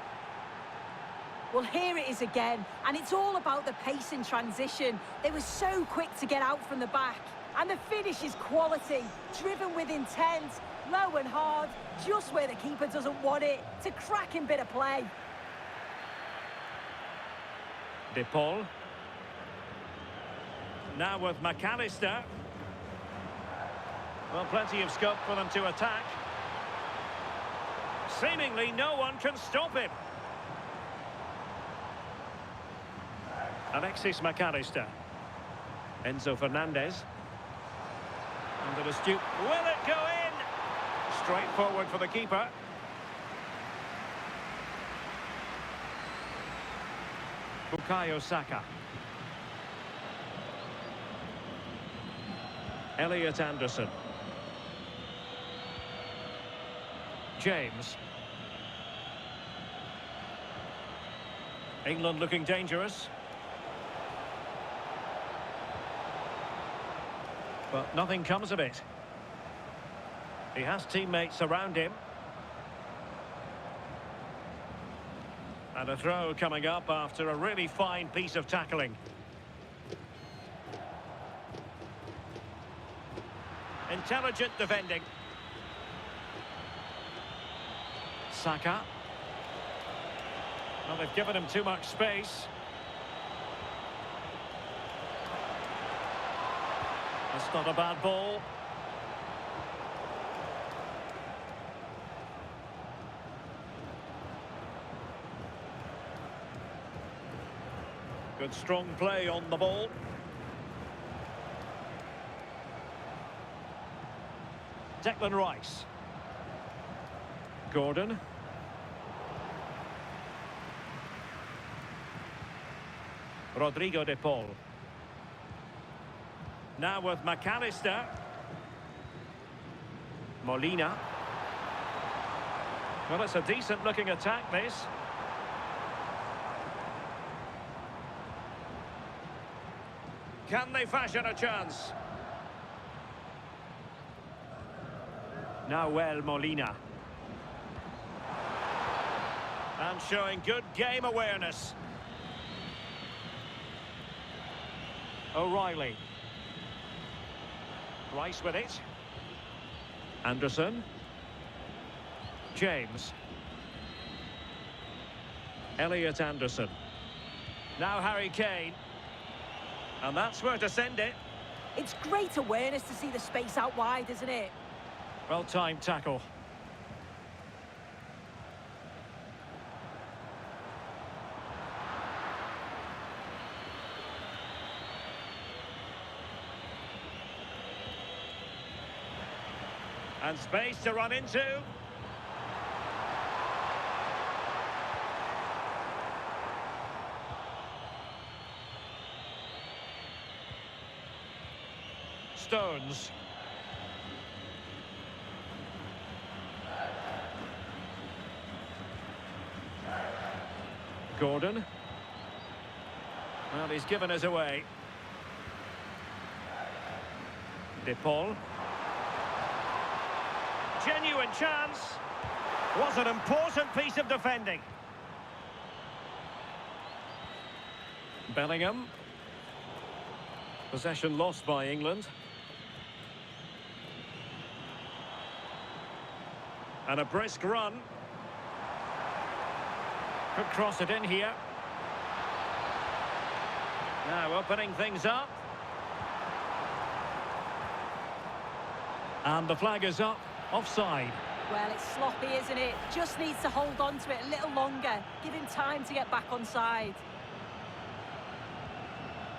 Well, here it is again, and it's all about the pace in transition. They were so quick to get out from the back, and the finish is quality, driven with intent, low and hard, just where the keeper doesn't want it. It's a cracking bit of play.
De Paul. Now with McAllister. Well, plenty of scope for them to attack. Seemingly no one can stop him. Alexis McAllister. Enzo Fernandez. Under the stoop. Will it go in? Straight forward for the keeper. Bukayo Saka. Elliot Anderson. James. England looking dangerous. But nothing comes of it. He has teammates around him. And a throw coming up after a really fine piece of tackling. Intelligent defending. Saka. Well, they've given him too much space. That's not a bad ball. Good strong play on the ball. Declan Rice. Gordon. Rodrigo de Paul. Now with McAllister. Molina. Well, it's a decent-looking attack, this. Can they fashion a chance? Now Molina. And showing good game awareness. O'Reilly. Rice with it. Anderson. James. Elliot Anderson. Now Harry Kane. And that's where to send it.
It's great awareness to see the space out wide, isn't it?
Well-timed tackle. And space to run into. Stones. Gordon. Well, he's given us away. De Paul. Genuine chance. Was an important piece of defending. Bellingham. Possession lost by England. And a brisk run. Could cross it in here. Now opening things up. And the flag is up. Offside.
Well, it's sloppy, isn't it? Just needs to hold on to it a little longer. Give him time to get back on side.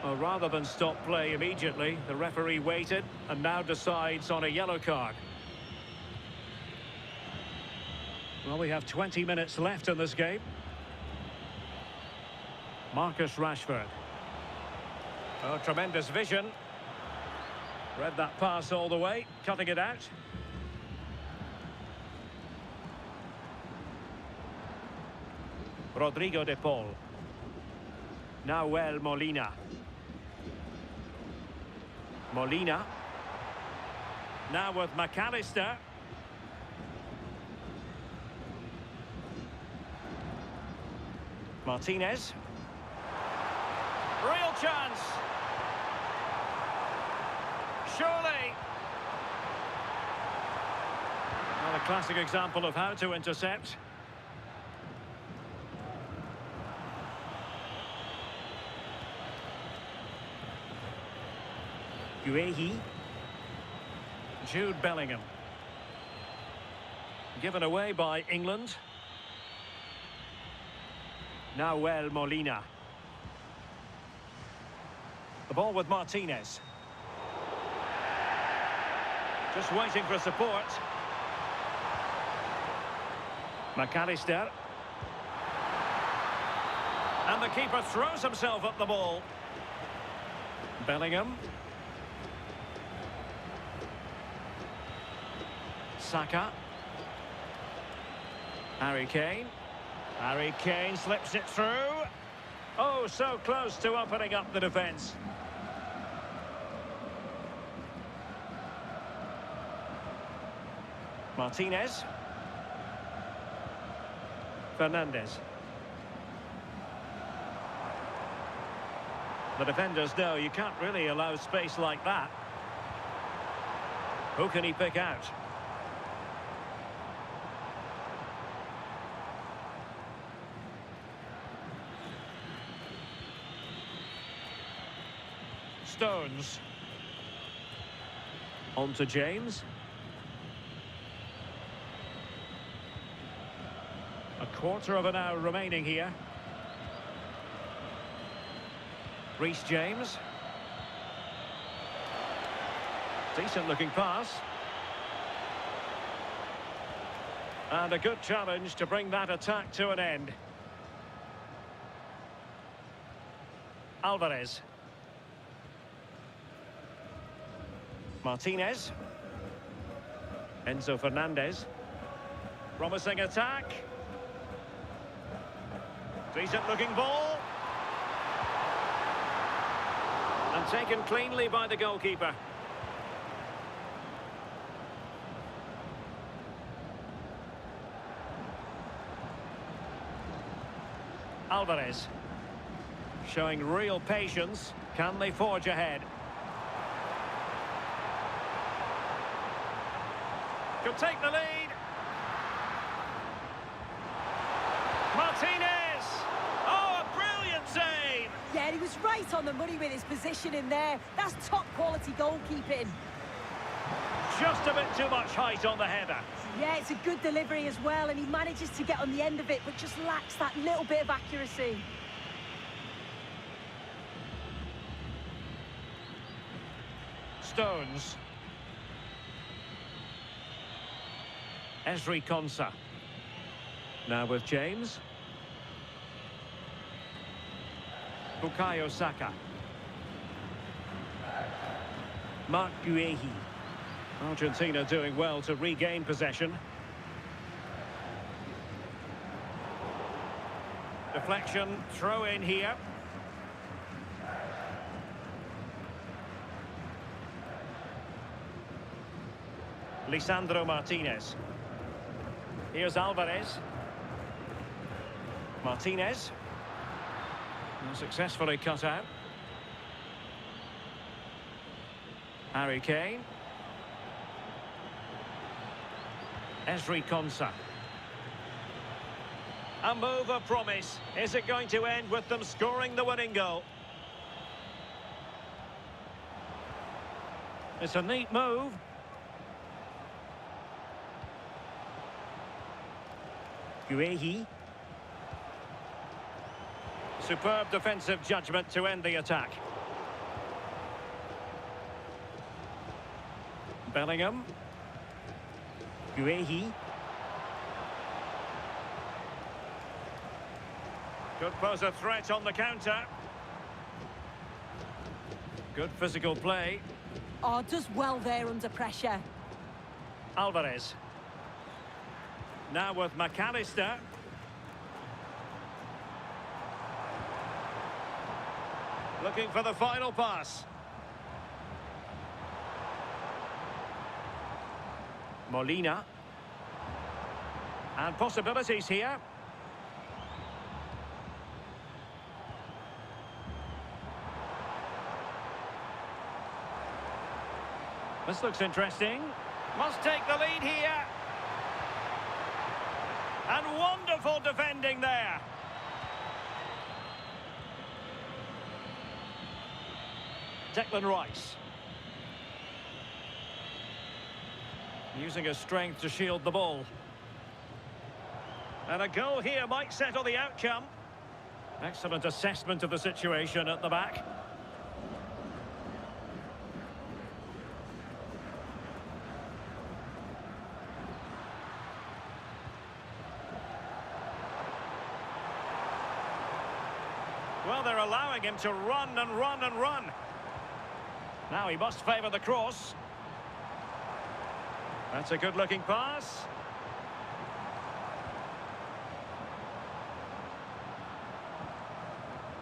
Well, rather than stop play immediately, the referee waited and now decides on a yellow card. Well, we have 20 minutes left in this game. Marcus Rashford. Oh, tremendous vision. Read that pass all the way, cutting it out. Rodrigo de Paul. Now Molina. Molina. Now with McAllister. Martinez. Real chance. Surely. Well, a classic example of how to intercept. Guehi. Jude Bellingham. Given away by England. Nahuel Molina. The ball with Martinez. Just waiting for support. McAllister. And the keeper throws himself at the ball. Bellingham. Saka. Harry Kane. Harry Kane slips it through. Oh, so close to opening up the defence. Martinez. Fernandes. The defenders know you can't really allow space like that. Who can he pick out? Stones. On to James. A quarter of an hour remaining here. Reece James. Decent looking pass. And a good challenge to bring that attack to an end. Alvarez. Martinez. Enzo Fernandez. Promising attack. Decent looking ball. And taken cleanly by the goalkeeper. Alvarez. Showing real patience. Can they forge ahead? Could take the lead. Martinez! Oh, a brilliant save!
Yeah, he was right on the money with his position in there. That's top quality goalkeeping.
Just a bit too much height on the header.
Yeah, it's a good delivery as well, and he manages to get on the end of it, but just lacks that little bit of accuracy.
Stones. Ezri Konsa. Now with James. Bukayo Saka. Mark Guehi. Argentina doing well to regain possession. Deflection, throw in here. Lisandro Martinez. Here's Alvarez. Martinez. Successfully cut out. Harry Kane. Ezri Konsa. A move of promise. Is it going to end with them scoring the winning goal? It's a neat move. Guehi. Superb defensive judgment to end the attack. Bellingham. Guehi. Could pose a threat on the counter. Good physical play.
Oh, does well there under pressure.
Alvarez. Now with McAllister. Looking for the final pass. Molina. And possibilities here. This looks interesting. Must take the lead here. And wonderful defending there. Declan Rice. Using his strength to shield the ball. And a goal here might settle the outcome. Excellent assessment of the situation at the back. Well, they're allowing him to run and run and run. Now he must favour the cross. That's a good-looking pass.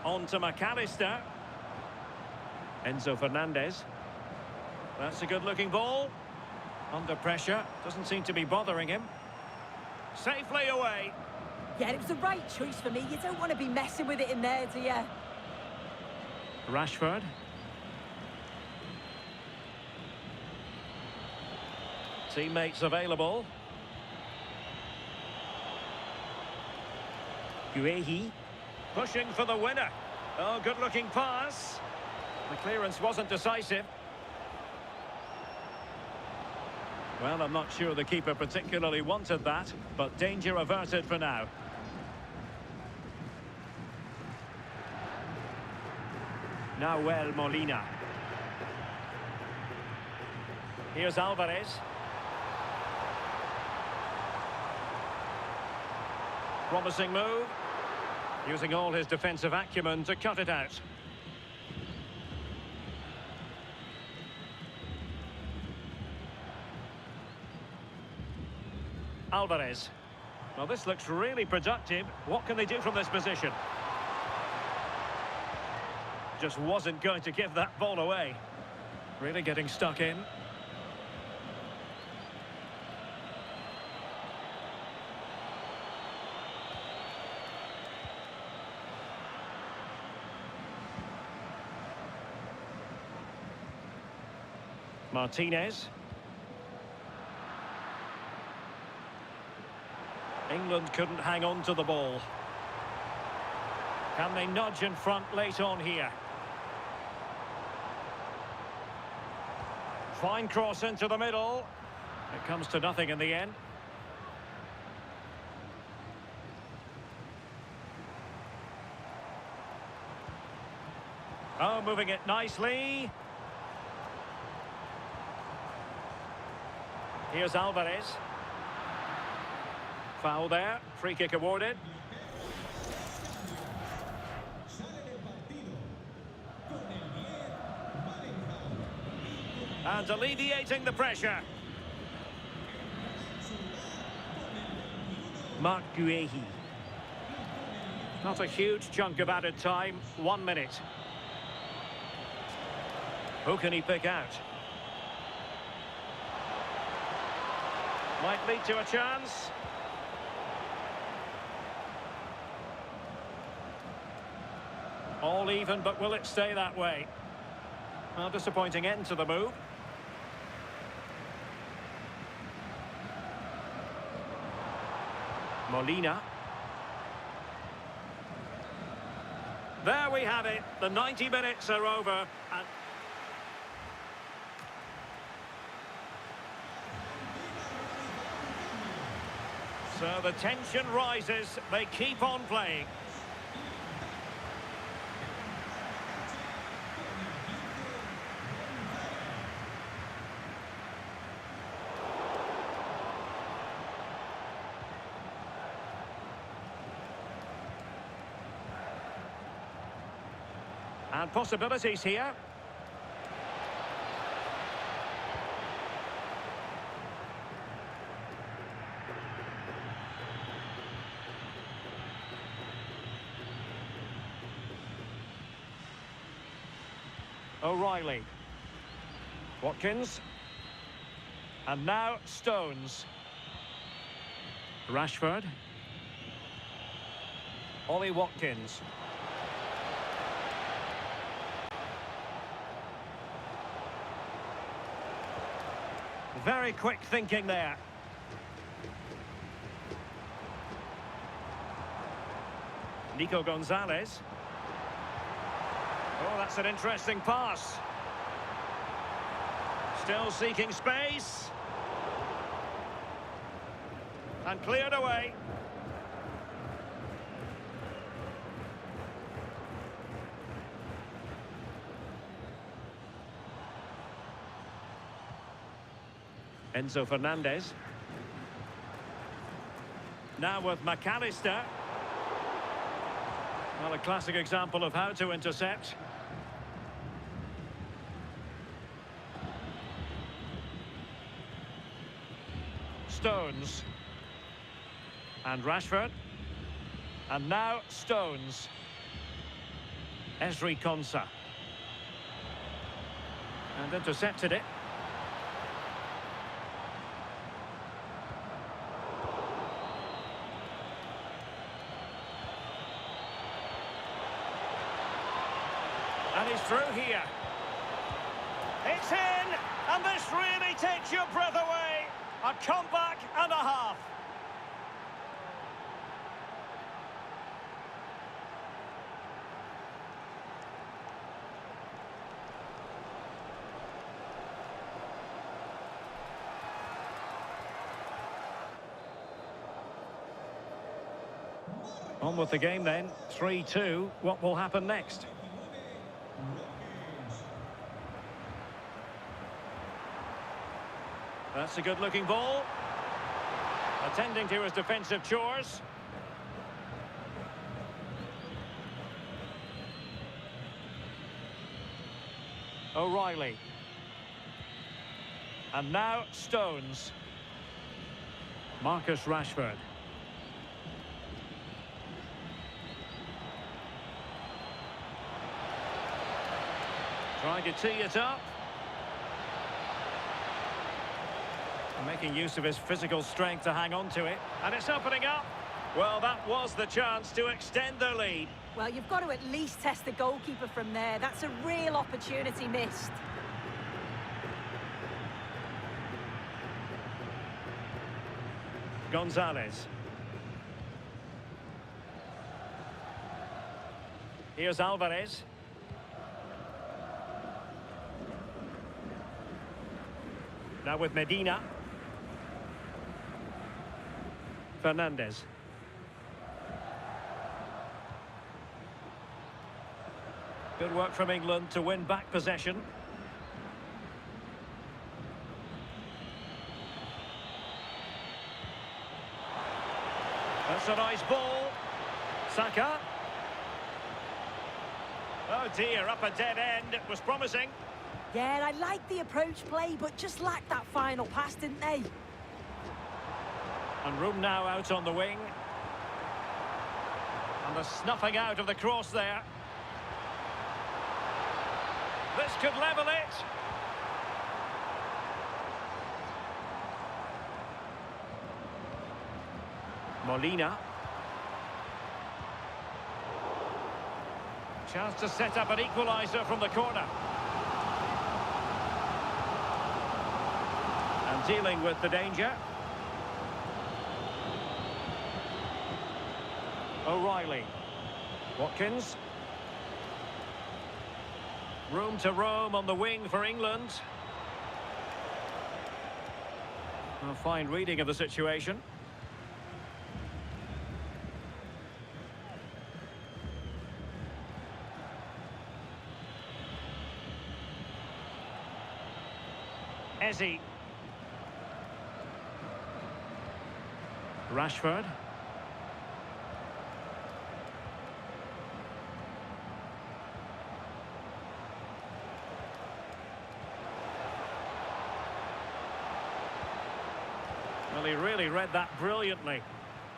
On to McAllister. Enzo Fernandez. That's a good-looking ball. Under pressure. Doesn't seem to be bothering him. Safely away.
Yeah, it was the right choice for me. You don't want to be messing with it in there, do you?
Rashford. Teammates available. Guehi. Pushing for the winner. Oh, good-looking pass. The clearance wasn't decisive. Well, I'm not sure the keeper particularly wanted that, but danger averted for now. Nahuel Molina. Here's Alvarez. Promising move. Using all his defensive acumen to cut it out. Alvarez. Well, this looks really productive. What can they do from this position? Just wasn't going to give that ball away. Really getting stuck in. Martinez. England couldn't hang on to the ball. Can they nudge in front late on here? Fine cross into the middle. It comes to nothing in the end. Oh, moving it nicely. Here's Alvarez. Foul there. Free kick awarded. And alleviating the pressure. Marc Guehi. Not a huge chunk of added time. 1 minute. Who can he pick out? Might lead to a chance. All even, but will it stay that way? Well, disappointing end to the move. Molina. There we have it. The 90 minutes are over. And so the tension rises. They keep on playing. And possibilities here. O'Reilly. Watkins. And now Stones. Rashford. Ollie Watkins. Very quick thinking there. Nico Gonzalez. Oh, that's an interesting pass. Still seeking space. And cleared away. Enzo Fernandez. Now with McAllister. Well, a classic example of how to intercept. Stones. And Rashford. And now Stones. Ezri Konsa. And intercepted it. And he's through here. It's in, and this really takes your breath away. A comeback and a half. On with the game then, 3-2. What will happen next? That's a good-looking ball. Attending to his defensive chores. O'Reilly. And now Stones. Marcus Rashford. Trying to tee it up. Making use of his physical strength to hang on to it. And it's opening up. Well, that was the chance to extend their lead.
Well, you've got to at least test the goalkeeper from there. That's a real opportunity missed.
Gonzalez. Here's Alvarez. Now with Medina. Fernandez. Good work from England to win back possession. That's a nice ball. Saka. Oh dear, up a dead end. It was promising.
Yeah, I like the approach play, but just lacked that final pass, didn't they?
And room now out on the wing. And the snuffing out of the cross there. This could level it. Molina. Chance to set up an equaliser from the corner. And dealing with the danger. O'Reilly. Watkins. Room to roam on the wing for England. A fine reading of the situation. Ezri. Rashford. Well, he really read that brilliantly.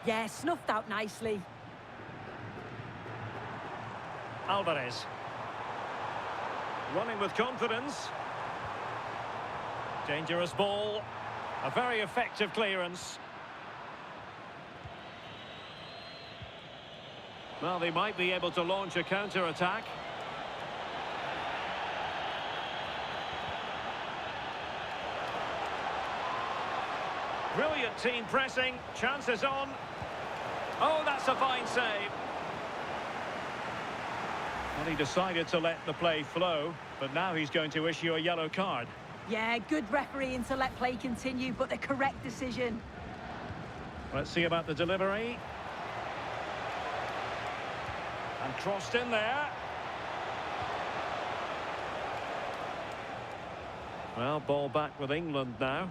Yeah, snuffed out nicely.
Alvarez. Running with confidence. Dangerous ball. A very effective clearance. Well, they might be able to launch a counter-attack. Brilliant team pressing. Chances on. Oh, that's a fine save. Well, he decided to let the play flow, but now he's going to issue a yellow card.
Yeah, good refereeing to let play continue, but the correct decision.
Let's see about the delivery. And crossed in there. Well, ball back with England now.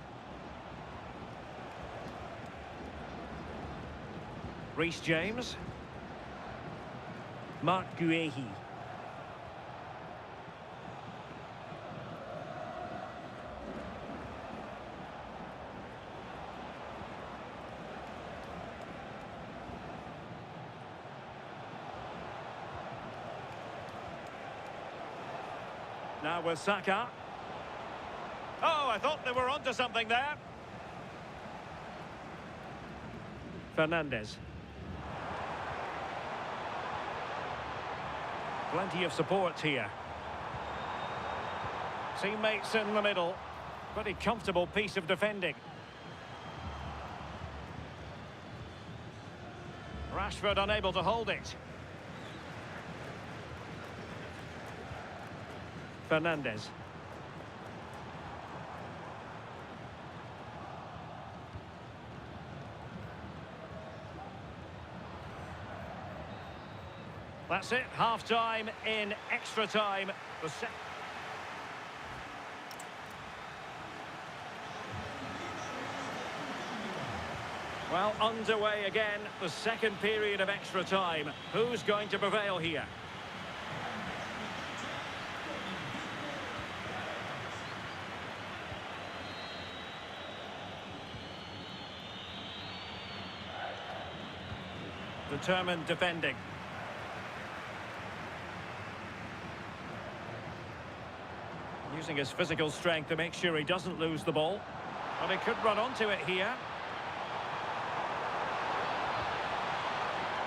Reece James. Marc Guéhi. Now with Saka. Oh, I thought they were onto something there. Fernandes. Plenty of support here. Teammates in the middle. Pretty comfortable piece of defending. Rashford unable to hold it. Fernandes. That's it, half-time in extra time. Well, underway again, the second period of extra time. Who's going to prevail here? Determined defending. Using his physical strength to make sure he doesn't lose the ball. But he could run onto it here.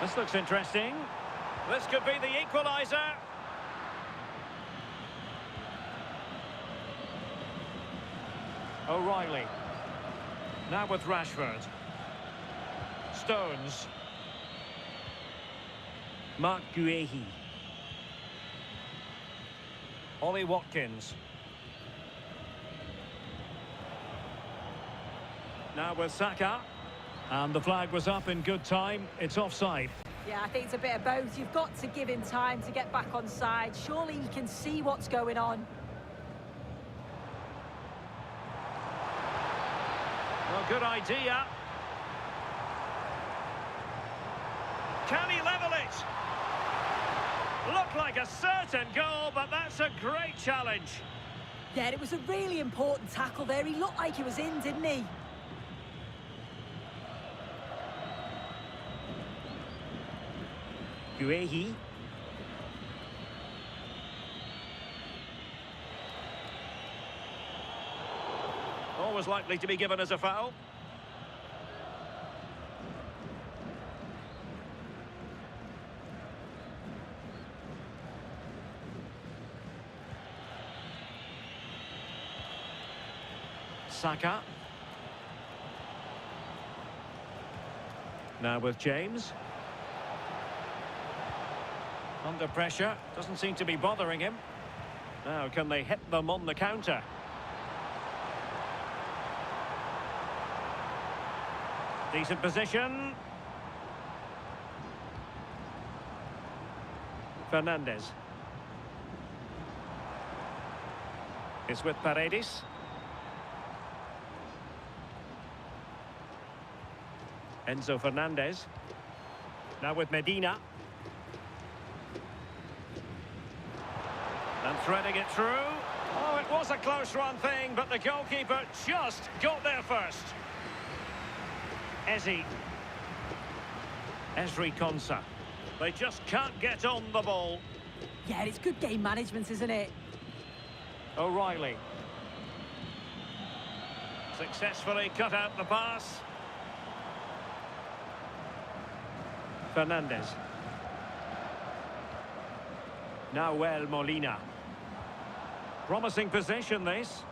This looks interesting. This could be the equaliser. O'Reilly. Now with Rashford. Stones. Marc Guéhi. Ollie Watkins. Now with Saka. And the flag was up in good time. It's offside.
Yeah, I think it's a bit of both. You've got to give him time to get back on side. Surely he can see what's going on.
Well, good idea. Can he level it? Looked like a certain goal, but that's a great challenge.
Yeah, it was a really important tackle there. He looked like he was in, didn't he?
Guéhi. Always likely to be given as a foul. Saka. Now with James. Under pressure, doesn't seem to be bothering him. Now, can they hit them on the counter? Decent position. Fernandes. It's with Paredes. Enzo Fernandez. Now with Medina. And threading it through. Oh, it was a close run thing, but the goalkeeper just got there first. Ezri Konsa. They just can't get on the ball.
Yeah, it's good game management, isn't it?
O'Reilly. Successfully cut out the pass. Fernandez. Nahuel Molina. Promising position, this.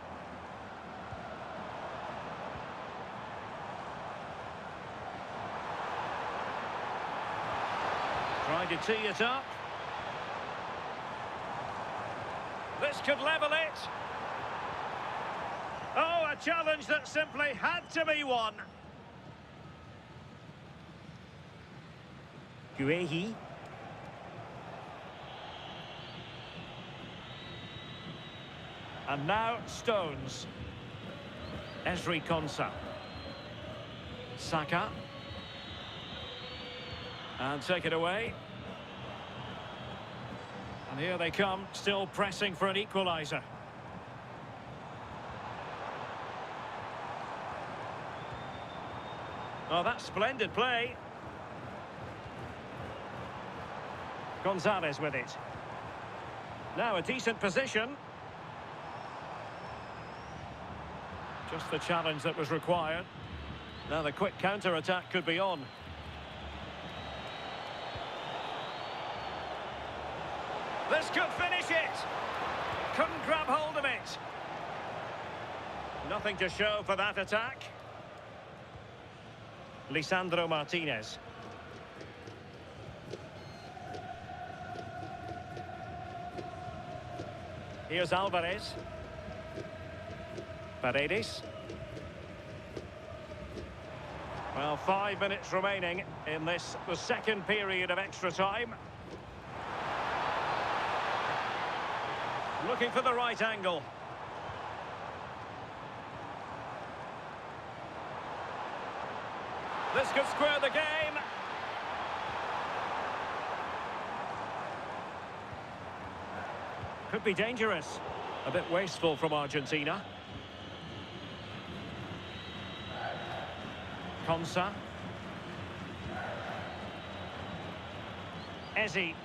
Trying to tee it up. This could level it. Oh, a challenge that simply had to be won. Guehi. And now Stones. Ezri Konsa. Saka. And take it away. And here they come, still pressing for an equaliser. Oh, that's splendid play. Gonzalez with it. Now a decent position. Just the challenge that was required. Now the quick counter-attack could be on. This could finish it. Couldn't grab hold of it. Nothing to show for that attack. Lisandro Martinez. Here's Alvarez. Paredes. Well, 5 minutes remaining in this, the second period of extra time. Looking for the right angle. This could square the game. Could be dangerous. A bit wasteful from Argentina. Konsa. Ezzi.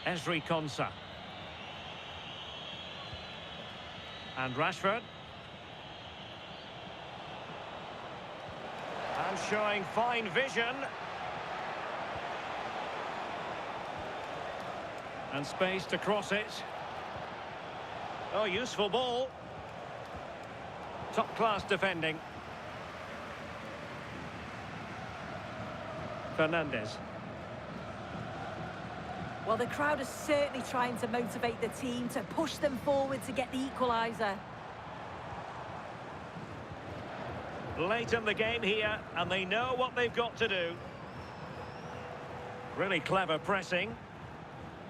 Ezri Konsa. And Rashford. And showing fine vision. And space to cross it. Oh, useful ball. Top-class defending. Fernandez.
Well, the crowd is certainly trying to motivate the team to push them forward to get the equaliser.
Late in the game here, and they know what they've got to do. Really clever pressing.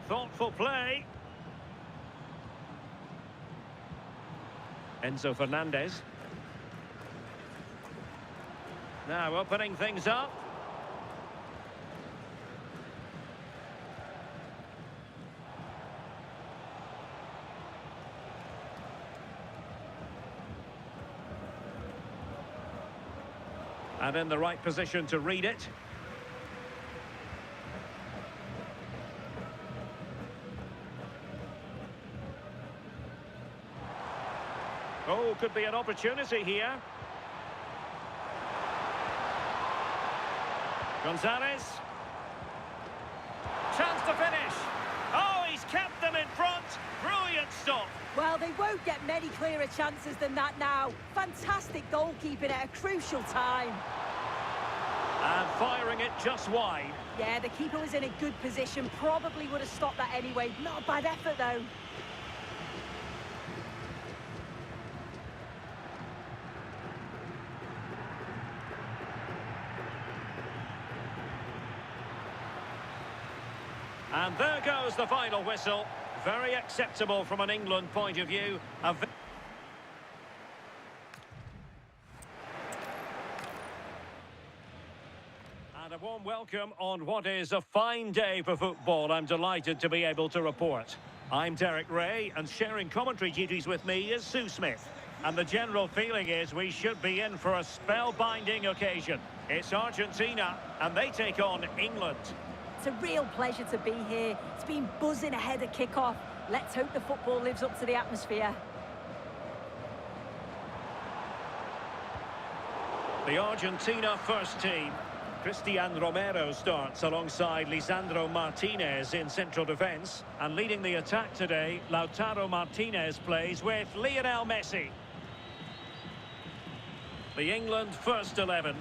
Thoughtful play. Enzo Fernandez. Now opening things up. And in the right position to read it. Oh, could be an opportunity here. Gonzalez. Chance to finish. Oh, he's kept them in front. Brilliant stop.
Well, they won't get many clearer chances than that now. Fantastic goalkeeping at a crucial time.
And firing it just wide.
Yeah, the keeper was in a good position. Probably would have stopped that anyway. Not a bad effort, though.
And there goes the final whistle. Very acceptable from an England point of view. And a warm welcome on what is a fine day for football. I'm delighted to be able to report. I'm Derek Ray, and sharing commentary duties with me is Sue Smith. And the general feeling is we should be in for a spellbinding occasion. It's Argentina, and they take on England.
It's a real pleasure to be here. It's been buzzing ahead of kick-off. Let's hope the football lives up to the atmosphere.
The Argentina first team. Christian Romero starts alongside Lisandro Martinez in central defence. And leading the attack today, Lautaro Martinez plays with Lionel Messi. The England first 11.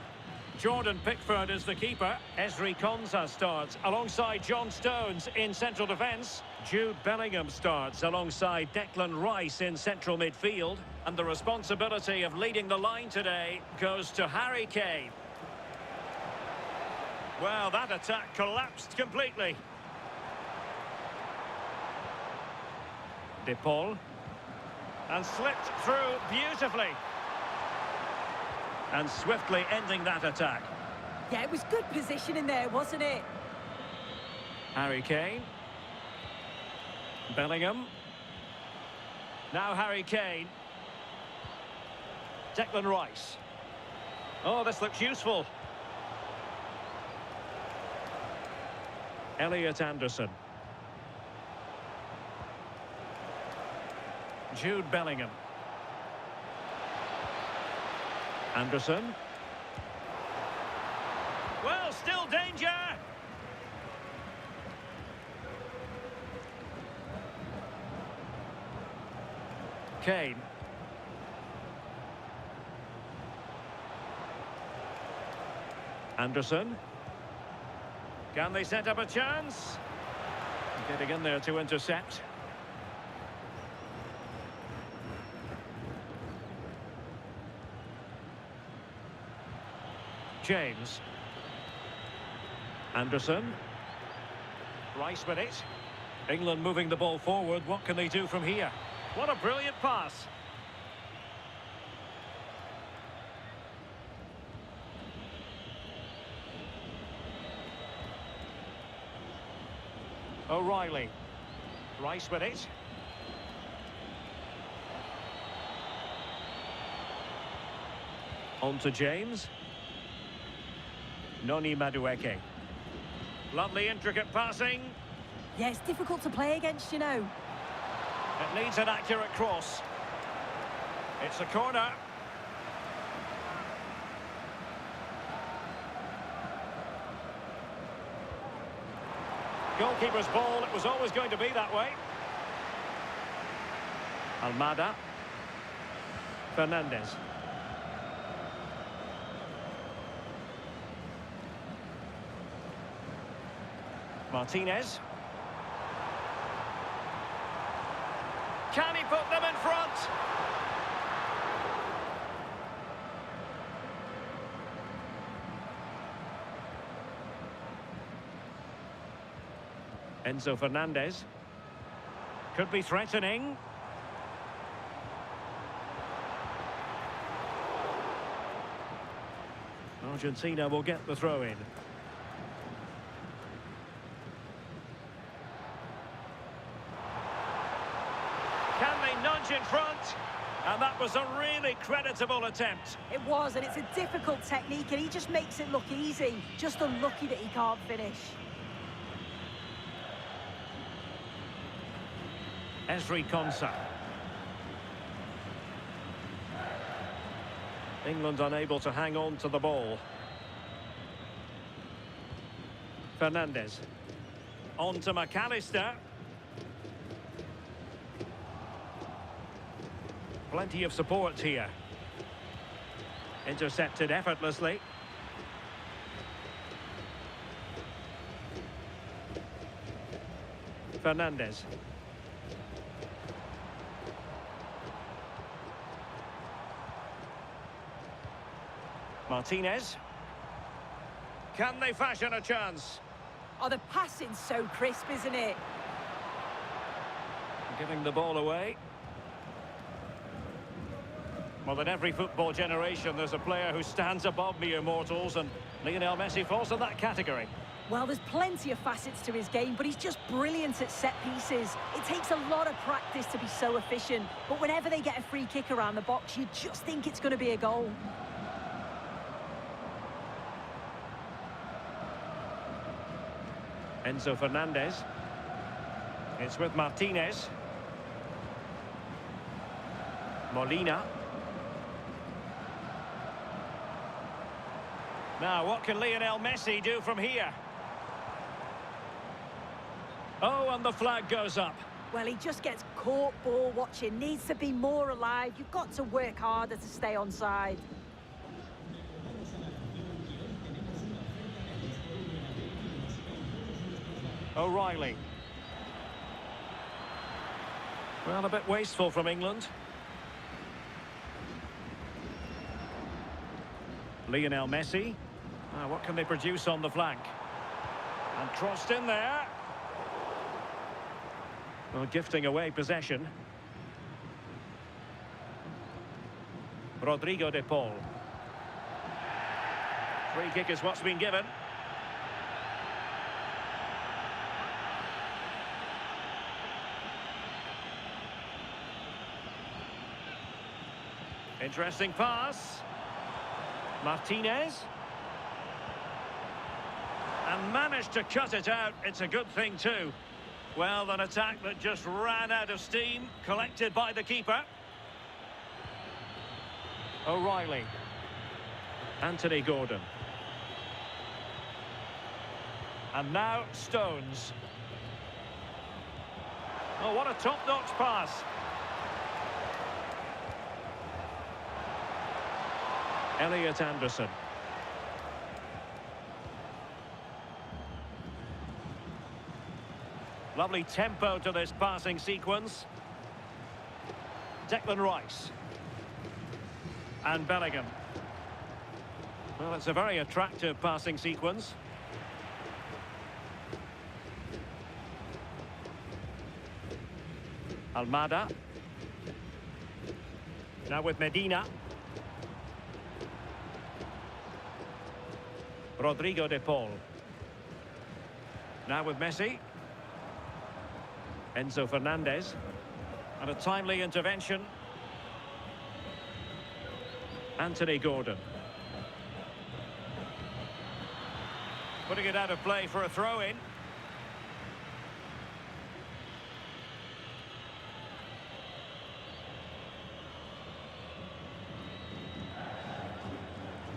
Jordan Pickford is the keeper. Ezri Konsa starts alongside John Stones in central defence. Jude Bellingham starts alongside Declan Rice in central midfield. And the responsibility of leading the line today goes to Harry Kane. Well, that attack collapsed completely. De Paul. And slipped through beautifully. And swiftly ending that attack.
Yeah, it was good positioning there, wasn't it?
Harry Kane. Bellingham. Now Harry Kane. Declan Rice. Oh, this looks useful. Elliot Anderson. Jude Bellingham. Anderson. Well, still danger. Kane. Anderson. Can they set up a chance? Getting in there to intercept. James. Anderson. Rice with it. England moving the ball forward. What can they do from here? What a brilliant pass. O'Reilly. Rice with it. On to James. Noni Madueke. Lovely intricate passing.
Yeah, it's difficult to play against, you know.
It needs an accurate cross. It's a corner. Goalkeeper's ball, it was always going to be that way. Almada. Fernandez. Martinez. Can he put them in front? Enzo Fernandez. Could be threatening. Argentina will get the throw in. Can they nudge in front? And that was a really creditable attempt.
It was, and it's a difficult technique, and he just makes it look easy. Just unlucky that he can't finish.
Ezri Konsa. England unable to hang on to the ball. Fernandez. On to McAllister. Plenty of support here. Intercepted effortlessly. Fernandez. Martinez. Can they fashion a chance?
Oh, the passing's so crisp, isn't it?
Giving the ball away. Well, in every football generation, there's a player who stands above mere mortals, and Lionel Messi falls in that category.
Well, there's plenty of facets to his game, but he's just brilliant at set pieces. It takes a lot of practice to be so efficient, but whenever they get a free kick around the box, you just think it's going to be a goal.
Enzo Fernandez. It's with Martinez. Molina. Now, what can Lionel Messi do from here? Oh, and the flag goes up.
Well, he just gets caught ball watching, needs to be more alive. You've got to work harder to stay onside.
O'Reilly. Well, a bit wasteful from England. Lionel Messi. What can they produce on the flank? And crossed in there. Well, gifting away possession. Rodrigo de Paul. Free kick is what's been given. Interesting pass. Martinez. And managed to cut it out. It's a good thing too. Well, an attack that just ran out of steam, collected by the keeper. O'Reilly. Anthony Gordon. And now Stones. Oh, what a top-notch pass. Elliot Anderson. Lovely tempo to this passing sequence. Declan Rice. And Bellingham. Well, it's a very attractive passing sequence. Almada. Now with Medina. Rodrigo de Paul. Now with Messi. Enzo Fernandez. And a timely intervention. Anthony Gordon. Putting it out of play for a throw-in.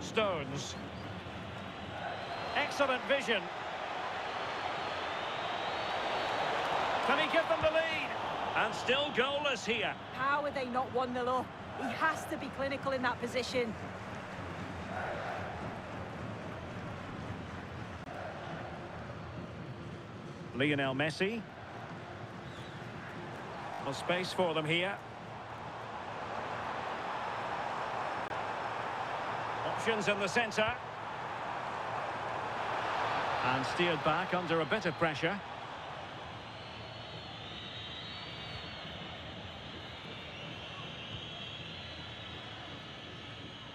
Stones. Excellent vision. Can he give them the lead? And still goalless here.
How are they not 1-0 up? He has to be clinical in that position.
Lionel Messi. Well, space for them here. Options in the centre. And steered back under a bit of pressure.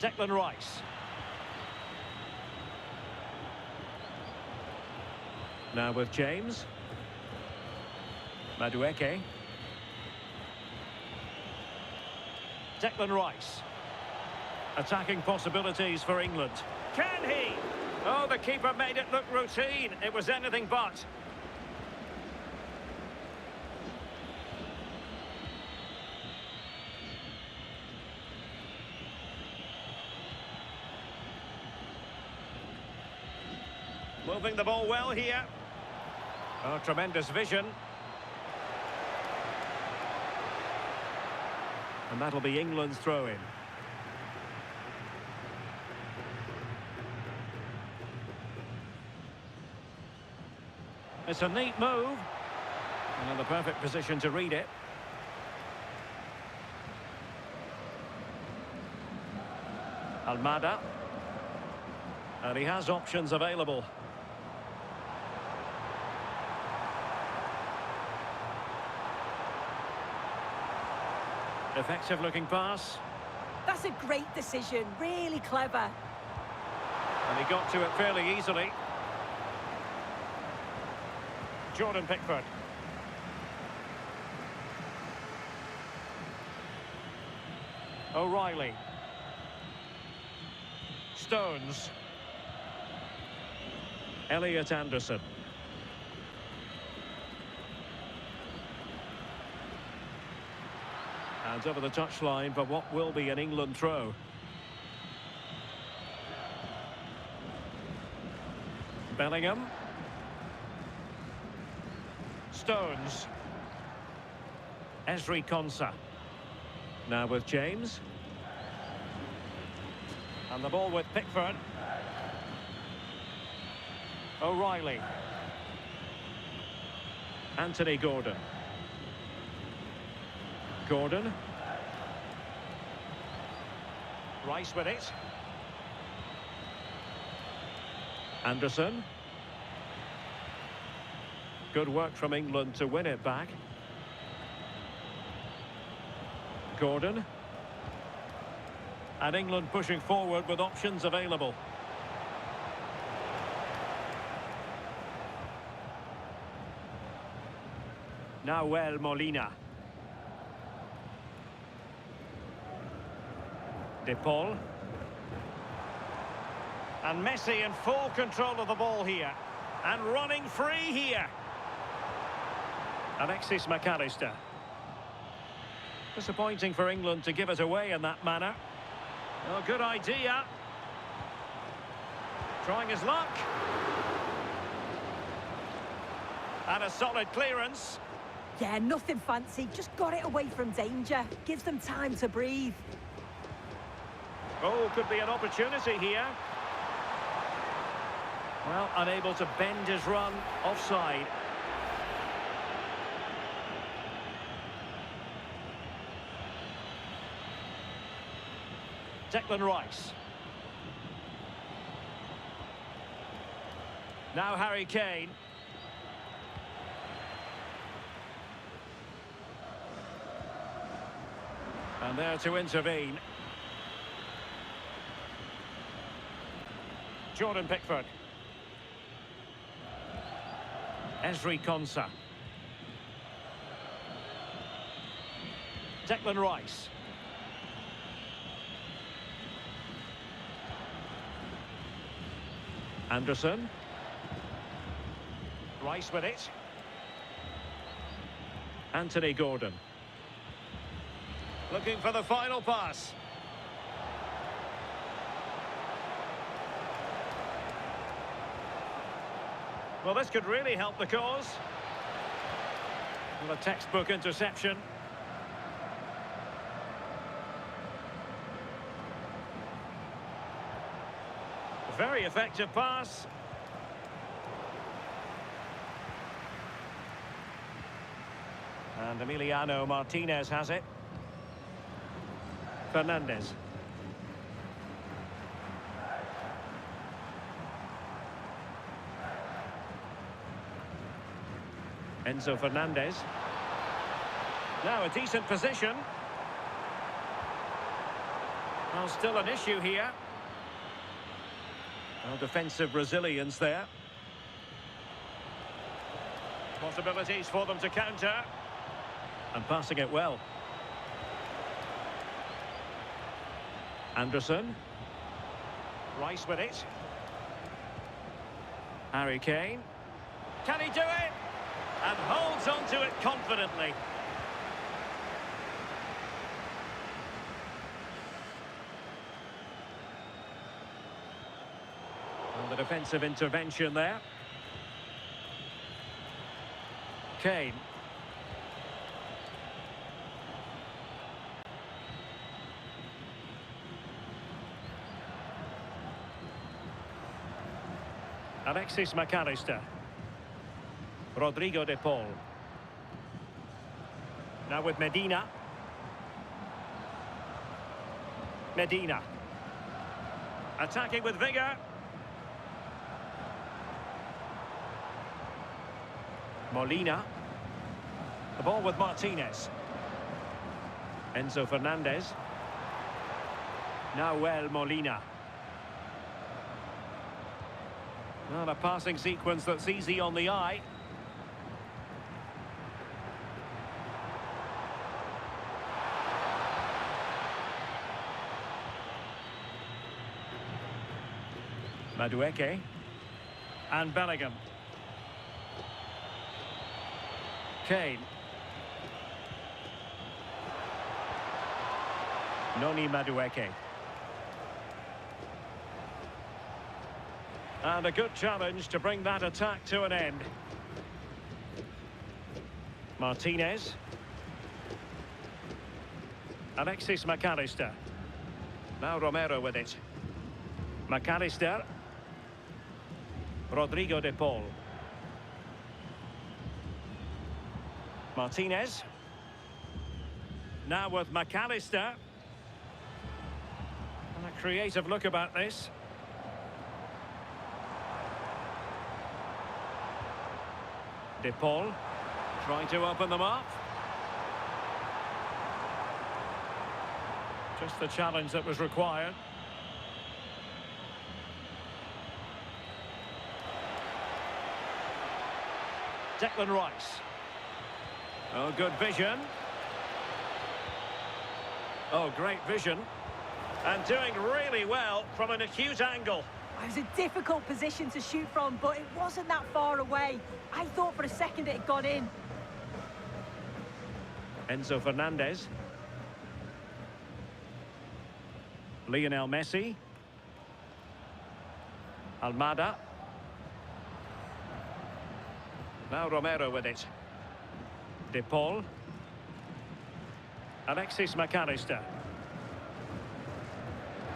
Declan Rice. Now with James. Madueke. Declan Rice. Attacking possibilities for England. Can he? Oh, the keeper made it look routine. It was anything but. Moving the ball well here. Oh, tremendous vision. And that'll be England's throw-in. It's a neat move. And in the perfect position to read it. Almada. And he has options available. Effective looking pass.
That's a great decision, really clever.
And he got to it fairly easily. Jordan Pickford. O'Reilly. Stones. Elliot Anderson. And over the touchline for what will be an England throw. Bellingham. Stones. Ezri Konsa. Now with James. And the ball with Pickford. O'Reilly. Anthony Gordon. Gordon. Rice with it. Anderson. Good work from England to win it back. Gordon. And England pushing forward with options available. Nahuel Molina. De Paul. And Messi in full control of the ball here. And running free here. Alexis McAllister. Disappointing for England to give it away in that manner. Oh, good idea. Trying his luck. And a solid clearance.
Yeah, nothing fancy. Just got it away from danger. Gives them time to breathe.
Oh, could be an opportunity here. Well, unable to bend his run. Offside. Declan Rice. Now Harry Kane. And there to intervene. Jordan Pickford. Ezri Konsa. Declan Rice. Anderson. Rice with it. Anthony Gordon. Looking for the final pass. Well, this could really help the cause. Well, a textbook interception. Very effective pass. And Emiliano Martinez has it. Fernandez. Enzo Fernandez. Now a decent position. Well, still an issue here. Well, defensive resilience there. Possibilities for them to counter. And passing it well. Anderson. Rice with it. Harry Kane. Can he do it? And holds on to it confidently. And the defensive intervention there. Kane. Alexis McAllister. Rodrigo de Paul. Now with Medina. Medina. Attacking with vigour. Molina. The ball with Martinez. Enzo Fernandez. Nahuel Molina. Well, a passing sequence that's easy on the eye. Madueke. And Bellingham. Kane. Noni Madueke. And a good challenge to bring that attack to an end. Martinez. Alexis McAllister. Now Romero with it. McAllister. Rodrigo de Paul. Martinez. Now with McAllister. And a creative look about this. De Paul. Trying to open them up. Just the challenge that was required. Declan Rice. Oh, good vision. Oh, great vision. And doing really well from an acute angle.
It was a difficult position to shoot from, but it wasn't that far away. I thought for a second it had gone in.
Enzo Fernandez. Lionel Messi. Almada. Now Romero with it. De Paul. Alexis McAllister.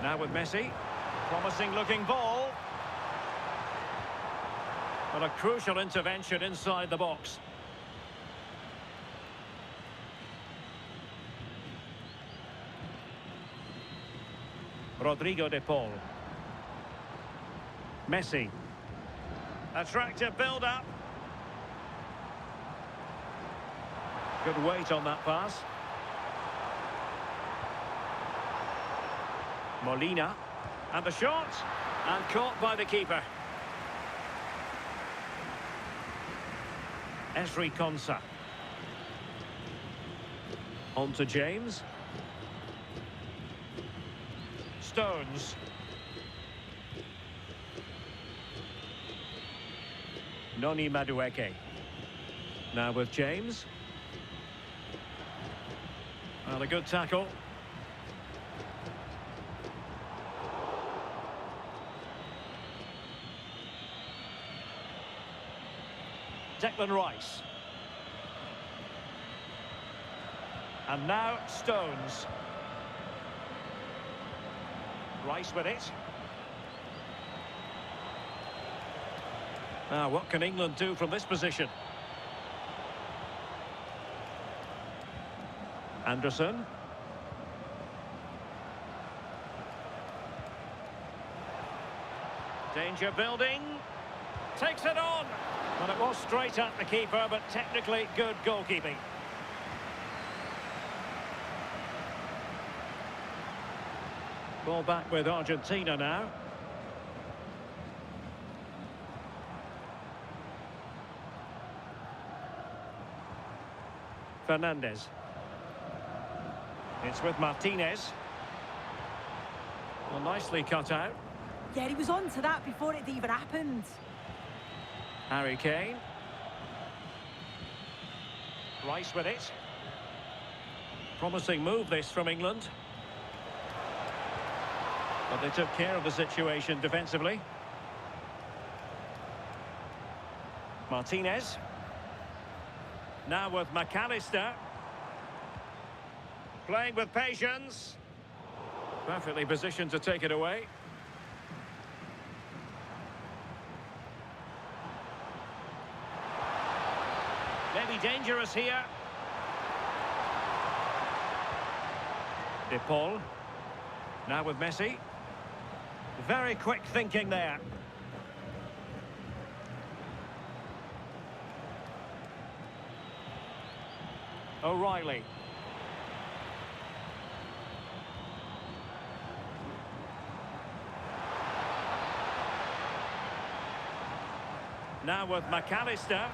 Now with Messi. Promising looking ball. But a crucial intervention inside the box. Rodrigo de Paul. Messi. Attractive build-up. Good weight on that pass. Molina. And the shot. And caught by the keeper. Esri Konsa. On to James. Stones. Noni Madueke. Now with James. Well, a good tackle. Declan Rice. And now Stones. Rice with it. Now, what can England do from this position? Anderson. Danger building. Takes it on. Well, it was straight at the keeper, but technically good goalkeeping. Ball back with Argentina now. Fernandez. It's with Martinez. Well, nicely cut out.
Yeah, he was on to that before it even happened.
Harry Kane. Rice with it. Promising move this from England. But they took care of the situation defensively. Martinez. Now with McAllister. Playing with patience. Perfectly positioned to take it away. Maybe dangerous here. De Paul. Now with Messi. Very quick thinking there. O'Reilly. Now with McAllister.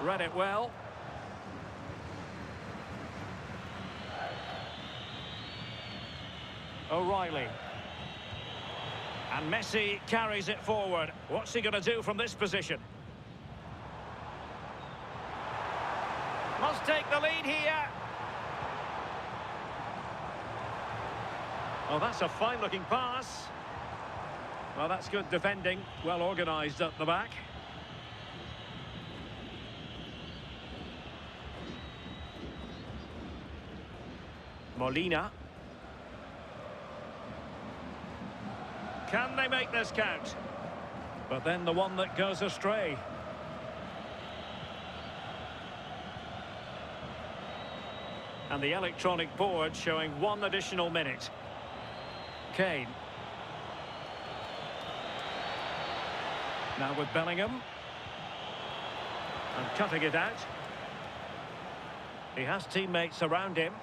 Read it well. O'Reilly. And Messi carries it forward. What's he going to do from this position? Must take the lead here. Oh, that's a fine-looking pass. Well, that's good defending. Well organised at the back. Molina. Can they make this count? But then the one that goes astray. And the electronic board showing 1 additional minute. Kane. Now with Bellingham. And cutting it out. He has teammates around him.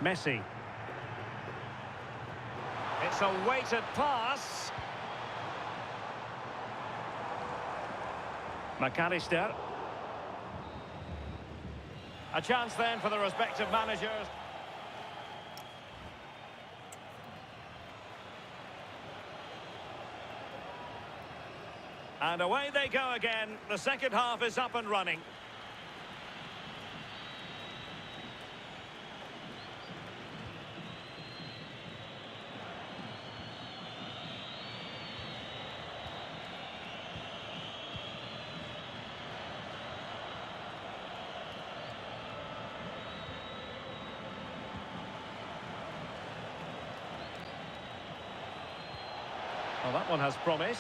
Messi. It's a weighted pass. McAllister. A chance then for the respective managers. And away they go again. The second half is up and running. Well, that one has promise.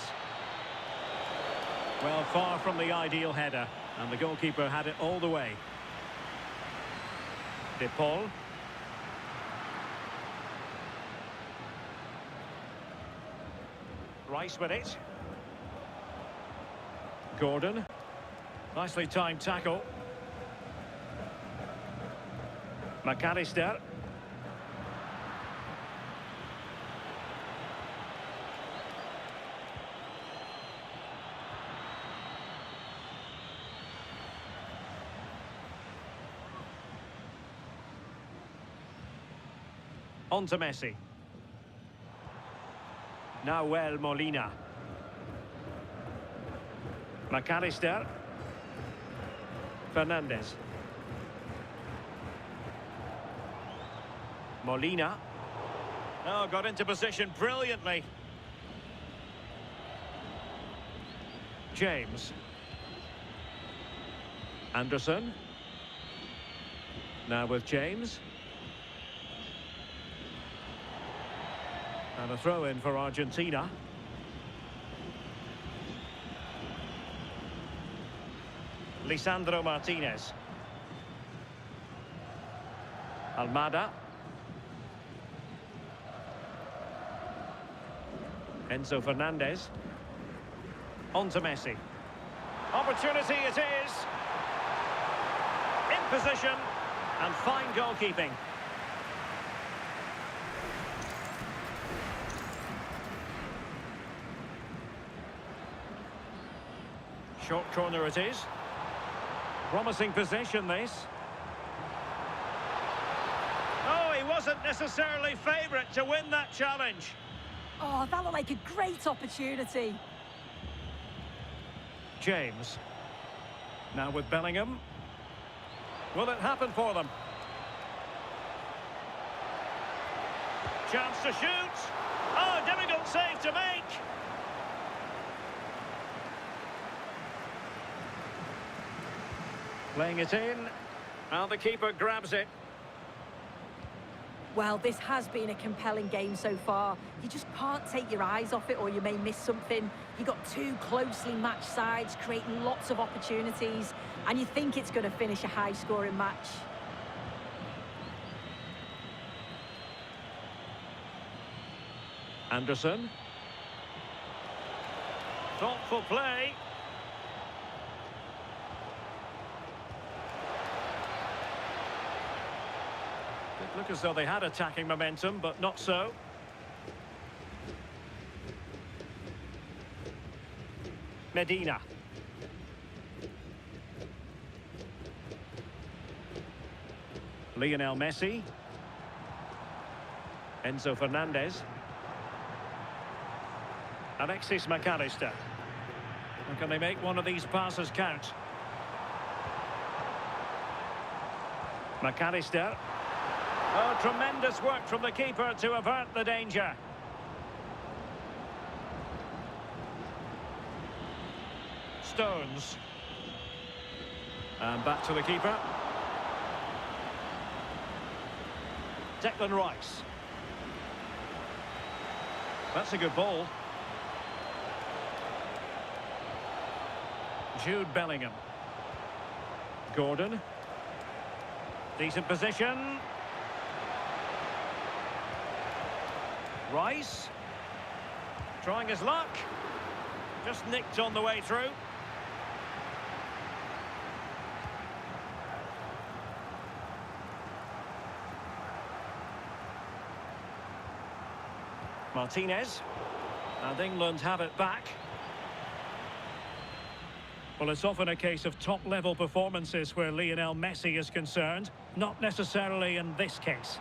Well, far from the ideal header, and the goalkeeper had it all the way. De Paul. Rice with it. Gordon. Nicely timed tackle. McAllister. On to Messi. Now Molina. McAllister. Fernandez. Molina. Oh, got into position brilliantly. James. Anderson. Now with James. And a throw-in for Argentina. Lisandro Martinez. Almada. Enzo Fernandez. On to Messi. Opportunity it is. In position. And fine goalkeeping. Short corner it is. Promising possession, this. Oh, he wasn't necessarily favourite to win that challenge.
Oh, that looked like a great opportunity.
James. Now with Bellingham. Will it happen for them? Chance to shoot. Oh, difficult save to make. Playing it in. And the keeper grabs it.
Well, this has been a compelling game so far. You just can't take your eyes off it or you may miss something. You've got two closely matched sides creating lots of opportunities and you think it's going to finish a high-scoring match.
Anderson. Thoughtful play. It looked as though they had attacking momentum, but not so. Medina. Lionel Messi. Enzo Fernandez. Alexis McAllister. And can they make one of these passes count? McAllister. Oh, tremendous work from the keeper to avert the danger. Stones. And back to the keeper. Declan Rice. That's a good ball. Jude Bellingham. Gordon. Decent position. Rice. Trying his luck. Just nicked on the way through. Martinez. And England have it back. Well, it's often a case of top-level performances where Lionel Messi is concerned, not necessarily in this case.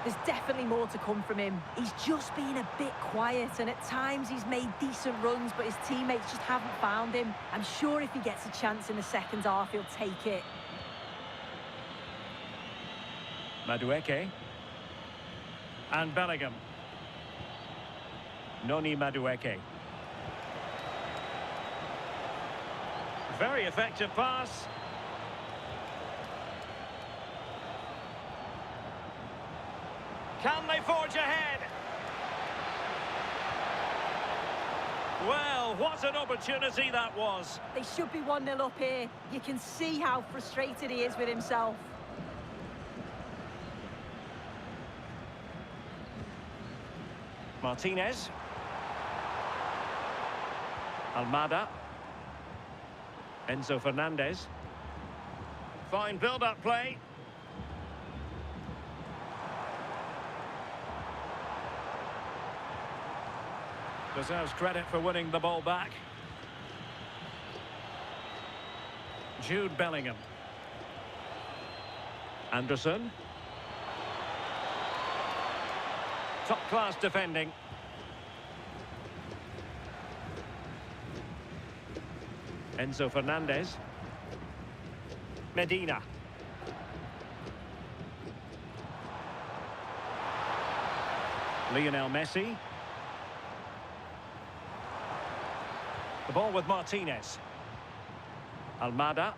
There's definitely more to come from him. He's just been a bit quiet, and at times he's made decent runs, but his teammates just haven't found him. I'm sure if he gets a chance in the second half, he'll take it.
Madueke. And Bellingham. Noni Madueke. Very effective pass. Can they forge ahead? Well, what an opportunity that was.
They should be 1-0 up here. You can see how frustrated he is with himself.
Martinez. Almada. Enzo Fernandez. Fine build-up play. Deserves credit for winning the ball back. Jude Bellingham. Anderson. Top-class defending. Enzo Fernandez. Medina. Lionel Messi. The ball with Martinez. Almada.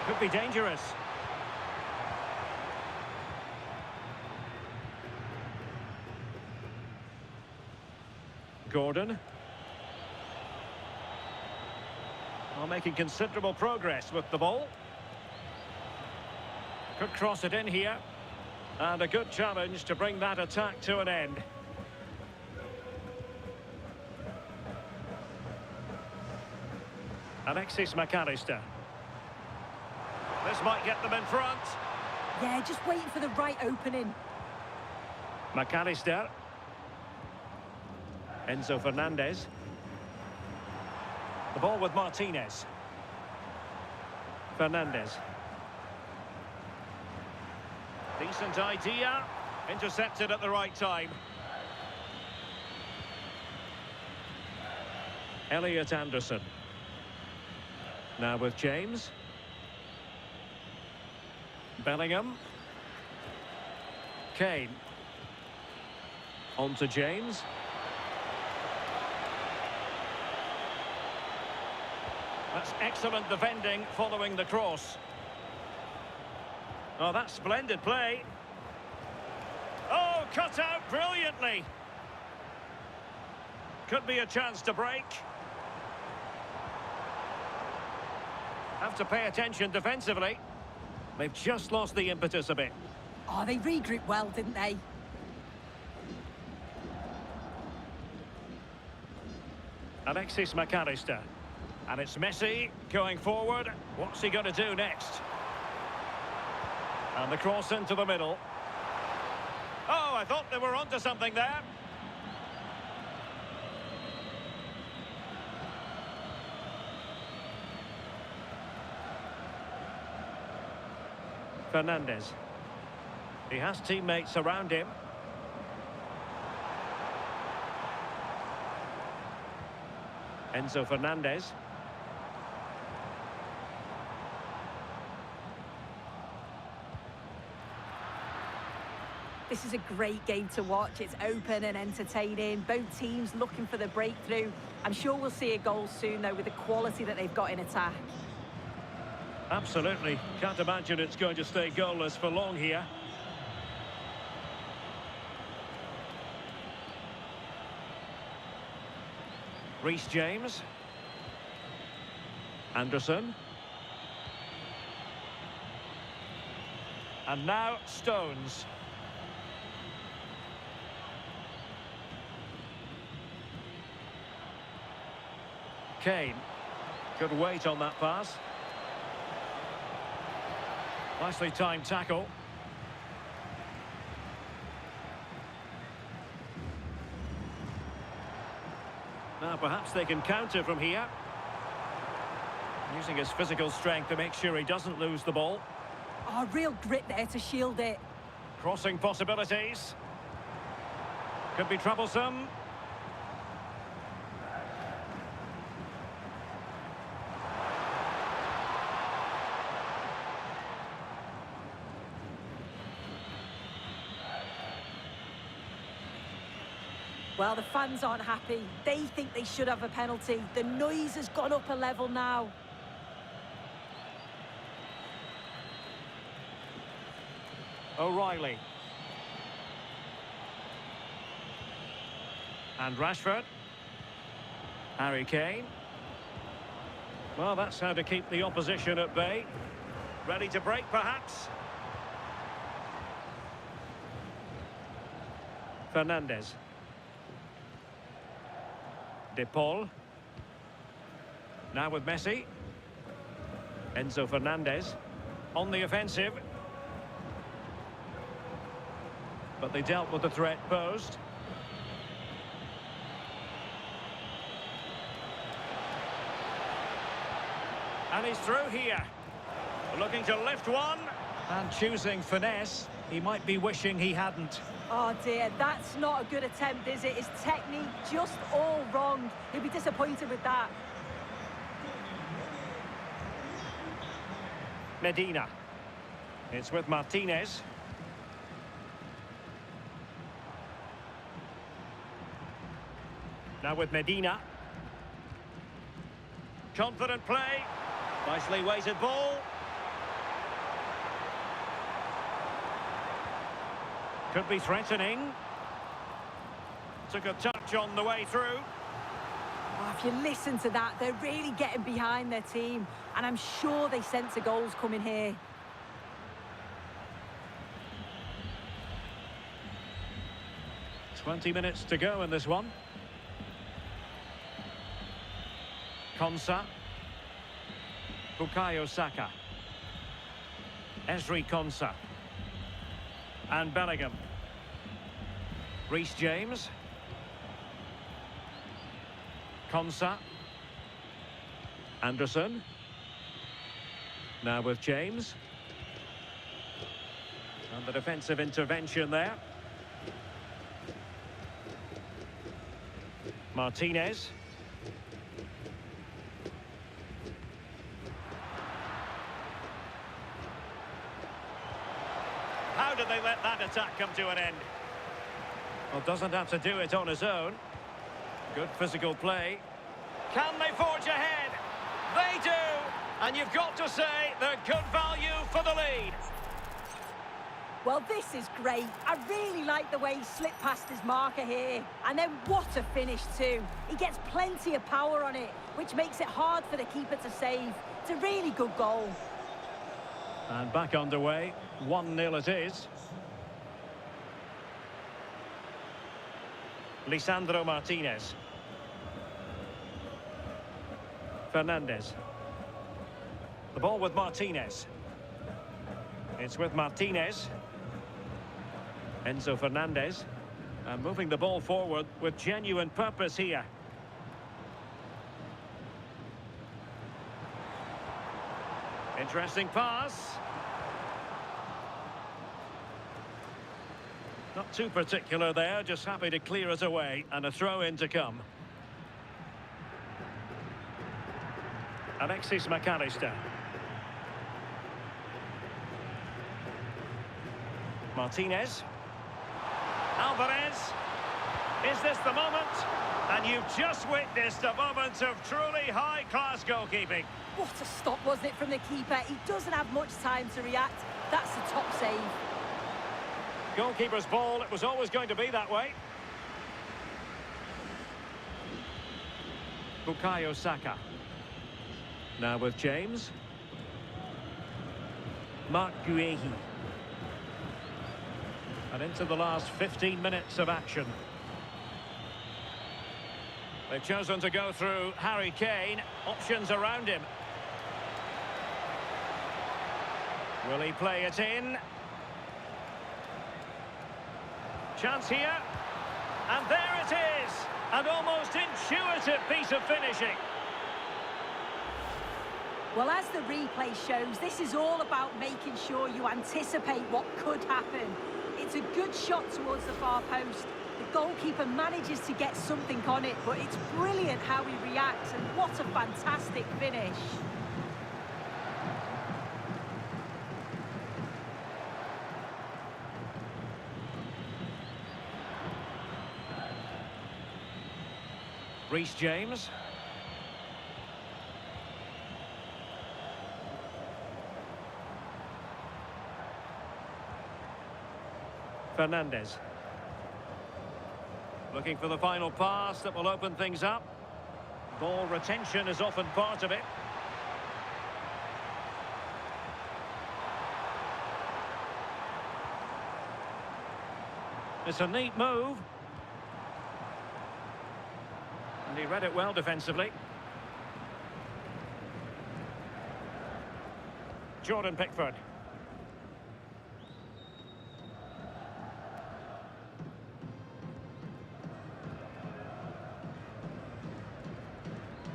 Could be dangerous. Gordon. Well, making considerable progress with the ball. Could cross it in here. And a good challenge to bring that attack to an end. Alexis McAllister. This might get them in front.
Yeah, just waiting for the right opening.
McAllister. Enzo Fernandez. The ball with Martinez. Fernandez. Decent idea. Intercepted at the right time. Elliot Anderson. Now with James. Bellingham. Kane. On to James. That's excellent defending following the cross. Oh, that's splendid play. Oh, cut out brilliantly. Could be a chance to break. Have to pay attention defensively. They've just lost the impetus a bit.
Oh, they regrouped well, didn't they?
Alexis McAllister. And it's Messi going forward. What's he going to do next? And the cross into the middle. Oh, I thought they were onto something there. Fernandez. He has teammates around him. Enzo Fernandez.
This is a great game to watch. It's open and entertaining. Both teams looking for the breakthrough. I'm sure we'll see a goal soon, though, with the quality that they've got in attack.
Absolutely. Can't imagine it's going to stay goalless for long here. Reece James. Anderson. And now Stones. Kane. Good weight on that pass. Nicely timed tackle. Now perhaps they can counter from here. Using his physical strength to make sure he doesn't lose the ball.
Oh, real grit there to shield it.
Crossing possibilities. Could be troublesome.
Well, the fans aren't happy. They think they should have a penalty. The noise has gone up a level now.
O'Reilly. And Rashford. Harry Kane. Well, that's how to keep the opposition at bay. Ready to break, perhaps. Fernandes. De Paul. Now with Messi. Enzo Fernandez. On the offensive. But they dealt with the threat posed. And he's through here. Looking to lift one. And choosing finesse. He might be wishing he hadn't.
Oh dear, that's not a good attempt, is it? His technique just all wrong. He'll be disappointed with that.
Medina. It's with Martinez. Now with Medina. Confident play. Nicely weighted ball. Could be threatening. Took a touch on the way through.
Oh, if you listen to that, they're really getting behind their team. And I'm sure they sense a goal's coming here.
"20 minutes to go in this one. Konsa. Bukayo Saka. Ezri Konsa. And Bellingham. Reece James. Konsa. Anderson. Now with James. And the defensive intervention there. Martinez. How did they let that attack come to an end? Well, doesn't have to do it on his own. Good physical play. Can they forge ahead? They do! And you've got to say they're good value for the lead.
Well, this is great. I really like the way he slipped past his marker here. And then what a finish too. He gets plenty of power on it, which makes it hard for the keeper to save. It's a really good goal.
And back underway. 1-0 it is. Lisandro Martinez. Fernandes. The ball with Martinez. It's with Martinez. Enzo Fernandez. And moving the ball forward with genuine purpose here. Interesting pass. Not too particular there, just happy to clear it away, and a throw-in to come. Alexis McAllister. Martinez. Alvarez. Is this the moment? And you've just witnessed a moment of truly high-class goalkeeping.
What a stop, wasn't it, from the keeper? He doesn't have much time to react. That's a top save.
Goalkeeper's ball, it was always going to be that way. Bukayo Saka. Now with James. Mark Guehi. And into the last 15 minutes of action. They've chosen to go through Harry Kane. Options around him. Will he play it in? Chance here. And there it is. An almost intuitive piece of finishing.
Well, as the replay shows, this is all about making sure you anticipate what could happen. It's a good shot towards the far post. The goalkeeper manages to get something on it, but it's brilliant how he reacts, and what a fantastic finish.
Reece James. Fernandes. Looking for the final pass that will open things up. Ball retention is often part of it. It's a neat move. And he read it well defensively. Jordan Pickford.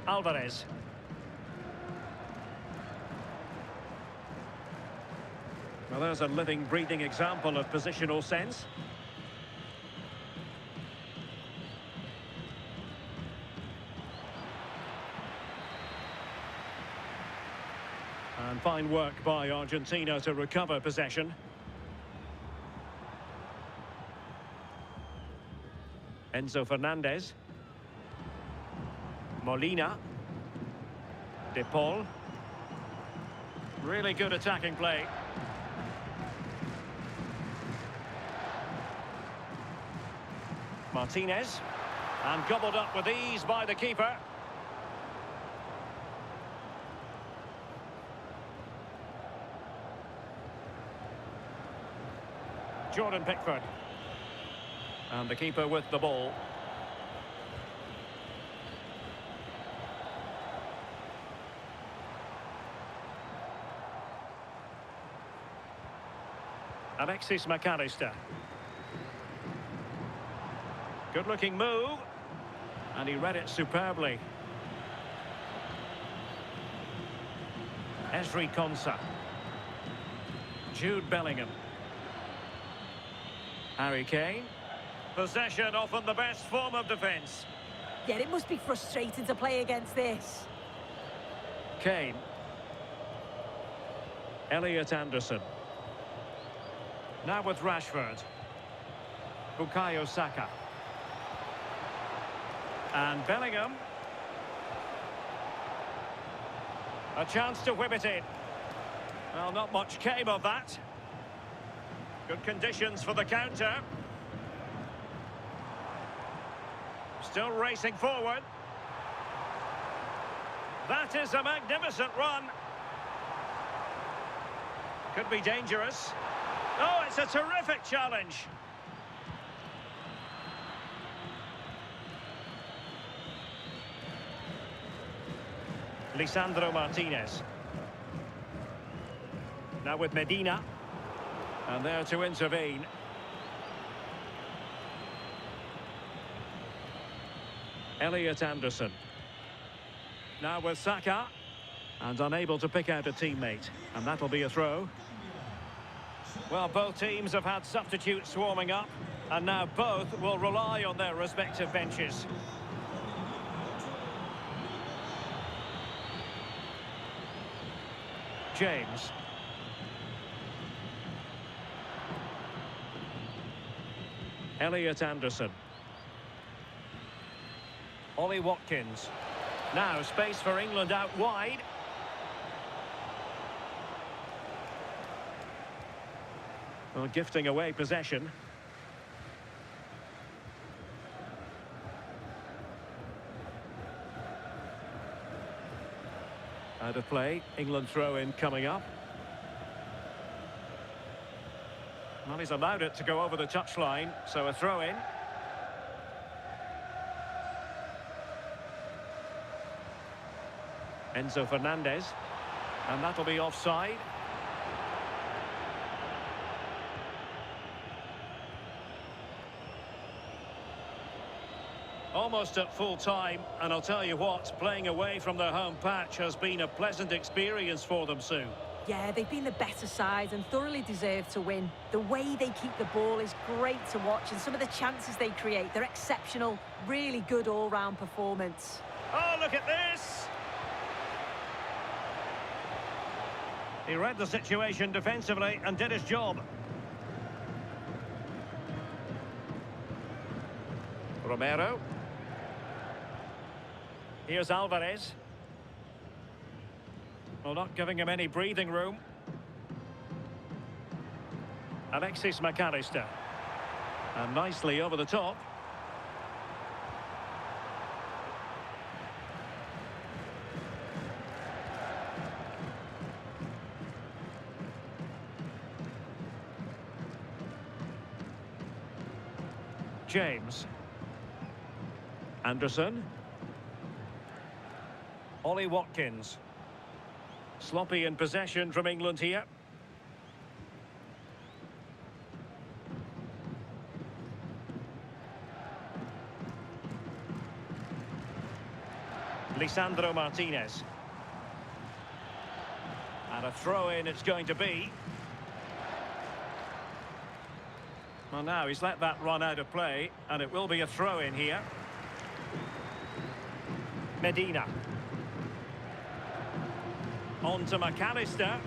Alvarez. Well, there's a living, breathing example of positional sense. And fine work by Argentina to recover possession. Enzo Fernandez. Molina. De Paul. Really good attacking play. Martinez. And gobbled up with ease by the keeper. Jordan Pickford. And the keeper with the ball. Alexis McAllister. Good-looking move. And he read it superbly. Ezri Konsa. Jude Bellingham. Harry Kane. Possession often the best form of defence.
Yeah, it must be frustrating to play against this.
Kane. Elliot Anderson. Now with Rashford. Bukayo Saka. And Bellingham. A chance to whip it in. Well, not much came of that. Good conditions for the counter. Still racing forward. That is a magnificent run. Could be dangerous. Oh, it's a terrific challenge. Lisandro Martinez. Now with Medina. And there to intervene. Elliot Anderson. Now with Saka. And unable to pick out a teammate. And that'll be a throw. Well, both teams have had substitutes warming up. And now both will rely on their respective benches. James. Elliot Anderson. Ollie Watkins. Now space for England out wide. Well, gifting away possession. Out of play. England throw-in coming up. Well, he's allowed it to go over the touchline, so a throw-in. Enzo Fernandez. And that'll be offside. Almost at full time, and I'll tell you what, playing away from their home patch has been a pleasant experience for them, Sue.
Yeah, they've been the better side and thoroughly deserve to win. The way they keep the ball is great to watch, and some of the chances they create, they're exceptional. Really good all-round performance.
Oh, look at this! He read the situation defensively and did his job. Romero. Here's Alvarez. Well, not giving him any breathing room. Alexis McAllister. And nicely over the top. James. Anderson. Ollie Watkins. Sloppy in possession from England here. Lisandro Martinez. And a throw-in it's going to be. Well, now he's let that run out of play, and it will be a throw-in here. Medina. On to McAllister.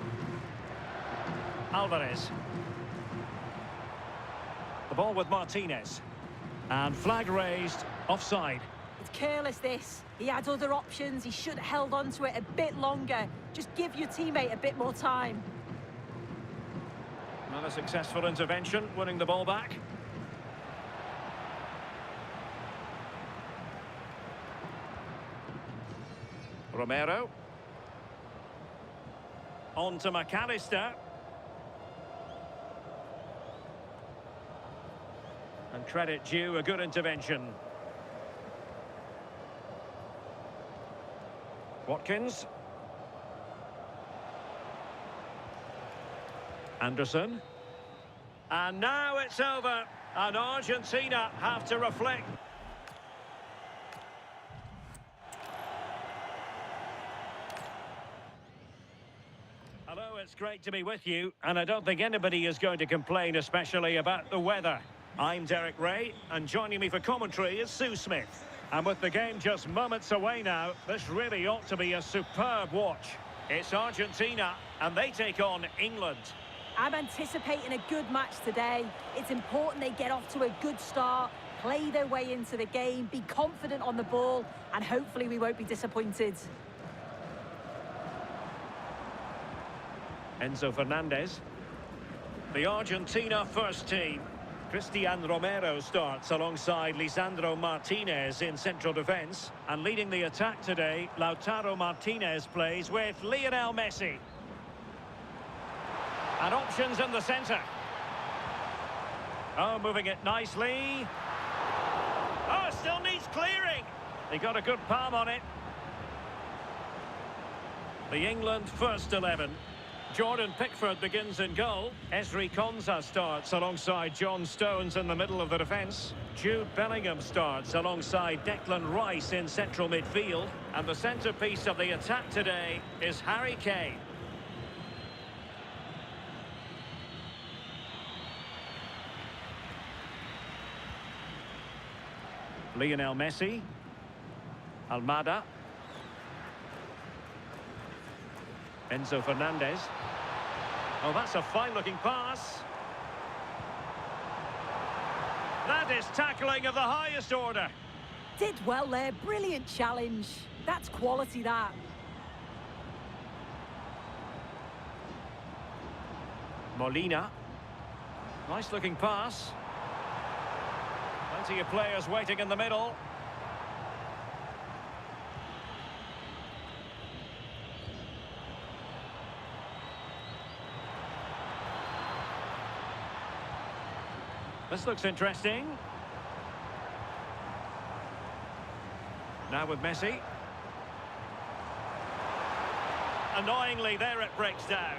Alvarez. The ball with Martinez. And flag raised, offside.
It's careless, this. He had other options. He should have held on to it a bit longer. Just give your teammate a bit more time.
Another successful intervention, winning the ball back. Romero. On to McAllister. And credit due, a good intervention. Watkins. Anderson. And now it's over. And Argentina have to reflect. Hello, it's great to be with you, and I don't think anybody is going to complain, especially about the weather. I'm Derek Ray, and joining me for commentary is Sue Smith. And with the game just moments away now, this really ought to be a superb watch. It's Argentina, and they take on England.
I'm anticipating a good match today. It's important they get off to a good start, play their way into the game, be confident on the ball, and hopefully we won't be disappointed.
Enzo Fernandez. The Argentina first team. Cristian Romero starts alongside Lisandro Martinez in central defence. And leading the attack today, Lautaro Martinez plays with Lionel Messi. And options in the centre. Oh, moving it nicely. Oh, still needs clearing. He got a good palm on it. The England first 11. Jordan Pickford begins in goal. Esri Konsa starts alongside John Stones in the middle of the defence. Jude Bellingham starts alongside Declan Rice in central midfield. And the centrepiece of the attack today is Harry Kane. Lionel Messi. Almada. Enzo Fernandez. Oh, that's a fine-looking pass. That is tackling of the highest order.
Did well there, brilliant challenge. That's quality, that.
Molina. Nice looking pass. Plenty of players waiting in the middle. This looks interesting. Now with Messi. Annoyingly, there it breaks down.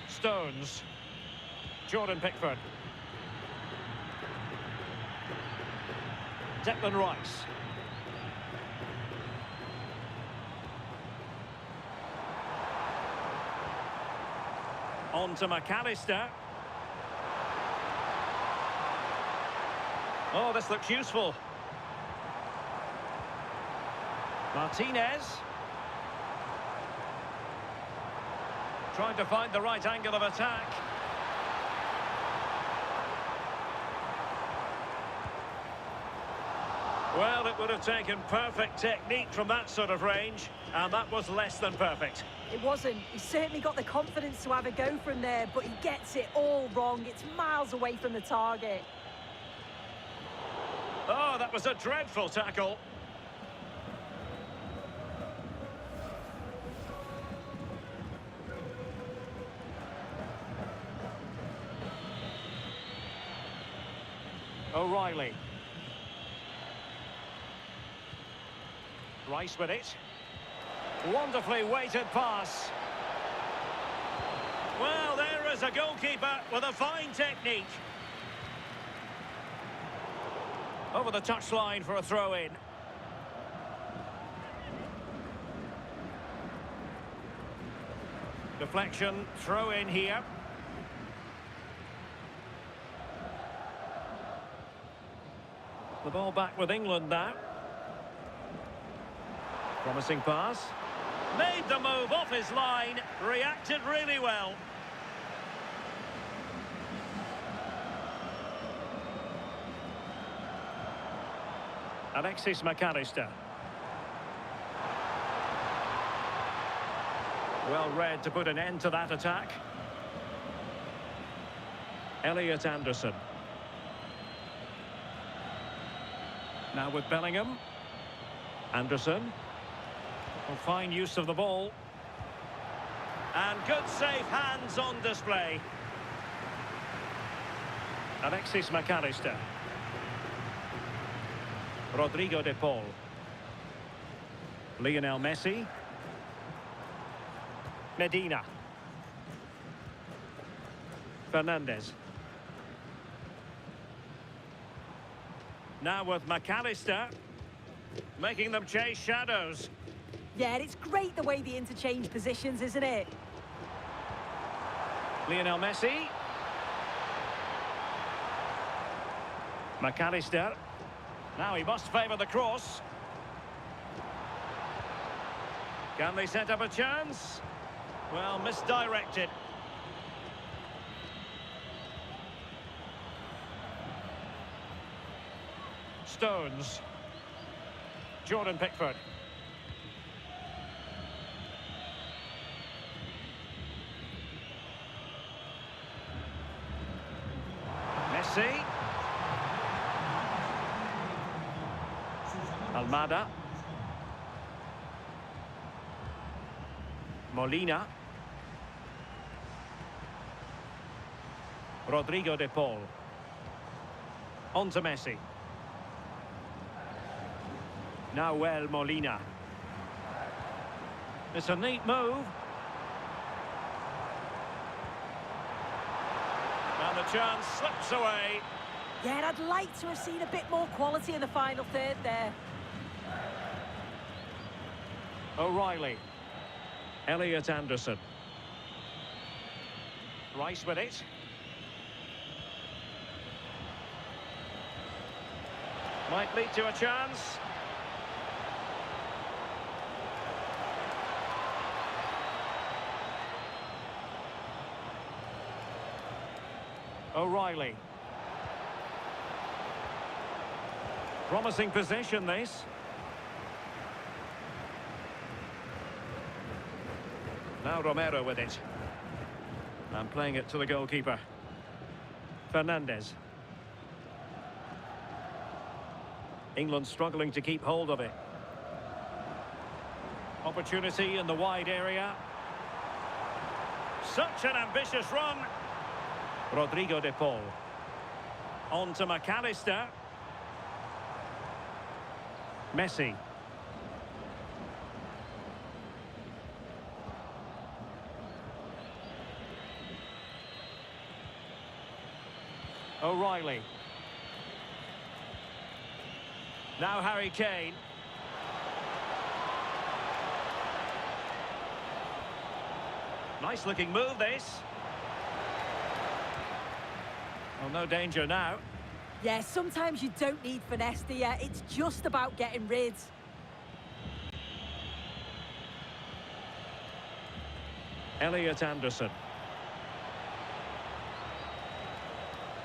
Stones. Jordan Pickford. Declan Rice. On to McAllister. Oh, this looks useful. Martinez. Trying to find the right angle of attack. Well, it would have taken perfect technique from that sort of range, and that was less than perfect.
It wasn't. He certainly got the confidence to have a go from there, but he gets it all wrong. It's miles away from the target.
Oh, that was a dreadful tackle. O'Reilly. Rice with it. Wonderfully weighted pass. Well, there is a goalkeeper with a fine technique. Over the touchline for a throw-in. Deflection, throw-in here. The ball back with England now. Promising pass. Made the move off his line. Reacted really well. Alexis McAllister. Well read to put an end to that attack. Elliot Anderson. Now with Bellingham. Anderson. Well, fine use of the ball. And good safe hands on display. Alexis McAllister. Rodrigo de Paul. Lionel Messi. Medina. Fernandez. Now with McAllister. Making them chase shadows.
Yeah, it's great the way the interchange positions, isn't it?
Lionel Messi. McAllister. Now he must favour the cross. Can they set up a chance? Well, misdirected. Stones. Jordan Pickford. Messi. Almada. Molina. Rodrigo de Paul. On to Messi. Now Molina. It's a neat move. And the chance slips away.
Yeah, I'd like to have seen a bit more quality in the final third there.
O'Reilly. Elliot Anderson. Rice with it. Might lead to a chance. O'Reilly. Promising position, this. Now Romero with it. And playing it to the goalkeeper. Fernandez. England struggling to keep hold of it. Opportunity in the wide area. Such an ambitious run. Rodrigo de Paul. On to McAllister. Messi. O'Reilly. Now Harry Kane. Nice looking move, this. Well, no danger now.
Yeah, sometimes you don't need finesse, do you? It's just about getting rid.
Elliot Anderson.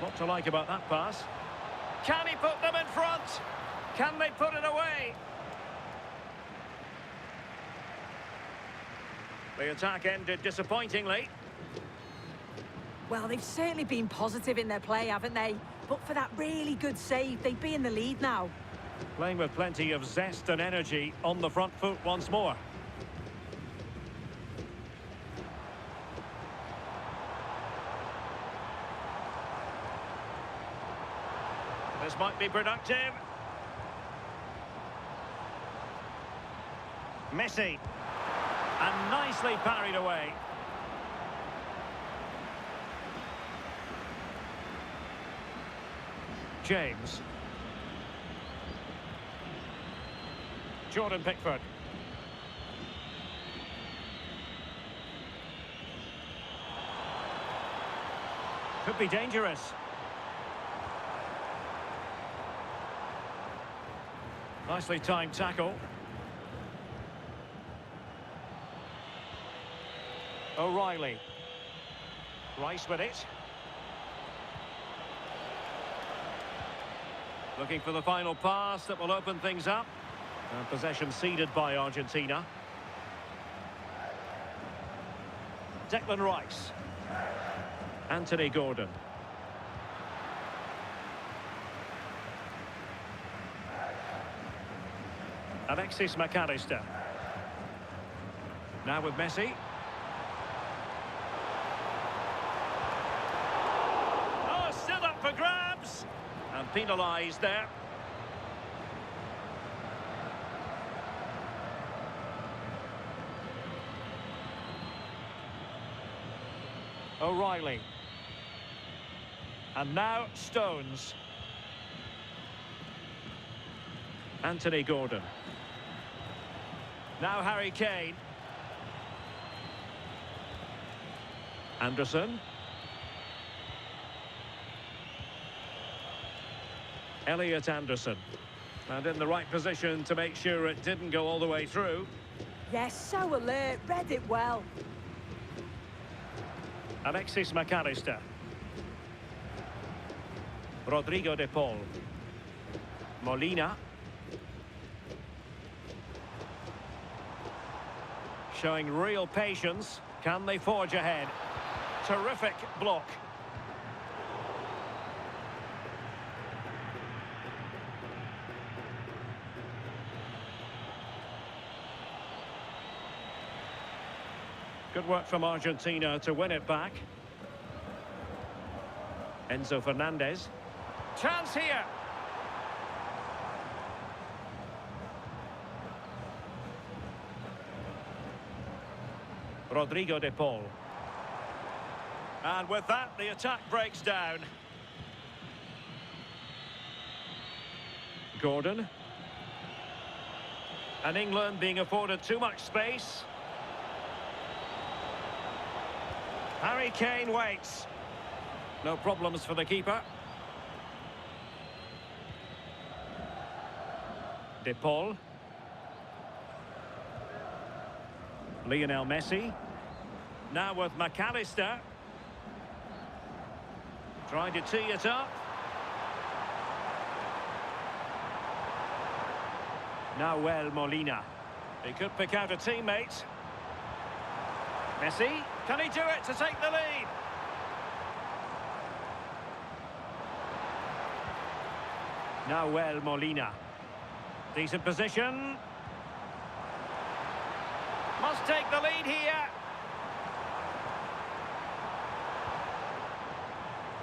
What to like about that pass? Can he put them in front? Can they put it away? The attack ended disappointingly.
Well, they've certainly been positive in their play, haven't they? But for that really good save, they'd be in the lead now.
Playing with plenty of zest and energy on the front foot once more. This might be productive. Messi. And nicely parried away. James. Jordan Pickford. Could be dangerous. Nicely timed tackle. O'Reilly. Rice with it. Looking for the final pass that will open things up. And possession ceded by Argentina. Declan Rice. Anthony Gordon. Alexis McAllister. Now with Messi. Oh, still up for grabs. And penalised there. O'Reilly. And now Stones. Anthony Gordon. Now Harry Kane. Anderson. Elliot Anderson. And in the right position to make sure it didn't go all the way through.
Yes, so alert, read it well.
Alexis McAllister. Rodrigo de Paul. Molina. Showing real patience. Can they forge ahead? Terrific block. Good work from Argentina to win it back. Enzo Fernandez. Chance here. Rodrigo de Paul. And with that, the attack breaks down. Gordon. And England being afforded too much space. Harry Kane waits. No problems for the keeper. De Paul. Lionel Messi. Now with McAllister. Trying to tee it up. Now Molina. He could pick out a teammate. Messi, can he do it to take the lead? Now Molina. Decent position. Must take the lead here.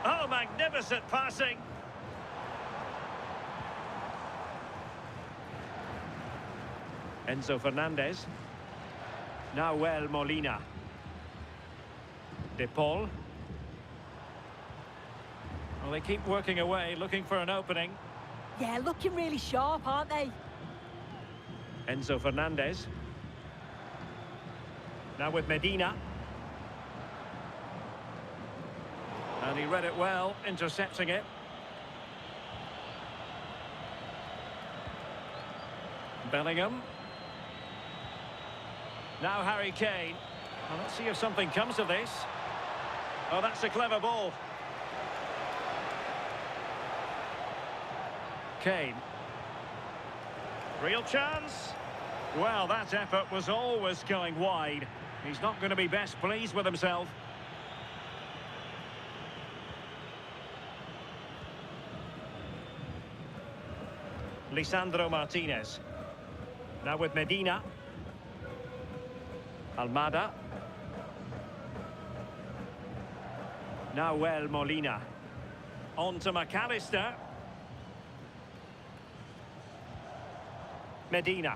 Oh, magnificent passing. Enzo Fernandez. Now Molina. De Paul. Well, they keep working away, looking for an opening.
Yeah, looking really sharp, aren't they?
Enzo Fernandez. Now with Medina. And he read it well, intercepting it. Bellingham. Now Harry Kane. Well, let's see if something comes of this. Oh, that's a clever ball. Kane. Real chance. Well, that effort was always going wide. He's not going to be best pleased with himself. Lisandro Martinez. Now with Medina. Almada. Now Molina. On to McAllister. Medina.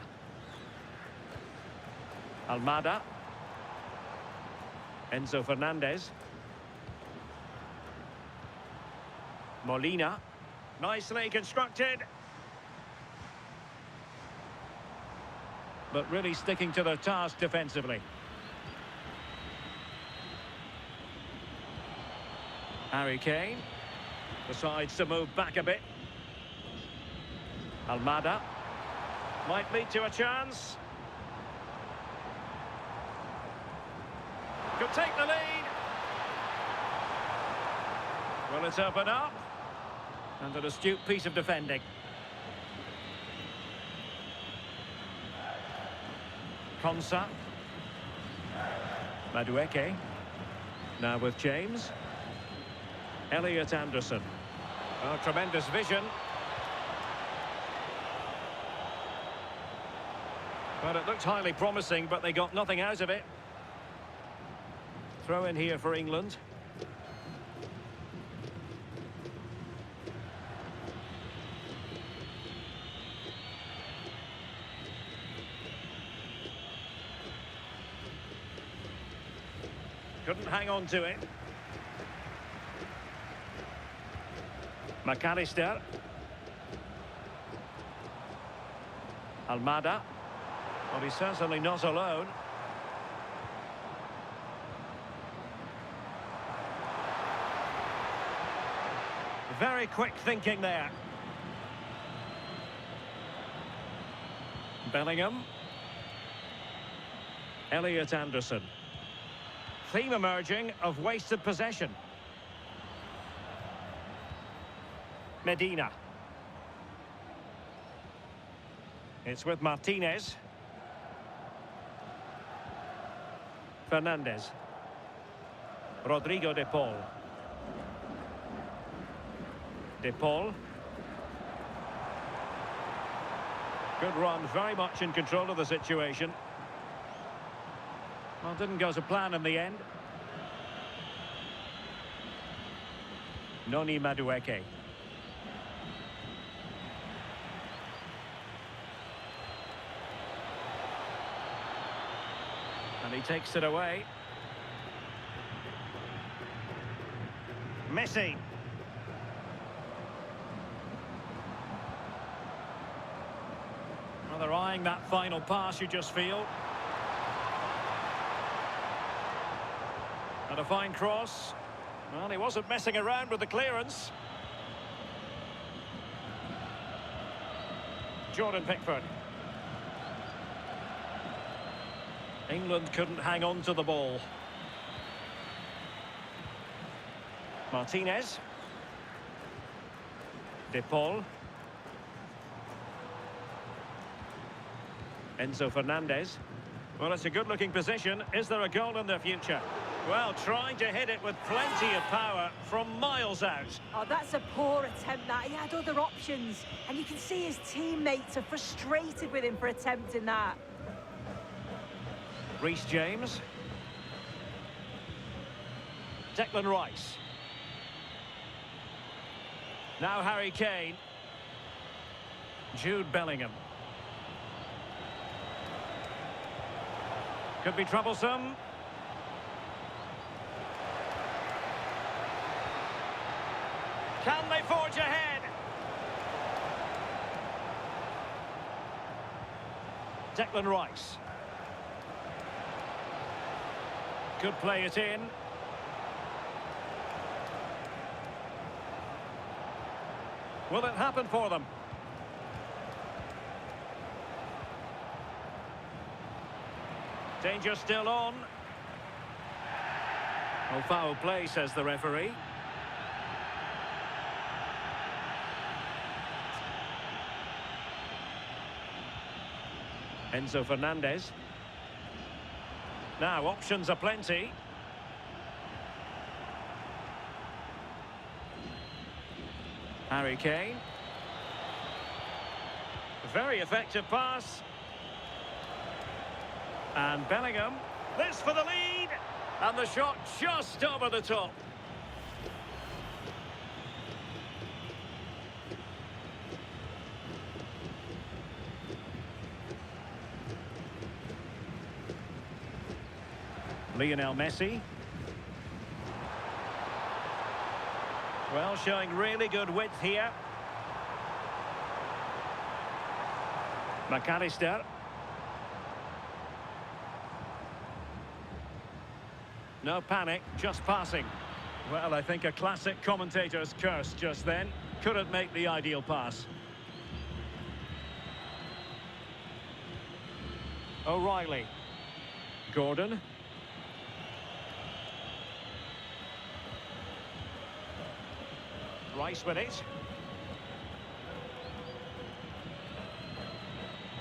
Almada. Enzo Fernandez. Molina. Nicely constructed. But really sticking to their task defensively. Harry Kane decides to move back a bit. Almada might lead to a chance. Could take the lead. Will it open up? And an astute piece of defending. Konsa. Madueke. Now with James. Elliot Anderson. Oh, tremendous vision. Well, it looked highly promising, but they got nothing out of it. Throw in here for England. Couldn't hang on to it. McAllister. Almada. Well, he's certainly not alone. Very quick thinking there. Bellingham. Elliot Anderson. Theme emerging of wasted possession. Medina. It's with Martinez. Fernandez. Rodrigo de Paul. De Paul. Good run, very much in control of the situation. Well, didn't go to plan in the end. Noni Madueke. And he takes it away. Messi. Well, they're eyeing that final pass, you just feel. And a fine cross. Well, he wasn't messing around with the clearance. Jordan Pickford. England couldn't hang on to the ball. Martinez. De Paul. Enzo Fernandez. Well, it's a good-looking position. Is there a goal in the future? Well, trying to hit it with plenty of power from miles out.
Oh, that's a poor attempt, that. He had other options. And you can see his teammates are frustrated with him for attempting that.
Reece James. Declan Rice. Now Harry Kane. Jude Bellingham. Could be troublesome. Can they forge ahead? Declan Rice. Could play it in. Will it happen for them? Danger still on. Oh, foul play, says the referee. Enzo Fernandez. Now, options are plenty. Harry Kane. Very effective pass. And Bellingham. This for the lead. And the shot just over the top. Lionel Messi. Well, showing really good width here. McAllister. No panic, just passing. Well, I think a classic commentator's curse just then. Couldn't make the ideal pass. O'Reilly. Gordon. Rice with it.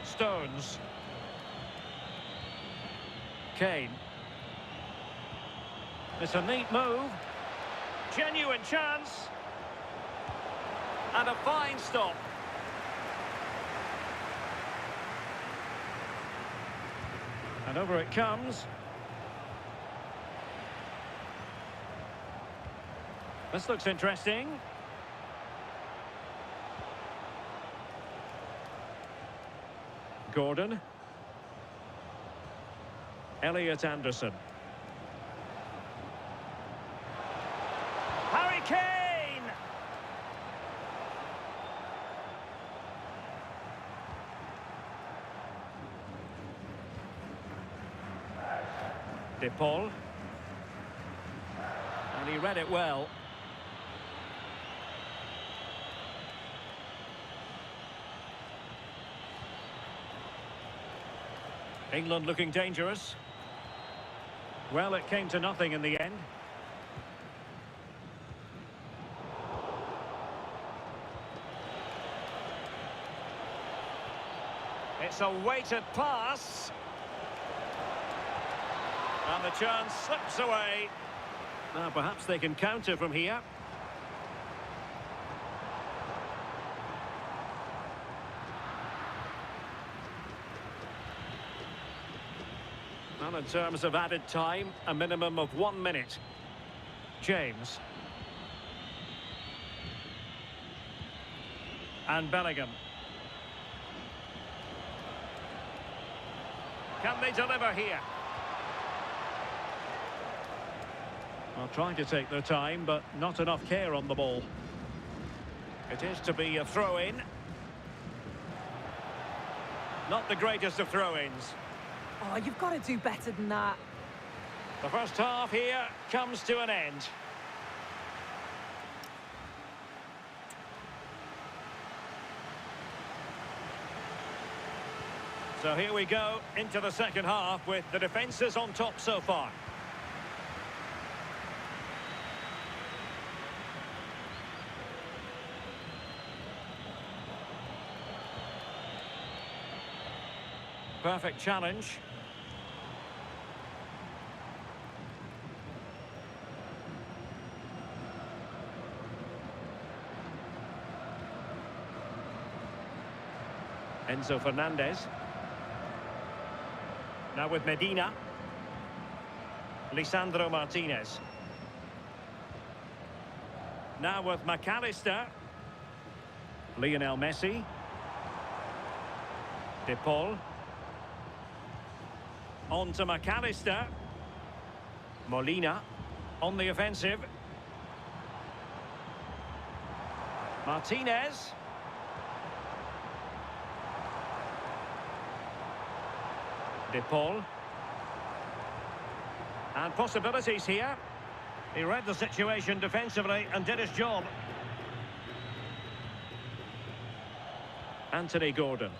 Stones. Kane. It's a neat move. Genuine chance. And a fine stop. And over it comes. This looks interesting. Gordon. Elliot Anderson. Harry Kane! De Paul. And he read it well. England looking dangerous. Well, it came to nothing in the end. It's a weighted pass. And the chance slips away. Now, perhaps they can counter from here. Well, in terms of added time, a minimum of 1 minute. James. And Bellingham. Can they deliver here? Well, trying to take their time, but not enough care on the ball. It is to be a throw-in. Not the greatest of throw-ins.
Oh, you've got to do better than that.
The first half here comes to an end. So here we go into the second half with the defences on top so far. Perfect challenge. Enzo Fernandez. Now with Medina. Lisandro Martinez. Now with McAllister. Lionel Messi. De Paul. On to McAllister. Molina on the offensive. Martinez. De Paul. And possibilities here. He read the situation defensively and did his job. Anthony Gordon.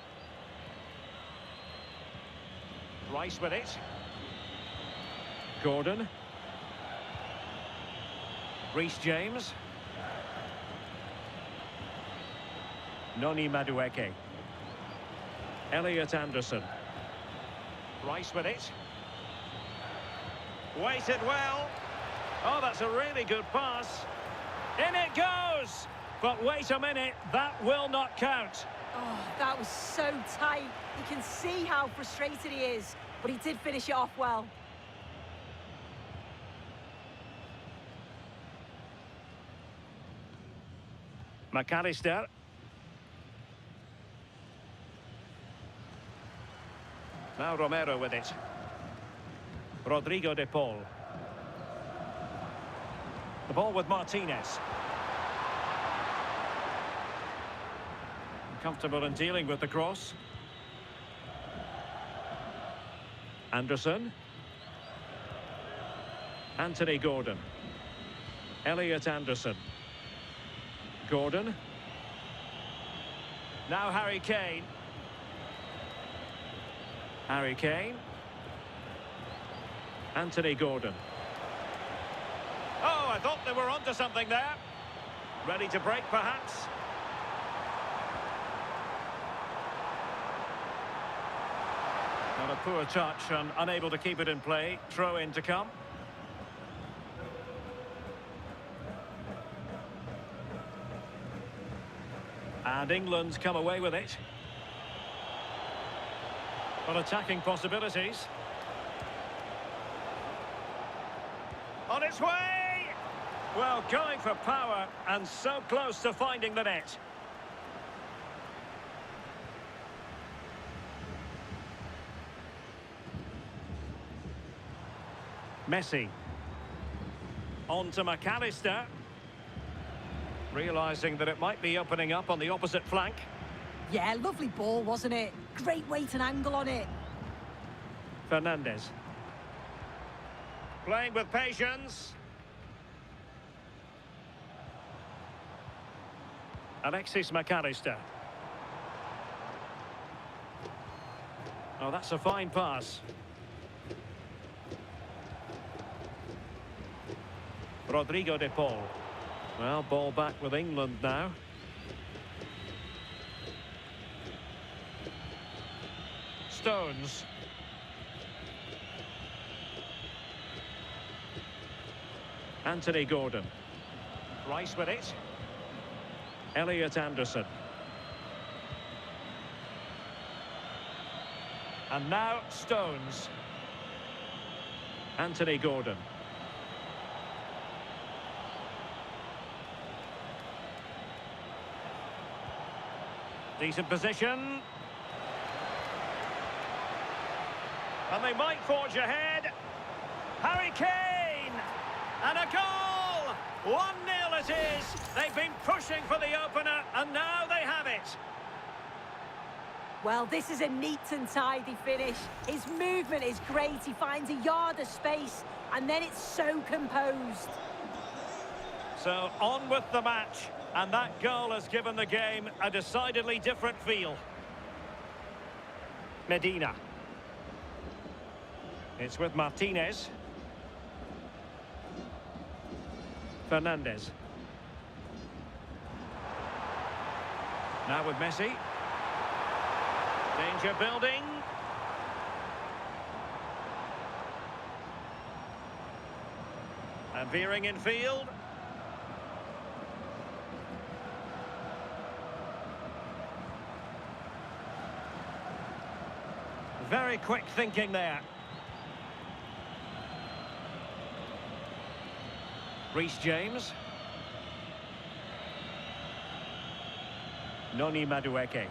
Rice with it. Gordon. Reece James. Noni Madueke. Elliot Anderson. Rice with it. Waited well. Oh, that's a really good pass. In it goes! But wait a minute, that will not count.
Oh, that was so tight. You can see how frustrated he is, but he did finish it off well.
McAllister. Now Romero with it. Rodrigo de Paul. The ball with Martinez. Comfortable in dealing with the cross. Anderson. Anthony Gordon. Elliot Anderson. Gordon. Now Harry Kane. Harry Kane. Anthony Gordon. Oh, I thought they were onto something there. Ready to break, perhaps. Not a poor touch and unable to keep it in play. Throw in to come. And England's come away with it. Well, attacking possibilities. On its way! Well, going for power and so close to finding the net. Messi. On to McAllister. Realising that it might be opening up on the opposite flank.
Yeah, lovely ball, wasn't it? Great weight and angle on it.
Fernandez. Playing with patience. Alexis McAllister. Oh, that's a fine pass. Rodrigo de Paul. Well, ball back with England now. Stones. Anthony Gordon. Rice with it. Elliot Anderson. And now Stones. Anthony Gordon. Decent position. And they might forge ahead. Harry Kane! And a goal! 1-0 it is. They've been pushing for the opener, and now they have it.
Well, this is a neat and tidy finish. His movement is great. He finds a yard of space, and then it's so composed.
So, on with the match. And that goal has given the game a decidedly different feel. Medina. It's with Martinez. Fernandez. Now with Messi. Danger building. And veering in field. Very quick thinking there. Reece James. Noni Madueke.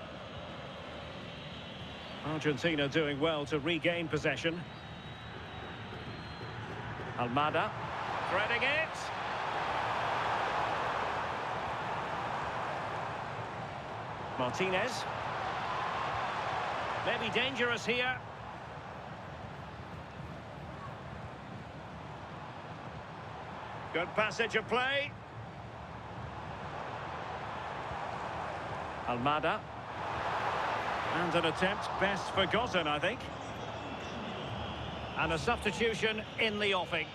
Argentina doing well to regain possession. Almada. Threading it. Martinez. Maybe dangerous here. Good passage of play. Almada. And an attempt best forgotten, I think. And a substitution in the offing.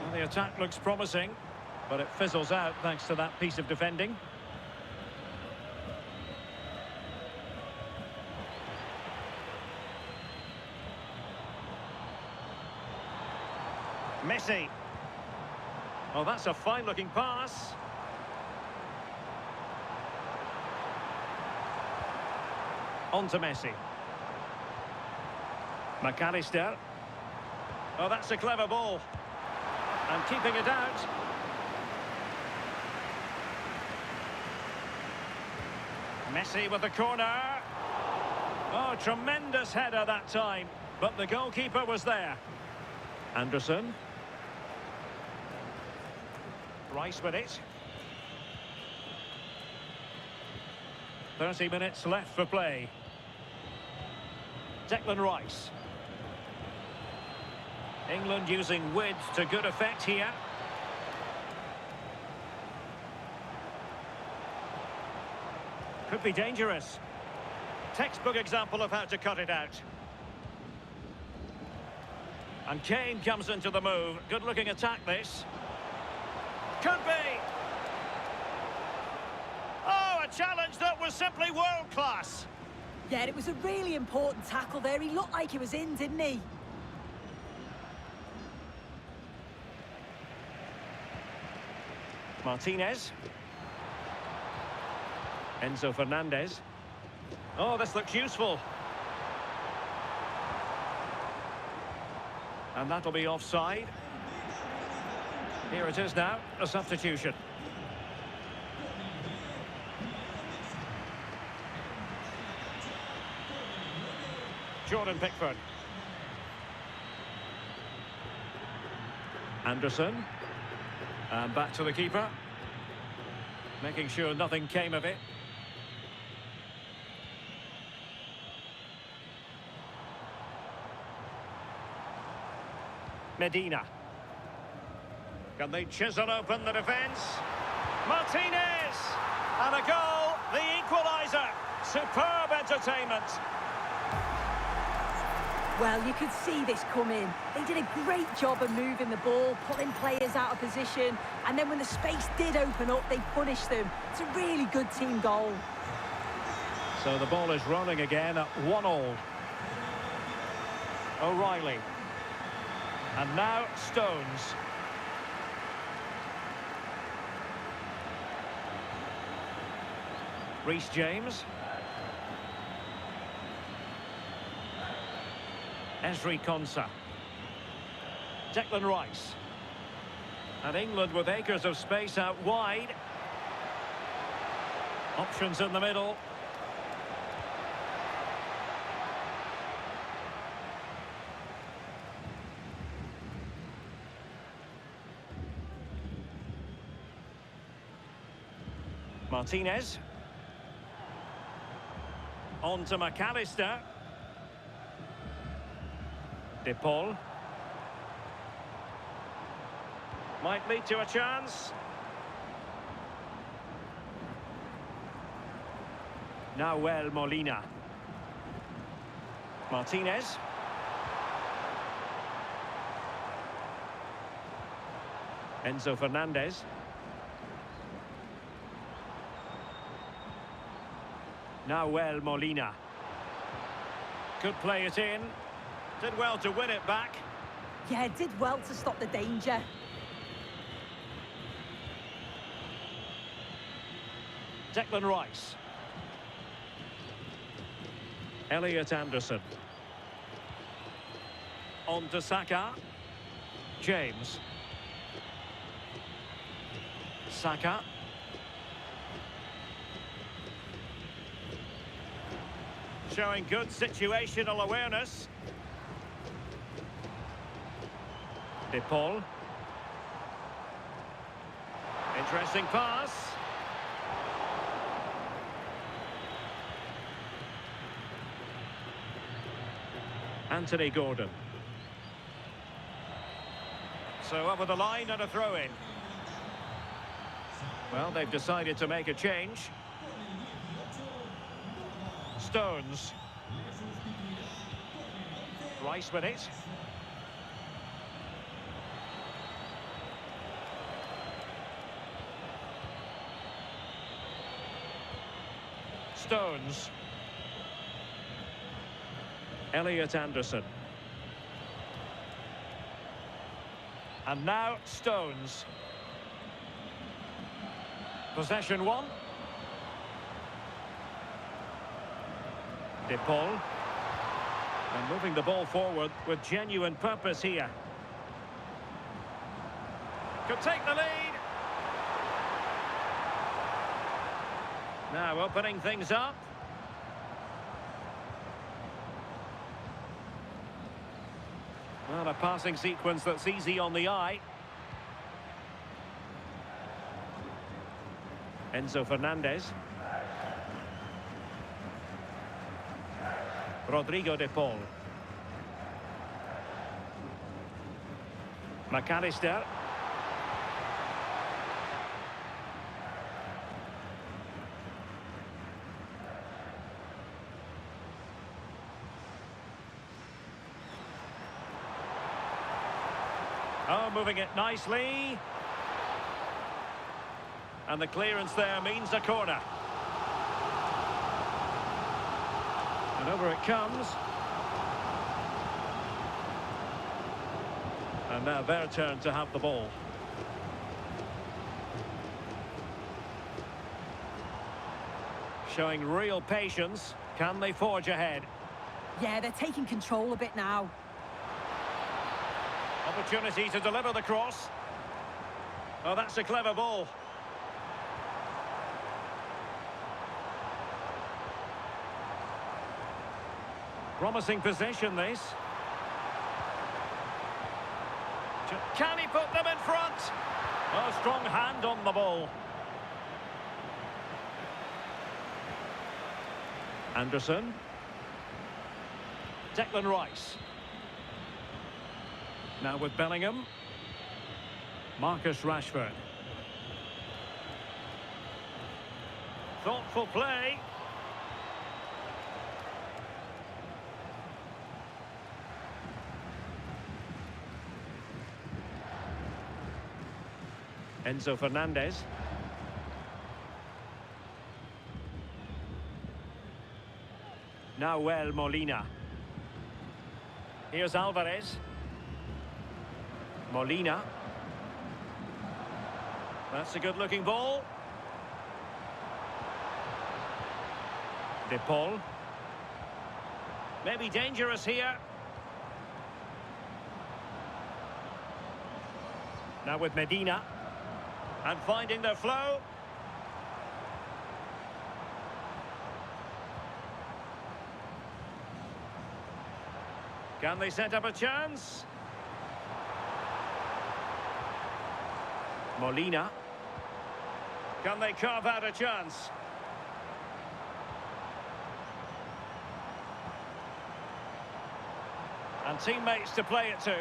Well, the attack looks promising, but it fizzles out thanks to that piece of defending. Messi. Oh, that's a fine-looking pass. On to Messi. McAllister. Oh, that's a clever ball. And keeping it out. Messi with the corner. Oh, tremendous header that time. But the goalkeeper was there. Anderson. Rice with it. 30 minutes left for play. Declan Rice. England using width to good effect here. Could be dangerous. Textbook example of how to cut it out. And Kane comes into the move. Good looking attack this. Could be. Oh, a challenge that was simply world class.
Yeah, it was a really important tackle there. He looked like he was in, didn't he?
Martinez. Enzo Fernandez. Oh, this looks useful. And that'll be offside. Here it is now, a substitution. Jordan Pickford. Anderson. And back to the keeper. Making sure nothing came of it. Medina. Can they chisel open the defence? Martinez! And a goal, the equaliser. Superb entertainment.
Well, you could see this coming. They did a great job of moving the ball, pulling players out of position, and then when the space did open up, they punished them. It's a really good team goal.
So the ball is rolling again at 1-1. O'Reilly. And now Stones. Reece James. Ezri Konsa. Declan Rice. And England with acres of space out wide. Options in the middle. Martinez. On to McAllister. De Paul. Might lead to a chance. Nahuel Molina. Martinez. Enzo Fernandez. Now Molina. Could play it in. Did well to win it back.
Yeah, did well to stop the danger.
Declan Rice. Elliot Anderson. On to Saka. James. Saka. Showing good situational awareness. De Paul. Interesting pass. Anthony Gordon. So over the line and a throw-in. Well, they've decided to make a change. Stones. Rice with it. Stones. Elliot Anderson. And now Stones. Possession one. De Paul. And moving the ball forward with genuine purpose here. Could take the lead. Now opening things up. Well, a passing sequence that's easy on the eye. Enzo Fernandez. Rodrigo de Paul. McAllister. Oh, moving it nicely. And the clearance there means a corner. And over it comes. And now their turn to have the ball. Showing real patience. Can they forge ahead?
Yeah, they're taking control a bit now.
Opportunity to deliver the cross. Oh, that's a clever ball. Promising position, this. Can he put them in front? Oh, strong hand on the ball. Anderson. Declan Rice. Now with Bellingham. Marcus Rashford. Thoughtful play. Enzo Fernandez. Now Molina. Here's Alvarez. Molina. That's a good-looking ball. De Paul. Maybe dangerous here. Now with Medina. And finding their flow. Can they set up a chance? Molina. Can they carve out a chance? And teammates to play it to.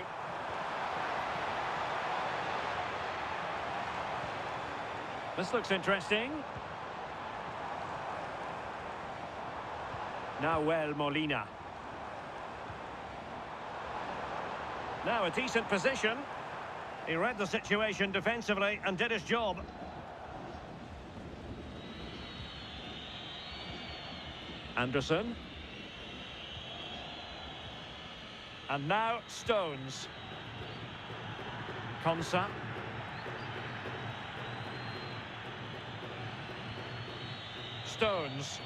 This looks interesting. Now Molina. Now a decent position. He read the situation defensively and did his job. Anderson. And now Stones. Konsa. Stones.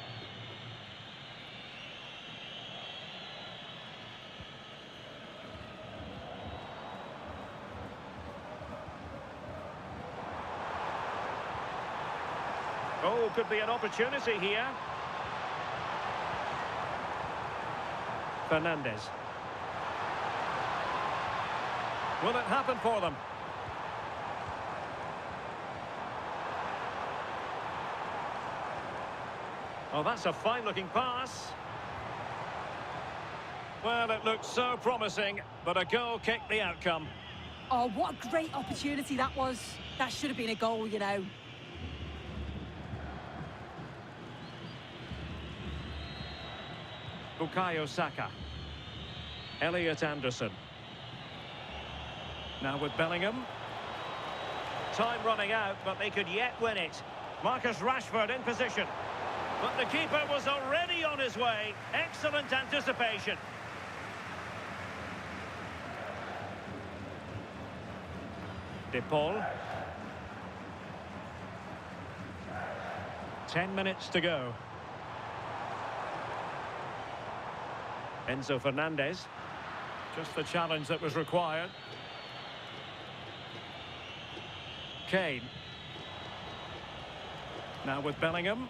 Oh, could be an opportunity here. Fernandez. Will it happen for them? Oh, that's a fine-looking pass. Well, it looked so promising, but a goal kicked the outcome.
Oh, what a great opportunity that was. That should have been a goal, you know.
Bukayo Saka. Elliot Anderson. Now with Bellingham. Time running out, but they could yet win it. Marcus Rashford in position. But the keeper was already on his way. Excellent anticipation. De Paul. 10 minutes to go. Enzo Fernandez. Just the challenge that was required. Kane. Now with Bellingham.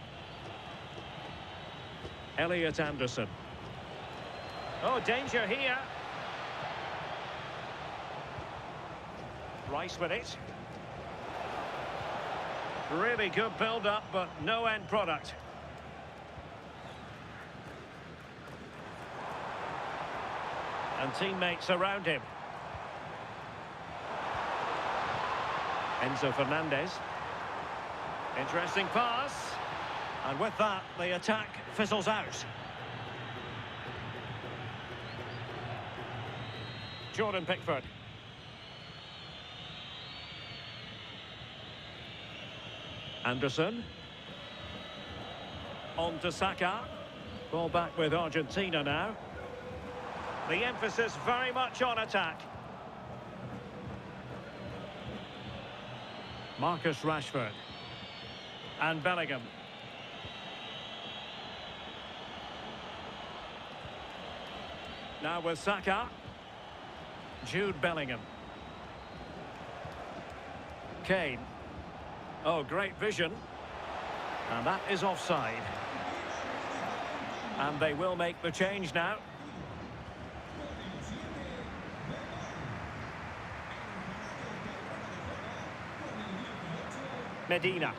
Elliot Anderson. Oh, danger here. Rice with it. Really good build-up, but no end product. And teammates around him. Enzo Fernandez. Interesting pass. And with that, the attack fizzles out. Jordan Pickford. Anderson. On to Saka. Ball back with Argentina now. The emphasis very much on attack. Marcus Rashford. And Bellingham. Now with Saka. Jude Bellingham. Kane. Oh, great vision. And that is offside. And they will make the change now. Medina.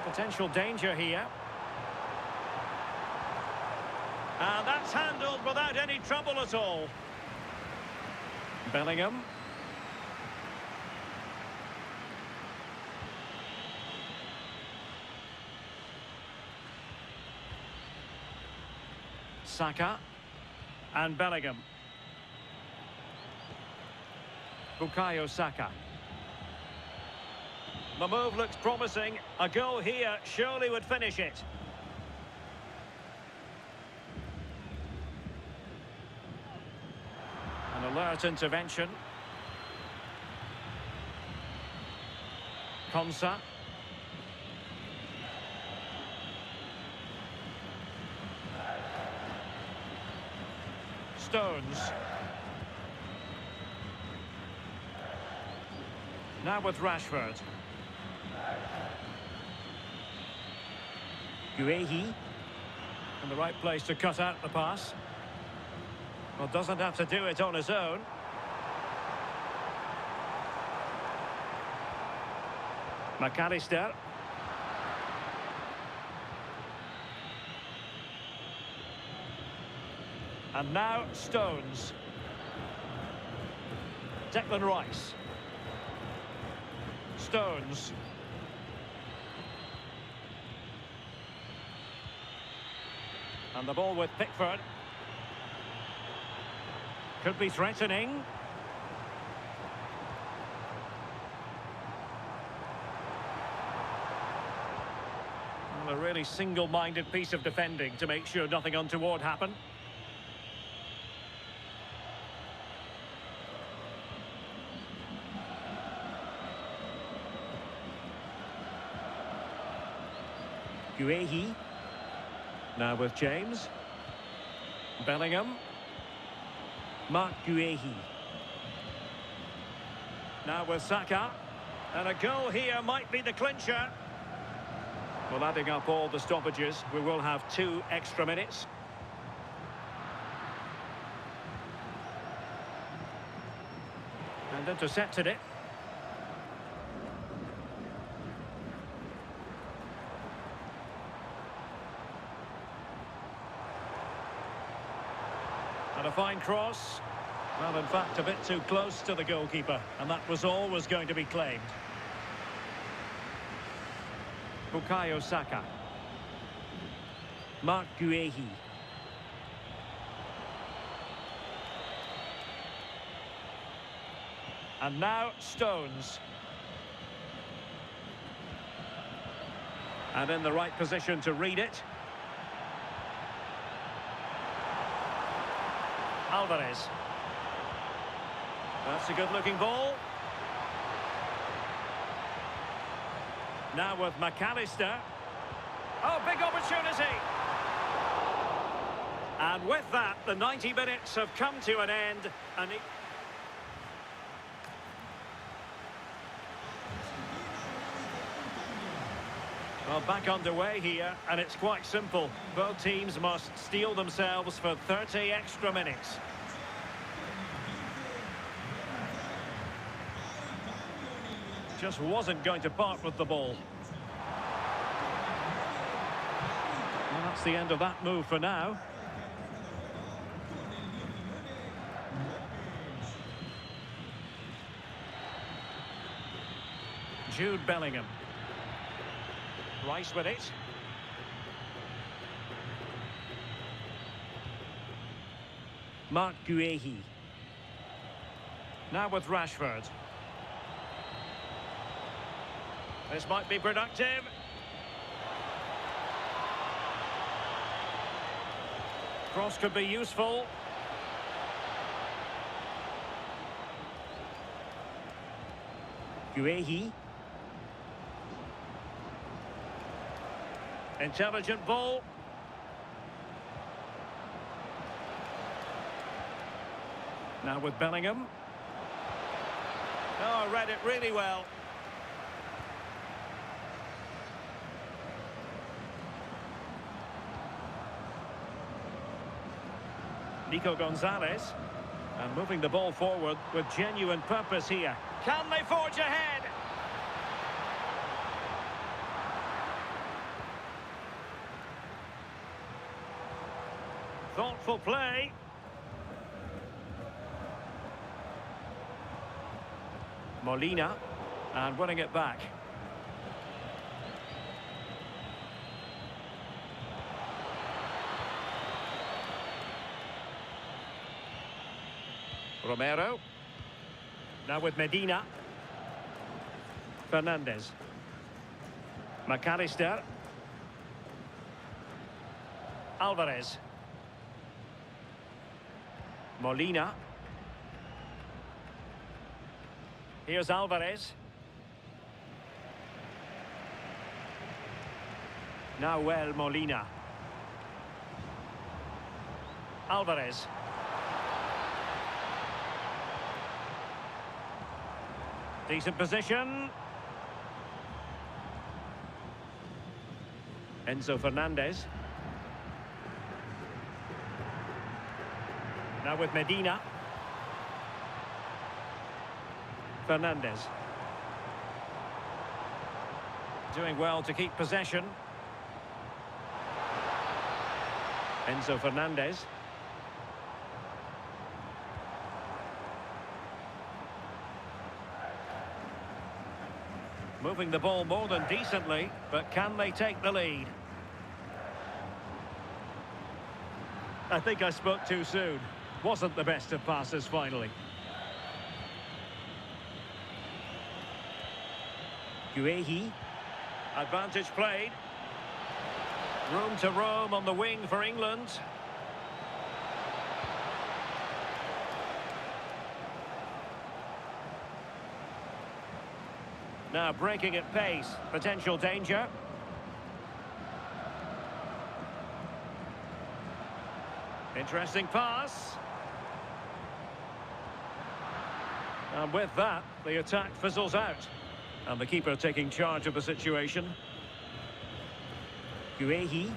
Potential danger here. And that's handled without any trouble at all. Bellingham. Saka. And Bellingham. Bukayo Saka. The move looks promising. A goal here surely would finish it. An alert intervention. Konsa. Stones. Now with Rashford. Guehi. In the right place to cut out the pass. Well, doesn't have to do it on his own. McAllister. And now Stones. Declan Rice. Stones. And the ball with Pickford. Could be threatening. Well, a really single-minded piece of defending to make sure nothing untoward happened. Guehi. Now with James. Bellingham. Mark Guehi. Now with Saka. And a goal here might be the clincher. Well, adding up all the stoppages, we will have 2 extra minutes. And intercepted it. And a fine cross. Well, in fact, a bit too close to the goalkeeper, and that was always going to be claimed. Bukayo Saka. Mark Guehi. And now Stones. And in the right position to read it. Alvarez. That's a good-looking ball. Now with McAllister. Oh, big opportunity. And with that, the 90 minutes have come to an end. And well, back underway here, and it's quite simple. Both teams must steel themselves for 30 extra minutes. Just wasn't going to part with the ball. Well, that's the end of that move for now. Jude Bellingham. Rice with it. Mark Guehi. Now with Rashford. This might be productive. Cross could be useful. Guehi. Intelligent ball. Now with Bellingham. Oh, read it really well. Nico Gonzalez. And moving the ball forward with genuine purpose here. Can they forge ahead? Thoughtful play. Molina. And winning it back. Romero. Now with Medina. Fernandez. McAllister. Alvarez. Molina. Here's Alvarez. Now Molina. Alvarez. Decent position. Enzo Fernandez. Now with Medina. Fernandez. Doing well to keep possession. Enzo Fernandez. Moving the ball more than decently, but can they take the lead? I think I spoke too soon. Wasn't the best of passes finally. Guehi. Advantage played. Room to roam on the wing for England. Now breaking at pace, potential danger. Interesting pass. And with that, the attack fizzles out. And the keeper taking charge of the situation. Guehi.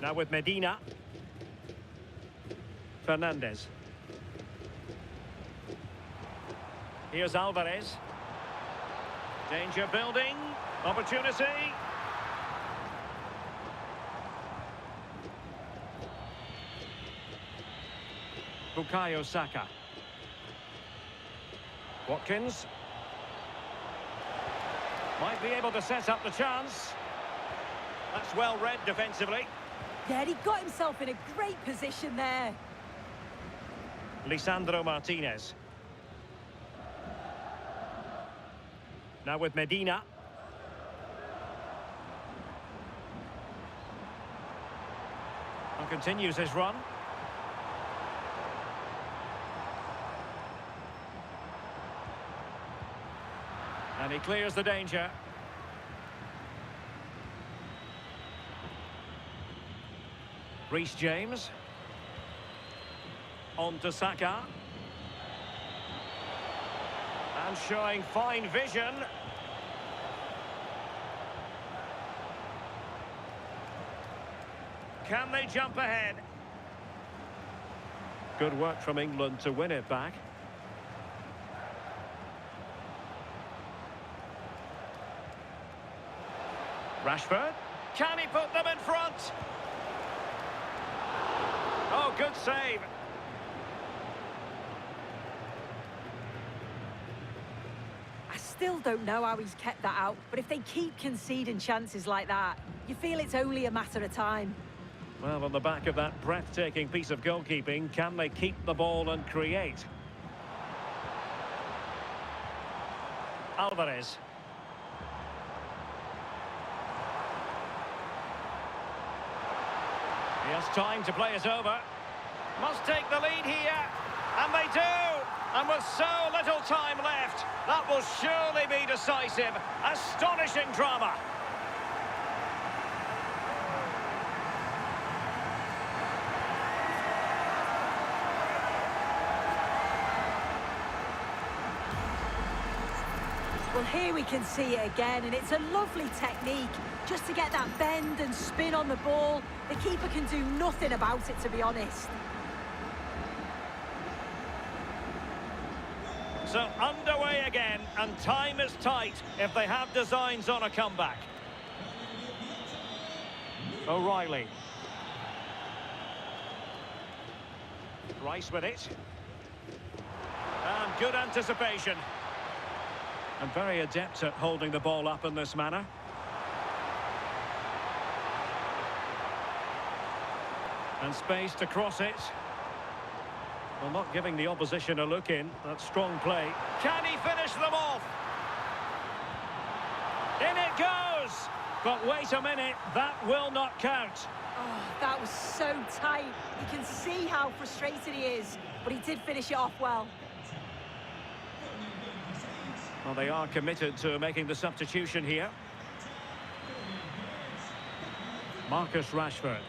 Now with Medina. Fernandez. Here's Alvarez. Danger building. Opportunity. Bukayo Saka. Watkins. Might be able to set up the chance. That's well read defensively.
Yeah, he got himself in a great position there.
Lisandro Martinez. Now with Medina. And continues his run. And he clears the danger. Reece James. On to Saka. And showing fine vision. Can they jump ahead? Good work from England to win it back. Rashford. Can he put them in front? Oh, good save.
I still don't know how he's kept that out, but if they keep conceding chances like that, you feel it's only a matter of time.
Well, on the back of that breathtaking piece of goalkeeping, can they keep the ball and create? Alvarez. He has time to play it over. Must take the lead here. And they do! And with so little time left, that will surely be decisive. Astonishing drama.
Well, here we can see it again, and it's a lovely technique just to get that bend and spin on the ball. The keeper can do nothing about it, to be honest.
So underway again, and time is tight if they have designs on a comeback. O'Reilly. Rice with it. And good anticipation. And very adept at holding the ball up in this manner. And space to cross it. Well, not giving the opposition a look in. That's strong play. Can he finish them off? In it goes! But wait a minute, that will not count.
Oh, that was so tight. You can see how frustrated he is, but he did finish it off well.
Well, they are committed to making the substitution here. Marcus Rashford.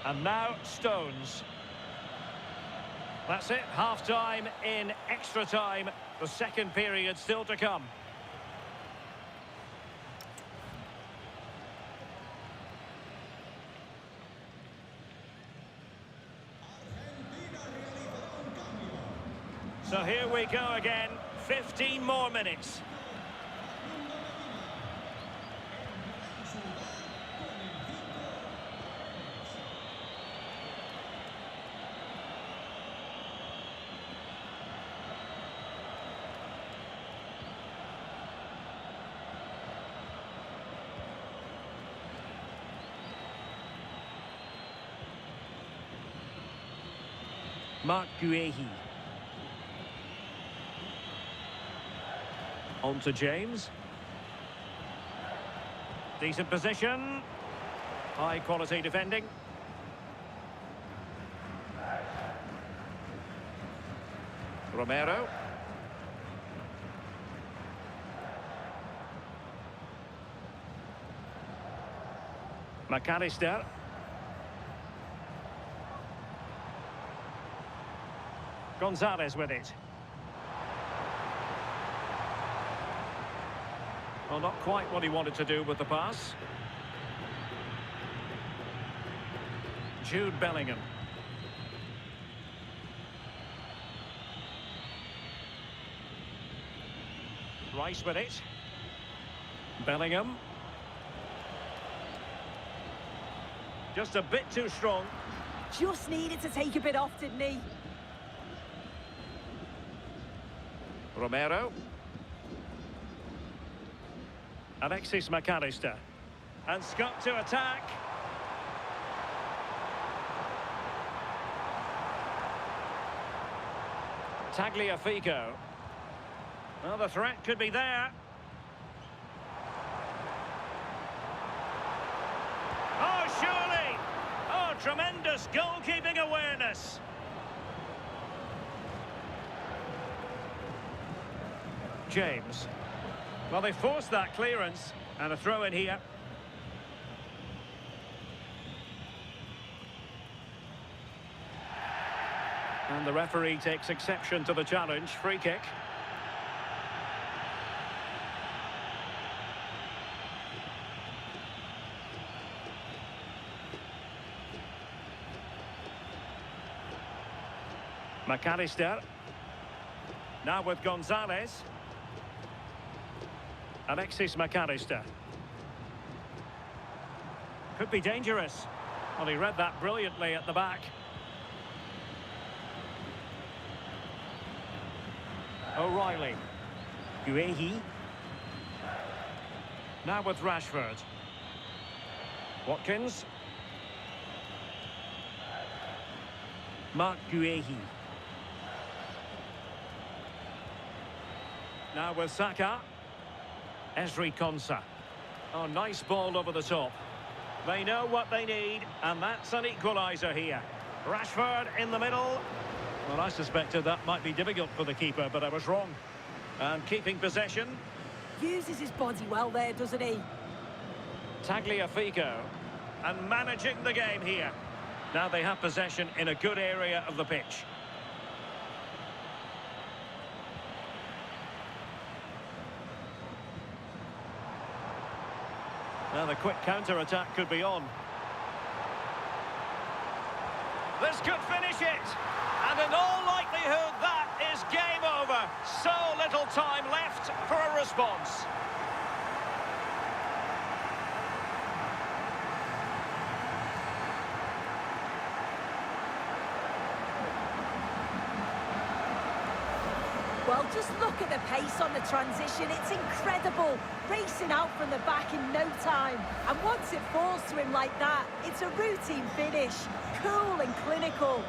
And now Stones. That's it, half-time in extra time. The second period still to come. So here we go again, 15 more minutes. Marc Guehi. On to James. Decent position. High quality defending. Romero. McAllister. Gonzalez with it. Well, not quite what he wanted to do with the pass. Jude Bellingham. Rice with it. Bellingham. Just a bit too strong.
Just needed to take a bit off, didn't he?
Romero. Alexis McAllister. And Scott to attack. Tagliafico. Well, the threat could be there. Oh, surely! Oh, tremendous goalkeeping awareness. James. Well, they forced that clearance, and a throw in here. And the referee takes exception to the challenge. Free kick. McAllister. Now with Gonzalez. Alexis McAllister. Could be dangerous. Well, he read that brilliantly at the back. O'Reilly. Guehi. Now with Rashford. Watkins. Marc Guehi. Now with Saka. Ezri Konsa. Oh, nice ball over the top. They know what they need, and that's an equaliser here. Rashford in the middle. Well, I suspected that might be difficult for the keeper, but I was wrong. And keeping possession.
Uses his body well there, doesn't he?
Tagliafico. And managing the game here. Now they have possession in a good area of the pitch. Now the quick counter-attack could be on. This could finish it. And in all likelihood, that is game over. So little time left for a response.
Well, just look at the pace on the transition. It's incredible. Racing out from the back in no time. And once it falls to him like that, it's a routine finish. Cool and clinical.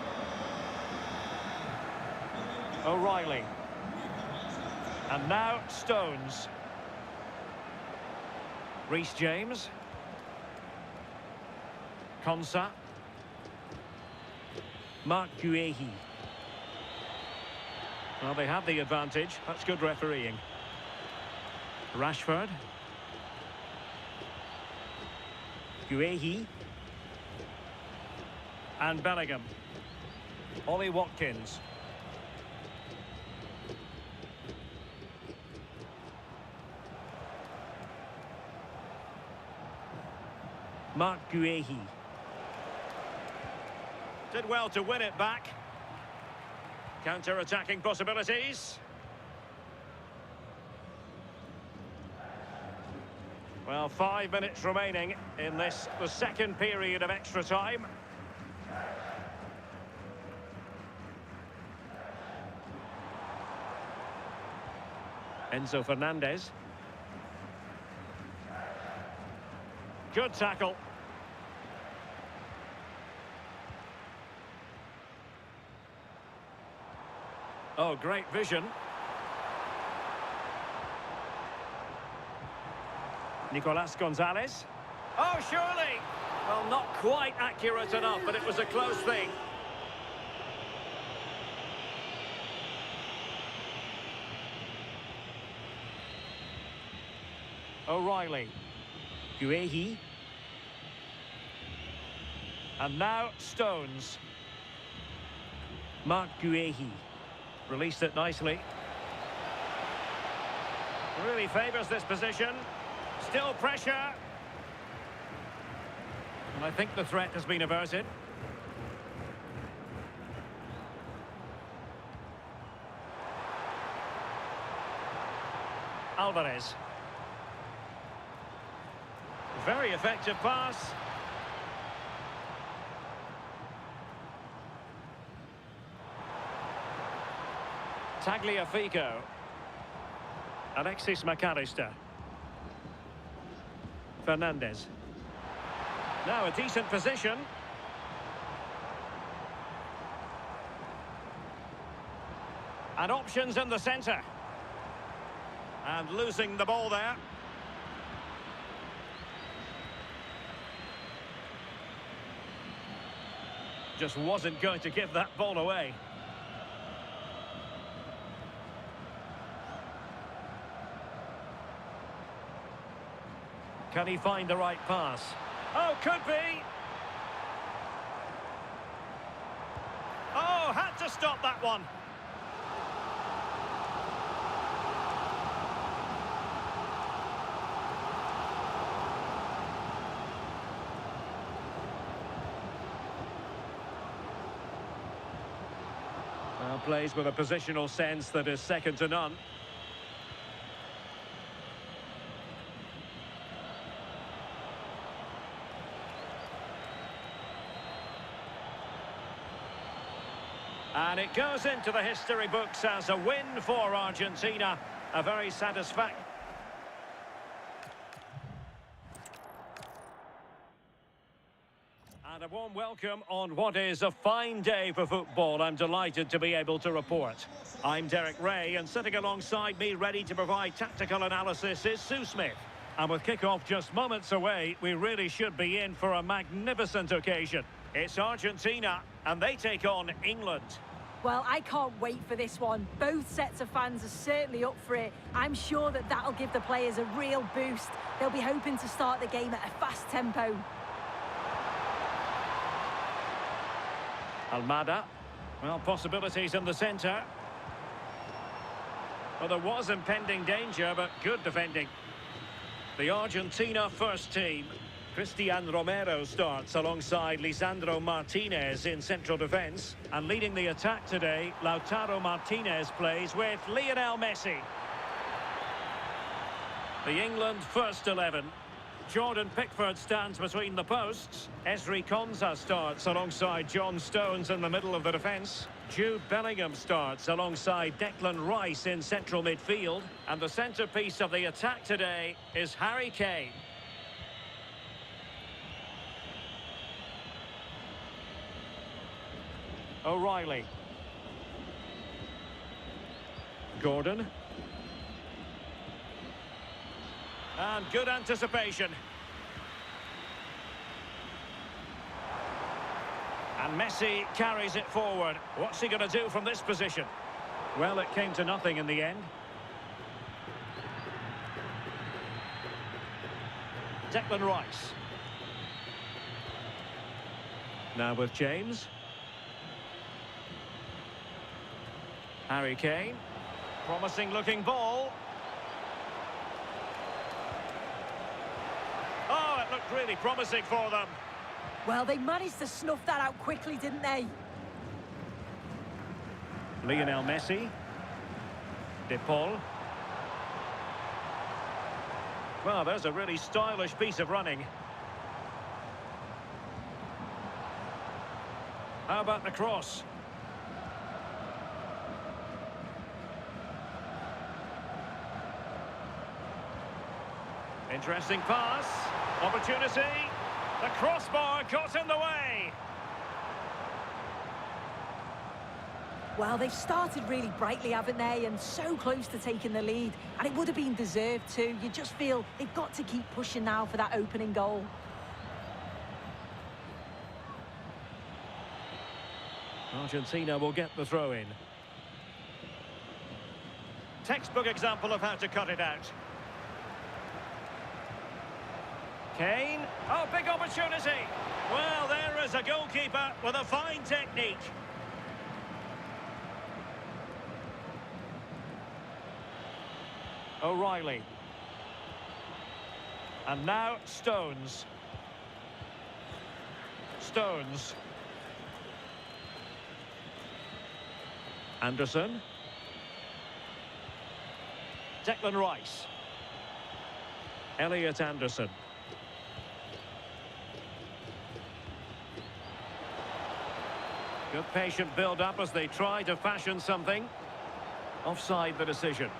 O'Reilly. And now Stones. Reece James. Konsa. Marc Guehi. Well, they have the advantage. That's good refereeing. Rashford. Guehi. And Bellingham. Ollie Watkins. Marc Guehi. Did well to win it back. Counter-attacking possibilities. Well, 5 minutes remaining in this, the second period of extra time. Enzo Fernandez. Good tackle. Oh, great vision. Nicolas Gonzalez. Oh, surely! Well, not quite accurate enough, but it was a close thing. O'Reilly. Guehi. And now Stones. Mark Guehi. Released it nicely. Really favours this position. Still pressure. And I think the threat has been averted. Alvarez. Very effective pass. Tagliafico. Alexis McAllister. Fernandez. Now a decent position. And options in the centre. And losing the ball there. Just wasn't going to give that ball away. Can he find the right pass? Oh, could be! Oh, had to stop that one. Well, plays with a positional sense that is second to none. And it goes into the history books as a win for Argentina. A very satisfactory. And a warm welcome on what is a fine day for football. I'm delighted to be able to report. I'm Derek Ray, and sitting alongside me ready to provide tactical analysis is Sue Smith. And with kick-off just moments away, we really should be in for a magnificent occasion. It's Argentina, and they take on England.
Well, I can't wait for this one. Both sets of fans are certainly up for it. I'm sure that that'll give the players a real boost. They'll be hoping to start the game at a fast tempo.
Almada. Well, possibilities in the centre. Well, there was impending danger, but good defending. The Argentina first team. Cristian Romero starts alongside Lisandro Martinez in central defence. And leading the attack today, Lautaro Martinez plays with Lionel Messi. The England first 11. Jordan Pickford stands between the posts. Ezri Konsa starts alongside John Stones in the middle of the defence. Jude Bellingham starts alongside Declan Rice in central midfield. And the centrepiece of the attack today is Harry Kane. O'Reilly. Gordon. And good anticipation. And Messi carries it forward. What's he going to do from this position? Well, it came to nothing in the end. Declan Rice. Now with James. Harry Kane. Promising looking ball. Oh, it looked really promising for them.
Well, they managed to snuff that out quickly, didn't they?
Lionel Messi. De Paul. Well, there's a really stylish piece of running. How about the cross? Interesting pass. Opportunity. The crossbar got in the way.
Well, they've started really brightly, haven't they? And so close to taking the lead. And it would have been deserved too. You just feel they've got to keep pushing now for that opening goal.
Argentina will get the throw in. Textbook example of how to cut it out. Kane. Oh, big opportunity. Well, there is a goalkeeper with a fine technique. O'Reilly. And now Stones. Stones. Anderson. Declan Rice. Elliot Anderson. Good patient build-up as they try to fashion something. Offside the decision.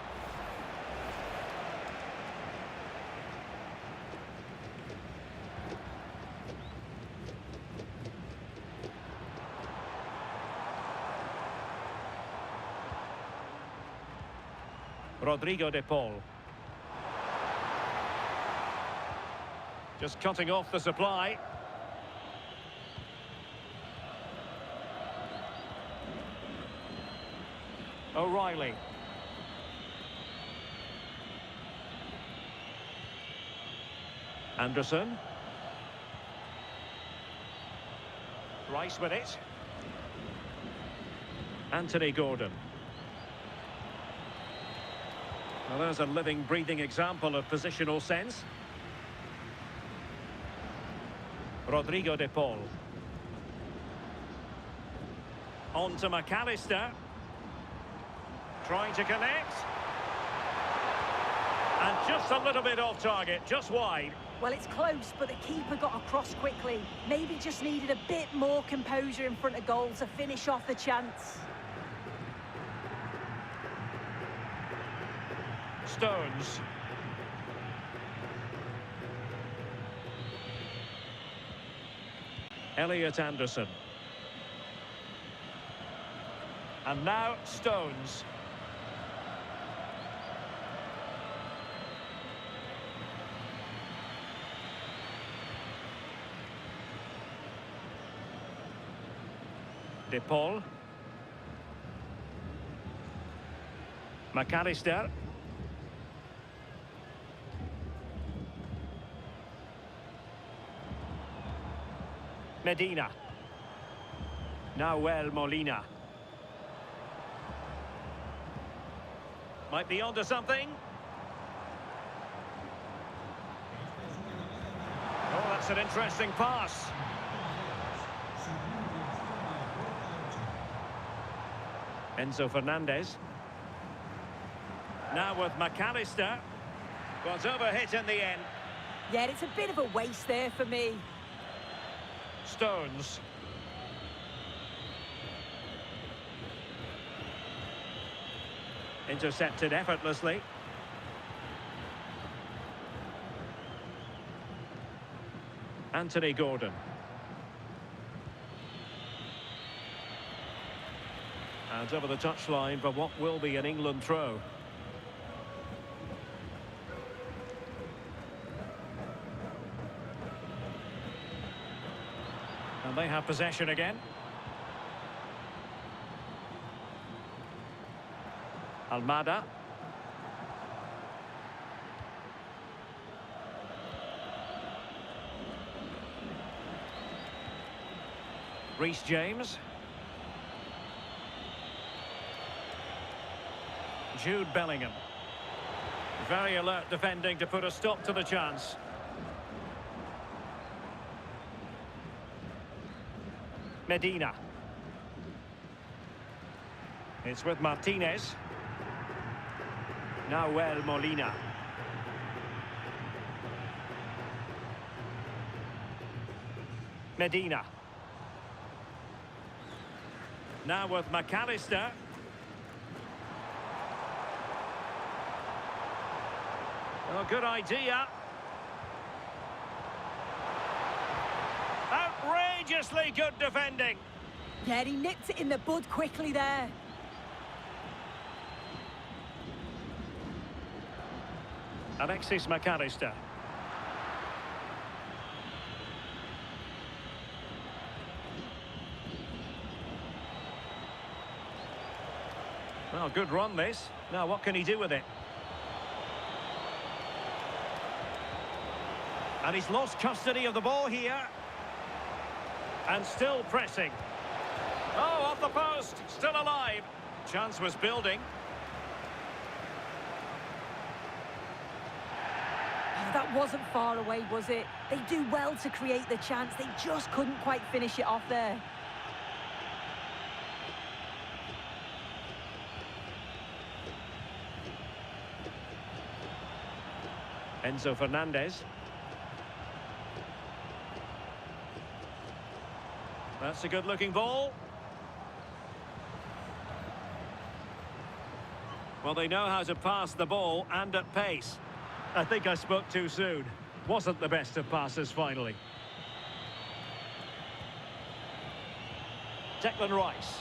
Rodrigo de Paul. Just cutting off the supply. O'Reilly. Anderson. Rice with it. Anthony Gordon. Well, there's a living, breathing example of positional sense. Rodrigo de Paul. On to McAllister. Trying to connect. And just a little bit off target, just wide.
Well, it's close, but the keeper got across quickly. Maybe just needed a bit more composure in front of goal to finish off the chance.
Stones. Elliot Anderson. And now Stones. De Paul. McAllister. Medina. Nahuel Molina. Might be onto something. Oh, that's an interesting pass. Enzo Fernandez. Now with McAllister. Was overhit in the end.
Yeah, it's a bit of a waste there for me.
Stones. Intercepted effortlessly. Anthony Gordon. And over the touchline for what will be an England throw. And they have possession again. Almada. Reece James. Jude Bellingham. Very alert defending to put a stop to the chance. Medina. It's with Martinez. Nahuel Molina. Medina. Now with McAllister. Oh, good idea. Outrageously good defending.
Yeah, he nipped it in the bud quickly there.
Alexis McAllister. Well, good run this. Now, what can he do with it? And he's lost custody of the ball here. And still pressing. Oh, off the post. Still alive. Chance was building.
Oh, that wasn't far away, was it? They do well to create the chance. They just couldn't quite finish it off there.
Enzo Fernandez. That's a good-looking ball. Well, they know how to pass the ball and at pace. I think I spoke too soon. Wasn't the best of passes, finally. Declan Rice.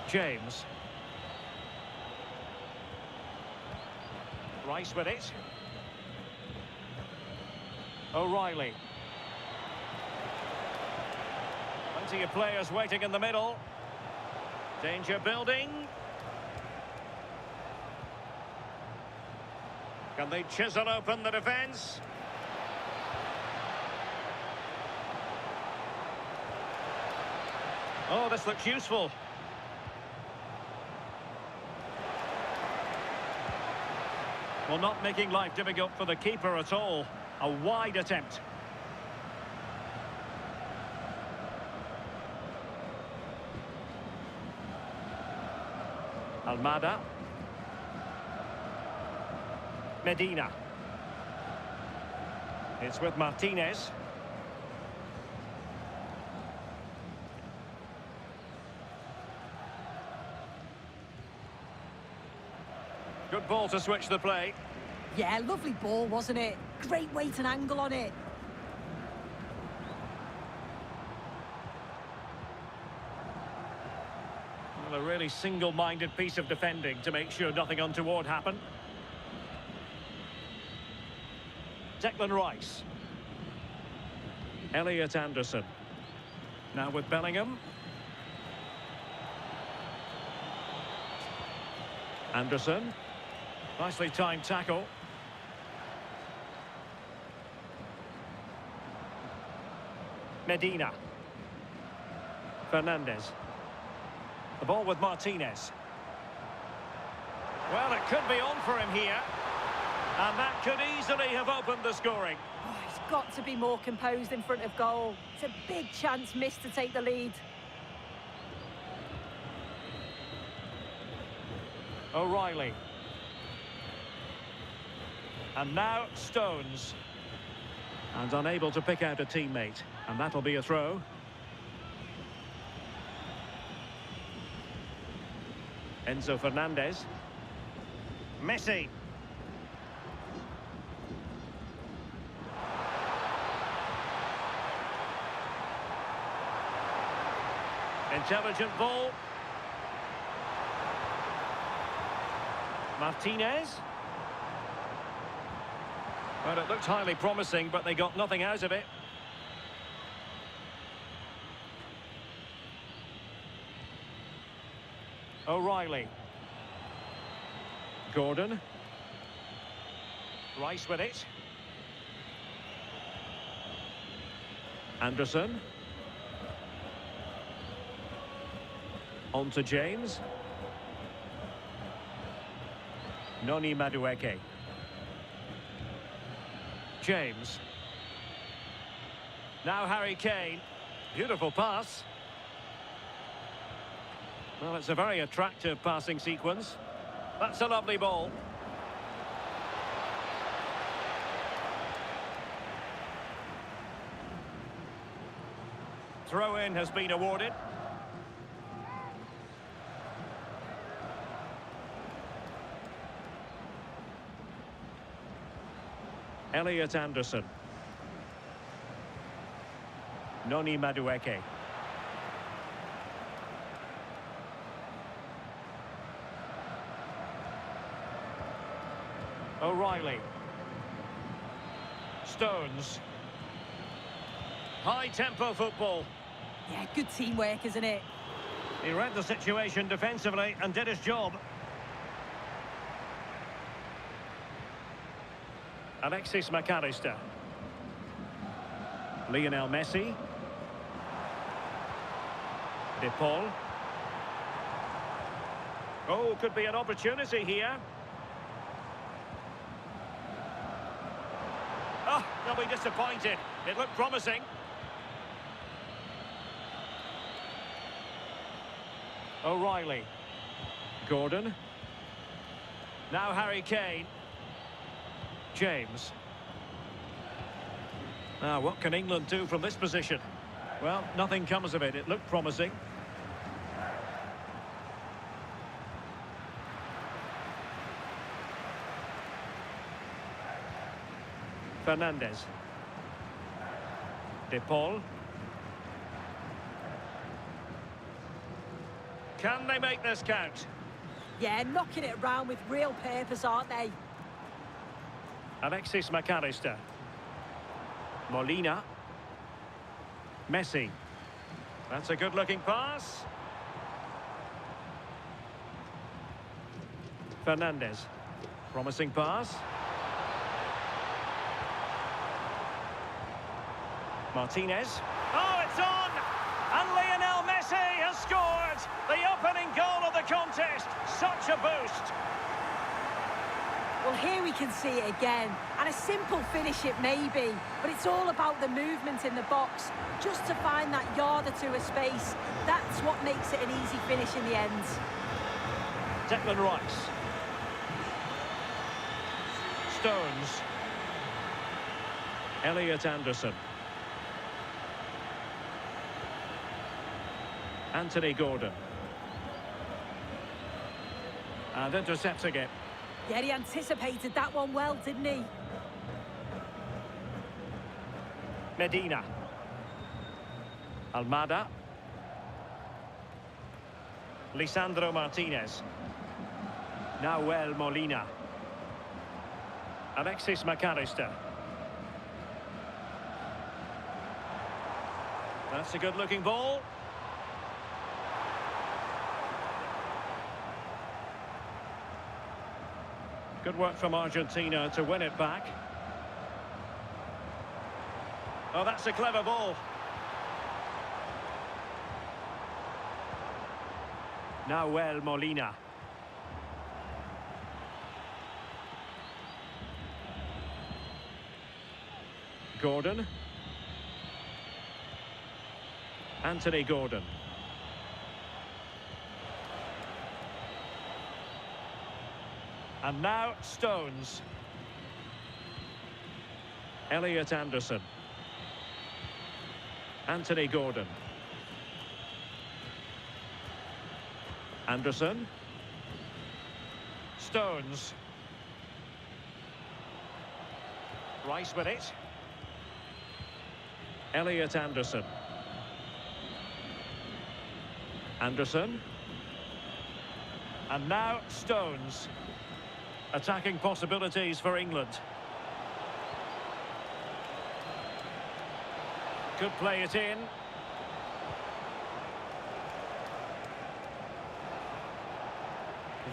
James. Rice with it. O'Reilly. Plenty of players waiting in the middle. Danger building. Can they chisel open the defence? Oh, this looks useful. Well, not making life difficult for the keeper at all. A wide attempt. Almada. Medina. It's with Martinez. Good ball to switch the play.
Yeah, lovely ball, wasn't it? Great weight and angle on it.
Well, a really single-minded piece of defending to make sure nothing untoward happened. Declan Rice. Elliot Anderson. Now with Bellingham. Anderson. Nicely timed tackle. Medina. Fernandez. The ball with Martinez. Well, it could be on for him here. And that could easily have opened the scoring.
Oh, he's got to be more composed in front of goal. It's a big chance missed to take the lead.
O'Reilly. And now Stones. And unable to pick out a teammate. And that'll be a throw. Enzo Fernandez. Messi. Intelligent ball. Martinez. Well, it looked highly promising, but they got nothing out of it. O'Reilly. Gordon. Rice with it. Anderson. On to James. Noni Madueke. James. Now Harry Kane. Beautiful pass. Well, it's a very attractive passing sequence. That's a lovely ball. Throw-in has been awarded. Elliot Anderson. Noni Madueke. O'Reilly. Stones. High-tempo football.
Yeah, good teamwork, isn't it?
He read the situation defensively and did his job. Alexis McAllister. Lionel Messi. De Paul. Oh, could be an opportunity here. Oh, they'll be disappointed. It looked promising. O'Reilly. Gordon. Now Harry Kane. James. Now, what can England do from this position? Well, nothing comes of it. It looked promising. Fernandez. De Paul. Can they make this count?
Yeah, knocking it around with real purpose, aren't they?
Alexis McAllister. Molina. Messi. That's a good-looking pass. Fernandez. Promising pass. Martinez. Oh, it's on! And Lionel Messi has scored! The opening goal of the contest. Such a boost.
Well, here we can see it again. And a simple finish it may be, but it's all about the movement in the box. Just to find that yard or two of space. That's what makes it an easy finish in the end.
Declan Rice. Stones. Elliot Anderson. Anthony Gordon. And intercepting it.
Yeah, he anticipated that one well, didn't he?
Medina. Almada. Lisandro Martinez. Nahuel Molina. Alexis McAllister. That's a good-looking ball. Good work from Argentina to win it back. Oh, that's a clever ball. Nahuel Molina. Gordon. Anthony Gordon. And now Stones. Elliot Anderson. Anthony Gordon. Anderson. Stones. Rice with it. Elliot Anderson. Anderson. And now Stones. Attacking possibilities for England. Could play it in.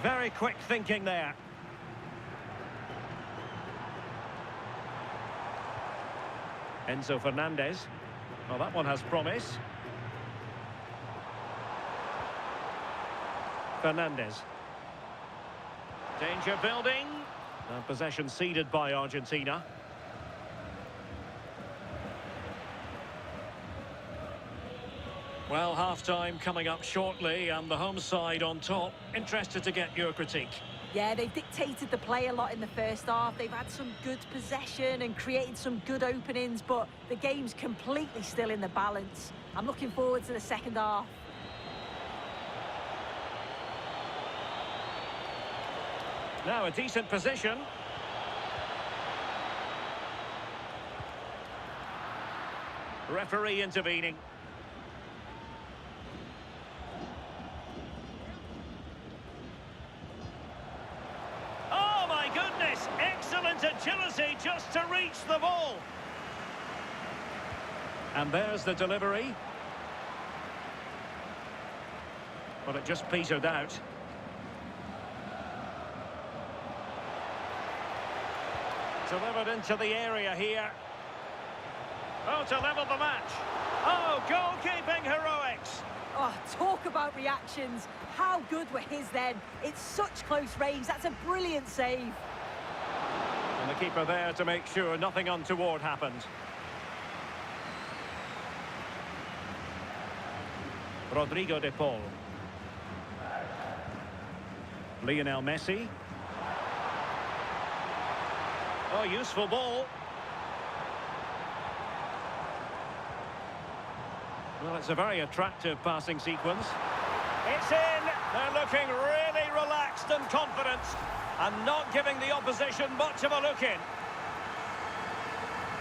Very quick thinking there. Enzo Fernandez. Well, that one has promise. Fernandez. Danger building. And possession ceded by Argentina. Well, half-time coming up shortly and the home side on top. Interested to get your critique.
Yeah, they've dictated the play a lot in the first half. They've had some good possession and created some good openings, but the game's completely still in the balance. I'm looking forward to the second half.
Now a decent position. Referee intervening. Oh my goodness! lost the ball. And there's the delivery. But it just petered out. Delivered into the area here. Oh, to level the match. Oh, goalkeeping heroics.
Oh, talk about reactions. How good were his then? It's such close range. That's a brilliant save.
And the keeper there to make sure nothing untoward happened. Rodrigo de Paul. Lionel Messi. Oh, useful ball. Well, it's a very attractive passing sequence. It's in. They're looking really relaxed and confident and not giving the opposition much of a look in.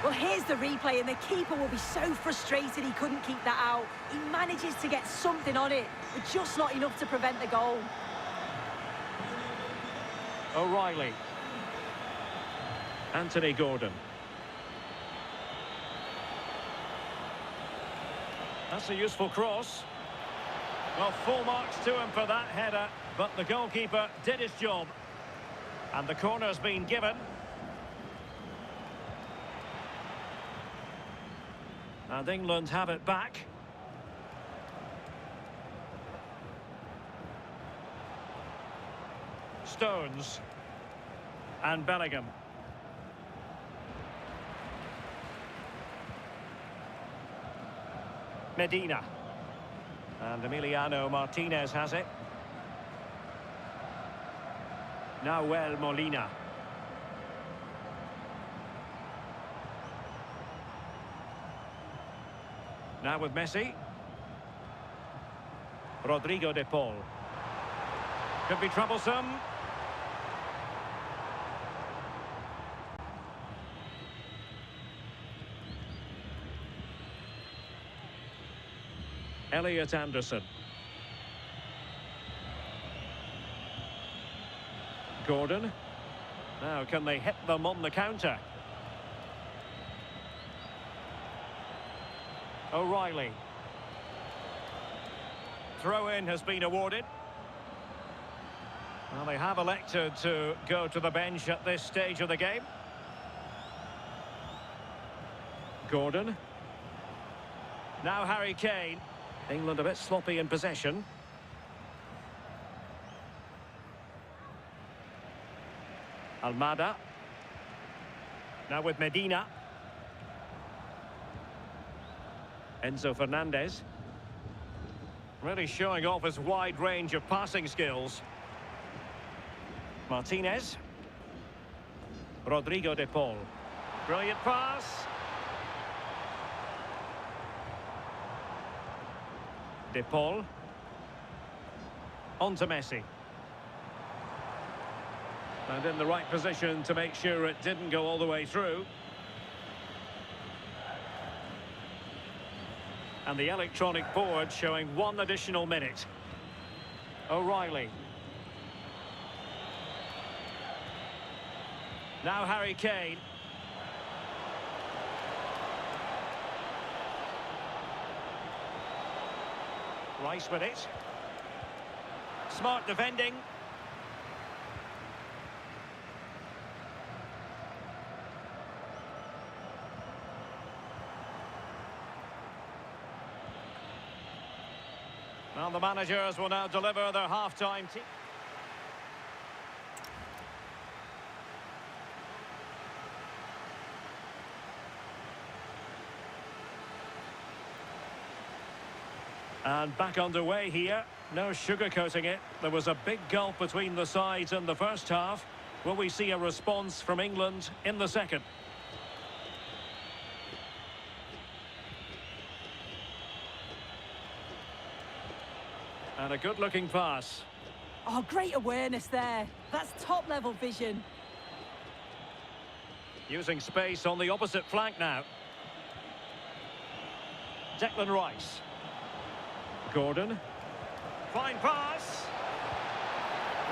Well, here's the replay, and the keeper will be so frustrated he couldn't keep that out. He manages to get something on it, but just not enough to prevent the goal.
O'Reilly. Anthony Gordon. That's a useful cross. Well, full marks to him for that header, but the goalkeeper did his job. And the corner's been given. And England have it back. Stones. And Bellingham. Medina. And Emiliano Martinez has it. Nahuel Molina. Now with Messi. Rodrigo de Paul. Could be troublesome. Elliot Anderson. Gordon. Now, can they hit them on the counter? O'Reilly. Throw-in has been awarded. Well, they have elected to go to the bench at this stage of the game. Gordon. Now Harry Kane. England a bit sloppy in possession. Almada. Now with Medina. Enzo Fernandez. Really showing off his wide range of passing skills. Martinez. Rodrigo de Paul. Brilliant pass. De Paul. On to Messi. And in the right position to make sure it didn't go all the way through. And the electronic board showing 1 additional minute. O'Reilly. Now Harry Kane. Rice with it. Smart defending. Well, the managers will now deliver their half-time team. And back underway here. No sugarcoating it. There was a big gulf between the sides in the first half. Will we see a response from England in the second? And a good-looking pass.
Oh, great awareness there. That's top-level vision.
Using space on the opposite flank now. Declan Rice. Gordon. Fine pass.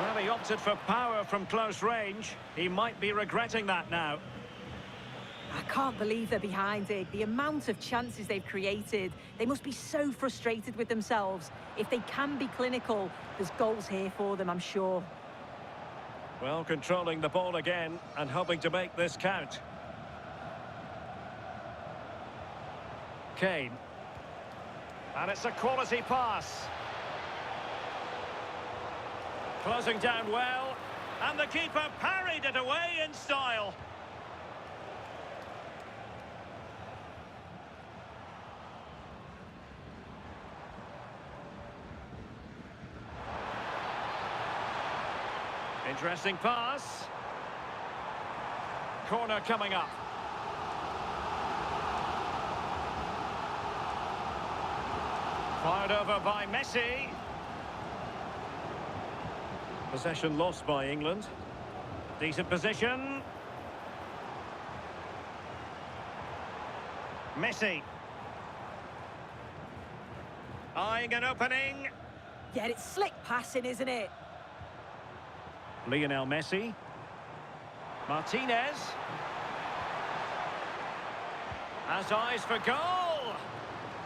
Well, he opted for power from close range. He might be regretting that now.
I can't believe they're behind it. The amount of chances they've created, they must be so frustrated with themselves. If they can be clinical, there's goals here for them, I'm sure.
Well, controlling the ball again and hoping to make this count. Kane. And it's a quality pass. Closing down well. And the keeper parried it away in style. Interesting pass. Corner coming up. Fired over by Messi. Possession lost by England. Decent position. Messi. Eyeing an opening.
Yeah, it's slick passing, isn't it?
Lionel Messi. Martinez. Has eyes for goal.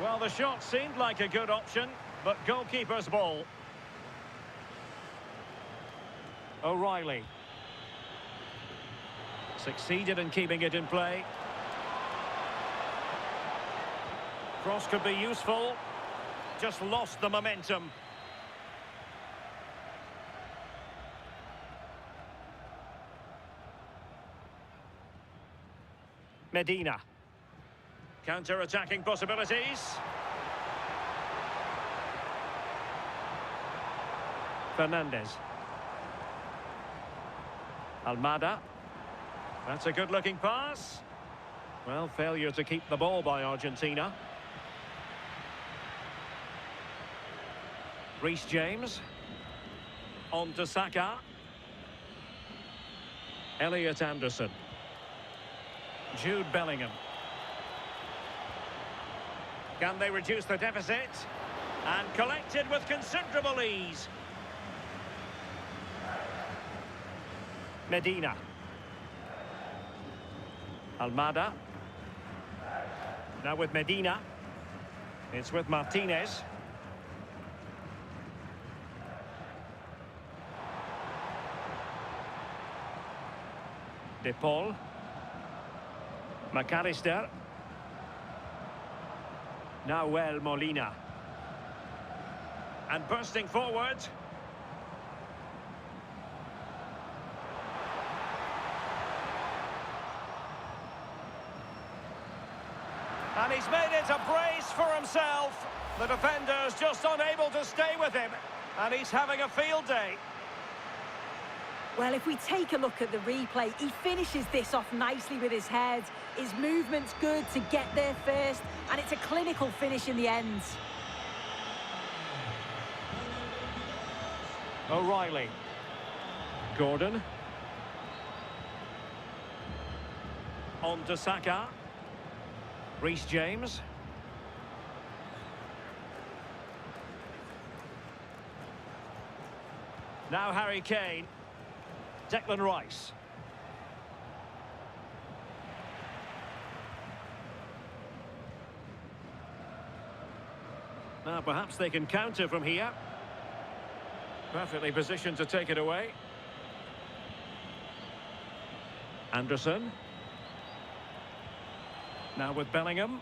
Well, the shot seemed like a good option, but goalkeeper's ball. O'Reilly. Succeeded in keeping it in play. Cross could be useful. Just lost the momentum. Medina. Counter-attacking possibilities. Fernandez. Almada. That's a good-looking pass. Well, failure to keep the ball by Argentina. Reece James. On to Saka. Elliot Anderson. Jude Bellingham. Can they reduce the deficit? And collected with considerable ease. Medina. Almada. Now with Medina. It's with Martinez. De Paul. McAllister. Nahuel Molina. And bursting forward. And he's made it a brace for himself. The defender's just unable to stay with him. And he's having a field day.
Well, if we take a look at the replay, he finishes this off nicely with his head. His movement's good to get there first, and it's a clinical finish in the end.
O'Reilly. Gordon. On to Saka. Reece James. Now Harry Kane. Declan Rice. Now perhaps they can counter from here. Perfectly positioned to take it away. Anderson. Now with Bellingham.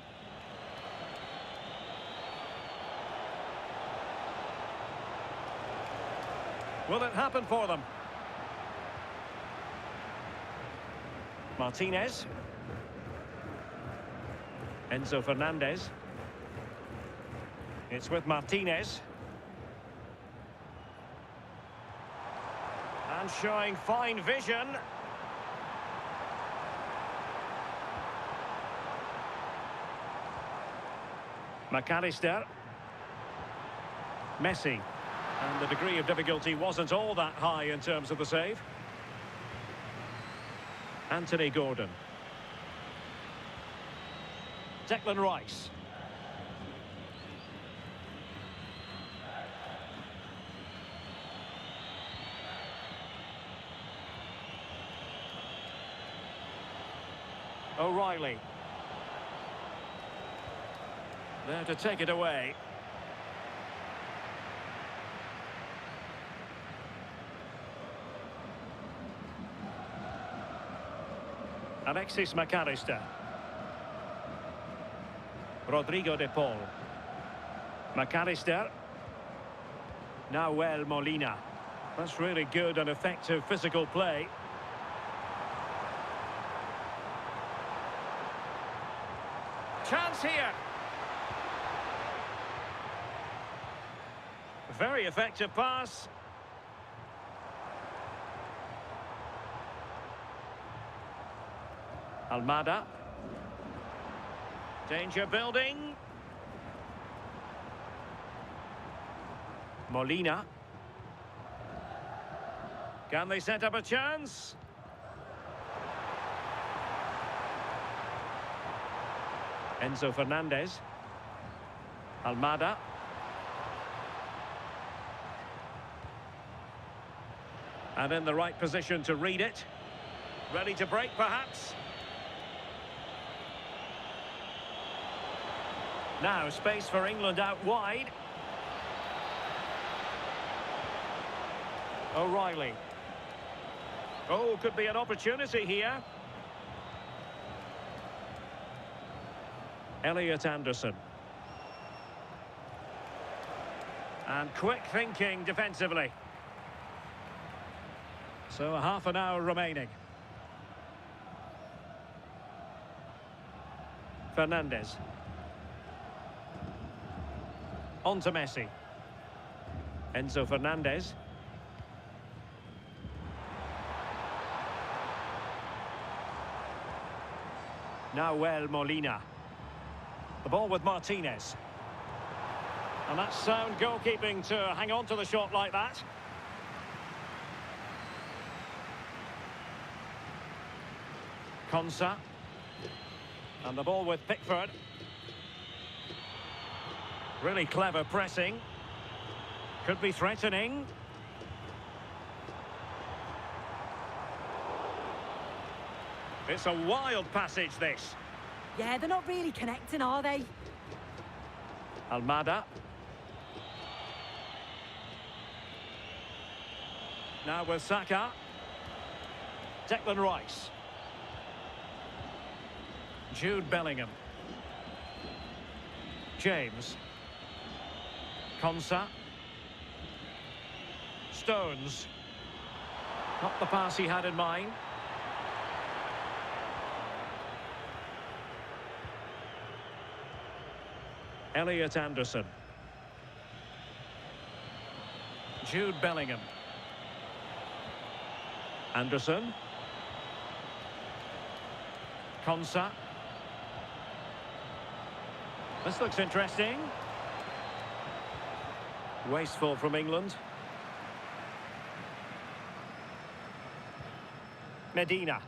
Will it happen for them? Martinez. Enzo Fernandez. It's with Martinez. And showing fine vision. McAllister. Messi. And the degree of difficulty wasn't all that high in terms of the save. Anthony Gordon. Declan Rice. O'Reilly. There to take it away. Alexis McAllister. Rodrigo de Paul. McAllister. Nahuel Molina. That's really good and effective physical play. Chance here. Very effective pass. Almada. Danger building. Molina. Can they set up a chance? Enzo Fernandez. Almada. And in the right position to read it. Ready to break, perhaps. Now, space for England out wide. O'Reilly. Oh, could be an opportunity here. Elliot Anderson. And quick thinking defensively. So a half an hour remaining. Fernandez. On to Messi. Enzo Fernandez. Nahuel Molina. The ball with Martinez. And that's sound goalkeeping to hang on to the shot like that. Konsa. And the ball with Pickford. Really clever pressing. Could be threatening. It's a wild passage, this.
Yeah, they're not really connecting, are they?
Almada. Now with Saka. Declan Rice. Jude Bellingham. James. Konsa. Stones. Not the pass he had in mind. Elliot Anderson. Jude Bellingham. Anderson. Konsa. This looks interesting. Wasteful from England. Medina.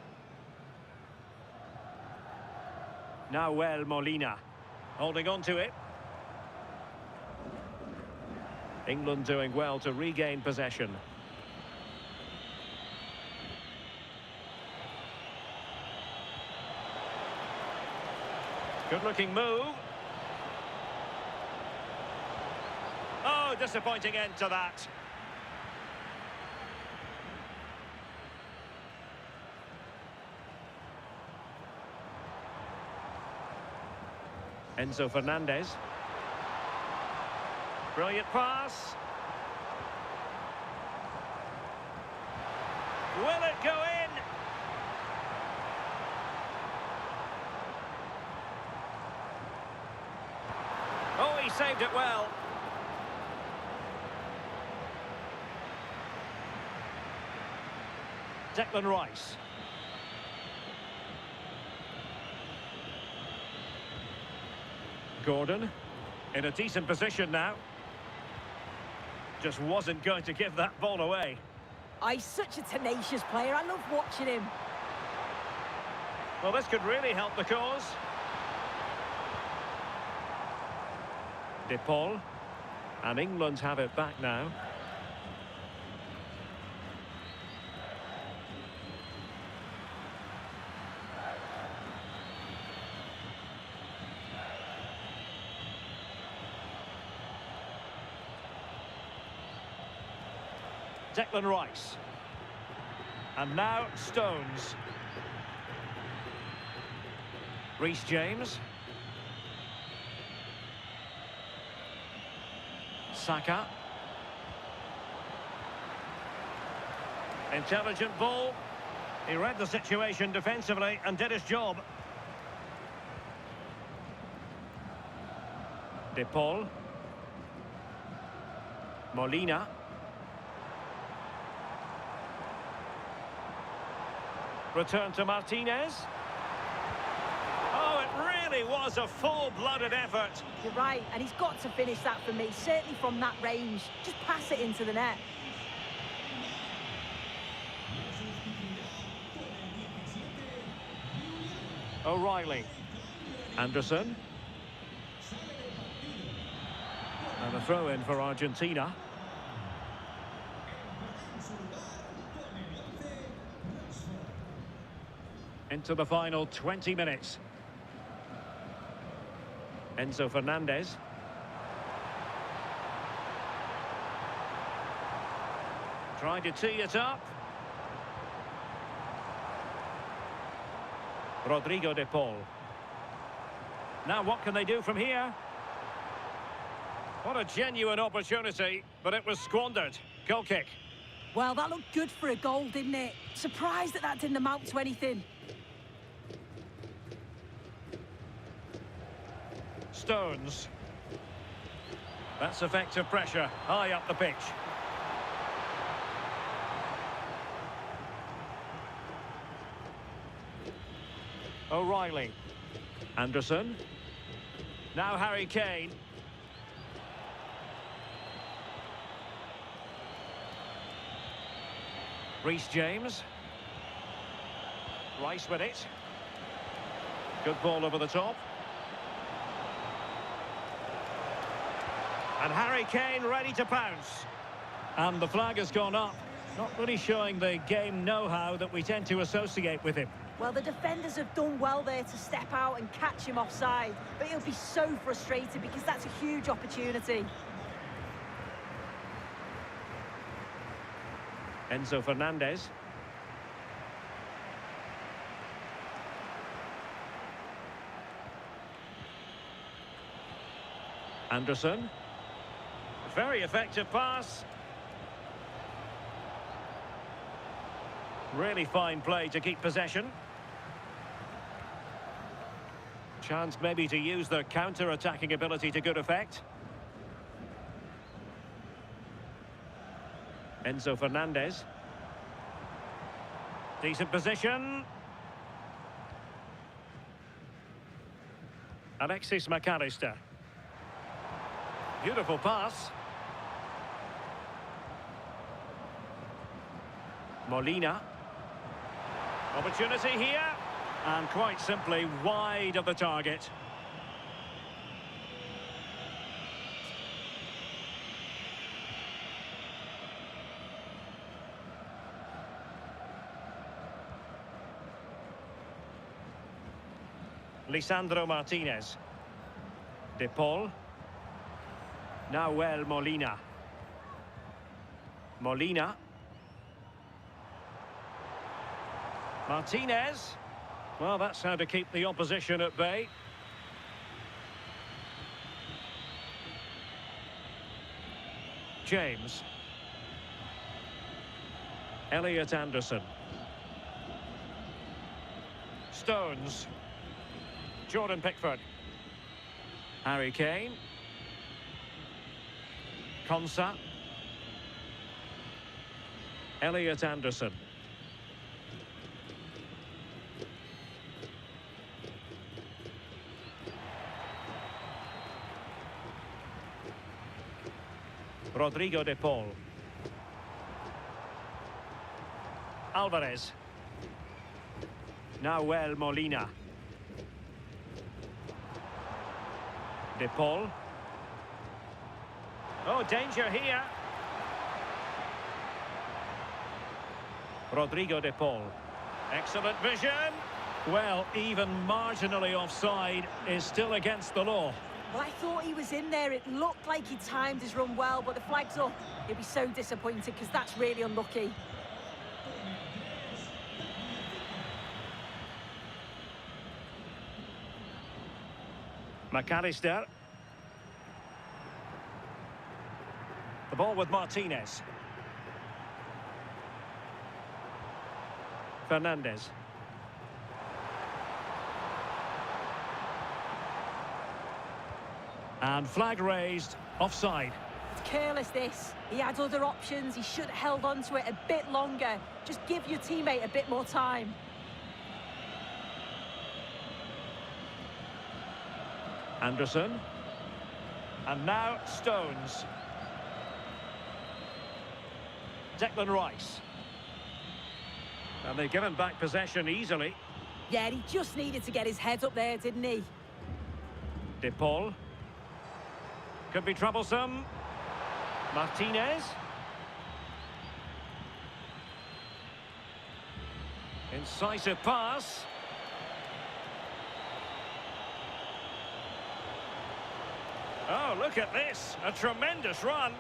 Nahuel Molina. Holding on to it. England doing well to regain possession. Good-looking move. Oh, disappointing end to that. Enzo Fernandez. Brilliant pass. Will it go in? Oh, he saved it well. Declan Rice. Gordon in a decent position now. Just wasn't going to give that ball away.
Oh, he's such a tenacious player. I love watching him.
Well, this could really help the cause. De Paul. And England have it back now. Declan Rice. And now Stones. Reece James. Saka. Intelligent ball. He read the situation defensively and did his job. De Paul. Molina. Return to Martinez. Oh, it really was a full-blooded effort.
You're right, and he's got to finish that for me, certainly from that range. Just pass it into the net.
O'Reilly. Anderson. And a throw-in for Argentina. Into the final 20 minutes. Enzo Fernandez. Trying to tee it up. Rodrigo de Paul. Now what can they do from here? What a genuine opportunity, but it was squandered. Goal kick.
Well, that looked good for a goal, didn't it? Surprised that didn't amount to anything.
Stones. That's effective pressure, high up the pitch. O'Reilly. Anderson. Now Harry Kane. Reece James. Rice with it. Good ball over the top. And Harry Kane ready to pounce. And the flag has gone up. Not really showing the game know-how that we tend to associate with him.
Well, the defenders have done well there to step out and catch him offside. But he'll be so frustrated because that's a huge opportunity.
Enzo Fernandez. Anderson. Very effective pass. Really fine play to keep possession. Chance maybe to use their counter-attacking ability to good effect. Enzo Fernandez. Decent position. Alexis McAllister. Beautiful pass. Molina. Opportunity here. And quite simply wide of the target. Lisandro Martinez. De Paul. Nahuel Molina. Molina. Martinez. Well, that's how to keep the opposition at bay. James. Elliot Anderson. Stones. Jordan Pickford. Harry Kane. Konsa. Elliot Anderson. Rodrigo de Paul. Alvarez. Nahuel Molina. De Paul. Oh, danger here. Rodrigo de Paul. Excellent vision. Well, even marginally offside is still against the law.
Well, I thought he was in there. It looked like he timed his run well, but the flag's up. He'll be so disappointed because that's really unlucky.
McAllister. The ball with Martinez. Fernandez. And flag raised, offside.
It's careless, this. He had other options. He should have held on to it a bit longer. Just give your teammate a bit more time.
Anderson. And now Stones. Declan Rice. And they've given back possession easily.
Yeah, he just needed to get his head up there, didn't he?
De Paul. Could be troublesome. Martinez. Incisive pass. Oh, look at this. A tremendous run.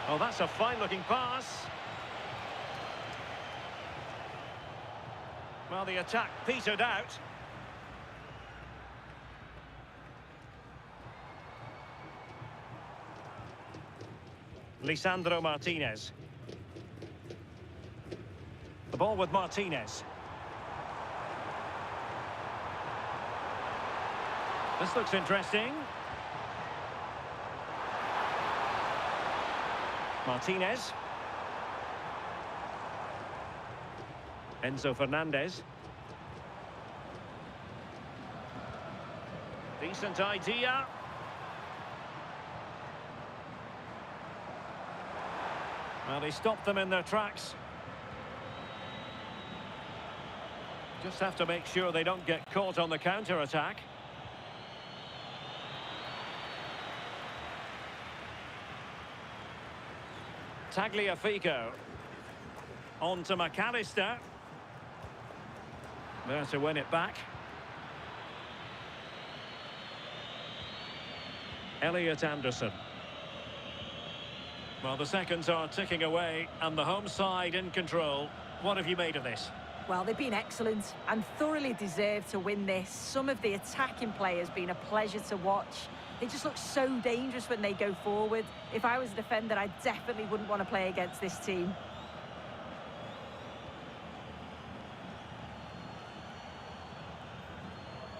Oh, that's a fine-looking pass. Well, the attack petered out. Lisandro Martinez. The ball with Martinez. This looks interesting. Martinez. Enzo Fernandez. Decent idea. Well, they stopped them in their tracks. Just have to make sure they don't get caught on the counter-attack. Tagliafico. On to McAllister. There to win it back. Elliot Anderson. Well, the seconds are ticking away and the home side in control. What have you made of this?
Well, they've been excellent and thoroughly deserved to win this. Some of the attacking play has been a pleasure to watch. They just look so dangerous when they go forward. If I was a defender, I definitely wouldn't want to play against this team.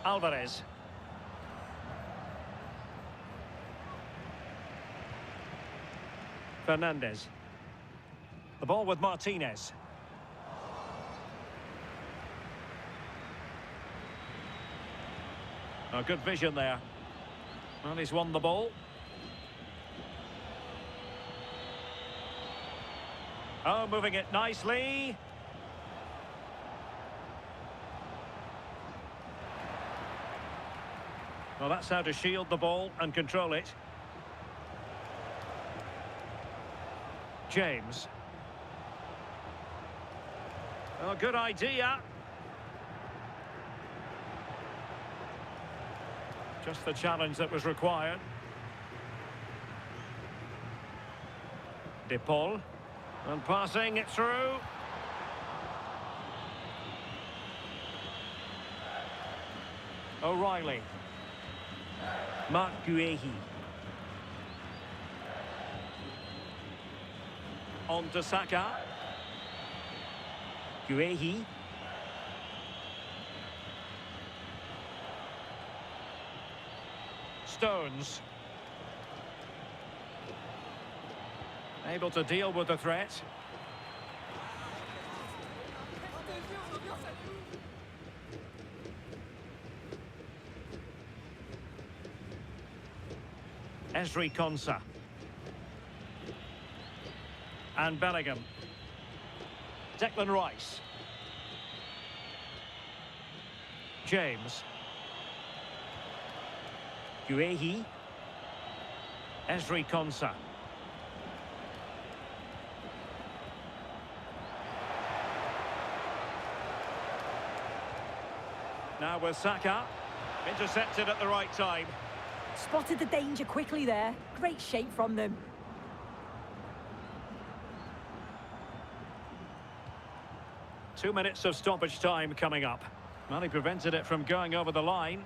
Alvarez. Fernandez. The ball with Martinez. Oh, good vision there. Well, he's won the ball. Oh, moving it nicely. Well, that's how to shield the ball and control it. James. Oh, good idea. Just the challenge that was required. De Paul. And passing it through. O'Reilly. Mark Guehi. On to Saka. Guehi. Stones. Able to deal with the threat. Ezri Konsa. And Bellingham. Declan Rice. James. Guehi. Ezri Konsa. Now with Saka. Intercepted at the right time.
Spotted the danger quickly there. Great shape from them.
Two minutes of stoppage time coming up. Well, he prevented it from going over the line.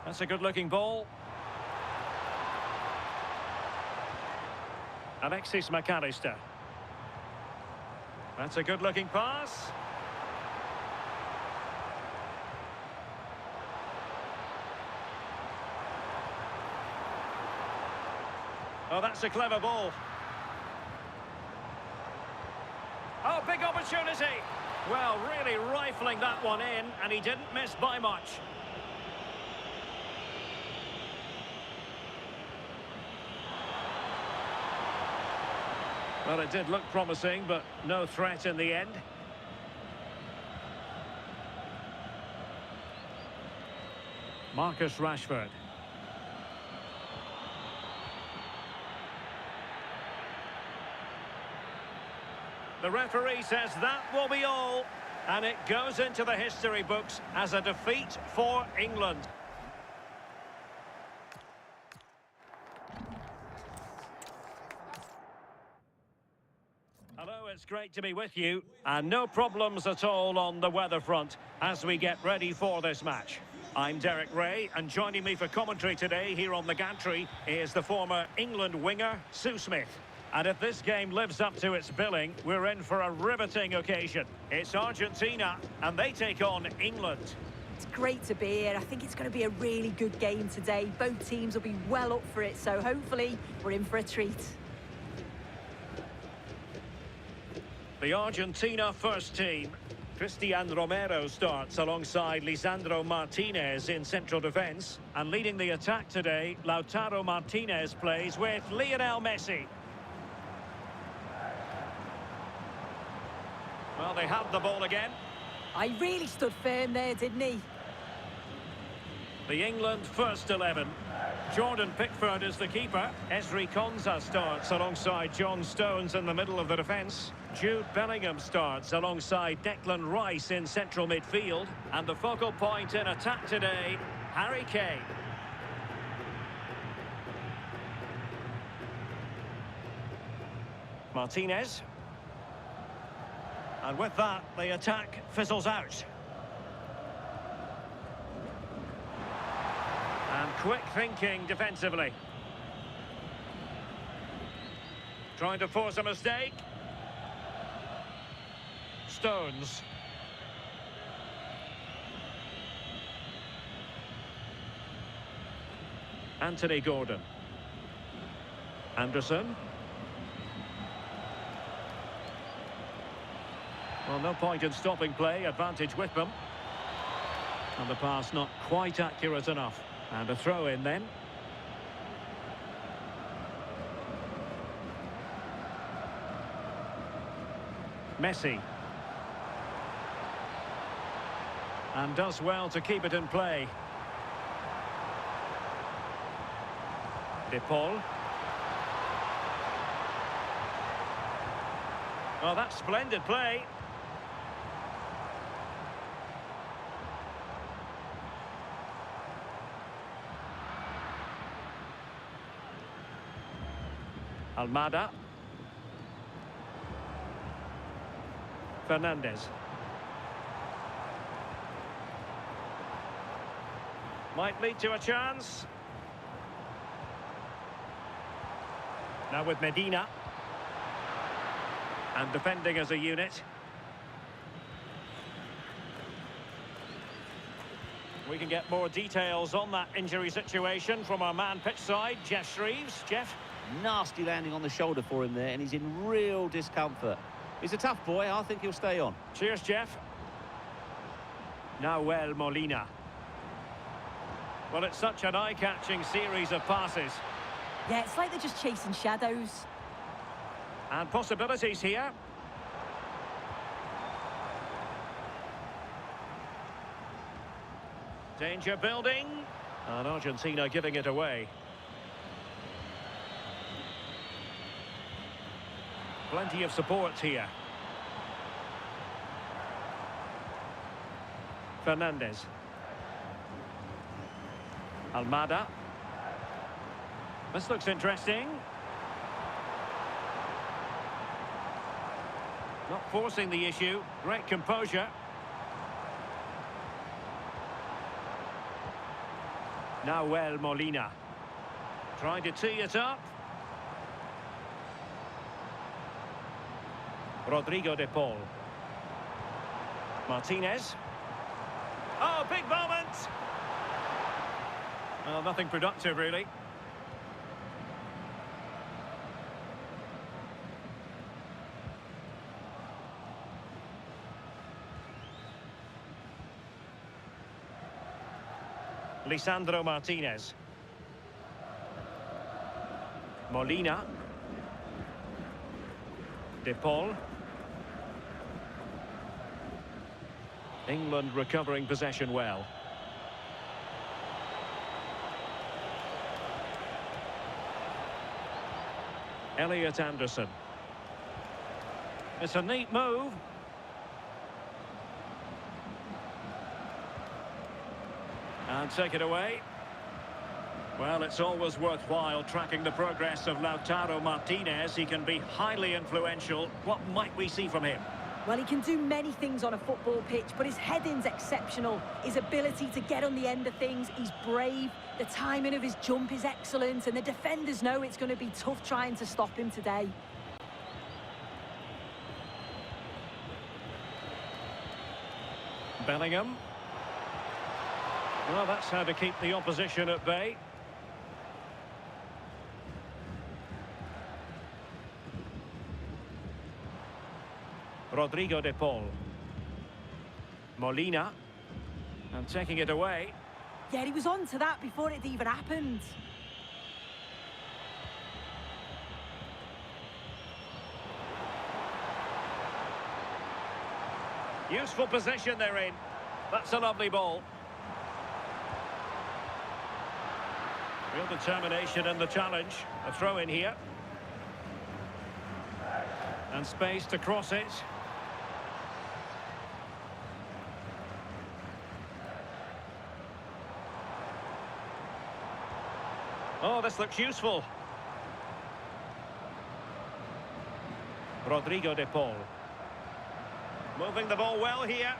That's a good-looking ball. Alexis McAllister. That's a good-looking pass. Oh, that's a clever ball. Oh, big opportunity. Well, really rifling that one in, and he didn't miss by much. Well, it did look promising, but no threat in the end. Marcus Rashford. The referee says that will be all, and it goes into the history books as a defeat for England. Hello, it's great to be with you, and no problems at all on the weather front as we get ready for this match. I'm Derek Ray, and joining me for commentary today here on the gantry is the former England winger, Sue Smith. And if this game lives up to its billing, we're in for a riveting occasion. It's Argentina, and they take on England.
It's great to be here. I think it's going to be a really good game today. Both teams will be well up for it, so hopefully we're in for a treat.
The Argentina first team. Cristian Romero starts alongside Lisandro Martinez in central defence. And leading the attack today, Lautaro Martinez plays with Lionel Messi. Well, they have the ball again.
I really stood firm there, didn't he?
The England first 11. Jordan Pickford is the keeper. Ezri Konsa starts alongside John Stones in the middle of the defence. Jude Bellingham starts alongside Declan Rice in central midfield. And the focal point in attack today, Harry Kane. Martinez. And with that, the attack fizzles out. And quick thinking defensively. Trying to force a mistake. Stones. Anthony Gordon. Anderson. Well, no point in stopping play, advantage with them. And the pass not quite accurate enough. And a throw in then. Messi. And does well to keep it in play. De Paul. Well, that's splendid play. Almada. Fernandez. Might lead to a chance. Now with Medina. And defending as a unit. We can get more details on that injury situation from our man pitch side, Jeff Shreves. Jeff?
Nasty landing on the shoulder for him there, and he's in real discomfort. He's a tough boy. I think he'll stay on.
Cheers, Jeff. Nahuel Molina. Well, it's such an eye-catching series of passes.
Yeah, it's like they're just chasing shadows.
And possibilities here. Danger building. And Argentina giving it away. Plenty of support here. Fernandez. Almada. This looks interesting. Not forcing the issue. Great composure. Nahuel Molina. Trying to tee it up. Rodrigo de Paul. Martinez. Oh, big moment! Well, nothing productive, really. Lisandro Martinez. Molina. De Paul. England recovering possession well. Elliot Anderson. It's a neat move. And take it away. Well, it's always worthwhile tracking the progress of Lautaro Martinez. He can be highly influential. What might we see from him?
Well, he can do many things on a football pitch, but his heading's exceptional. His ability to get on the end of things, he's brave. The timing of his jump is excellent, and the defenders know it's going to be tough trying to stop him today.
Bellingham. Well, that's how to keep the opposition at bay. Rodrigo de Paul. Molina. And taking it away.
Yeah, he was on to that before it even happened.
Useful position they're in. That's a lovely ball. Real determination in the challenge. A throw in here. And space to cross it. Oh, this looks useful. Rodrigo de Paul. Moving the ball well here.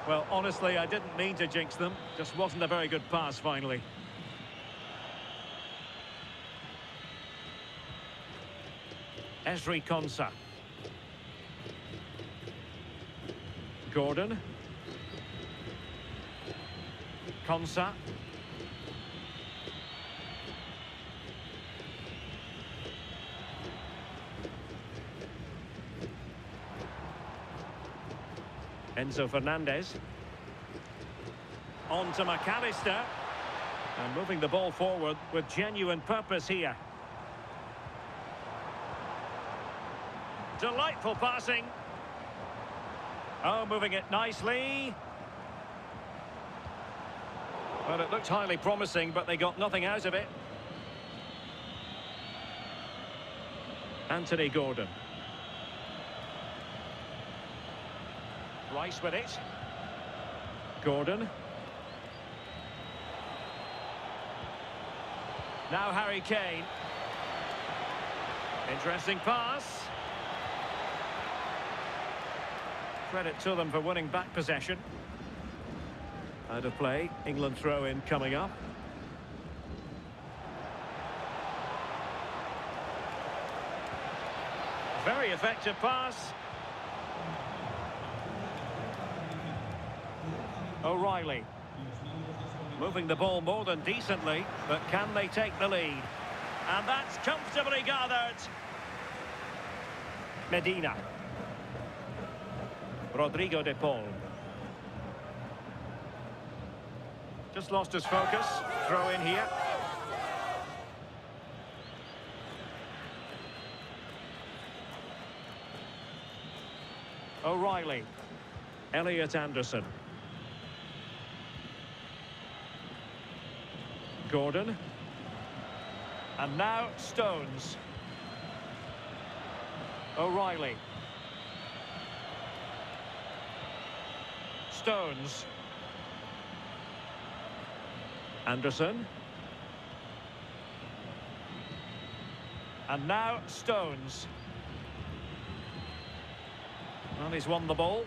Well, honestly, I didn't mean to jinx them. Just wasn't a very good pass, finally. Ezri Konsa. Gordon. Konsa. Enzo Fernandez. On to McAllister. And moving the ball forward with genuine purpose here. Delightful passing. Oh, moving it nicely. Well, it looked highly promising, but they got nothing out of it. Anthony Gordon. Rice with it. Gordon. Now Harry Kane. Interesting pass. Credit to them for winning back possession. Out of play. England throw-in coming up. Very effective pass. O'Reilly. Moving the ball more than decently, but can they take the lead? And that's comfortably gathered. Medina. Rodrigo de Paul. Just lost his focus. Throw in here. O'Reilly. Elliot Anderson. Gordon. And now Stones. O'Reilly. Stones. Anderson. And now Stones. Well, he's won the ball.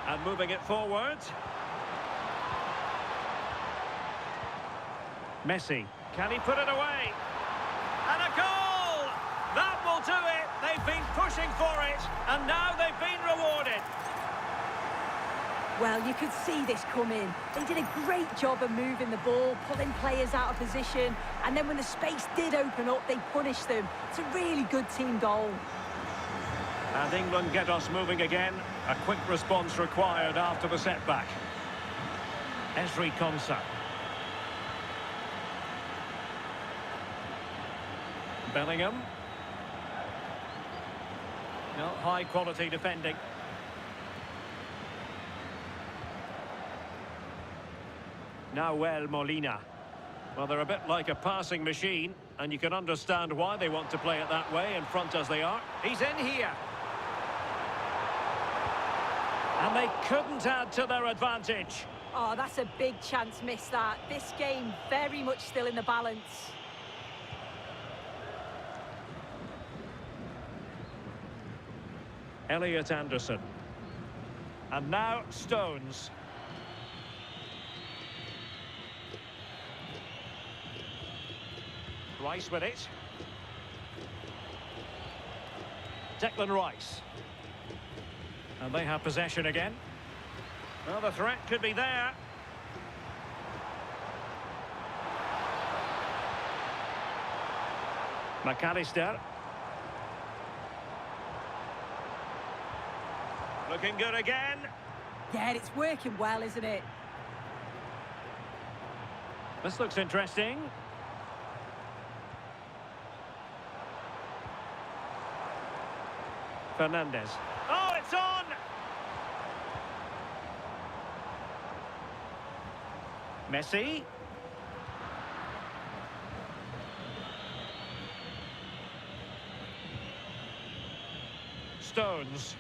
And moving it forward. Messi. Can he put it away? And a goal! That will do it. They've been pushing for it. And now they've been rewarded.
Well, you could see this coming. They did a great job of moving the ball, pulling players out of position, and then when the space did open up, they punished them. It's a really good team goal.
And England get us moving again. A quick response required after the setback. Ezri Konsa. Bellingham. No, high quality defending. Nahuel Molina. Well, they're a bit like a passing machine, and you can understand why they want to play it that way, in front as they are. He's in here. And they couldn't add to their advantage.
Oh, that's a big chance missed that. This game very much still in the balance.
Elliot Anderson. And now Stones. Rice with it. Declan Rice. And they have possession again. Well, the threat could be there. McAllister. Looking good again.
Yeah, it's working well, isn't it?
This looks interesting. Fernandez. Oh, it's on! Messi. Stones.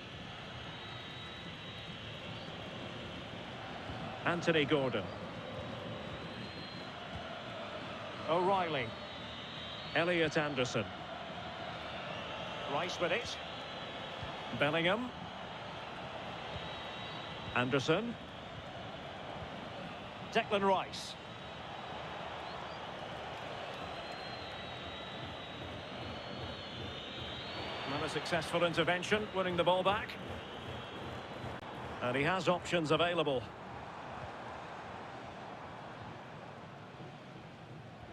Anthony Gordon. O'Reilly. Elliot Anderson. Rice with it. Bellingham. Anderson. Declan Rice. Not a successful intervention, winning the ball back. And he has options available.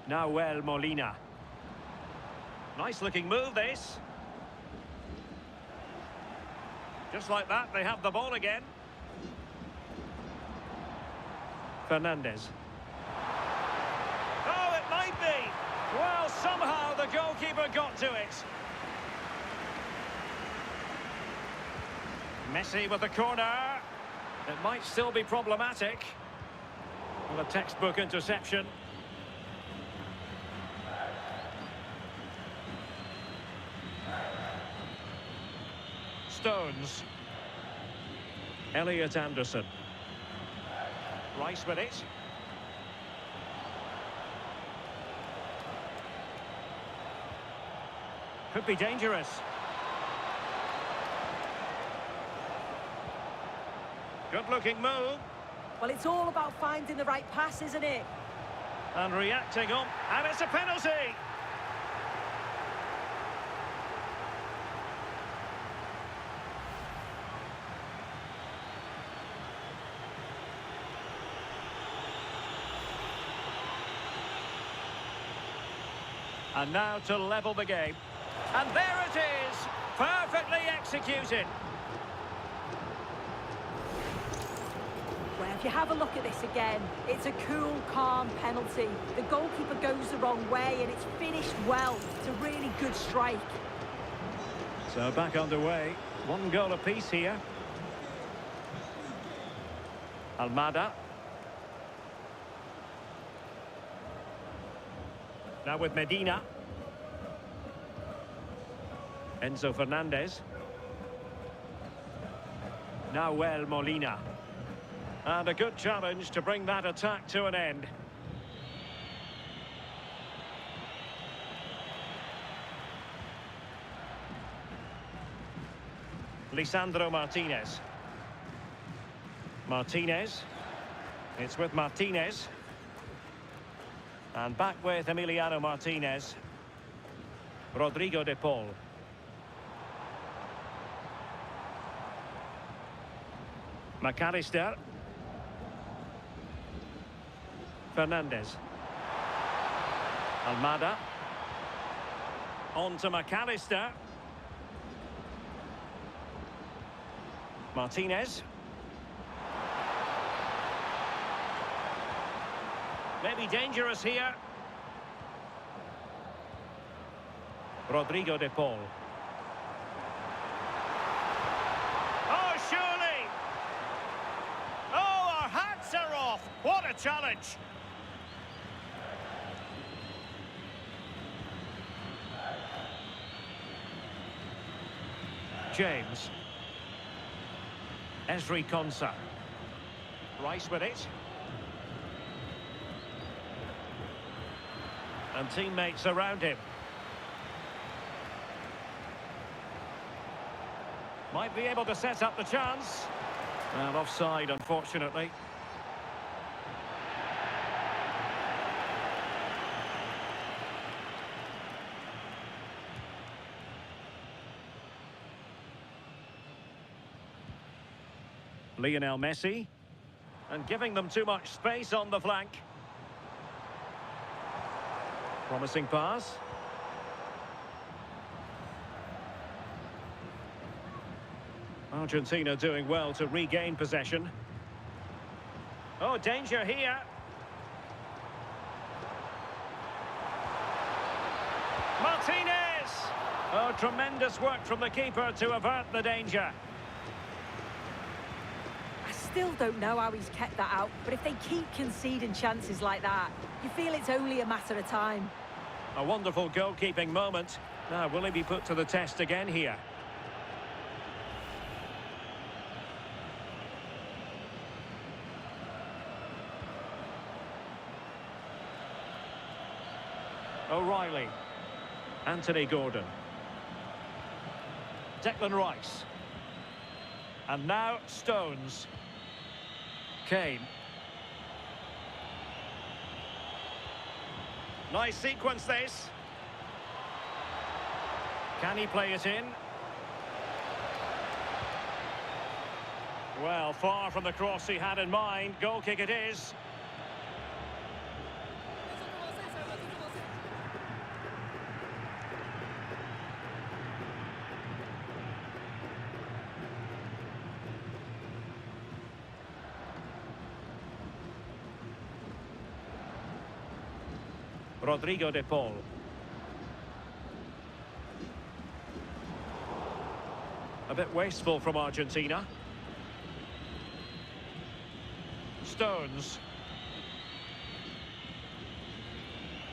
Nahuel Molina. Nice looking move, this. Just like that, they have the ball again. Fernandez. Oh, it might be. Well, somehow the goalkeeper got to it. Messi with the corner. It might still be problematic. Well, a textbook interception. Stones. Elliot Anderson. Rice with it. Could be dangerous. Good looking move.
Well, it's all about finding the right pass, isn't it?
And reacting up. And it's a penalty. And now to level the game. And there it is, perfectly executed.
Well, if you have a look at this again, it's a cool, calm penalty. The goalkeeper goes the wrong way and it's finished well. It's a really good strike.
So back underway, 1 goal apiece here. Almada. Now with Medina. Enzo Fernandez. Nahuel Molina. And a good challenge to bring that attack to an end. Lisandro Martinez. Martinez. It's with Martinez. And back with Emiliano Martinez. Rodrigo de Paul. McAllister. Fernandez. Almada. On to McAllister. Martinez. Maybe dangerous here. Rodrigo de Paul. Oh, surely! Oh, our hats are off! What a challenge! James. Esri Konsa. Rice with it. And teammates around him. Might be able to set up the chance. Well, offside, unfortunately. Lionel Messi. And giving them too much space on the flank. Promising pass. Argentina doing well to regain possession. Oh, danger here. Martinez! Oh, tremendous work from the keeper to avert the danger.
I still don't know how he's kept that out, but if they keep conceding chances like that, you feel it's only a matter of time.
A wonderful goalkeeping moment. Now, will he be put to the test again here? O'Reilly. Anthony Gordon. Declan Rice. And now Stones. Kane. Nice sequence this. Can he play it in? Well, far from the cross he had in mind. Goal kick it is. Rodrigo de Paul. A bit wasteful from Argentina. Stones.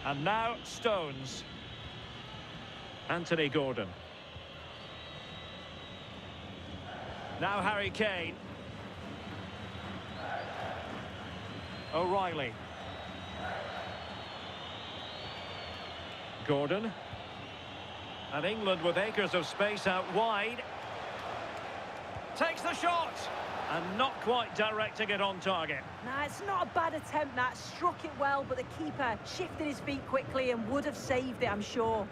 And now Stones. Anthony Gordon. Now Harry Kane. O'Reilly. Gordon. And England with acres of space out wide. Takes the shot. And not quite directing it on target.
Nah, it's not a bad attempt, that. Struck it well, but the keeper shifted his feet quickly and would have saved it, I'm sure.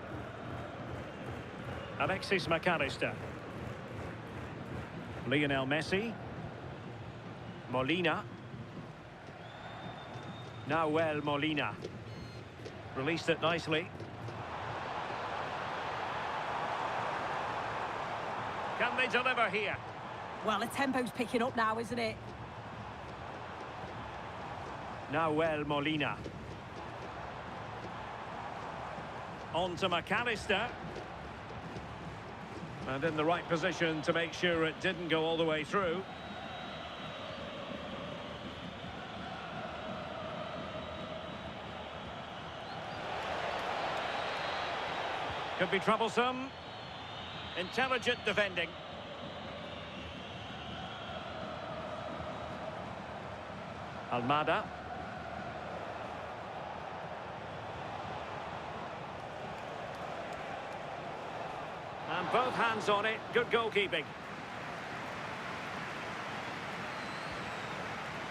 Alexis McAllister. Lionel Messi. Molina. Nahuel Molina. Released it nicely. Can they deliver here?
Well, the tempo's picking up now, isn't it?
Nahuel Molina. On to McAllister. And in the right position to make sure it didn't go all the way through. Could be troublesome. Intelligent defending. Almada. And both hands on it. Good goalkeeping.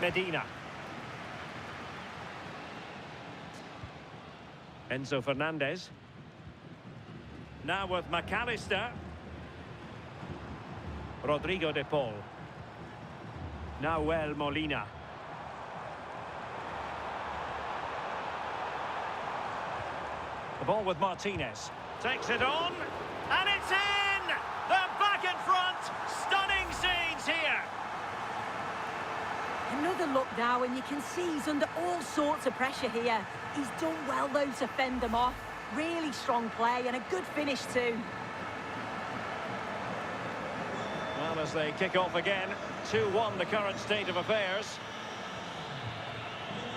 Medina. Enzo Fernandez. Now with McAllister. Rodrigo de Paul. Nahuel Molina. The ball with Martinez. Takes it on. And it's in! They're back in front! Stunning scenes here!
Another look now, and you can see he's under all sorts of pressure here. He's done well, though, to fend them off. Really strong play and a good finish, too.
Well, as they kick off again, 2-1 the current state of affairs.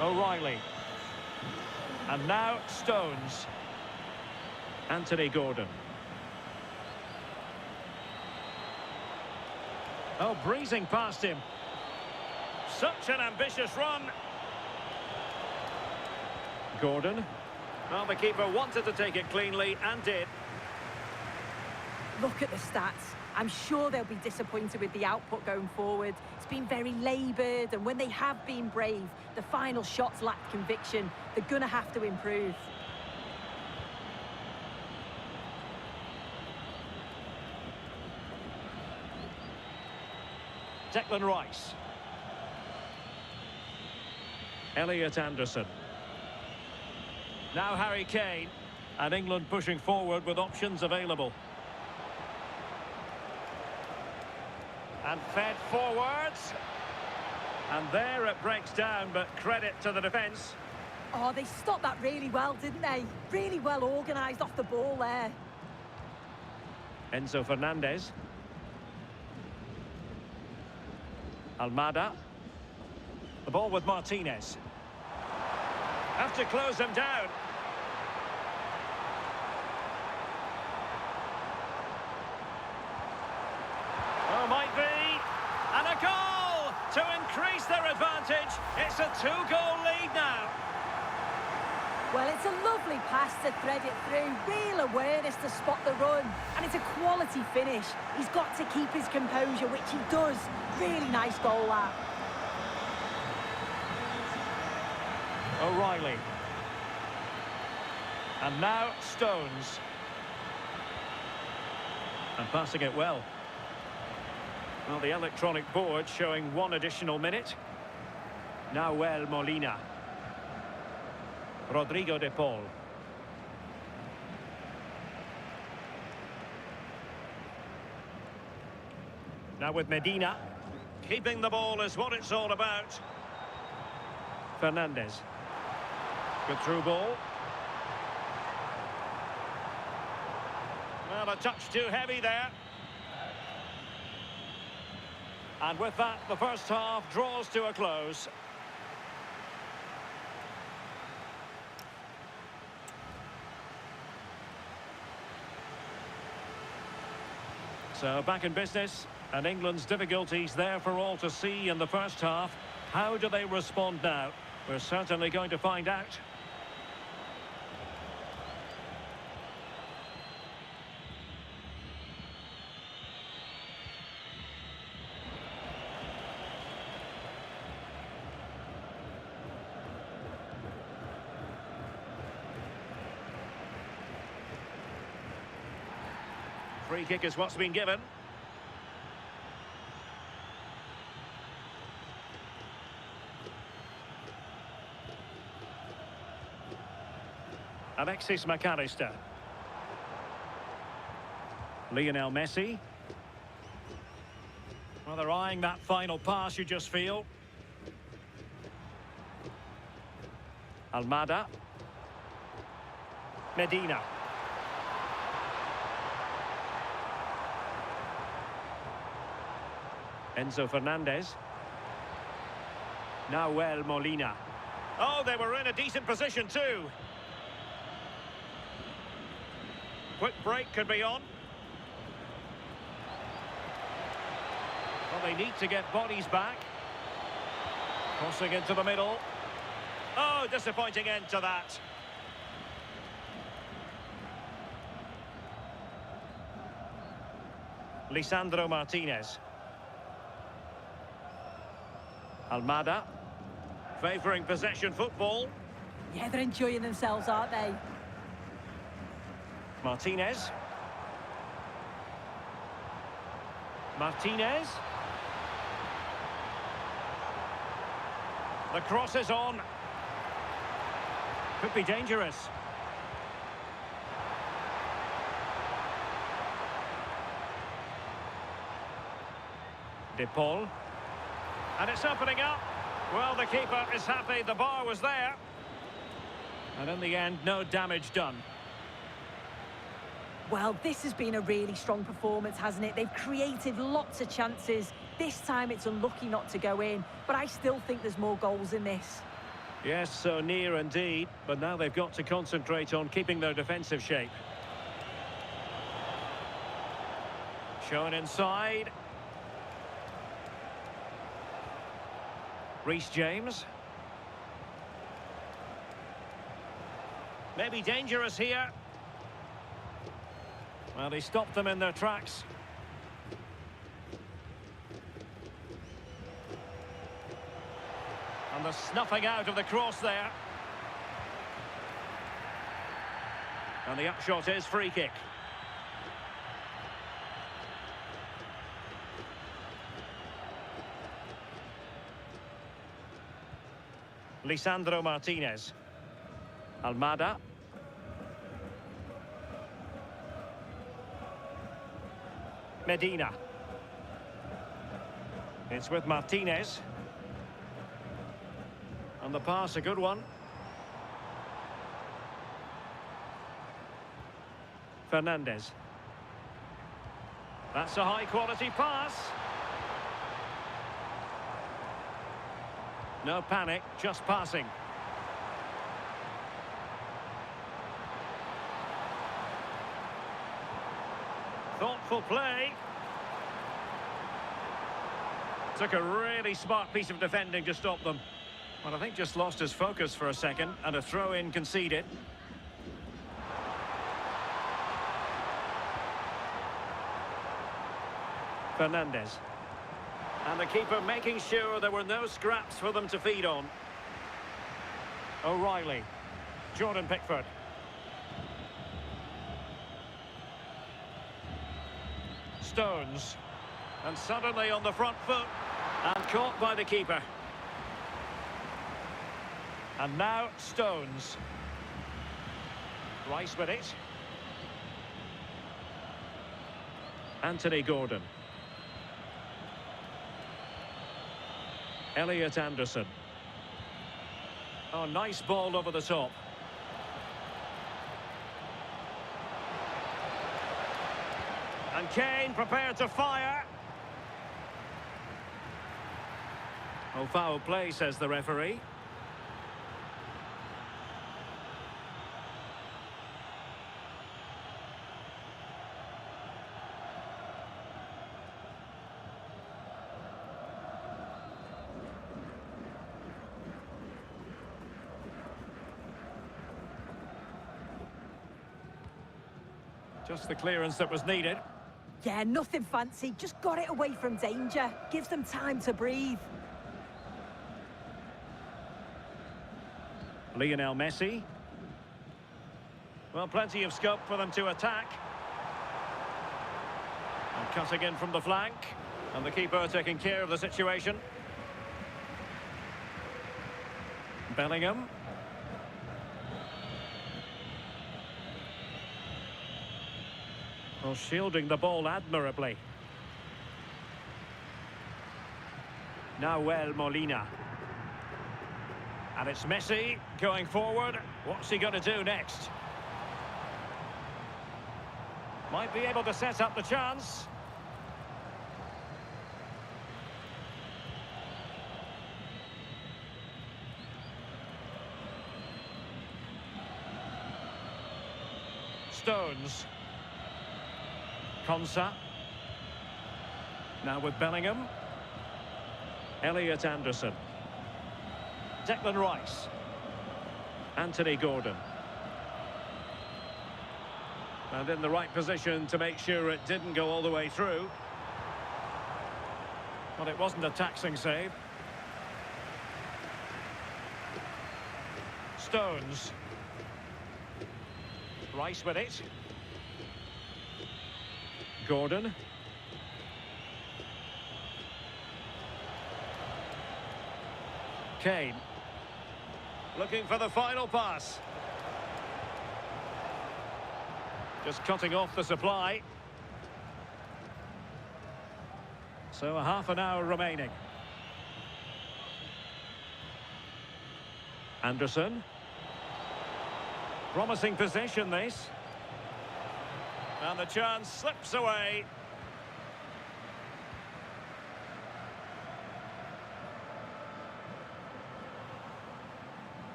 O'Reilly. And now Stones. Anthony Gordon. Oh, breezing past him. Such an ambitious run. Gordon. Well, the keeper wanted to take it cleanly and did.
Look at the stats. I'm sure they'll be disappointed with the output going forward. It's been very laboured, and when they have been brave, the final shots lacked conviction. They're going to have to improve.
Declan Rice. Elliot Anderson. Now Harry Kane. And England pushing forward with options available. And fed forwards. And there it breaks down, but credit to the defence.
Oh, they stopped that really well, didn't they? Really well organised off the ball there.
Enzo Fernandez. Almada. The ball with Martinez. Have to close them down. Oh, might be. And a goal to increase their advantage. It's a 2-goal lead now.
Well, it's a lovely pass to thread it through. Real awareness to spot the run. And it's a quality finish. He's got to keep his composure, which he does. Really nice goal, that.
O'Reilly. And now Stones. And passing it well. Well, the electronic board showing 1 additional minute. Nahuel Molina. Rodrigo de Paul. Now with Medina. Keeping the ball is what it's all about. Fernandez. Good through ball. Well, a touch too heavy there. And with that, the first half draws to a close. So back in business, and England's difficulties there for all to see in the first half. How do they respond now? We're certainly going to find out. Free kick is what's been given. Alexis McAllister. Lionel Messi. Well, they're eyeing that final pass, you just feel. Almada. Medina. Enzo Fernandez. Nahuel Molina. Oh, they were in a decent position too. Quick break could be on. Well, they need to get bodies back. Crossing into the middle. Oh, disappointing end to that. Lisandro Martinez. Almada. Favouring possession football.
Yeah, they're enjoying themselves, aren't they?
Martinez. Martinez. The cross is on. Could be dangerous. De Paul. And it's opening up. Well, the keeper is happy. The bar was there. And in the end, no damage done.
Well, this has been a really strong performance, hasn't it? They've created lots of chances. This time it's unlucky not to go in, but I still think there's more goals in this.
Yes, so near indeed, but now they've got to concentrate on keeping their defensive shape. Shown inside. Reece James. Maybe dangerous here. Well, he stopped them in their tracks. And the snuffing out of the cross there. And the upshot is free kick. Lisandro Martinez. Almada. Medina. It's with Martinez. And the pass, a good one. Fernandez. That's a high-quality pass. No panic, just passing. Thoughtful play. Took a really smart piece of defending to stop them. Well, I think just lost his focus for a second, and a throw-in conceded. Fernandez. And the keeper making sure there were no scraps for them to feed on. O'Reilly. Jordan Pickford. Stones. And suddenly on the front foot. And caught by the keeper. And now Stones. Rice with it. Anthony Gordon. Elliot Anderson. Oh, nice ball over the top. And Kane prepared to fire. Oh, foul play, says the referee. Just the clearance that was needed.
Yeah, nothing fancy. Just got it away from danger. Gives them time to breathe.
Lionel Messi. Well, plenty of scope for them to attack. And cutting in from the flank. And the keeper taking care of the situation. Bellingham. Well, shielding the ball admirably. Nahuel Molina. And it's Messi going forward. What's he going to do next? Might be able to set up the chance. Stones. Konsa. Now with Bellingham. Elliot Anderson. Declan Rice. Anthony Gordon. And in the right position to make sure it didn't go all the way through. But it wasn't a taxing save. Stones. Rice with it. Gordon. Kane. Looking for the final pass. Just cutting off the supply. So a half an hour remaining. Anderson. Promising possession, this. And the chance slips away.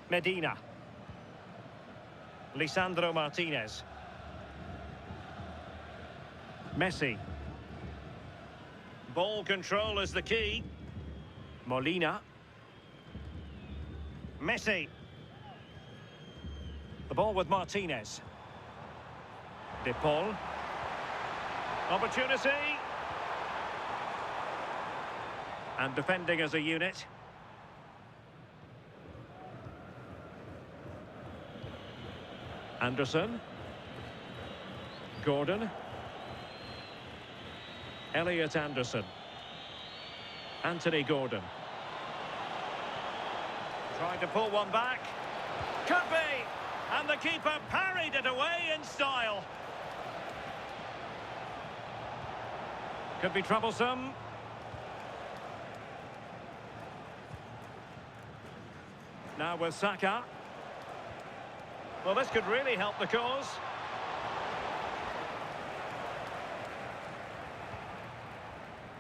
Medina. Lisandro Martinez. Messi. Ball control is the key. Molina. Messi. The ball with Martinez. De Paul. Opportunity. And defending as a unit. Anderson. Gordon. Elliot Anderson. Anthony Gordon. Trying to pull one back. Could be! And the keeper parried it away in style. Could be troublesome. Now with Saka. Well, this could really help the cause.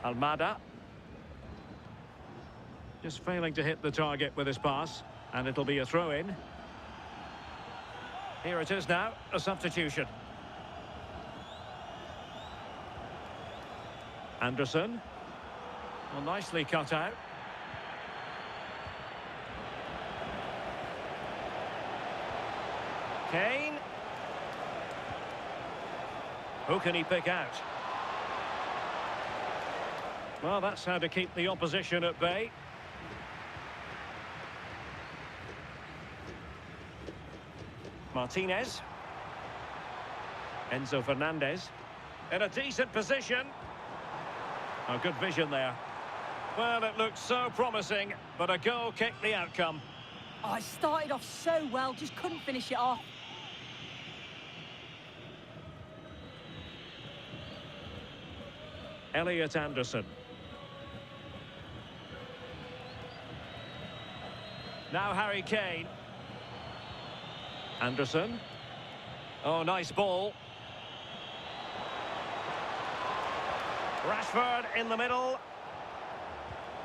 Almada. Just failing to hit the target with his pass. And it'll be a throw-in. Here it is now, a substitution. Anderson. Well, nicely cut out. Kane. Who can he pick out? Well, that's how to keep the opposition at bay. Martinez. Enzo Fernandez. In a decent position. Oh, good vision there. Well, it looked so promising, but a goal kicked the outcome.
Oh, it started off so well, just couldn't finish it off.
Elliot Anderson. Now Harry Kane. Anderson. Oh, nice ball. Rashford in the middle.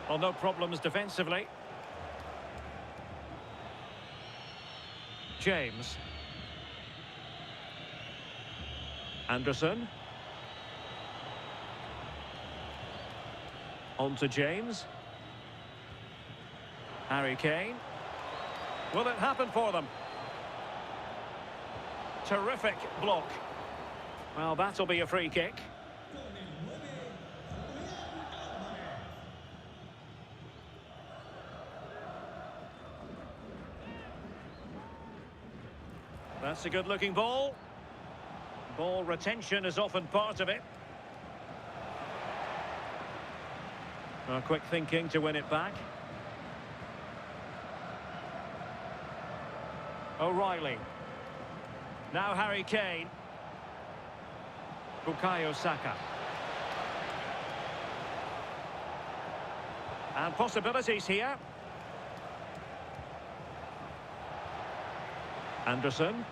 Well, no problems defensively. James. Anderson. On to James. Harry Kane. Will it happen for them? Terrific block. Well, that'll be a free kick. That's a good-looking ball. Ball retention is often part of it. Quick thinking to win it back. O'Reilly. Now Harry Kane. Bukayo Saka. And possibilities here. Anderson.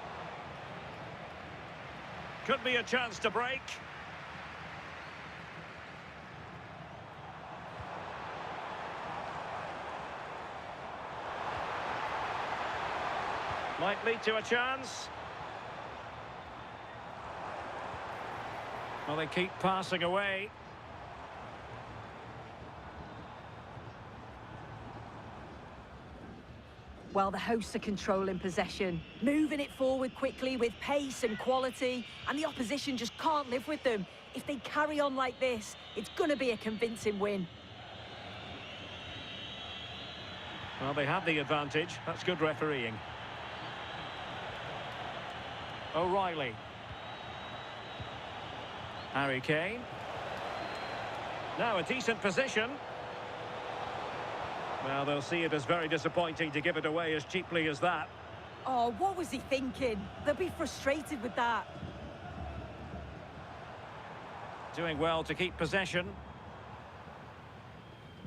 Could be a chance to break. Might lead to a chance. Well, they keep passing away.
Well, the hosts are controlling possession, moving it forward quickly with pace and quality, and the opposition just can't live with them. If they carry on like this, it's going to be a convincing win.
Well, they have the advantage. That's good refereeing. O'Reilly. Harry Kane. Now a decent position. Well, they'll see it as very disappointing to give it away as cheaply as that.
Oh, what was he thinking? They'll be frustrated with that.
Doing well to keep possession.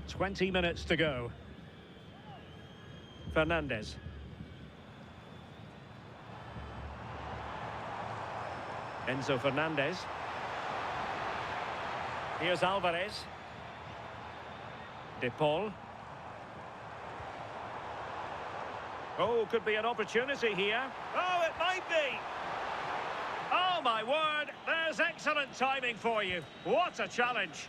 20 minutes to go. Fernandes. Enzo Fernandez. Here's Alvarez. De Paul. Oh, could be an opportunity here. Oh, it might be. Oh, my word. There's excellent timing for you. What a challenge.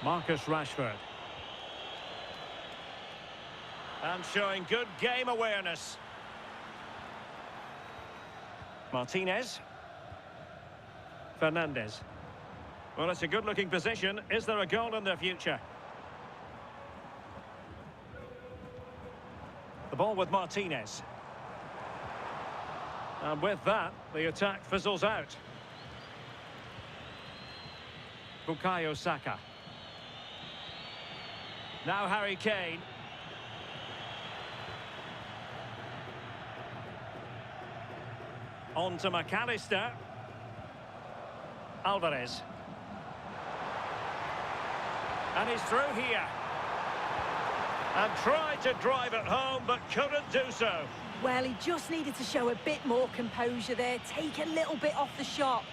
Marcus Rashford. And showing good game awareness. Martinez. Fernandes. Well, it's a good-looking position. Is there a goal in the future? The ball with Martinez. And with that, the attack fizzles out. Bukayo Saka. Now Harry Kane. On to McAllister. Alvarez. And he's through here. And tried to drive it home, but couldn't do so.
Well, he just needed to show a bit more composure there, take a little bit off the shot.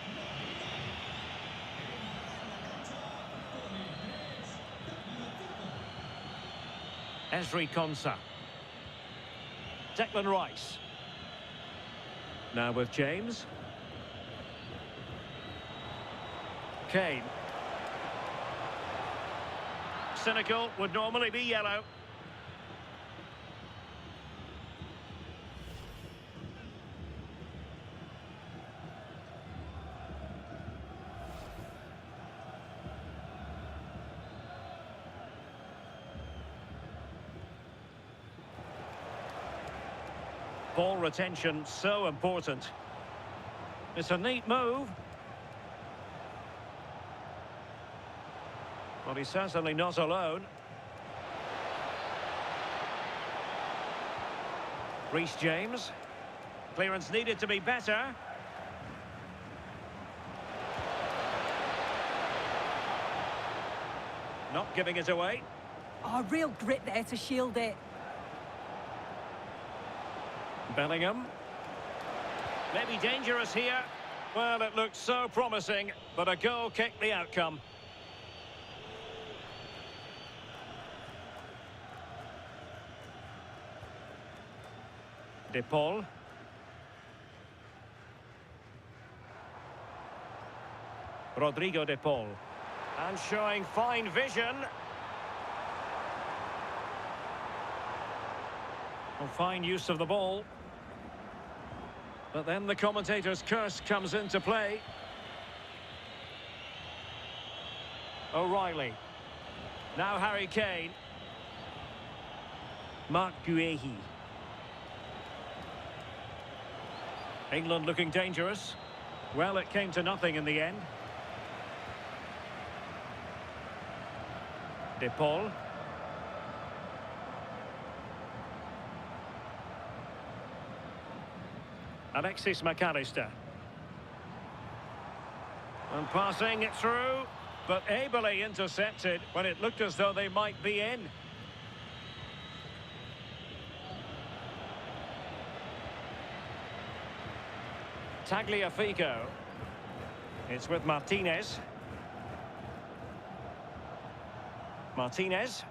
Ezri Konsa. Declan Rice. Now with James. Kane. Cynical, would normally be yellow. Ball retention, so important. It's a neat move. Well, he's certainly not alone. Reece James. Clearance needed to be better. Not giving it away.
Oh, real grit there to shield it.
Bellingham. Maybe dangerous here. Well, it looked so promising, but a goal kicked the outcome. De Paul. Rodrigo De Paul. And showing fine vision. Well, fine use of the ball. But then the commentator's curse comes into play. O'Reilly. Now Harry Kane. Marc Guehi. England looking dangerous. Well, it came to nothing in the end. De Paul. Alexis McAllister. And passing it through, but ably intercepted when it looked as though they might be in. Tagliafico. It's with Martinez. Martinez.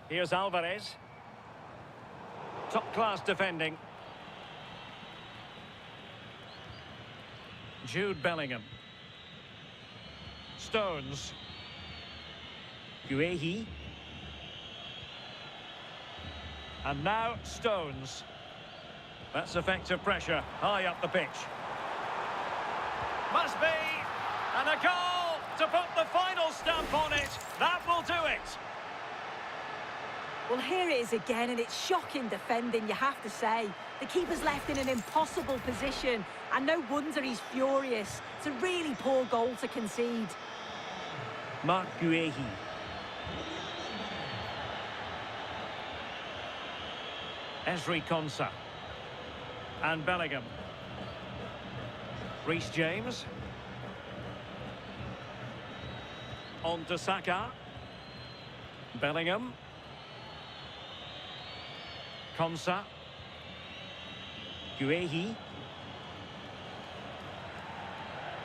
Here's Alvarez. Top-class defending. Jude Bellingham. Stones. Guehi. And now Stones. That's effective pressure, high up the pitch. Must be! And a goal to put the final stamp on it. That will do it.
Well, here it is again, and it's shocking defending, you have to say. The keeper's left in an impossible position, and no wonder he's furious. It's a really poor goal to concede.
Marc Guehi. Ezri Konsa. And Bellingham. Reece James. On to Saka. Bellingham. Konsa. Guehi.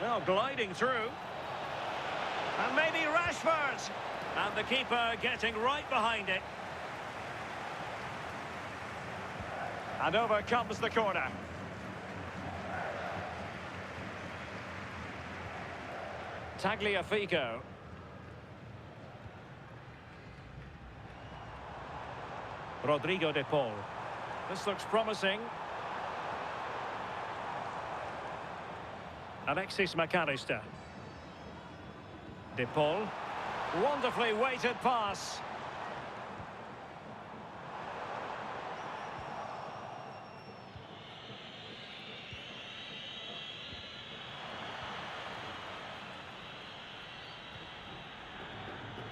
Well, gliding through. And maybe Rashford. And the keeper getting right behind it. And over comes the corner. Tagliafico. Rodrigo de Paul. This looks promising. Alexis McAllister. De Paul. Wonderfully weighted pass.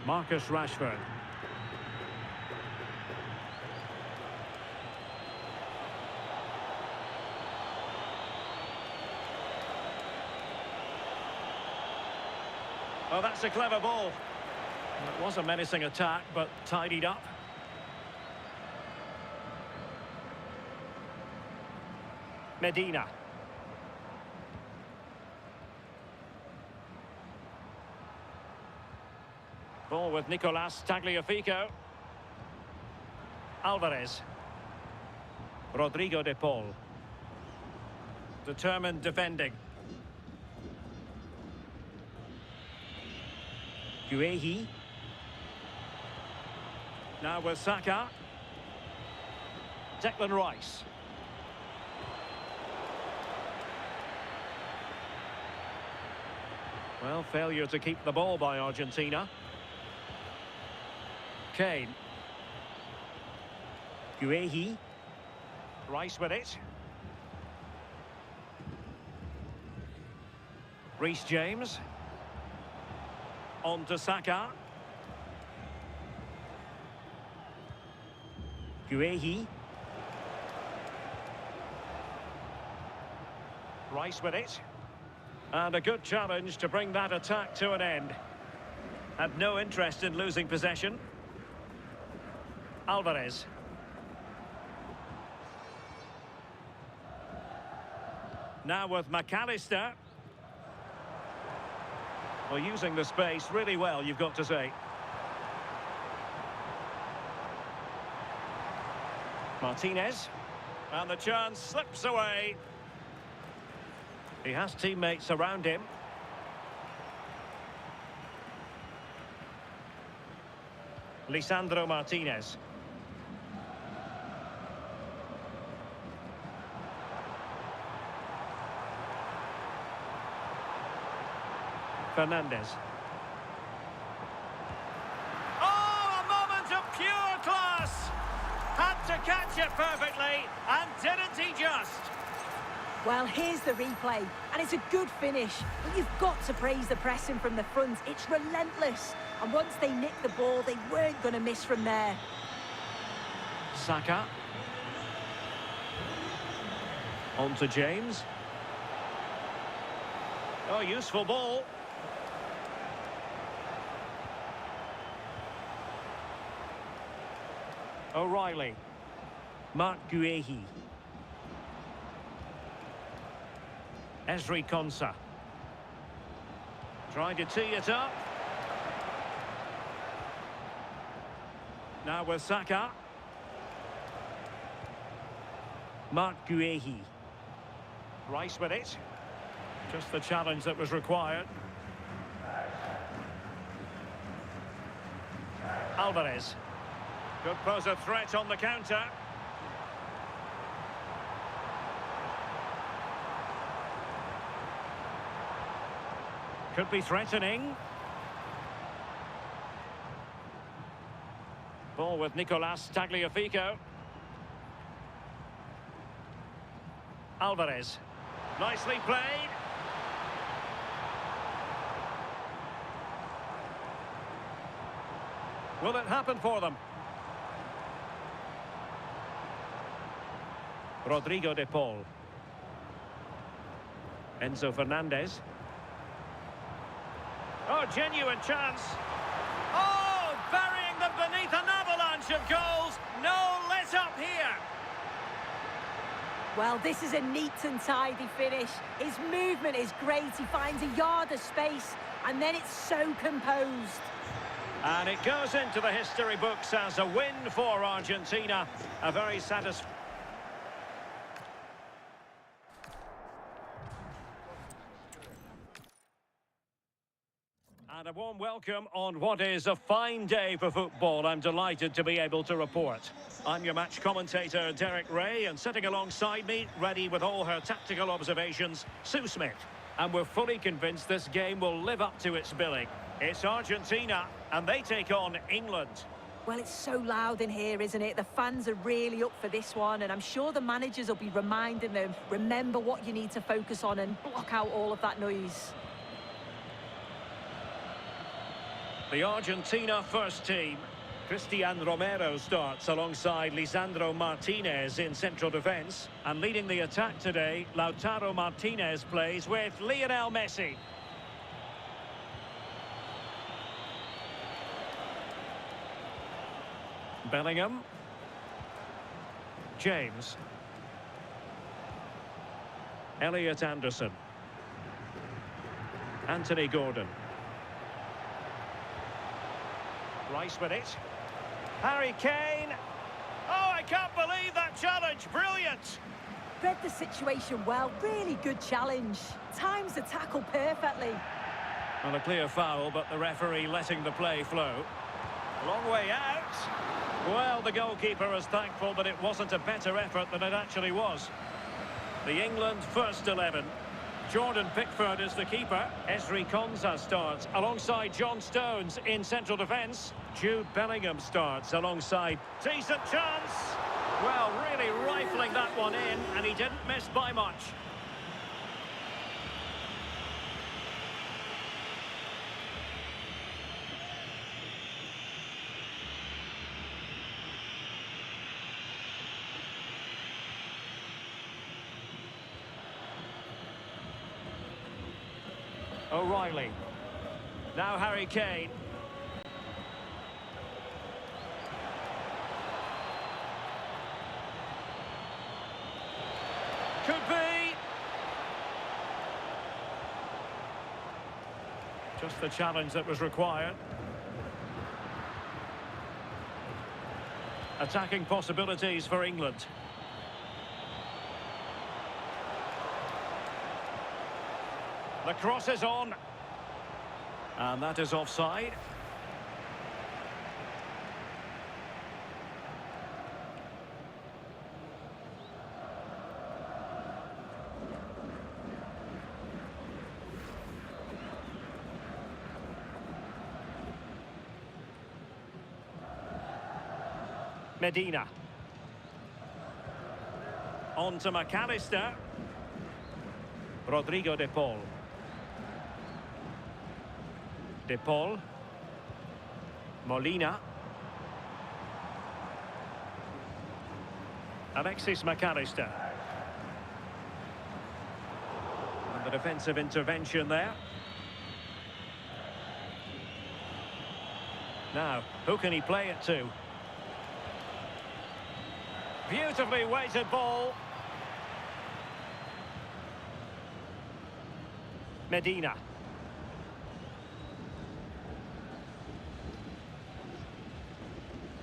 Marcus Rashford. Well, that's a clever ball. It was a menacing attack, but tidied up. Medina. Ball with Nicolas Tagliafico. Alvarez. Rodrigo de Paul. Determined defending. Guehi. Now with Saka. Declan Rice. Well, failure to keep the ball by Argentina. Kane. Guehi. Rice with it. Reece James. On to Saka. Guehi. Rice with it. And a good challenge to bring that attack to an end. Had no interest in losing possession. Alvarez. Now with McAllister. Well, using the space really well, you've got to say. Martinez. And the chance slips away. He has teammates around him. Lisandro Martinez. Fernandez. Oh, a moment of pure class! Had to catch it perfectly, and didn't he just?
Well, here's the replay, and it's a good finish. But you've got to praise the pressing from the front. It's relentless. And once they nicked the ball, they weren't going to miss from there.
Saka. On to James. Oh, useful ball. O'Reilly. Marc Guehi. Ezri Konsa. Trying to tee it up. Now with Saka. Marc Guehi. Rice with it. Just the challenge that was required. Alvarez. Could pose a threat on the counter. Could be threatening. Ball with Nicolas Tagliafico. Alvarez. Nicely played. Will it happen for them? Rodrigo de Paul. Enzo Fernandez. Oh, genuine chance. Oh, burying them beneath an avalanche of goals. No let up here.
Well, this is a neat and tidy finish. His movement is great. He finds a yard of space, and then it's so composed.
And it goes into the history books as a win for Argentina. A very satisfying... And a warm welcome on what is a fine day for football. I'm delighted to be able to report. I'm your match commentator, Derek Ray, and sitting alongside me, ready with all her tactical observations, Sue Smith. And we're fully convinced this game will live up to its billing. It's Argentina, and they take on England.
Well, it's so loud in here, isn't it? The fans are really up for this one, and I'm sure the managers will be reminding them, remember what you need to focus on and block out all of that noise.
The Argentina first team. Cristian Romero starts alongside Lisandro Martinez in central defence. And leading the attack today, Lautaro Martinez plays with Lionel Messi. Bellingham. James. Elliot Anderson. Anthony Gordon. Rice with it. Harry Kane. Oh, I can't believe that challenge. Brilliant.
Read the situation well. Really good challenge. Times the tackle perfectly.
Well, a clear foul, but the referee letting the play flow. Long way out. Well, the goalkeeper is thankful that it wasn't a better effort than it actually was. The England first 11. Jordan Pickford is the keeper. Esri Konsa starts alongside John Stones in central defence. Jude Bellingham starts alongside... Decent chance! Well, really rifling that one in, and he didn't miss by much. O'Reilly. Now Harry Kane. Could be. Just the challenge that was required. Attacking possibilities for England. The cross is on. And that is offside. Medina. On to McAllister. Rodrigo de Paul. De Paul. Molina. Alexis McAllister. And the defensive intervention there. Now, who can he play it to? Beautifully weighted ball. Medina.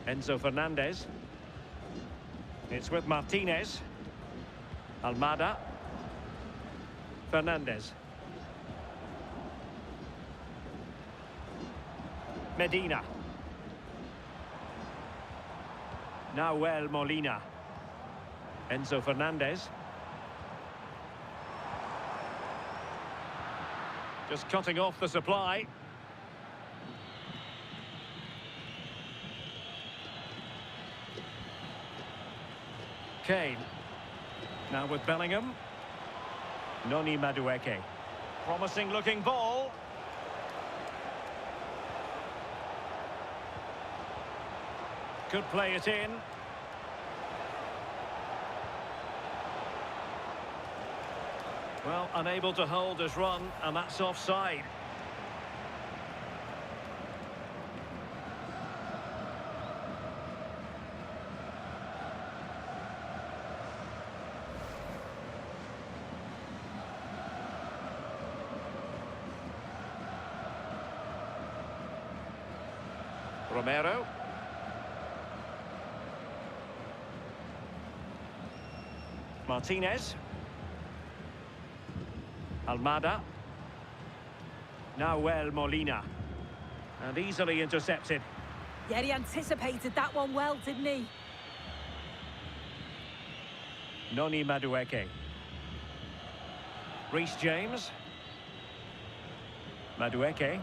Enzo Fernandez. It's with Martinez. Almada. Fernandez. Medina. Nahuel Molina. Enzo Fernandez. Just cutting off the supply. Kane. Now with Bellingham. Noni Madueke. Promising looking ball. Could play it in. Well, unable to hold his run, and that's offside. Romero. Martinez. Almada. Nahuel Molina. And easily intercepted.
Yeah, he anticipated that one well, didn't he?
Noni Madueke. Reece James. Madueke.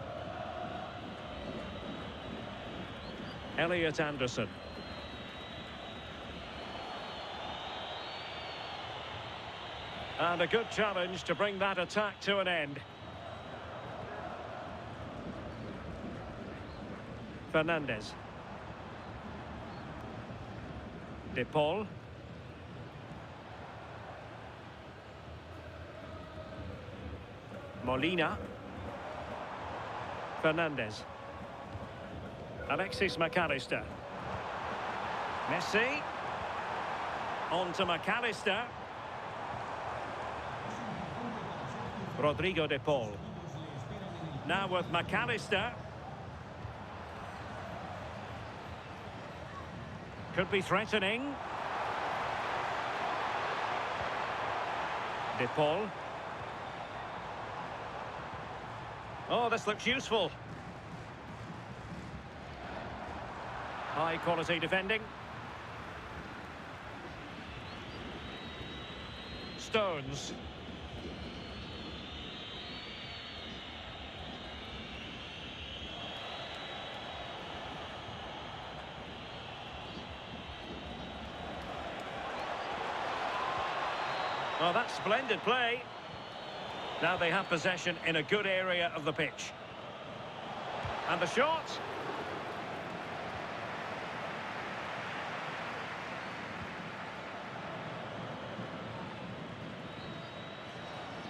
Elliot Anderson. And a good challenge to bring that attack to an end. Fernandez. De Paul. Molina. Fernandez. Alexis McAllister. Messi. On to McAllister. Rodrigo de Paul. Now with McAllister. Could be threatening. De Paul. Oh, this looks useful. High quality defending. Stones. Oh, that's splendid play. Now they have possession in a good area of the pitch. And the shot.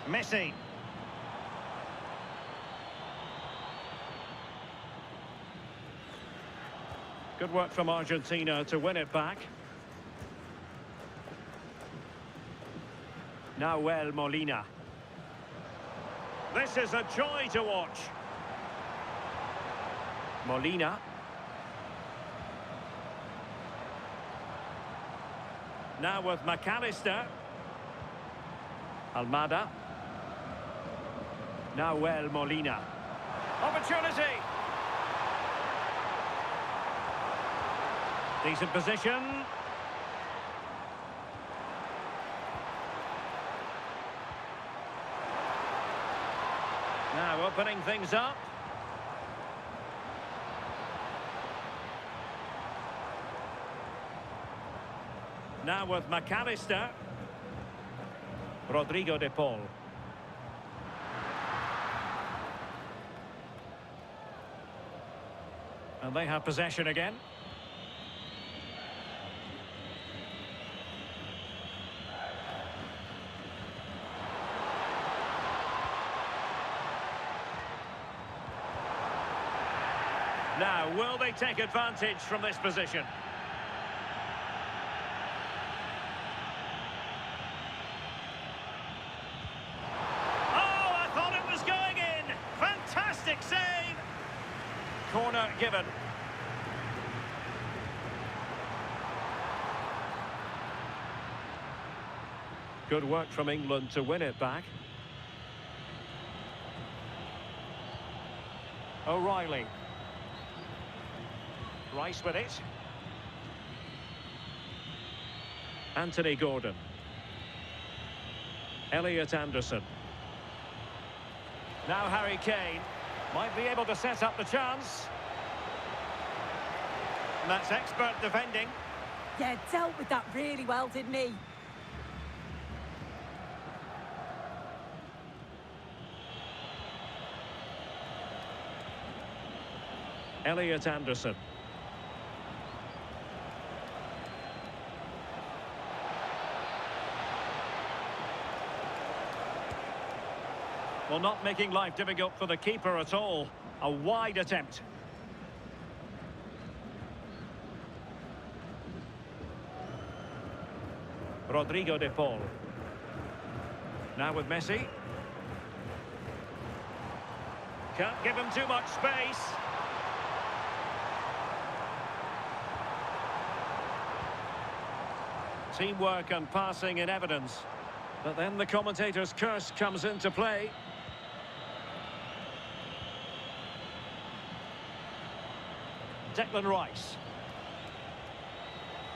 Messi. Good work from Argentina to win it back. Nahuel Molina. This is a joy to watch. Molina. Now with McAllister. Almada. Nahuel Molina. Opportunity. Decent position. Now opening things up. Now with McAllister. Rodrigo de Paul. And they have possession again. Now, will they take advantage from this position? Oh, I thought it was going in. Fantastic save. Corner given. Good work from England to win it back. O'Reilly. Rice with it. Anthony Gordon. Elliot Anderson. Now Harry Kane. Might be able to set up the chance. And that's expert defending.
Yeah, dealt with that really well, didn't he?
Elliot Anderson. Well, not making life difficult for the keeper at all. A wide attempt. Rodrigo de Paul. Now with Messi. Can't give him too much space. Teamwork and passing in evidence. But then the commentator's curse comes into play. Declan Rice.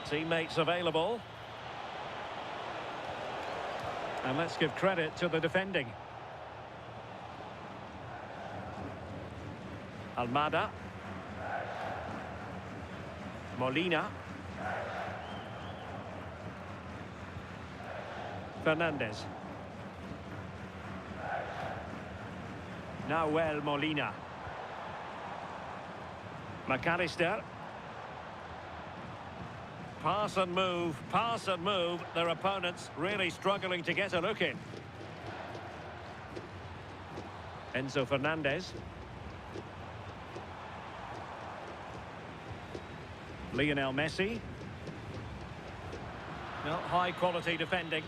Teammates available. And let's give credit to the defending. Almada. Molina. Fernandez. Nahuel Molina. McAllister. Pass and move, pass and move. Their opponents really struggling to get a look in. Enzo Fernandez. Lionel Messi. No, high quality defending.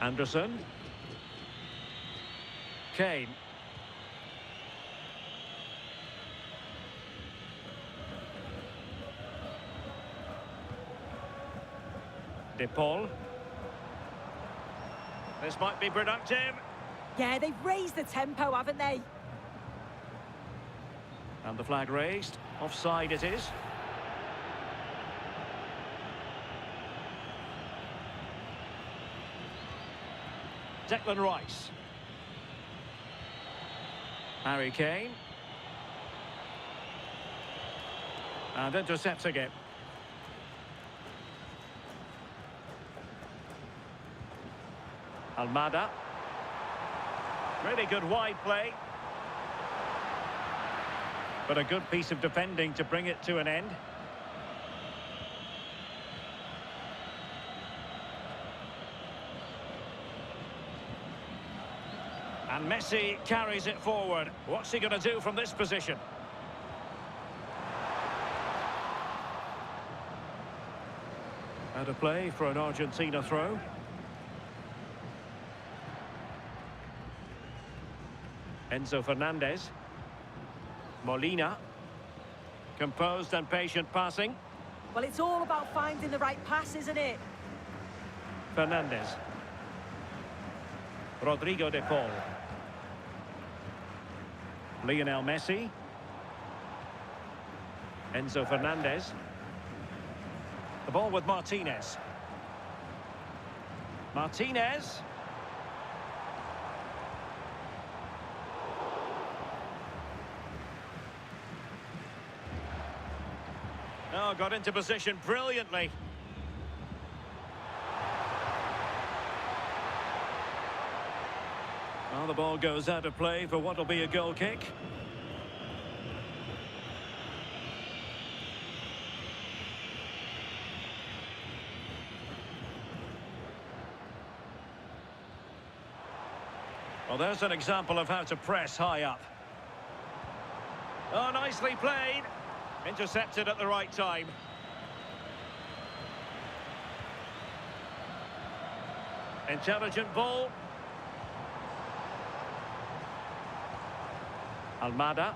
Anderson. Kane. De Paul. This might be productive.
Yeah, they've raised the tempo, haven't they?
And the flag raised. Offside it is. Declan Rice. Harry Kane. And intercepting it. Almada. Really good wide play. But a good piece of defending to bring it to an end. And Messi carries it forward. What's he going to do from this position? Out of play for an Argentina throw. Enzo Fernandez. Molina. Composed and patient passing.
Well, it's all about finding the right pass, isn't it?
Fernandez. Rodrigo de Paul. Lionel Messi. Enzo Fernandez. The ball with Martinez. Martinez. Oh, got into position brilliantly. Well, the ball goes out of play for what will be a goal kick. Well, there's an example of how to press high up. Oh, nicely played. Intercepted at the right time. Intelligent ball. Almada.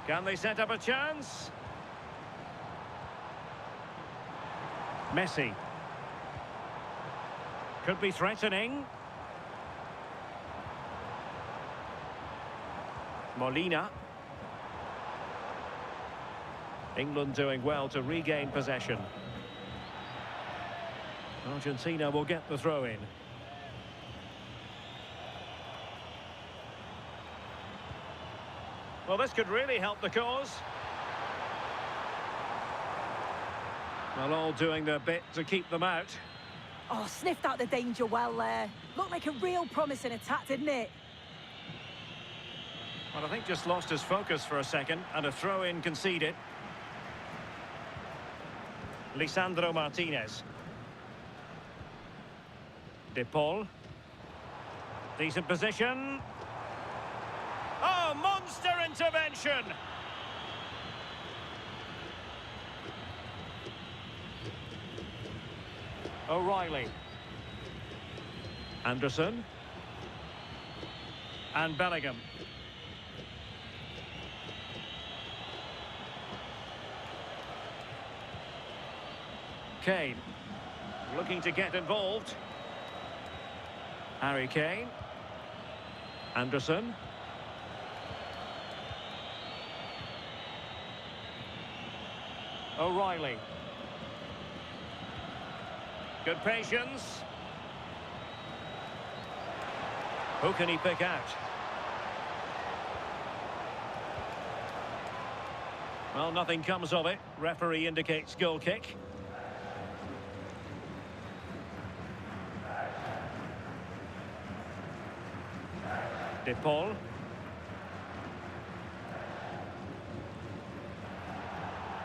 Can they set up a chance? Messi. Could be threatening. England doing well to regain possession. Argentina will get the throw in. Well, this could really help the cause. Well, all doing their bit to keep them out.
Oh, sniffed out the danger well there. Looked like a real promising attack, didn't it?
Well, I think just lost his focus for a second, and a throw-in conceded. Lisandro Martinez. De Paul. Decent position. Oh, monster intervention! O'Reilly. Anderson. And Bellingham. Kane. Looking to get involved. Harry Kane. Anderson. O'Reilly. Good patience. Who can he pick out? Well, nothing comes of it. Referee indicates goal kick. De Paul.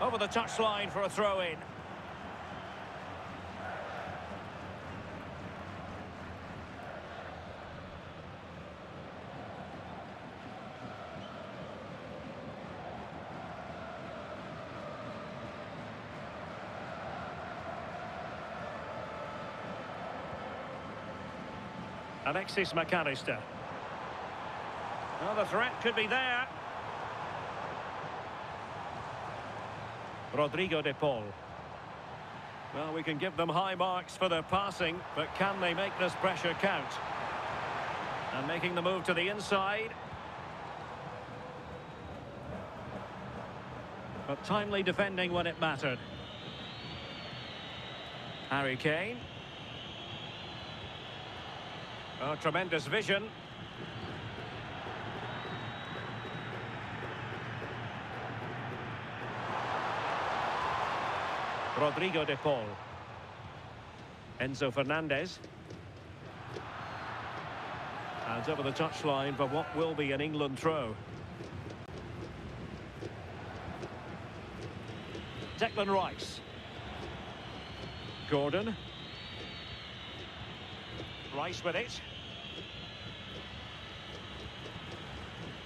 Over the touchline for a throw-in. Alexis McAllister. Well, the threat could be there. Rodrigo de Paul. Well, we can give them high marks for their passing, but can they make this pressure count? And making the move to the inside. But timely defending when it mattered. Harry Kane. Oh, tremendous vision. Rodrigo de Paul. Enzo Fernandez. And over the touchline for what will be an England throw. Declan Rice. Gordon. Rice with it.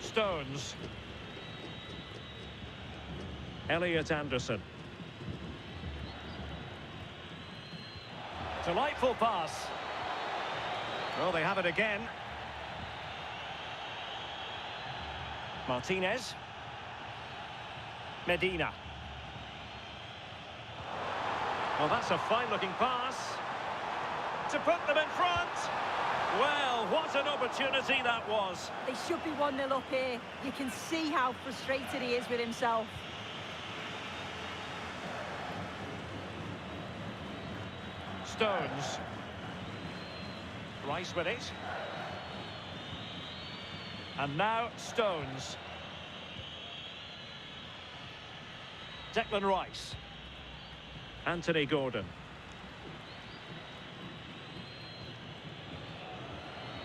Stones. Elliot Anderson. Delightful pass. Well, they have it again. Martinez. Medina. Well, that's a fine-looking pass. To put them in front. Well, what an opportunity that was.
They should be 1-0 up here. You can see how frustrated he is with himself.
Stones. Rice with it. And now Stones. Declan Rice. Anthony Gordon.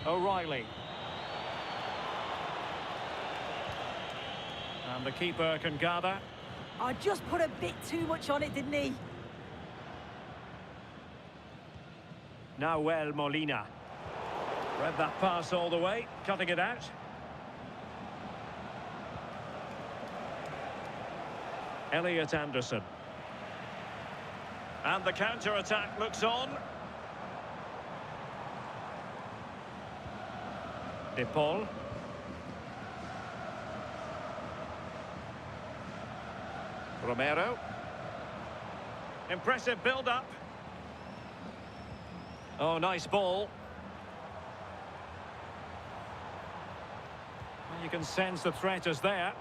O'Reilly. And the keeper can gather.
I just put a bit too much on it, didn't he?
Nahuel Molina. Read that pass all the way, cutting it out. Elliot Anderson. And the counter-attack looks on. De Paul. Romero. Impressive build-up. Oh, nice ball. You can sense the threat is there.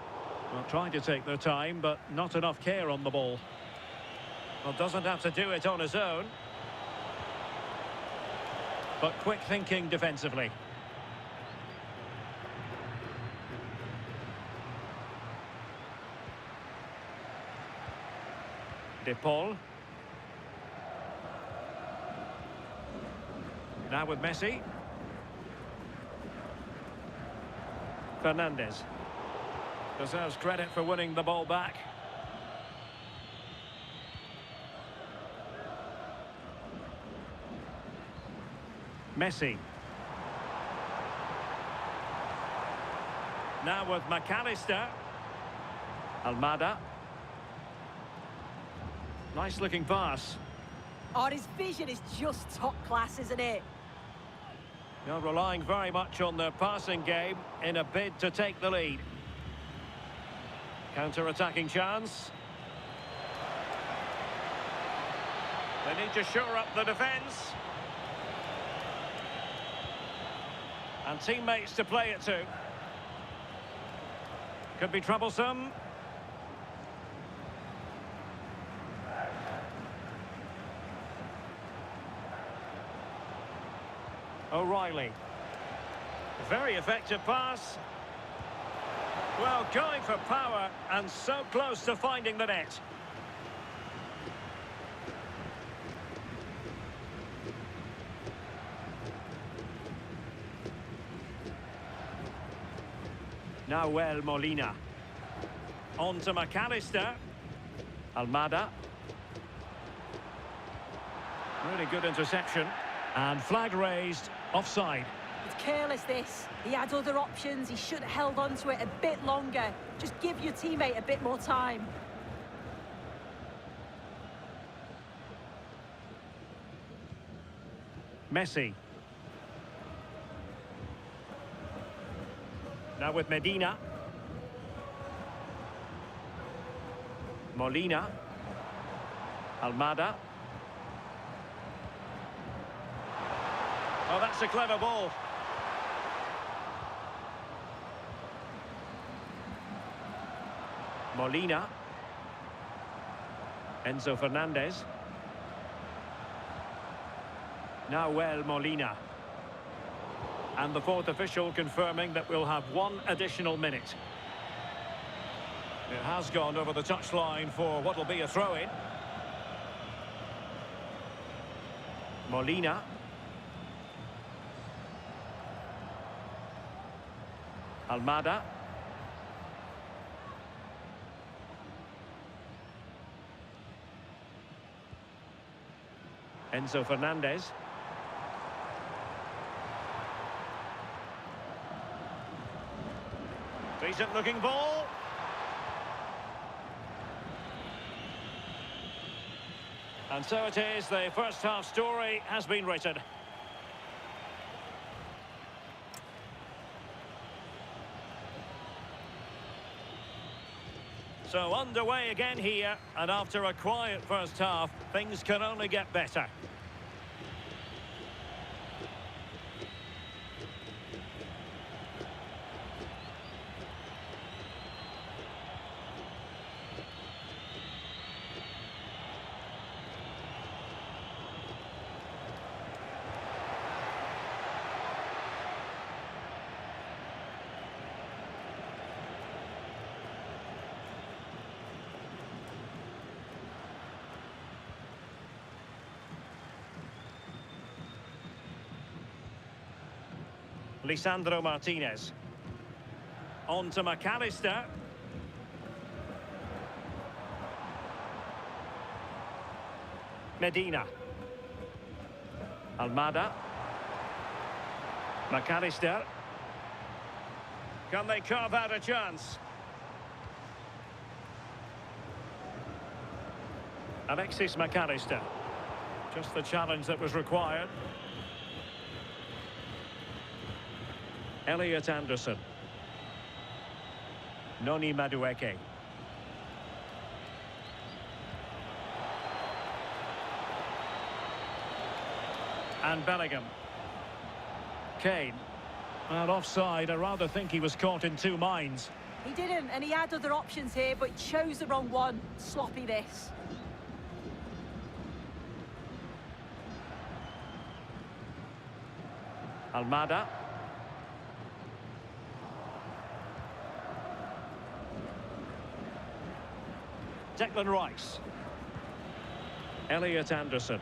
Well, trying to take their time, but not enough care on the ball. Well, doesn't have to do it on his own. But quick thinking defensively. De Paul. Now with Messi. Fernandes. Deserves credit for winning the ball back. Messi. Now with McAllister. Almada. Nice looking pass.
Oh, his vision is just top class, isn't it?
They're relying very much on their passing game in a bid to take the lead. Counter-attacking chance. They need to shore up the defence. And teammates to play it to. Could be troublesome. O'Reilly. Very effective pass. Well, going for power and so close to finding the net. Now Molina. On to McAllister. Almada. Really good interception. And flag raised, offside.
It's careless, this. He had other options. He should have held on to it a bit longer. Just give your teammate a bit more time.
Messi. Now with Medina. Molina. Almada. Oh, that's a clever ball. Molina. Enzo Fernandez. Now Molina. And the fourth official confirming that we'll have one additional minute. It has gone over the touchline for what will be a throw-in. Molina. Almada. Enzo Fernandez. Decent looking ball. And so it is, the first half story has been written. So underway again here, and after a quiet first half, things can only get better. Lisandro Martinez. On to McAllister. Medina. Almada. McAllister. Can they carve out a chance? Alexis McAllister. Just the challenge that was required. Elliot Anderson. Noni Madueke. And Bellingham. Kane. And offside, I rather think he was caught in two minds.
He didn't, and he had other options here, but chose the wrong one. Sloppy this.
Almada. Declan Rice. Elliot Anderson.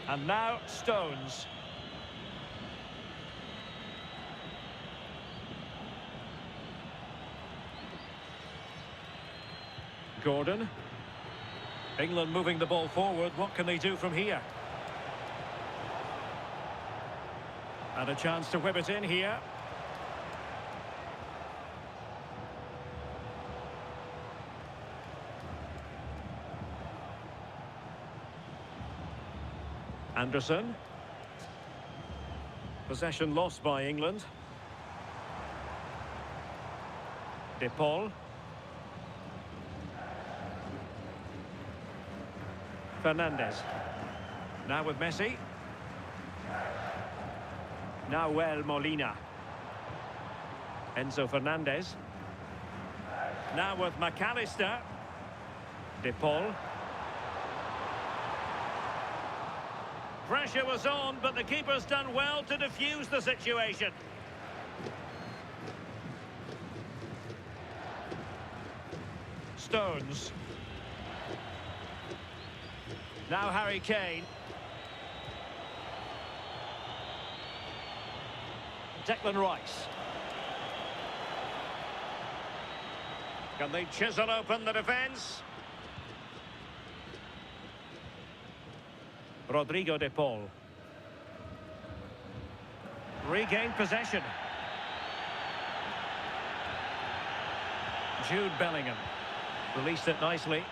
And now Stones. Gordon. England moving the ball forward. What can they do from here? And a chance to whip it in here. Anderson. Possession lost by England. De Paul. Fernandez. Now with Messi. Nahuel Molina. Enzo Fernandez. Now with McAllister. De Paul. Pressure was on, but the keeper's done well to defuse the situation. Stones. Now Harry Kane. Declan Rice. Can they chisel open the defence? Rodrigo de Paul. Regained possession. Jude Bellingham. Released it nicely.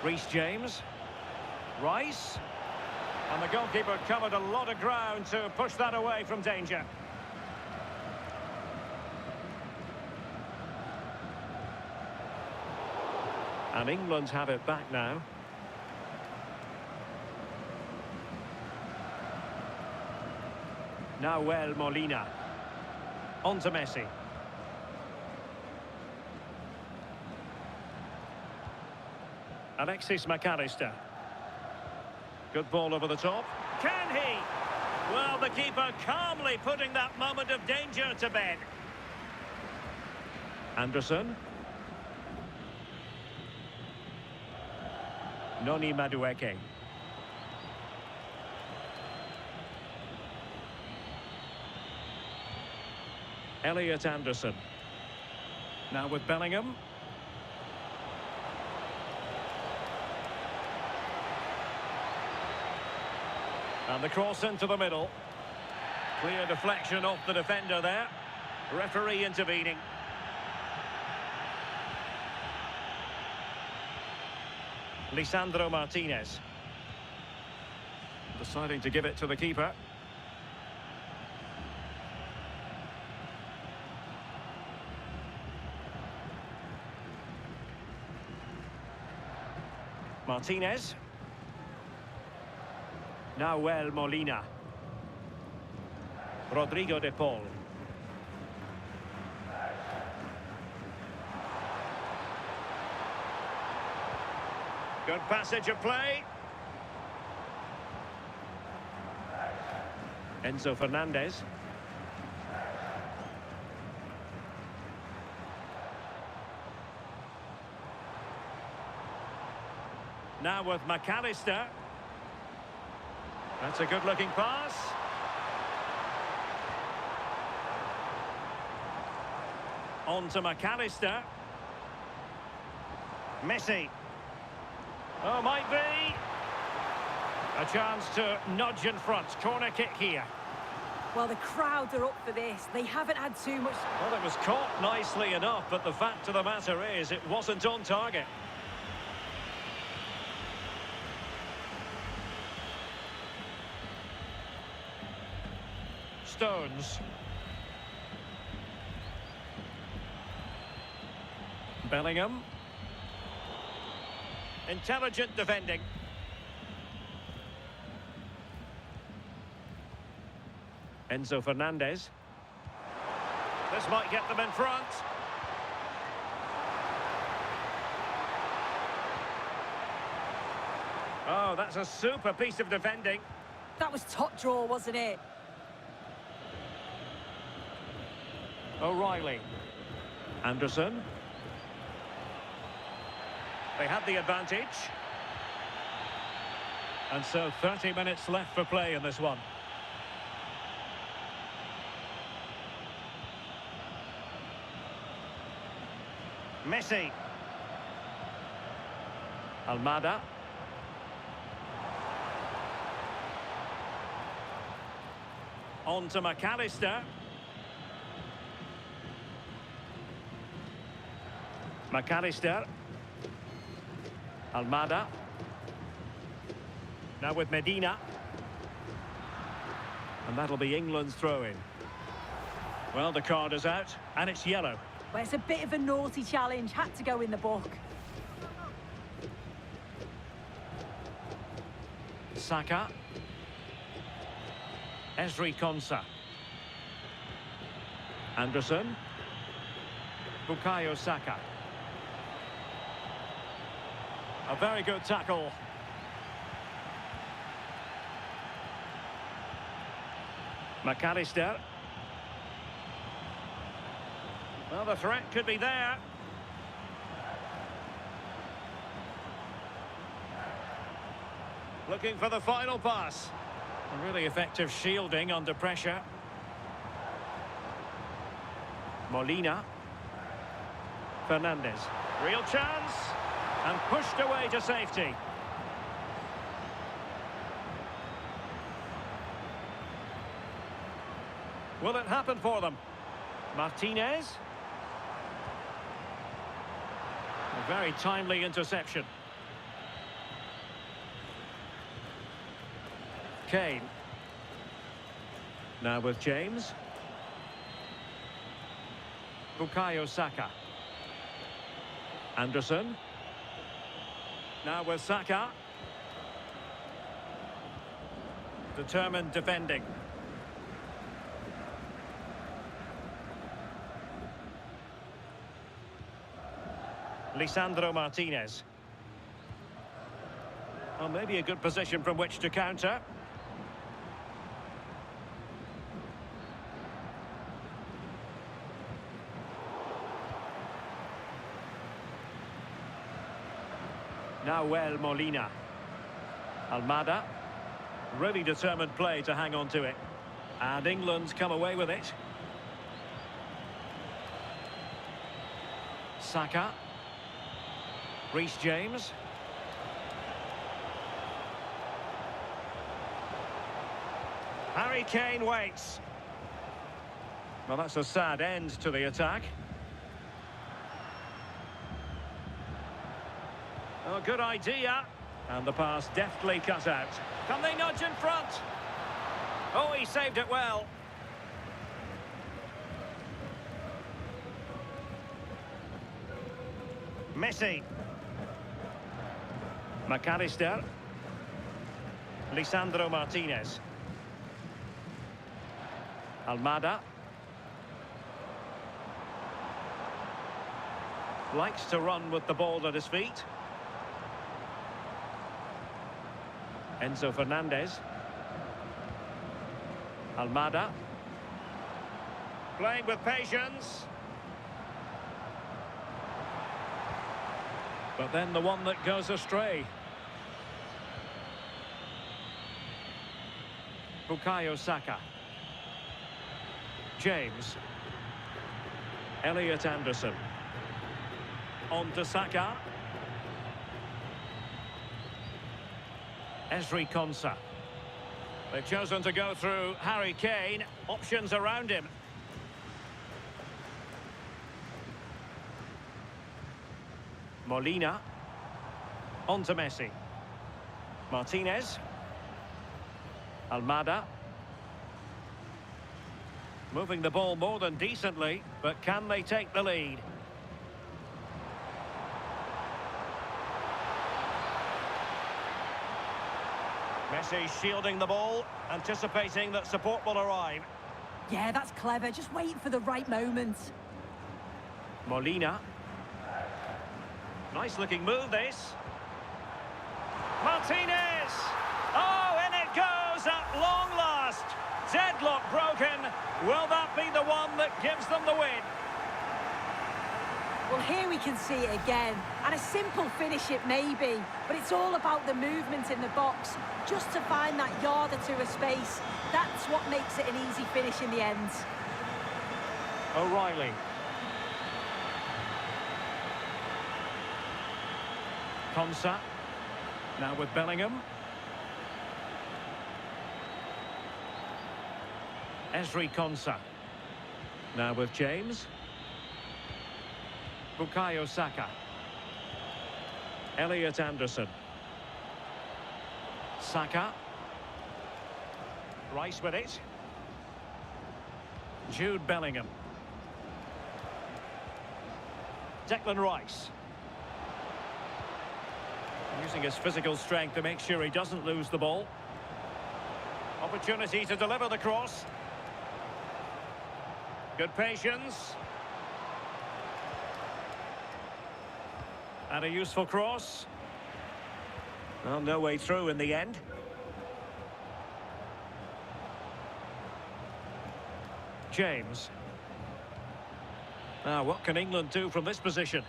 Reece James. Rice. And the goalkeeper covered a lot of ground to push that away from danger. And England have it back now. Nahuel Molina. On to Messi. Alexis McAllister. Good ball over the top. Can he? Well, the keeper calmly putting that moment of danger to bed. Anderson. Noni Madueke. Elliot Anderson. Now with Bellingham. And the cross into the middle. Clear deflection off the defender there. Referee intervening. Lisandro Martinez. Deciding to give it to the keeper. Martinez. Nahuel Molina. Rodrigo de Paul. Good passage of play. Enzo Fernandez. Now with McAllister. That's a good-looking pass. On to McAllister. Messi. Oh, might be. A chance to nudge in front. Corner kick here.
Well, the crowd are up for this. They haven't had too much...
Well, it was caught nicely enough, but the fact of the matter is it wasn't on target. Stones. Bellingham. Intelligent defending. Enzo Fernandez. This might get them in front. Oh, that's a super piece of defending.
That was top draw, wasn't it?
O'Reilly. Anderson. They had the advantage. And so 30 minutes left for play in this one. Messi. Almada. On to McAllister. McAllister. Almada. Now with Medina. And that'll be England's throw-in. Well, the card is out, and it's yellow.
Well, it's a bit of a naughty challenge. Had to go in the book.
Saka. Ezri Konsa. Anderson. Bukayo Saka. A very good tackle. McAllister. Well, the threat could be there. Looking for the final pass. A really effective shielding under pressure. Molina. Fernandez. Real chance. And pushed away to safety. Will it happen for them? Martinez. A very timely interception. Kane. Now with James. Bukayo Saka. Anderson. Now with Saka. Determined defending. Lisandro Martinez. Well, maybe a good position from which to counter. Nahuel Molina. Almada. Really determined play to hang on to it. And England's come away with it. Saka. Reece James. Harry Kane waits. Well, that's a sad end to the attack. Oh, good idea. And the pass deftly cut out. Can they nudge in front? Oh, he saved it well. Messi. McAllister. Lisandro Martinez. Almada. Likes to run with the ball at his feet. Enzo Fernandez. Almada. Playing with patience. But then the one that goes astray. Bukayo Saka. James. Elliot Anderson. On to Saka. Ezri Konsa. They've chosen to go through Harry Kane. Options around him. Molina. On to Messi. Martinez. Almada. Moving the ball more than decently, but can they take the lead? Yes, he's shielding the ball, anticipating that support will arrive.
Yeah, that's clever. Just waiting for the right moment.
Molina. Nice looking move, this. Martinez! Oh, in it goes at long last. Deadlock broken. Will that be the one that gives them the win?
Well, here we can see it again. And a simple finish it may be, but it's all about the movement in the box. Just to find that yard or two of space. That's what makes it an easy finish in the end.
O'Reilly. Konsa. Now with Bellingham. Ezri Konsa. Now with James. Bukayo Saka. Elliot Anderson. Saka. Rice with it. Jude Bellingham. Declan Rice. Using his physical strength to make sure he doesn't lose the ball. Opportunity to deliver the cross. Good patience. And a useful cross. Well, no way through in the end. James. Now, what can England do from this position?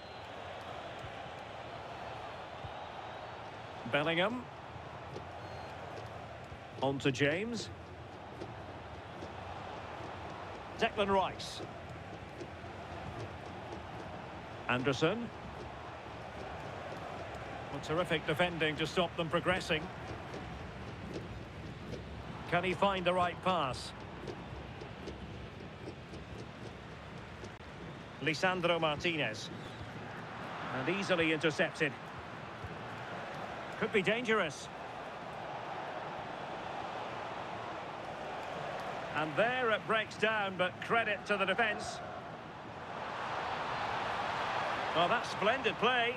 Bellingham. On to James. Declan Rice. Anderson. Well, terrific defending to stop them progressing. Can he find the right pass? Lisandro Martinez. And easily intercepted. Could be dangerous. And there it breaks down, but credit to the defence. Well, that's splendid play.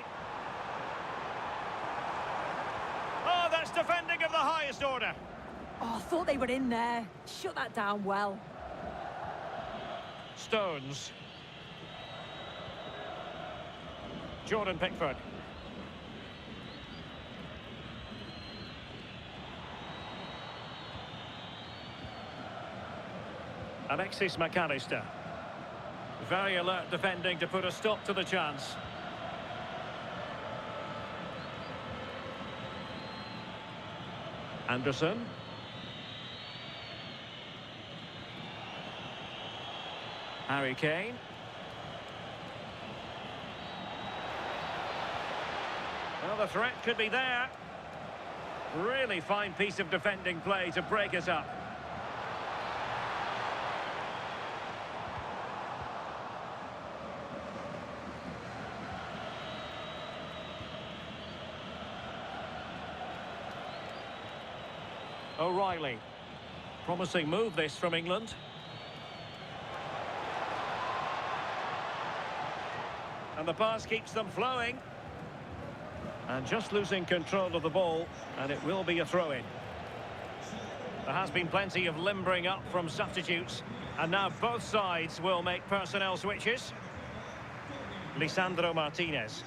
Oh, that's defending of the highest order.
Oh, I thought they were in there. Shut that down well.
Stones. Jordan Pickford. Alexis McAllister. Very alert defending to put a stop to the chance. Anderson. Harry Kane. Well, the threat could be there. Really fine piece of defending play to break us up. O'Reilly. Promising move this from England. And the pass keeps them flowing. And just losing control of the ball, and it will be a throw-in. There has been plenty of limbering up from substitutes, and now both sides will make personnel switches. Lisandro Martinez.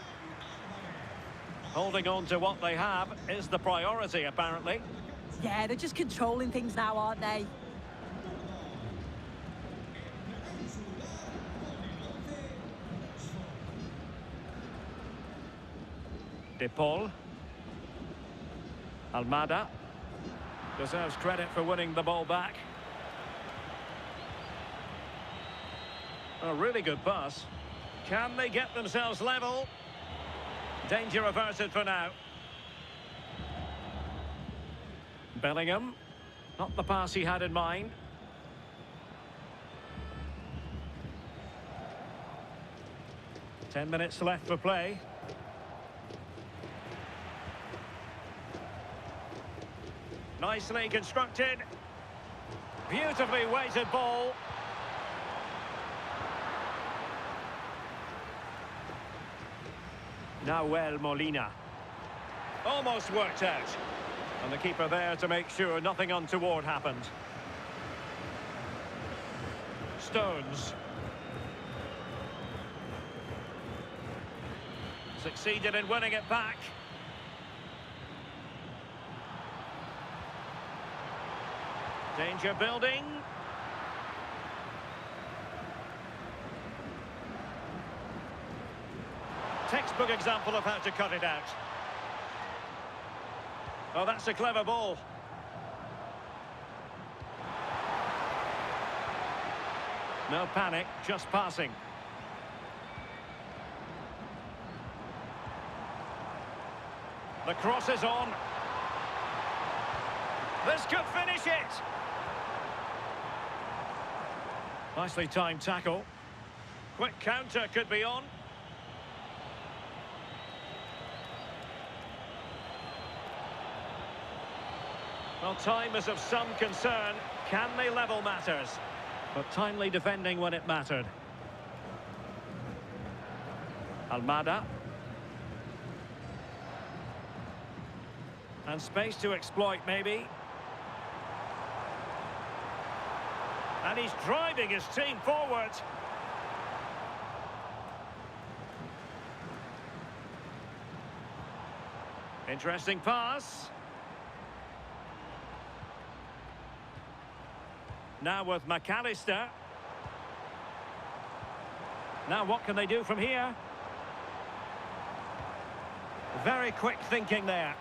Holding on to what they have is the priority, apparently.
Yeah, they're just controlling things now, aren't they?
De Paul. Almada. Deserves credit for winning the ball back. A really good pass. Can they get themselves level? Danger averted for now. Bellingham. Not the pass he had in mind. Ten minutes left for play. Nicely constructed. Beautifully weighted ball. Nahuel Molina. Almost worked out. And the keeper there to make sure nothing untoward happened. Stones. Succeeded in winning it back. Danger building. Textbook example of how to cut it out. Oh, that's a clever ball. No panic, just passing. The cross is on. This could finish it. Nicely timed tackle. Quick counter could be on. Well, time is of some concern. Can they level matters? But timely defending when it mattered. Almada. And space to exploit, maybe. And he's driving his team forward. Interesting pass. Now with McAllister. Now what can they do from here? Very quick thinking there.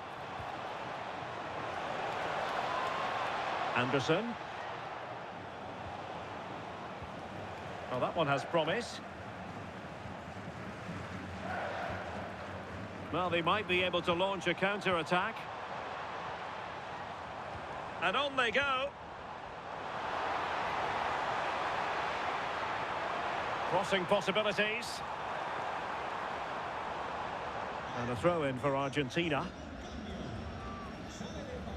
Anderson. Well, that one has promise. Well, they might be able to launch a counter-attack. And on they go. Crossing possibilities. And a throw-in for Argentina.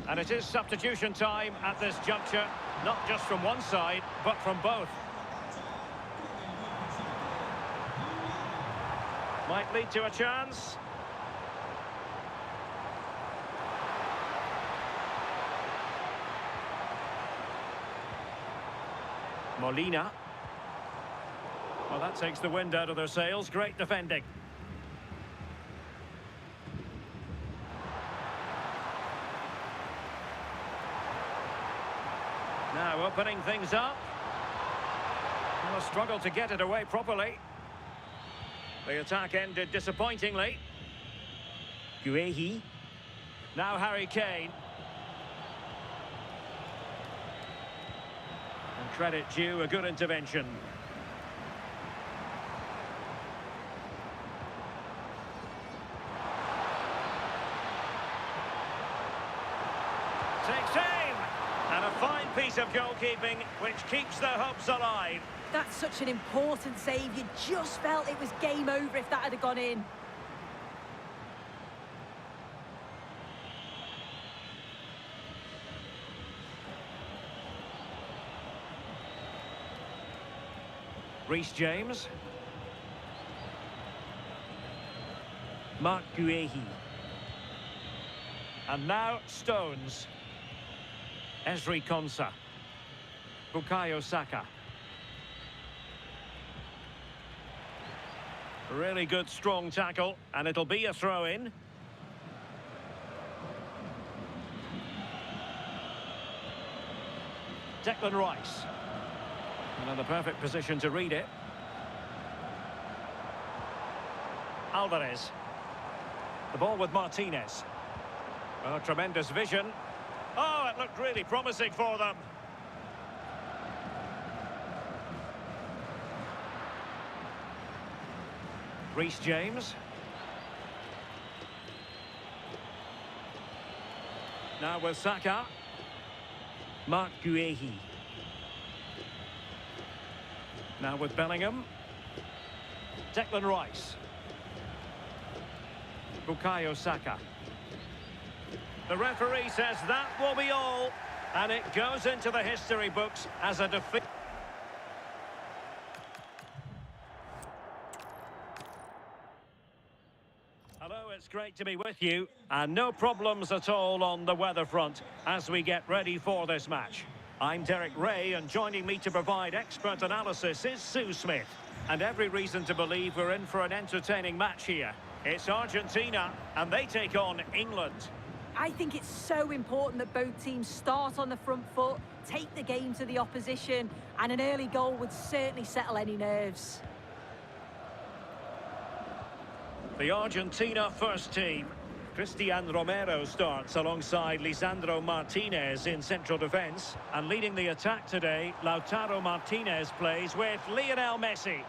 And it is substitution time at this juncture, not just from one side, but from both. Might lead to a chance. Molina. Well, that takes the wind out of their sails. Great defending. Now opening things up. Well, a struggle to get it away properly. The attack ended disappointingly. Guehi. Now Harry Kane. And credit due, a good intervention. Takes aim. And a fine piece of goalkeeping which keeps their hopes alive.
That's such an important save. You just felt it was game over if that had gone in.
Reece James. Mark Guehi. And now Stones. Ezri Konsa. Bukayo Saka. Really good, strong tackle, and it'll be a throw-in. Declan Rice. Another perfect position to read it. Alvarez. The ball with Martinez. Oh, tremendous vision. Oh, it looked really promising for them. Reece James. Now with Saka. Mark Guehi. Now with Bellingham. Declan Rice. Bukayo Saka. The referee says that will be all, and it goes into the history books as a defeat. Hello, it's great to be with you. And no problems at all on the weather front as we get ready for this match. I'm Derek Ray, and joining me to provide expert analysis is Sue Smith. And every reason to believe we're in for an entertaining match here. It's Argentina, and they take on England.
I think it's so important that both teams start on the front foot, take the game to the opposition, and an early goal would certainly settle any nerves.
The Argentina first team. Cristian Romero starts alongside Lisandro Martinez in central defence. And leading the attack today, Lautaro Martinez plays with Lionel Messi.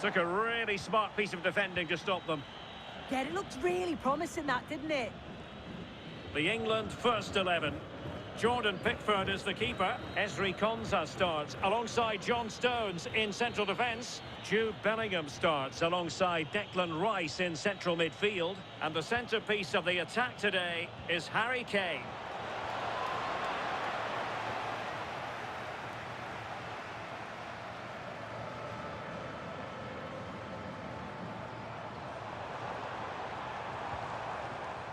Took a really smart piece of defending to stop them.
Yeah, it looked really promising, that, didn't it?
The England first 11. Jordan Pickford is the keeper. Ezri Konsa starts alongside John Stones in central defence. Jude Bellingham starts alongside Declan Rice in central midfield. And the centrepiece of the attack today is Harry Kane.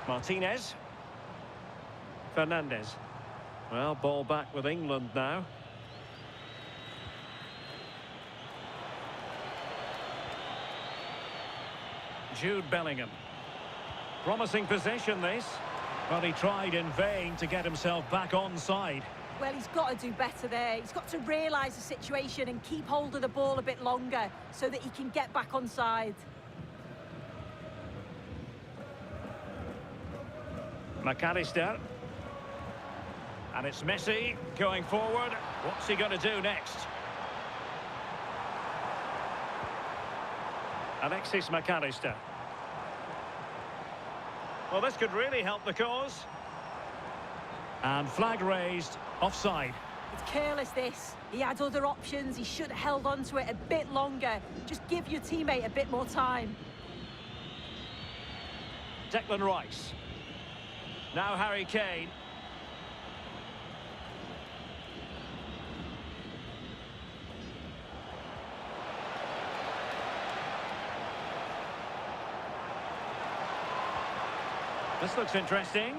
Martinez. Fernandez. Well, ball back with England now. Jude Bellingham. Promising possession, this. But he tried in vain to get himself back onside.
Well, he's got to do better there. He's got to realise the situation and keep hold of the ball a bit longer so that he can get back onside.
McAllister. And it's Messi going forward. What's he going to do next? Alexis McAllister. Well, this could really help the cause. And flag raised, offside.
It's careless, this. He had other options. He should have held on to it a bit longer. Just give your teammate a bit more time.
Declan Rice. Now Harry Kane. This looks interesting.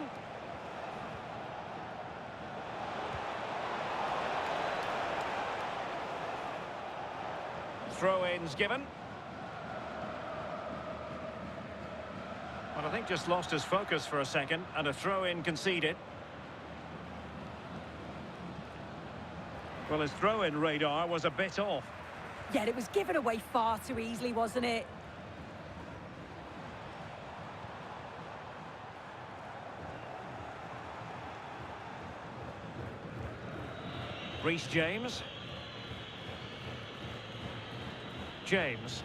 Throw-ins given. Well, I think just lost his focus for a second, and a throw-in conceded. Well, his throw-in radar was a bit off.
Yeah, it was given away far too easily, wasn't it?
Reece James. James.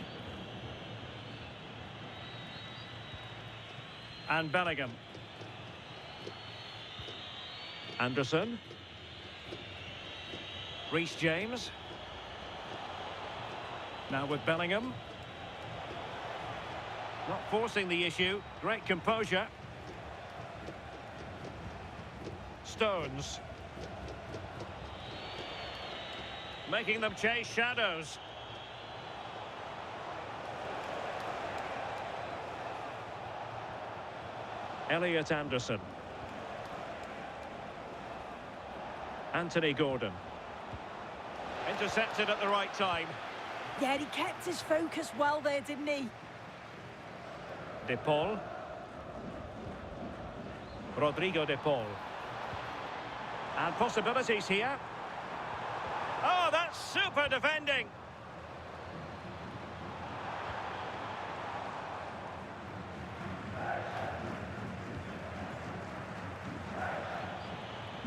And Bellingham. Anderson. Reece James. Now with Bellingham. Not forcing the issue. Great composure. Stones. Making them chase shadows. Elliot Anderson. Anthony Gordon. Intercepted at the right time.
Yeah, he kept his focus well there, didn't he?
De Paul. Rodrigo De Paul. And possibilities here. Oh, that's super defending.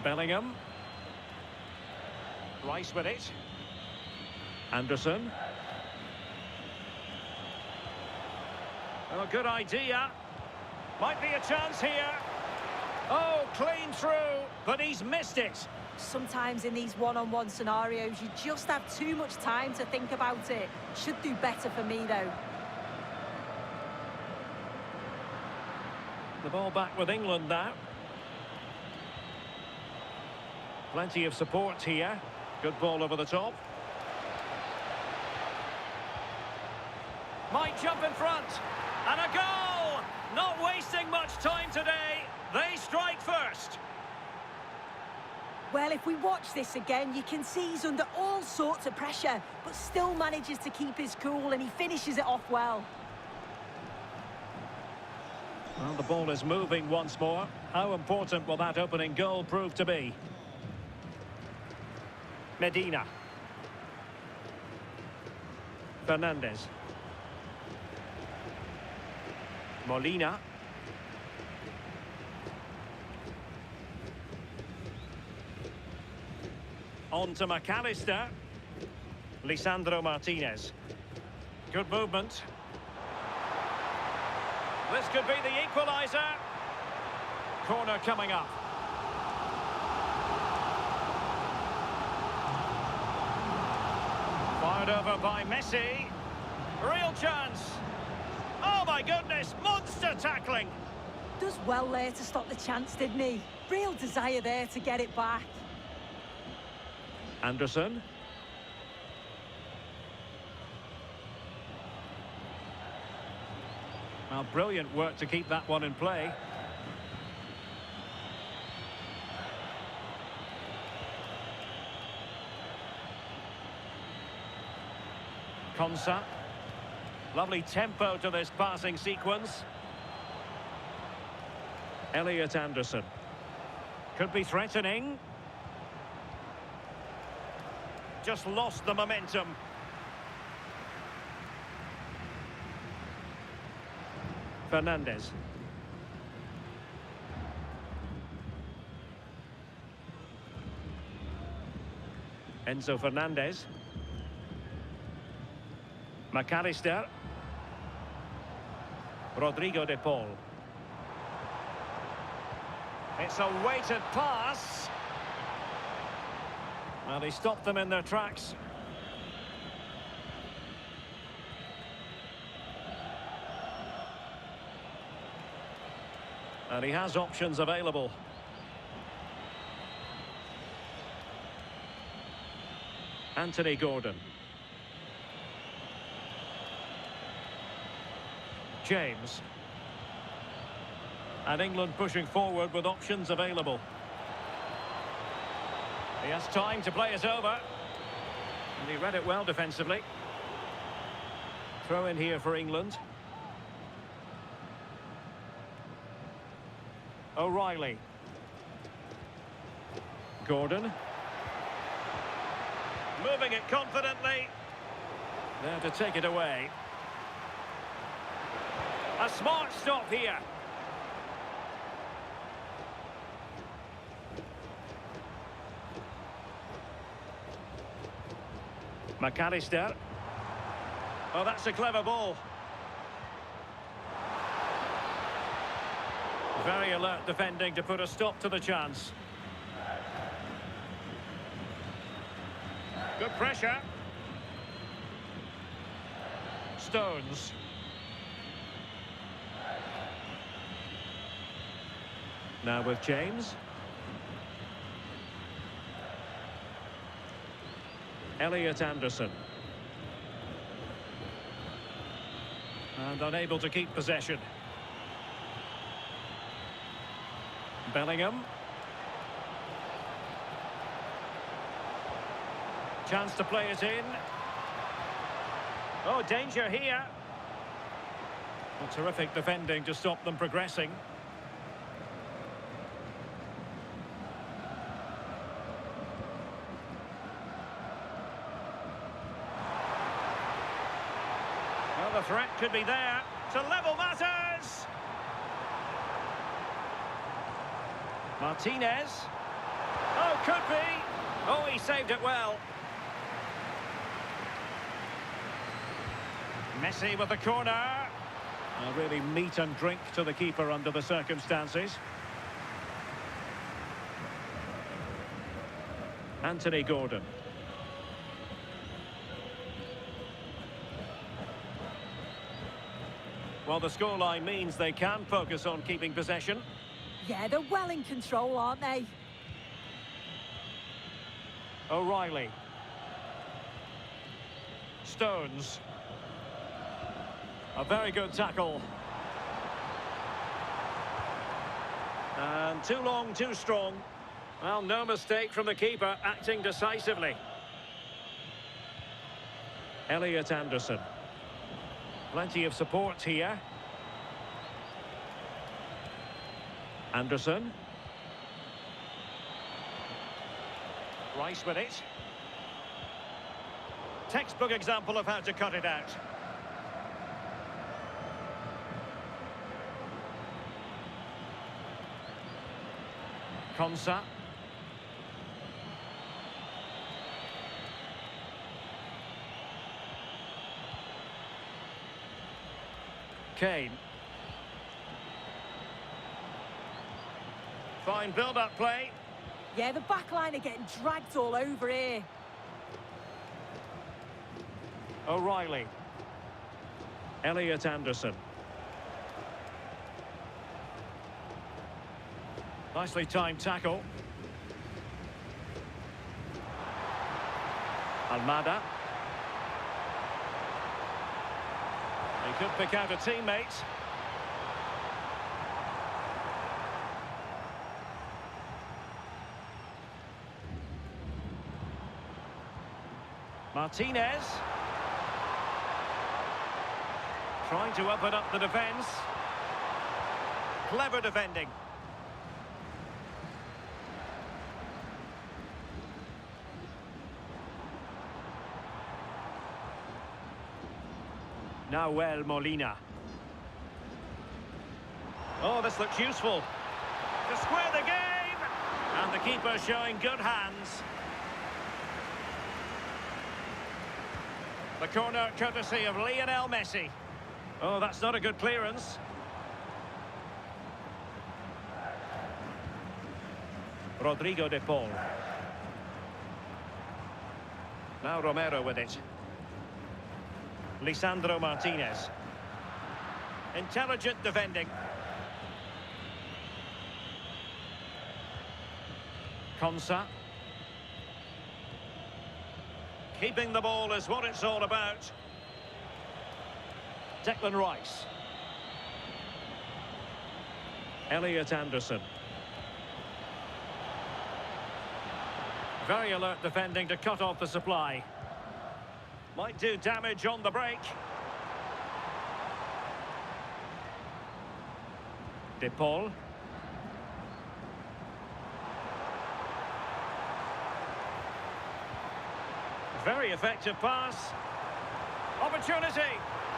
Bellingham. Rice with it. Anderson. Well, good idea. Might be a chance here. Oh, clean through, but he's missed it.
Sometimes in these one-on-one scenarios, you just have too much time to think about it. Should do better for me, though.
The ball back with England now. Plenty of support here. Good ball over the top. Might jump in front. And a goal! Not wasting much time today. They strike first.
Well, if we watch this again, you can see he's under all sorts of pressure, but still manages to keep his cool, and he finishes it off well.
Well, the ball is moving once more. How important will that opening goal prove to be? Medina. Fernandez. Molina. On to McAllister. Lisandro Martinez. Good movement. This could be the equaliser. Corner coming up. Fired over by Messi. Real chance. Oh my goodness, monster tackling.
Does well there to stop the chance, didn't he? Real desire there to get it back.
Anderson. Well, brilliant work to keep that one in play. Konsa. Lovely tempo to this passing sequence. Elliot Anderson. Could be threatening. Just lost the momentum. Fernandez. Enzo Fernandez. McAllister. Rodrigo de Paul. It's a weighted pass. Well, he stopped them in their tracks. And he has options available. Anthony Gordon. James. And England pushing forward with options available. He has time to play it over. And he read it well defensively. Throw in here for England. O'Reilly. Gordon. Moving it confidently. There to take it away. A smart stop here. McAllister. Oh, that's a clever ball. Very alert defending to put a stop to the chance. Good pressure. Stones. Now with James. Elliot Anderson. And unable to keep possession. Bellingham. Chance to play it in. Oh, danger here. Well, terrific defending to stop them progressing. Well, the threat could be there to level matters. Martinez. Oh, could be. Oh, he saved it well. Messi with the corner. Really meat and drink to the keeper under the circumstances. Anthony Gordon. Well, the scoreline means they can focus on keeping possession.
Yeah, they're well in control, aren't they?
O'Reilly. Stones. A very good tackle. And too long, too strong. Well, no mistake from the keeper, acting decisively. Elliot Anderson. Plenty of support here. Anderson. Rice with it. Textbook example of how to cut it out. Konsa. Kane. Fine build-up play.
Yeah, the back line are getting dragged all over here.
O'Reilly. Elliot Anderson. Nicely timed tackle. Almada. He could pick out a teammate. Martinez. Trying to open up the defence. Clever defending. Nahuel Molina. Oh, this looks useful. To square the game! And the keeper showing good hands. The corner courtesy of Lionel Messi. Oh, that's not a good clearance. Rodrigo de Paul. Now Romero with it. Lisandro Martinez. Intelligent defending. Konsa. Keeping the ball is what it's all about. Declan Rice. Elliot Anderson. Very alert defending to cut off the supply. Might do damage on the break. De Paul. Very effective pass. Opportunity.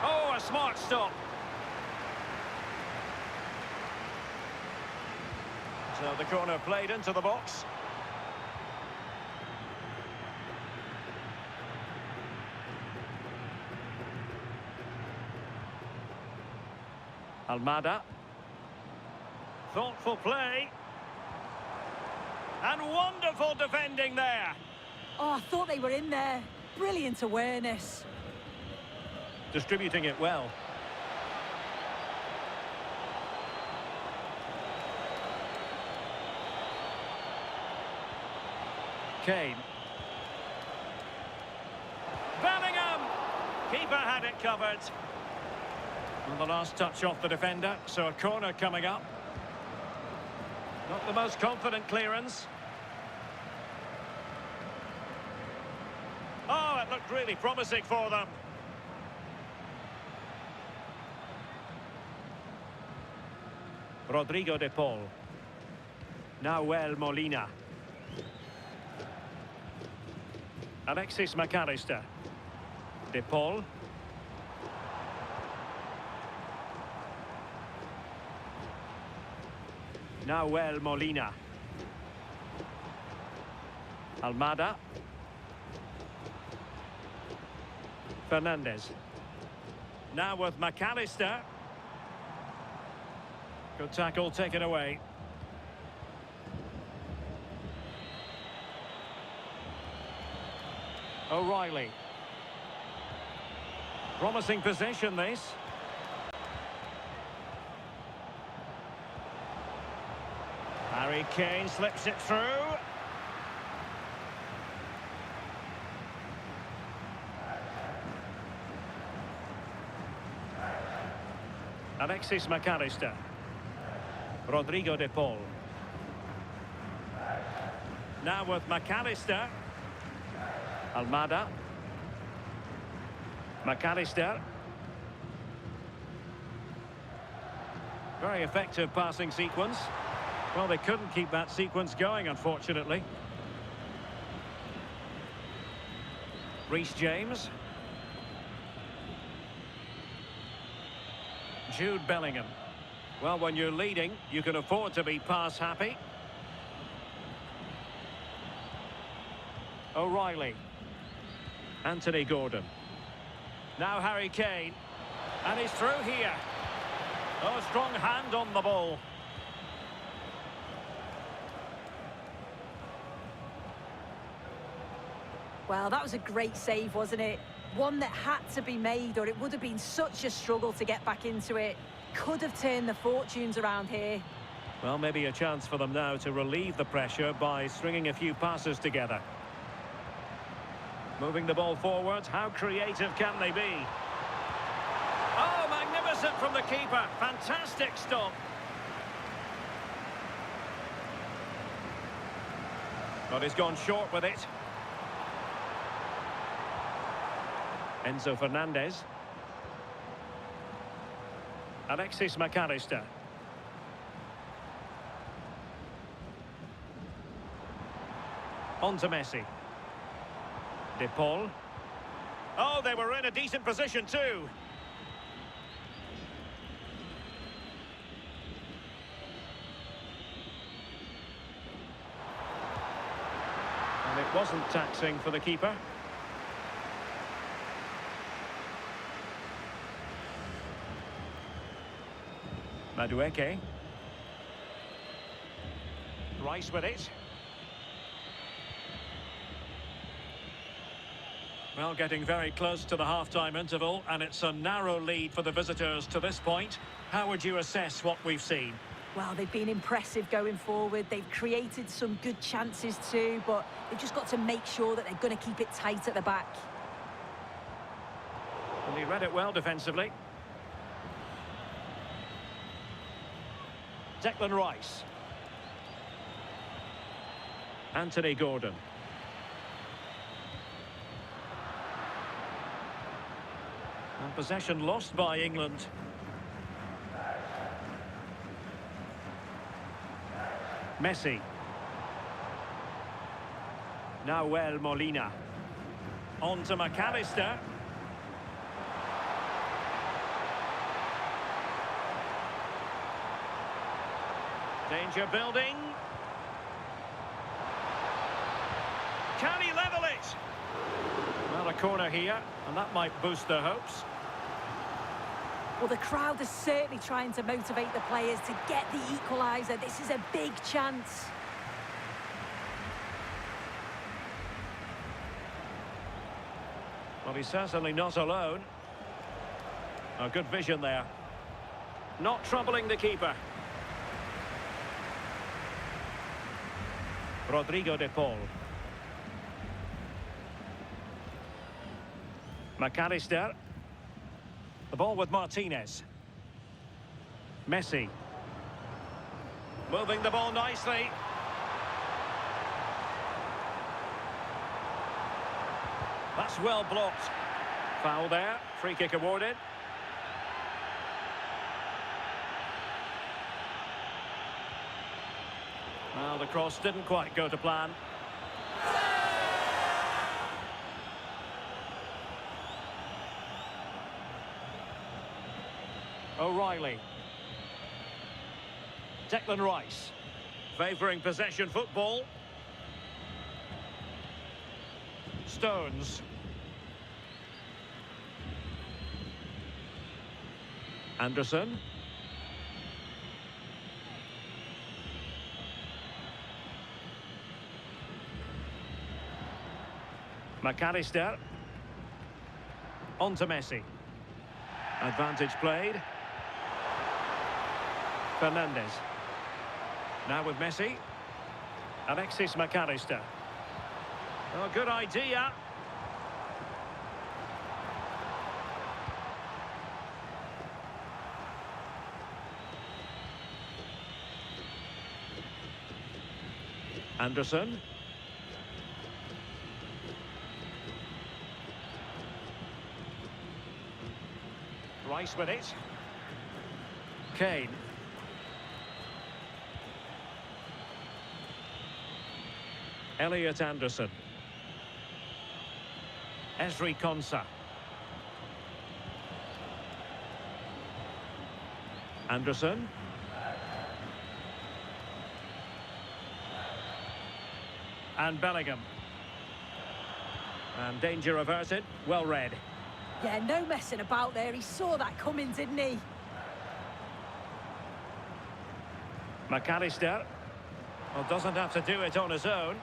Oh, a smart stop. So the corner played into the box. Almada. Thoughtful play. And wonderful defending there.
Oh, I thought they were in there. Brilliant awareness.
Distributing it well. Kane. Bellingham! Keeper had it covered. And the last touch off the defender, so a corner coming up. Not the most confident clearance. Oh, it looked really promising for them. Rodrigo de Paul. Nahuel Molina. Alexis McAllister. De Paul. Nahuel Molina. Almada. Fernandez. Now with McAllister. Good tackle taken away. O'Reilly. Promising position, this. Harry Kane slips it through. Alexis McAllister. Rodrigo de Paul. Now with McAllister. Almada. McAllister. Very effective passing sequence. Well, they couldn't keep that sequence going, unfortunately. Reece James. Jude Bellingham. Well, when you're leading, you can afford to be pass happy. O'Reilly. Anthony Gordon. Now Harry Kane. And he's through here. Oh, a strong hand on the ball.
Well, that was a great save, wasn't it? One that had to be made, or it would have been such a struggle to get back into it. Could have turned the fortunes around here.
Well, maybe a chance for them now to relieve the pressure by stringing a few passes together. Moving the ball forward, how creative can they be? Oh, magnificent from the keeper. Fantastic stop. But he's gone short with it. Enzo Fernandez. Alexis McAllister. On to Messi. De Paul. Oh, they were in a decent position too. And it wasn't taxing for the keeper. Madueke. Rice with it. Well, getting very close to the half-time interval, and it's a narrow lead for the visitors to this point. How would you assess what we've seen?
Well, they've been impressive going forward. They've created some good chances too, but they've just got to make sure that they're going to keep it tight at the back.
And he read it well defensively. Declan Rice. Anthony Gordon. And possession lost by England. Messi. Nahuel Molina. On to McAllister. Danger building. Can he level it? Well, a corner here, and that might boost their hopes.
Well, the crowd is certainly trying to motivate the players to get the equaliser. This is a big chance.
Well, he's certainly not alone. A good vision there. Not troubling the keeper. Rodrigo de Paul. McAllister. The ball with Martinez. Messi. Moving the ball nicely. That's well blocked. Foul there. Free kick awarded. Well, the cross didn't quite go to plan. O'Reilly. Declan Rice. Favouring possession football. Stones. Anderson. McAllister. On to Messi. Advantage played. Fernandez. Now with Messi. Alexis McAllister. Oh, good idea. Anderson. Rice with it. Kane. Elliot Anderson. Esri Konsa. Anderson. And Bellingham. And danger averted. Well read.
Yeah, no messing about there. He saw that coming, didn't he?
McAllister. Well, doesn't have to do it on his own.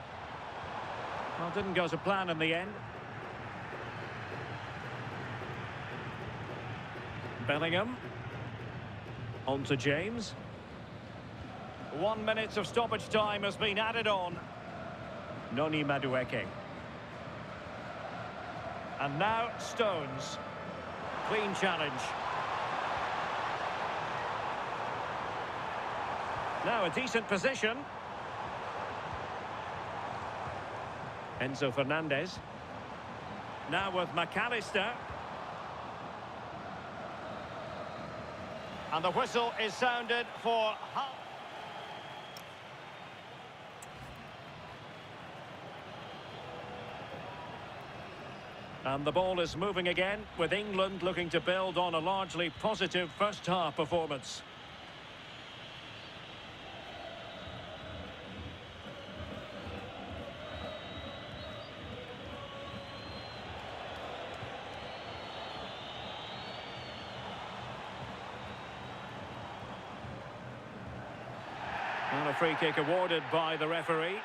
Well, didn't go to plan in the end. Bellingham. On to James. 1 minute of stoppage time has been added on. Noni Madueke. And now Stones. Clean challenge. Now a decent position. Enzo Fernandez. Now with McAllister. And the whistle is sounded for half. And the ball is moving again, with England looking to build on a largely positive first-half performance. And a free kick awarded by the referee.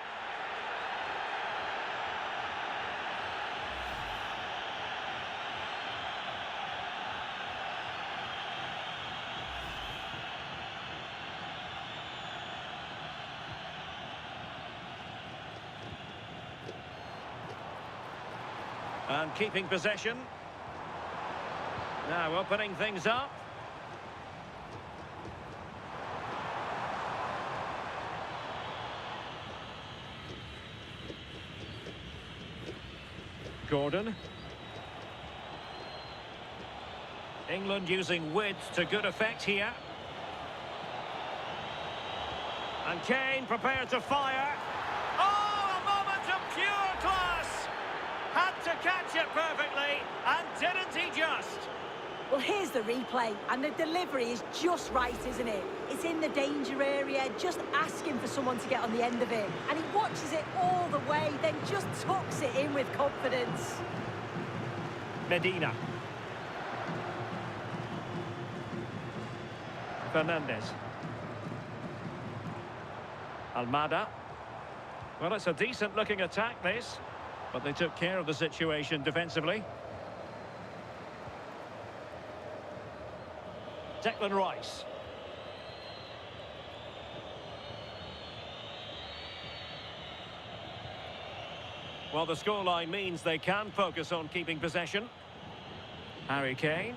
And keeping possession. Now opening things up. Gordon. England using width to good effect here. And Kane prepared to fire. Oh, a moment of pure class! Had to catch it perfectly, and didn't he just?
Well, here's the replay, and the delivery is just right, isn't it? It's in the danger area, just asking for someone to get on the end of it. And he watches it all the way, then just tucks it in with confidence.
Medina. Fernandez. Almada. Well, it's a decent-looking attack, this. But they took care of the situation defensively. Declan Rice. Well, the scoreline means they can focus on keeping possession. Harry Kane.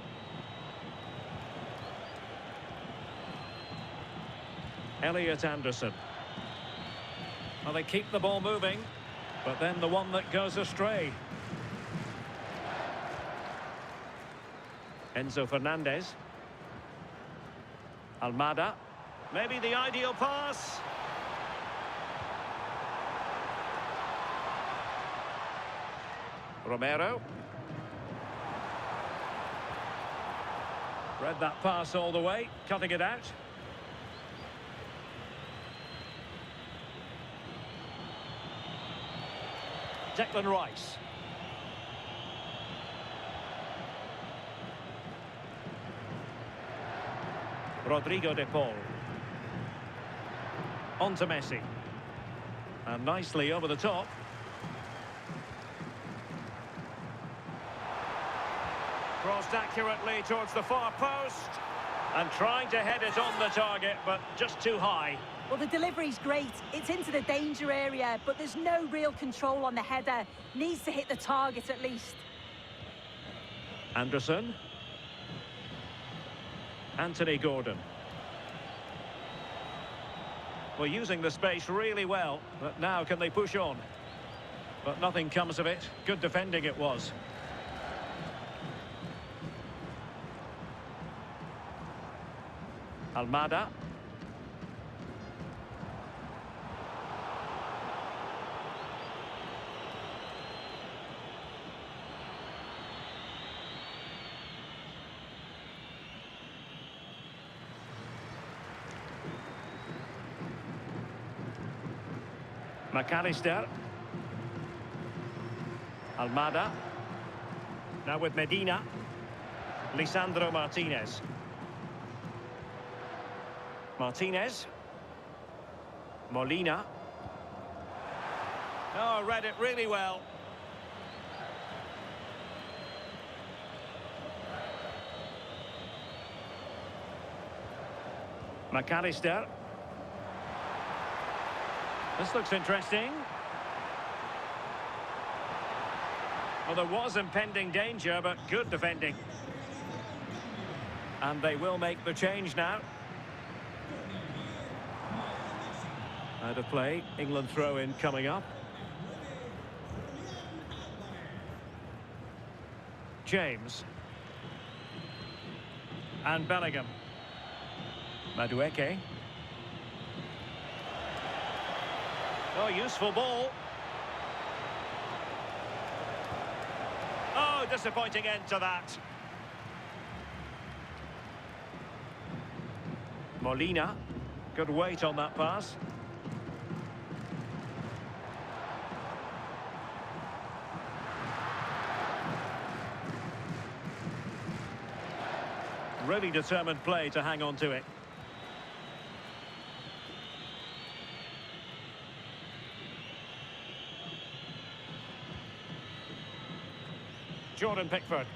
Elliot Anderson. Well, they keep the ball moving, but then the one that goes astray. Enzo Fernandez. Almada. Maybe the ideal pass. Romero. Read that pass all the way, cutting it out. Declan Rice. Rodrigo de Paul. On to Messi. And nicely over the top. Crossed accurately towards the far post. And trying to head it on the target, but just too high.
Well, the delivery's great. It's into the danger area, but there's no real control on the header. Needs to hit the target at least.
Anderson. Anthony Gordon. Well, using the space really well, but now can they push on? But nothing comes of it. Good defending it was. Almada. McAllister. Almada. Now with Medina. Lisandro Martinez. Martinez. Molina. Oh, read it really well. McAllister. This looks interesting. Well, there was impending danger, but good defending. And they will make the change now. Out of play, England throw-in coming up. James. And Bellingham. Madueke. Oh, useful ball. Oh, disappointing end to that. Molina. Good weight on that pass. Really determined play to hang on to it. Jordan Pickford.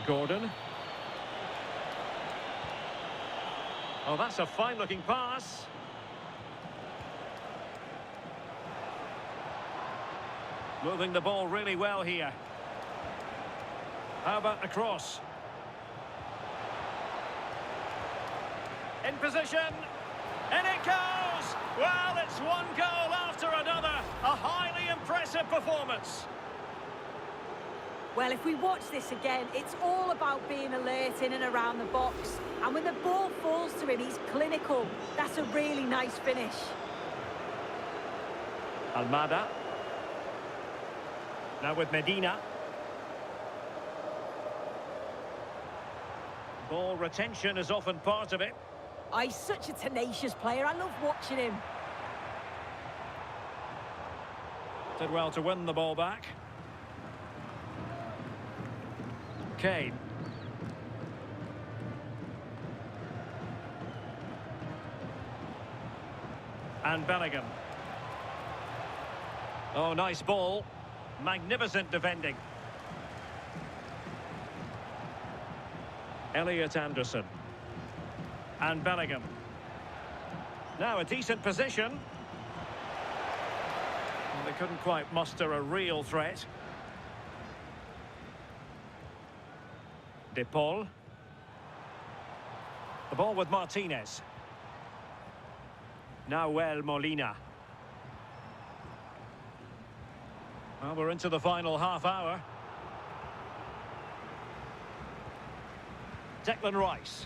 Gordon. Oh, that's a fine-looking pass. Moving the ball really well here. How about the cross? In position, and it goes! Well, it's one goal after another. A highly impressive performance.
Well, if we watch this again, it's all about being alert in and around the box. And when the ball falls to him, he's clinical. That's a really nice finish.
Almada. Now with Medina. Ball retention is often part of it.
Oh, he's such a tenacious player. I love watching him.
Did well to win the ball back. Kane. And Bellingham. Oh, nice ball. Magnificent defending. Elliot Anderson. And Bellingham. Now a decent position. Well, they couldn't quite muster a real threat. De Paul. The ball with Martinez. Now Molina. Well, we're into the final half hour. Declan Rice.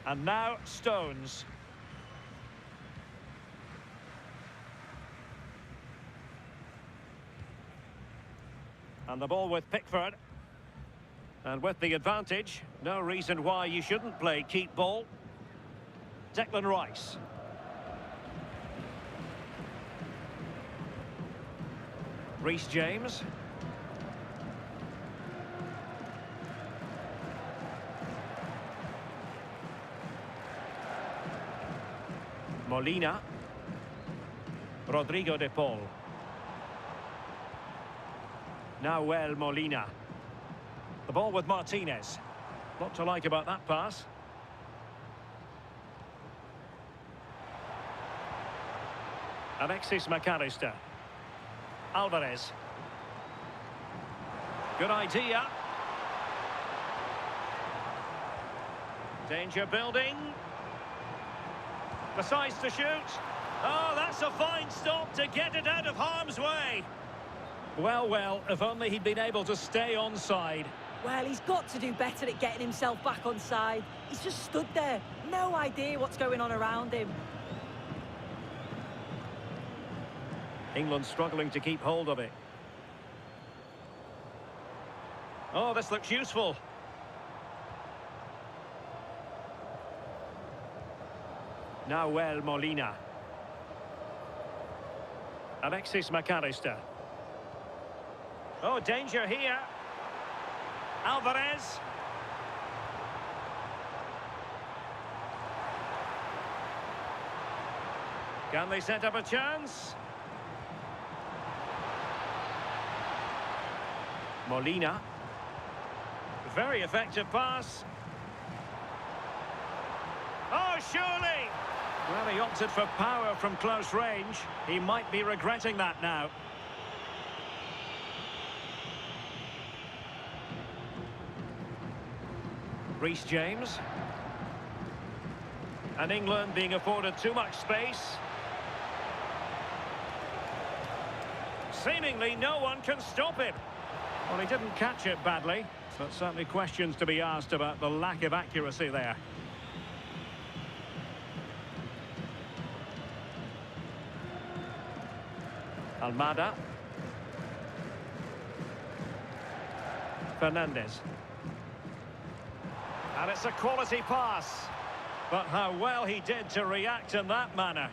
And now Stones. And the ball with Pickford. And with the advantage, no reason why you shouldn't play keep ball. Declan Rice. Reece James. Molina. Rodrigo de Paul. Now Molina. The ball with Martinez. Lot to like about that pass. Alexis McAllister. Alvarez. Good idea. Danger building. Decides to shoot. Oh, that's a fine stop to get it out of harm's way. Well, well, if only he'd been able to stay onside.
Well, he's got to do better at getting himself back on side. He's just stood there. No idea what's going on around him.
England struggling to keep hold of it. Oh, this looks useful. Nahuel Molina. Alexis McAllister. Oh, danger here. Alvarez. Can they set up a chance? Molina. Very effective pass. Oh, surely! Well, he opted for power from close range. He might be regretting that now. Reece James. And England being afforded too much space. Seemingly no one can stop him. Well, he didn't catch it badly, but certainly questions to be asked about the lack of accuracy there. Almada. Fernandez. And it's a quality pass. But how well he did to react in that manner.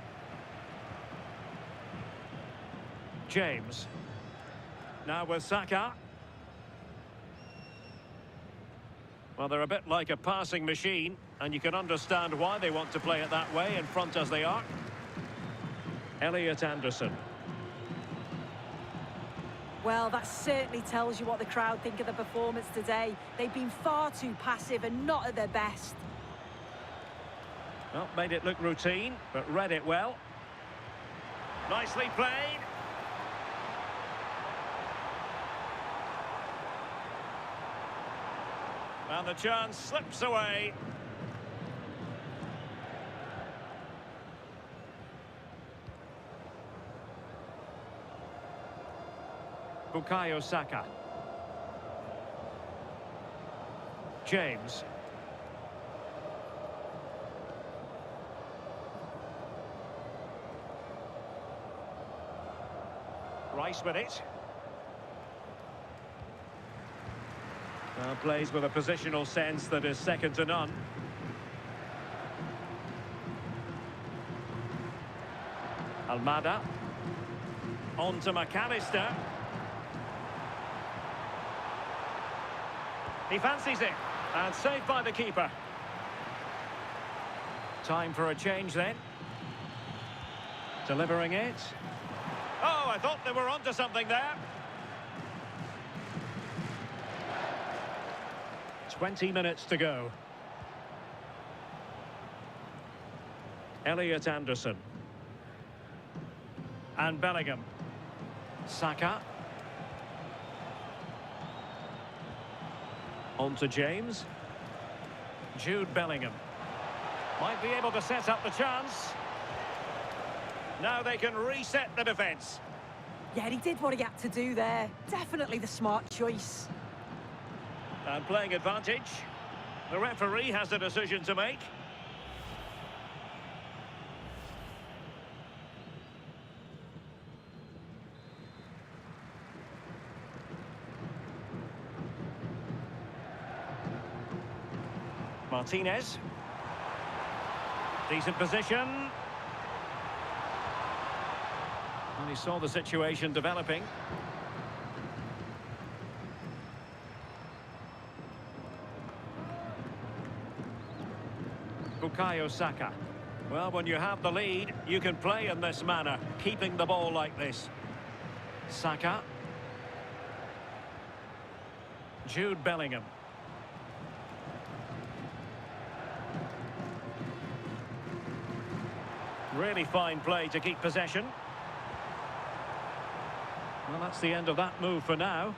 James. Now with Saka. Well, they're a bit like a passing machine, and you can understand why they want to play it that way, in front as they are. Elliot Anderson.
Well, that certainly tells you what the crowd think of the performance today. They've been far too passive and not at their best.
Well, made it look routine, but read it well. Nicely played. And the chance slips away. Bukayo Saka. James. Rice with it. Plays with a positional sense that is second to none. Almada. On to McAllister. He fancies it. And saved by the keeper. Time for a change then. Delivering it. Oh, I thought they were onto something there. 20 minutes to go. Elliot Anderson. And Bellingham. Saka. On to James. Jude Bellingham. Might be able to set up the chance. Now they can reset the defence.
Yeah, he did what he had to do there. Definitely the smart choice.
And playing advantage. The referee has a decision to make. Martinez. Decent position. And he saw the situation developing. Bukayo Saka. Well, when you have the lead, you can play in this manner, keeping the ball like this. Saka. Jude Bellingham. Really fine play to keep possession. Well, that's the end of that move for now.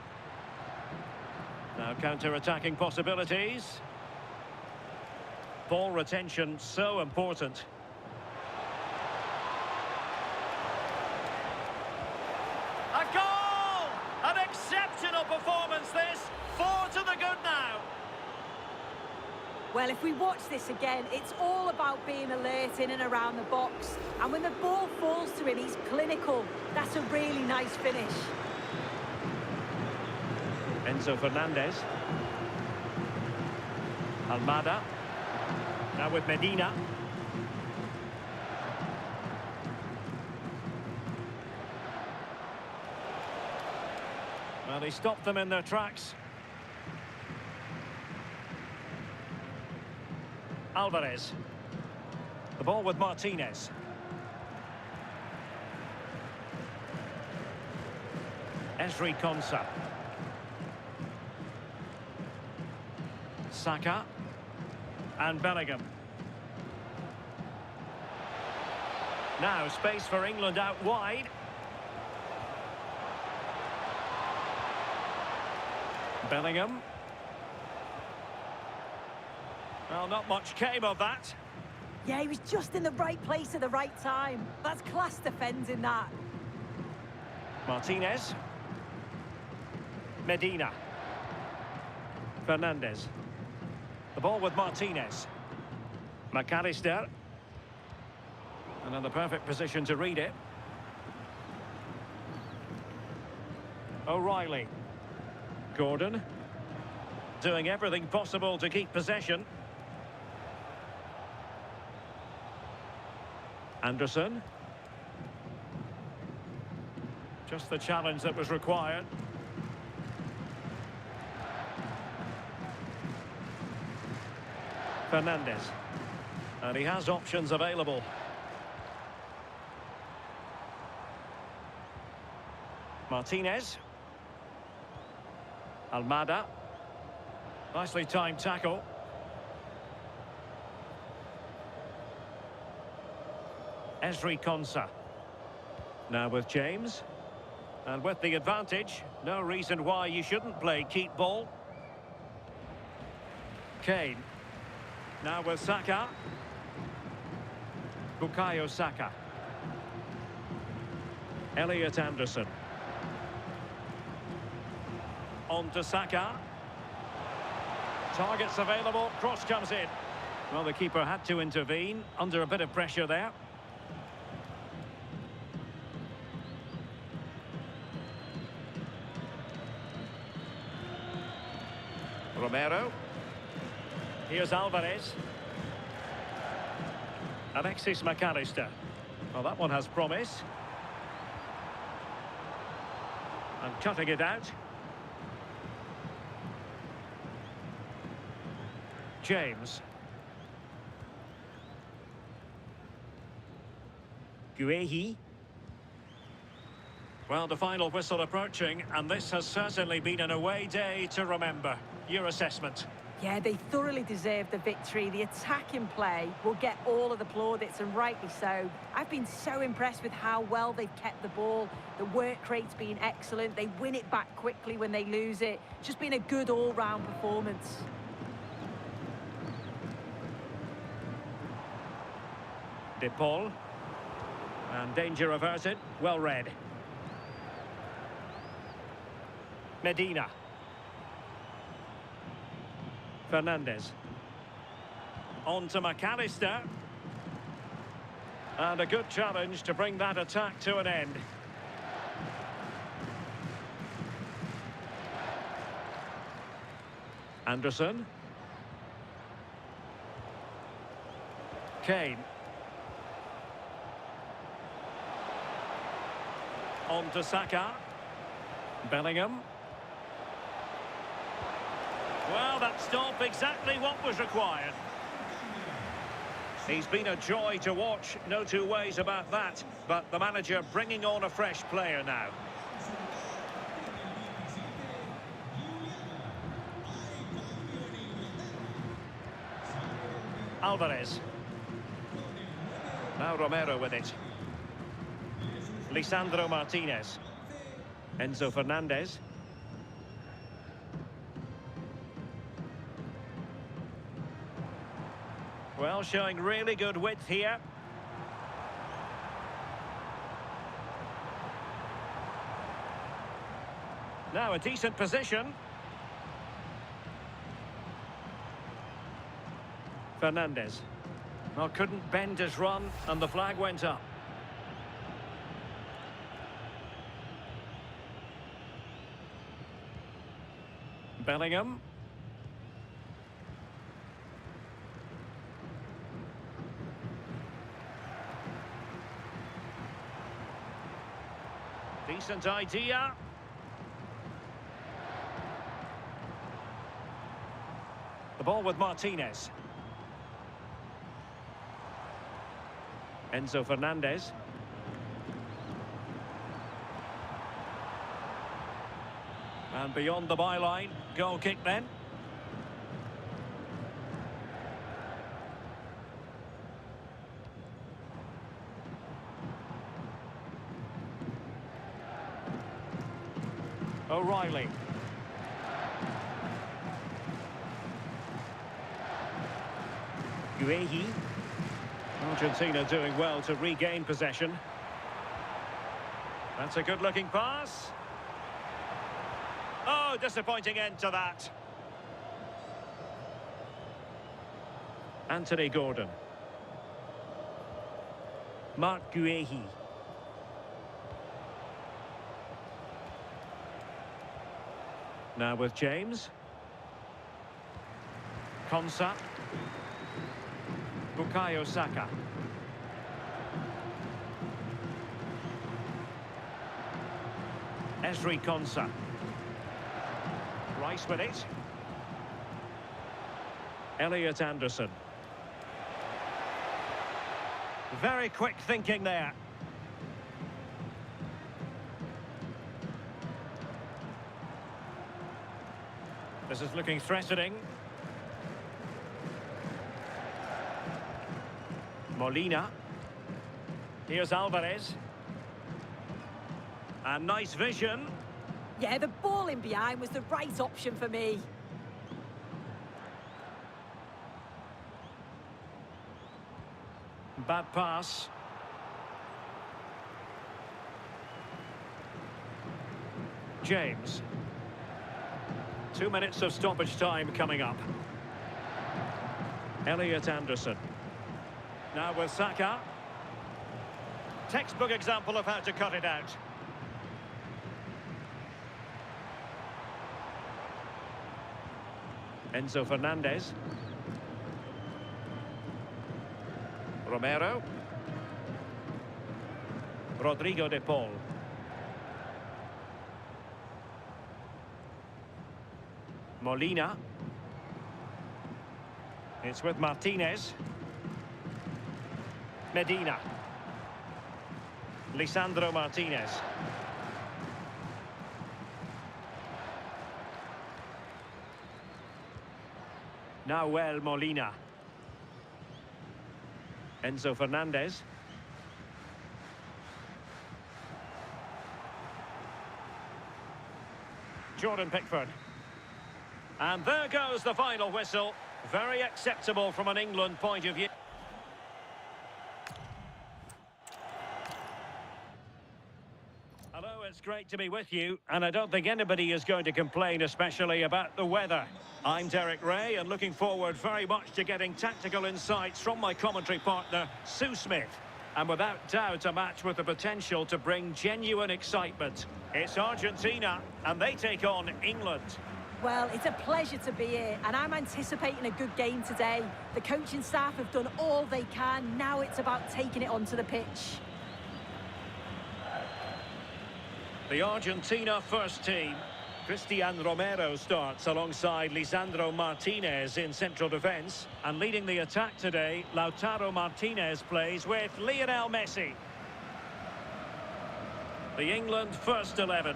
Now counter-attacking possibilities. Ball retention so important. A goal! An exceptional performance this. 4 to the good now.
Well, if we watch this again, it's all about being alert in and around the box. And when the ball falls to him, he's clinical. That's a really nice finish.
Enzo Fernandez. Almada. Now with Medina. Well, he stopped them in their tracks. Alvarez. The ball with Martinez. Ezri Konsa. Saka. And Bellingham. Now space for England out wide. Bellingham. Well, not much came of that.
Yeah, he was just in the right place at the right time. That's class defending, that.
Martinez. Medina. Fernandez. The ball with Martinez. McAllister. And in the perfect position to read it. O'Reilly. Gordon. Doing everything possible to keep possession. Anderson. Just the challenge that was required. Fernandez. And he has options available. Martinez. Almada. Nicely timed tackle. Ezri Konsa. Now with James. And with the advantage, no reason why you shouldn't play keep ball. Kane. Now with Saka. Bukayo Saka. Elliot Anderson. On to Saka. Targets available, cross comes in. Well, the keeper had to intervene, under a bit of pressure there. Romero. Here's Alvarez. Alexis McAllister. Well, that one has promise. And cutting it out. James. Guehi. Well, the final whistle approaching, and this has certainly been an away day to remember. Your assessment?
Yeah, they thoroughly deserved the victory. The attacking play will get all of the plaudits, and rightly so. I've been so impressed with how well they've kept the ball. The work rate's been excellent. They win it back quickly when they lose it. Just been a good all-round performance.
De Paul. And danger averted. Well read. Medina. Fernandez. On to McAllister. And a good challenge to bring that attack to an end. Anderson. Kane. On to Saka. Bellingham. Well, that stopped exactly what was required. He's been a joy to watch, no two ways about that. But the manager bringing on a fresh player now. Alvarez. Now Romero with it. Lisandro Martinez. Enzo Fernandez. Well, showing really good width here. Now a decent position. Fernandez. Well, couldn't bend his run, and the flag went up. Bellingham. Decent idea. The ball with Martinez. Enzo Fernandez. And beyond the byline, goal kick then. O'Reilly. Guehi. Argentina doing well to regain possession. That's a good-looking pass. Oh, disappointing end to that. Anthony Gordon. Marc Guehi. Now with James. Konsa. Bukayo Saka. Ezri Konsa. Rice with it. Elliot Anderson. Very quick thinking there. This is looking threatening. Molina. Here's Alvarez. And nice vision.
Yeah, the ball in behind was the right option for me.
Bad pass. James. 2 minutes of stoppage time coming up. Elliot Anderson. Now with Saka. Textbook example of how to cut it out. Enzo Fernandez. Romero. Rodrigo de Paul. Molina. It's with Martinez. Medina. Lisandro Martinez. Nahuel Molina. Enzo Fernandez. Jordan Pickford. And there goes the final whistle. Very acceptable from an England point of view. Hello, it's great to be with you, and I don't think anybody is going to complain, especially about the weather. I'm Derek Ray, and looking forward very much to getting tactical insights from my commentary partner, Sue Smith. And without doubt, a match with the potential to bring genuine excitement. It's Argentina, and they take on England.
Well, it's a pleasure to be here, and I'm anticipating a good game today. The coaching staff have done all they can. Now it's about taking it onto the pitch.
The Argentina first team. Cristian Romero starts alongside Lisandro Martinez in central defence. And leading the attack today, Lautaro Martinez plays with Lionel Messi. The England first 11.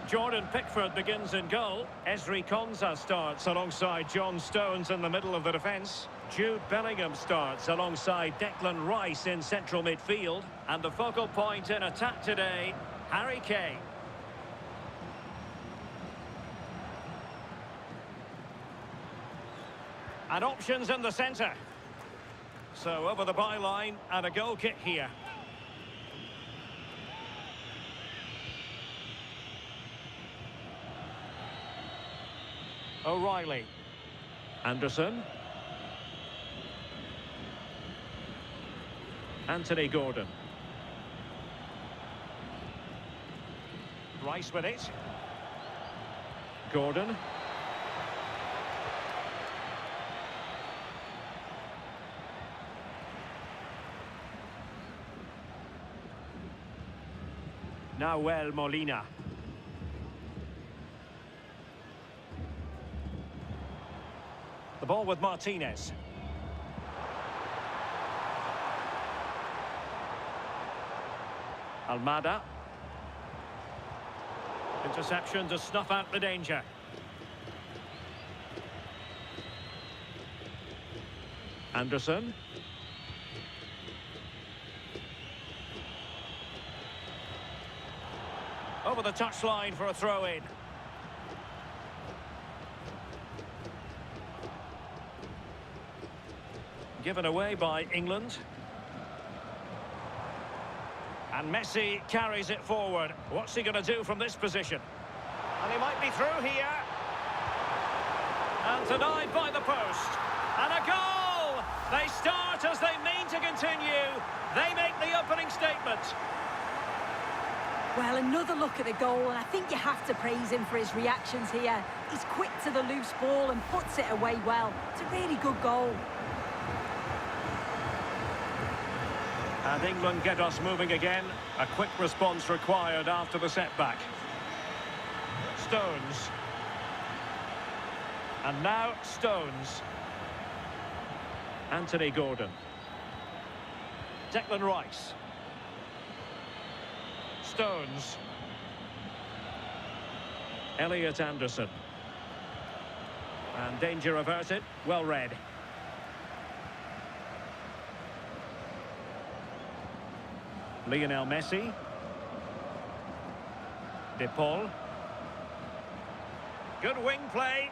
Jordan Pickford begins in goal. Ezri Konsa starts alongside John Stones in the middle of the defence. Jude Bellingham starts alongside Declan Rice in central midfield. And the focal point in attack today, Harry Kane. And options in the centre. So over the byline and a goal kick here. O'Reilly. Anderson. Anthony Gordon. Rice with it. Gordon. Nahuel Molina. The ball with Martinez. Almada. Interception to snuff out the danger. Anderson. Over the touchline for a throw-in. Given away by England. And Messi carries it forward. What's he going to do from this position? And he might be through here. And denied by the post. And a goal! They start as they mean to continue. They make the opening statement.
Well, another look at the goal, and I think you have to praise him for his reactions here. He's quick to the loose ball and puts it away well. It's a really good goal.
And England get us moving again. A quick response required after the setback. Stones. And now Stones. Anthony Gordon. Declan Rice. Stones. Elliot Anderson. And danger averted. Well read. Lionel Messi. De Paul. Good wing play.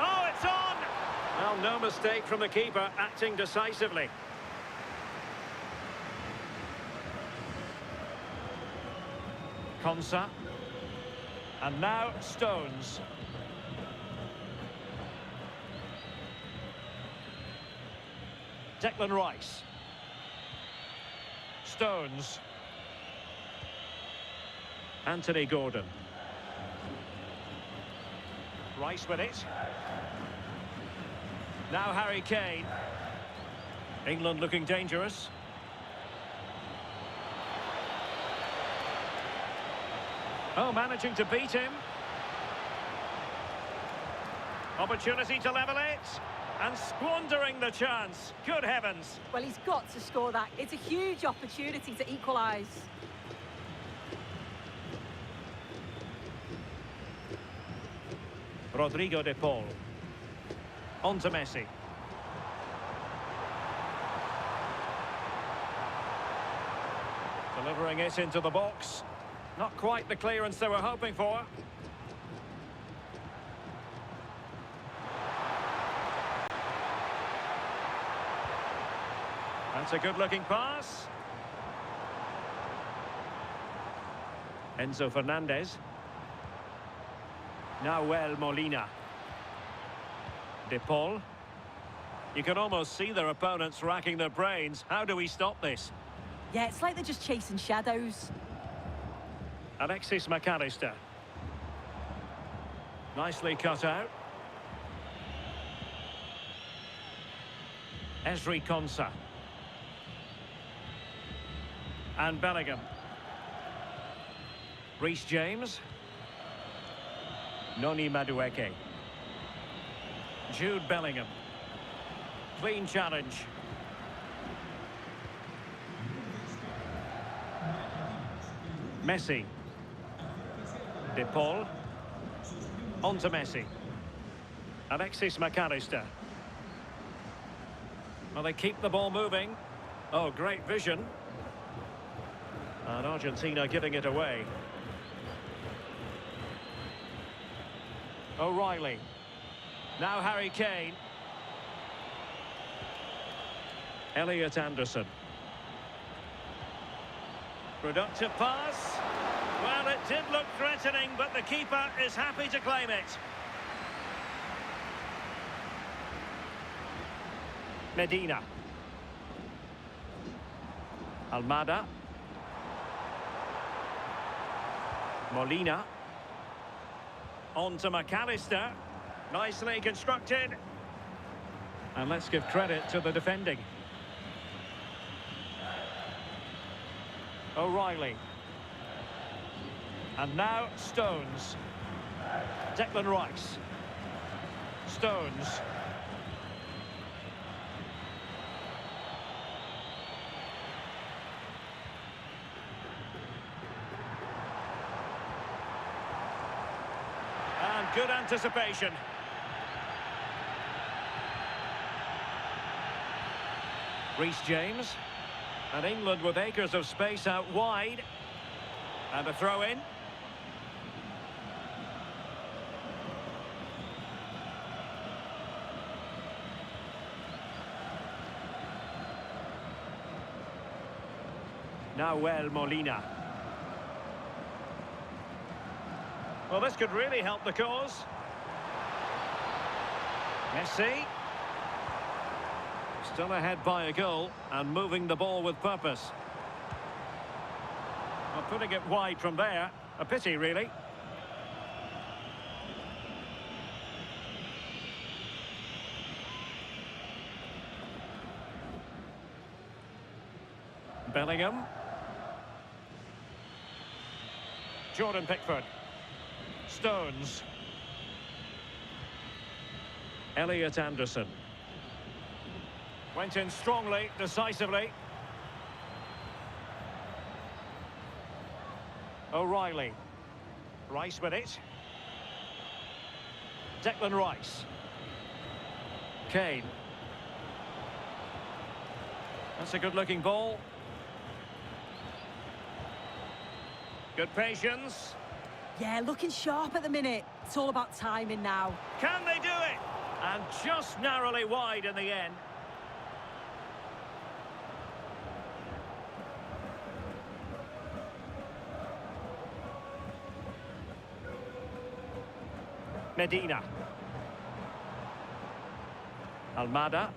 Oh, it's on! Well, no mistake from the keeper, acting decisively. Konsa. And now Stones. Declan Rice. Stones. Anthony Gordon. Rice with it. Now Harry Kane. England looking dangerous. Oh, managing to beat him. Opportunity to level it. And squandering the chance. Good heavens.
Well, he's got to score that. It's a huge opportunity to equalise.
Rodrigo de Paul. On to Messi. Delivering it into the box. Not quite the clearance they were hoping for. That's a good-looking pass. Enzo Fernandez. Nahuel Molina. De Paul. You can almost see their opponents racking their brains. How do we stop this?
Yeah, it's like they're just chasing shadows.
Alexis McAllister. Nicely cut out. Ezri Konsa. And Bellingham. Reece James. Noni Madueke. Jude Bellingham. Clean challenge. Messi. De Paul. On to Messi. Alexis McAllister. Well, they keep the ball moving. Oh, great vision. And Argentina giving it away. O'Reilly. Now Harry Kane. Elliot Anderson. Productive pass. Well, it did look threatening, but the keeper is happy to claim it. Medina. Almada. Molina. On to McAllister. Nicely constructed. And let's give credit to the defending. O'Reilly. And now Stones. Declan Rice. Stones. And good anticipation. Reece James. And England with acres of space out wide. And a throw in. Now Molina. Well, this could really help the cause. Messi. Still ahead by a goal and moving the ball with purpose. Well, putting it wide from there. A pity, really. Bellingham. Jordan Pickford. Stones. Elliot Anderson. Went in strongly, decisively. O'Reilly. Rice with it. Declan Rice. Kane. That's a good-looking ball. Good patience.
Yeah, looking sharp at the minute. It's all about timing now.
Can they do it? And just narrowly wide in the end. Medina. Almada.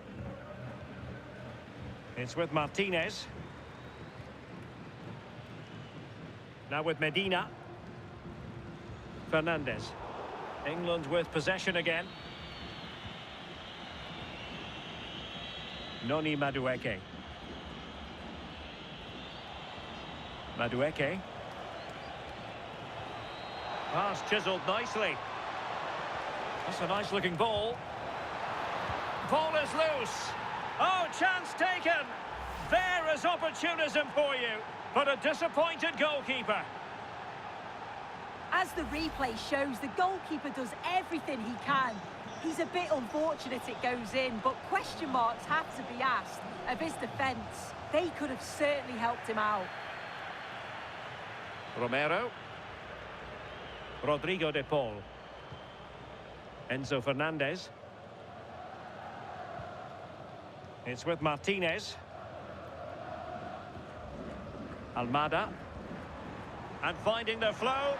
It's with Martinez. Now with Medina. Fernandez. England with possession again. Noni Madueke. Madueke. Pass chiselled nicely. That's a nice looking ball. Ball is loose. Oh, chance taken. There is opportunism for you, but a disappointed goalkeeper.
As the replay shows, the goalkeeper does everything he can. He's a bit unfortunate it goes in, but question marks have to be asked of his defence. They could have certainly helped him out.
Romero. Rodrigo de Paul. Enzo Fernandez. It's with Martinez. Almada. And finding the flow.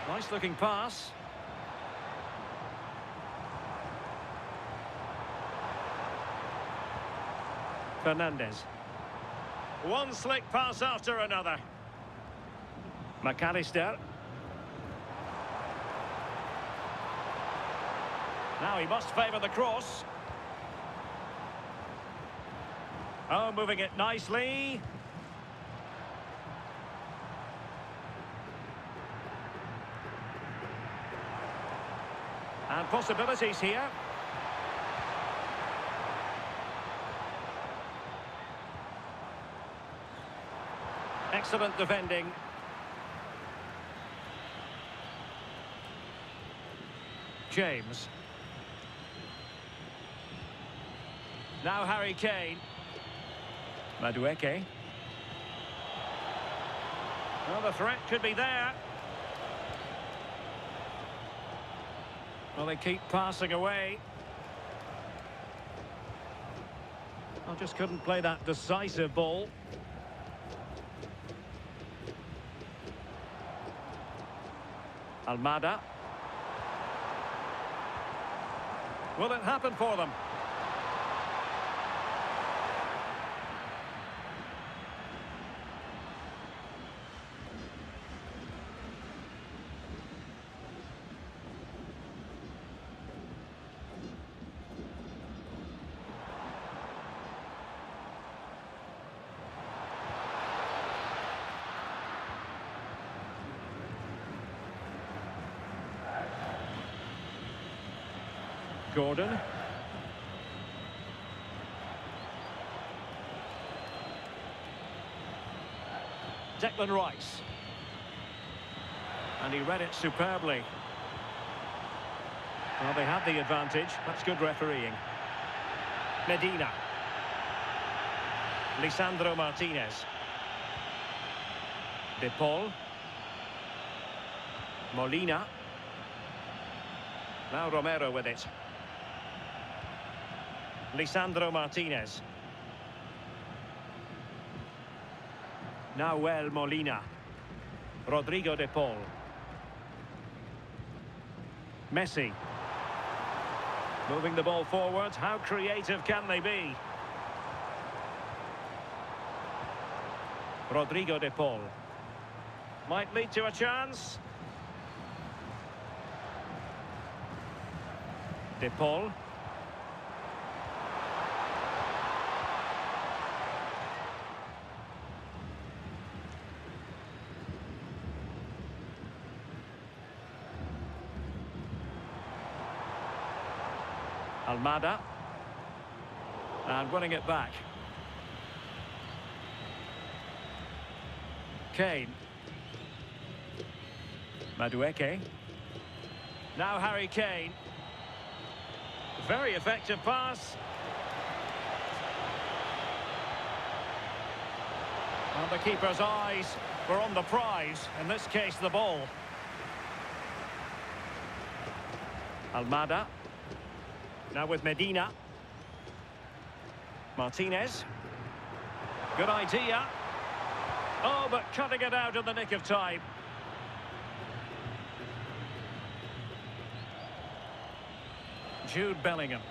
Nice looking pass. Fernandez. One slick pass after another. McAllister. Now he must favour the cross. Oh, moving it nicely. And possibilities here. Excellent defending. James. Now Harry Kane. Madueke. Well, the threat could be there. Well, they keep passing away. I just couldn't play that decisive ball. Almada. Will it happen for them? Gordon. Declan Rice. And he read it superbly. Well, they had the advantage. That's good refereeing. Medina. Lisandro Martinez. De Paul. Molina. Now Romero with it. Lisandro Martinez. Nahuel Molina. Rodrigo de Paul. Messi. Moving the ball forward. How creative can they be? Rodrigo de Paul. Might lead to a chance. De Paul. Almada. And winning it back. Kane. Madueke. Now Harry Kane. Very effective pass. Well, the keeper's eyes were on the prize, in this case the ball. Almada. Now with Medina. Martinez. Good idea. Oh, but cutting it out in the nick of time. Jude Bellingham.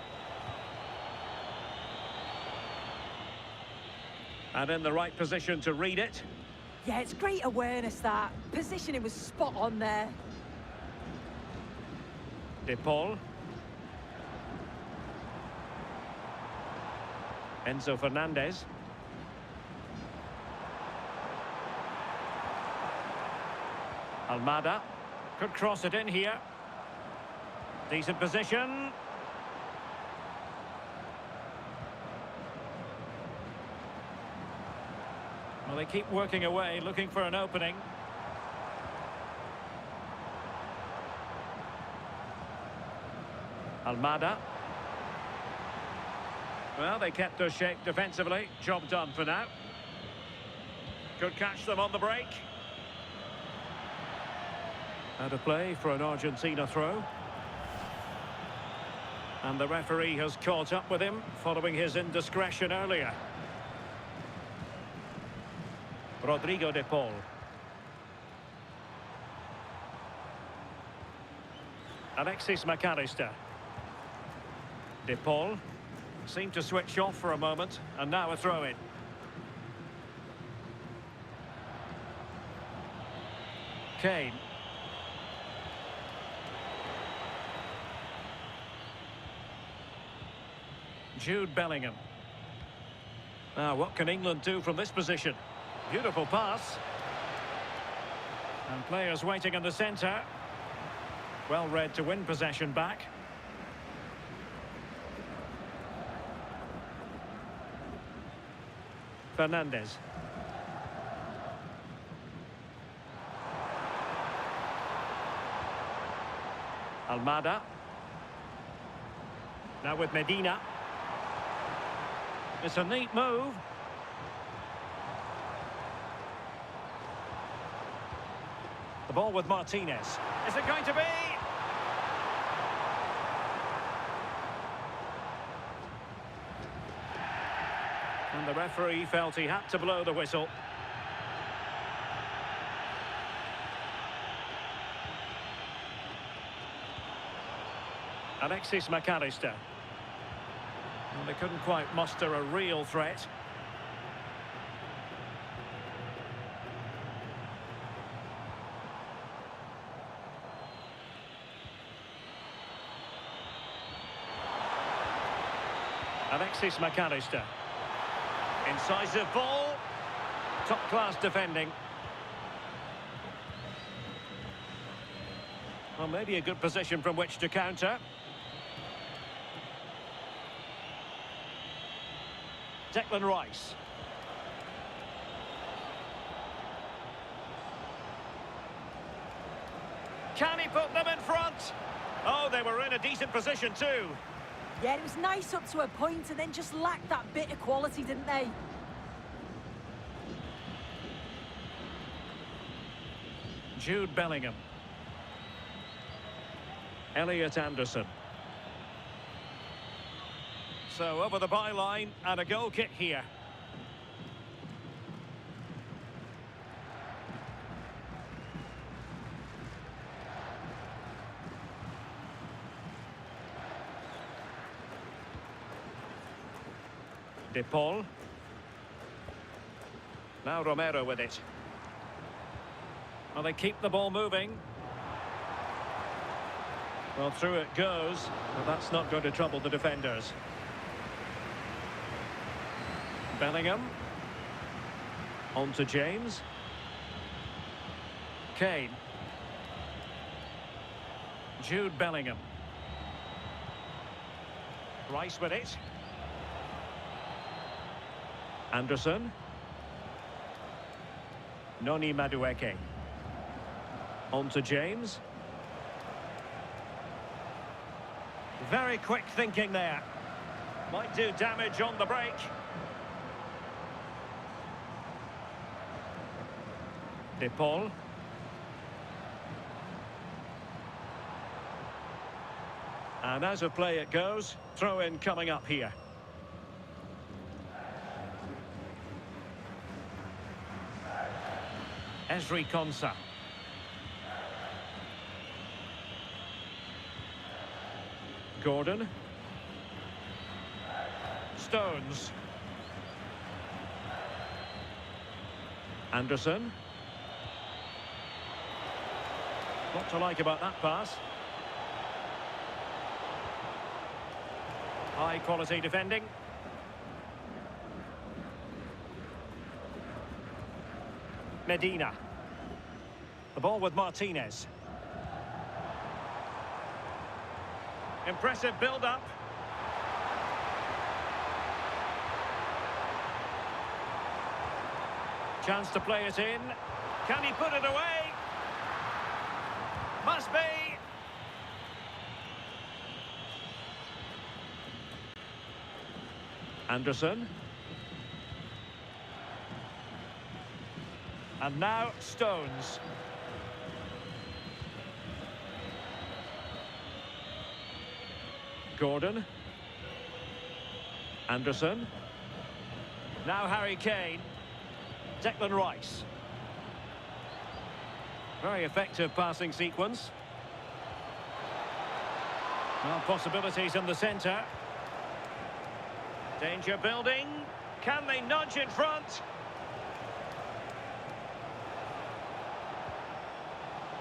And in the right position to read it.
Yeah, it's great awareness, that. Positioning was spot on there.
De Paul. Enzo Fernandez. Almada. Could cross it in here. Decent position. Well, they keep working away, looking for an opening. Almada. Well, they kept their shape defensively. Job done for now. Could catch them on the break. Out of play for an Argentina throw. And the referee has caught up with him following his indiscretion earlier. Rodrigo de Paul. Alexis McAllister. De Paul seemed to switch off for a moment, and now a throw-in. Kane. Jude Bellingham. Now, what can England do from this position? Beautiful pass. And players waiting in the centre. Well read to win possession back. Fernandez. Almada. Now with Medina. It's a neat move. The ball with Martinez. Is it going to be? And the referee felt he had to blow the whistle. Alexis McAllister. And they couldn't quite muster a real threat. Alexis McAllister. Incisive ball. Top-class defending. Well, maybe a good position from which to counter. Declan Rice. Can he put them in front? Oh, they were in a decent position too.
Yeah, it was nice up to a point and then just lacked that bit of quality, didn't they?
Jude Bellingham. Elliot Anderson. So over the byline and a goal kick here. De Paul. Now Romero with it. Well, they keep the ball moving. Well, through it goes, but that's not going to trouble the defenders. Bellingham. On to James. Kane. Jude Bellingham. Rice with it. Anderson. Noni Madueke. On to James. Very quick thinking there. Might do damage on the break. De Paul. And as of play it goes, throw in coming up here. Ezri Konsa. Gordon. Stones. Anderson. What to like about that pass? High quality defending. Medina. The ball with Martinez. Impressive build-up. Chance to play it in. Can he put it away? Must be. Anderson. And now Stones. Gordon. Anderson. Now Harry Kane. Declan Rice. Very effective passing sequence. Well, possibilities in the centre. Danger building. Can they nudge in front?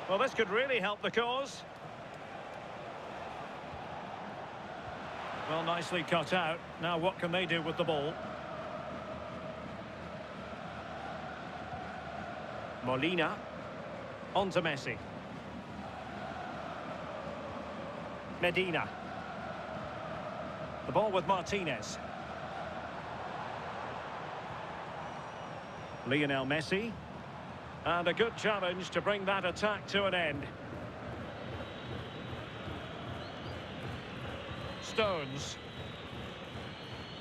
Well, this could really help the cause. Well, nicely cut out. Now what can they do with the ball? Molina. On to Messi. Medina. The ball with Martinez. Lionel Messi. And a good challenge to bring that attack to an end. Stones.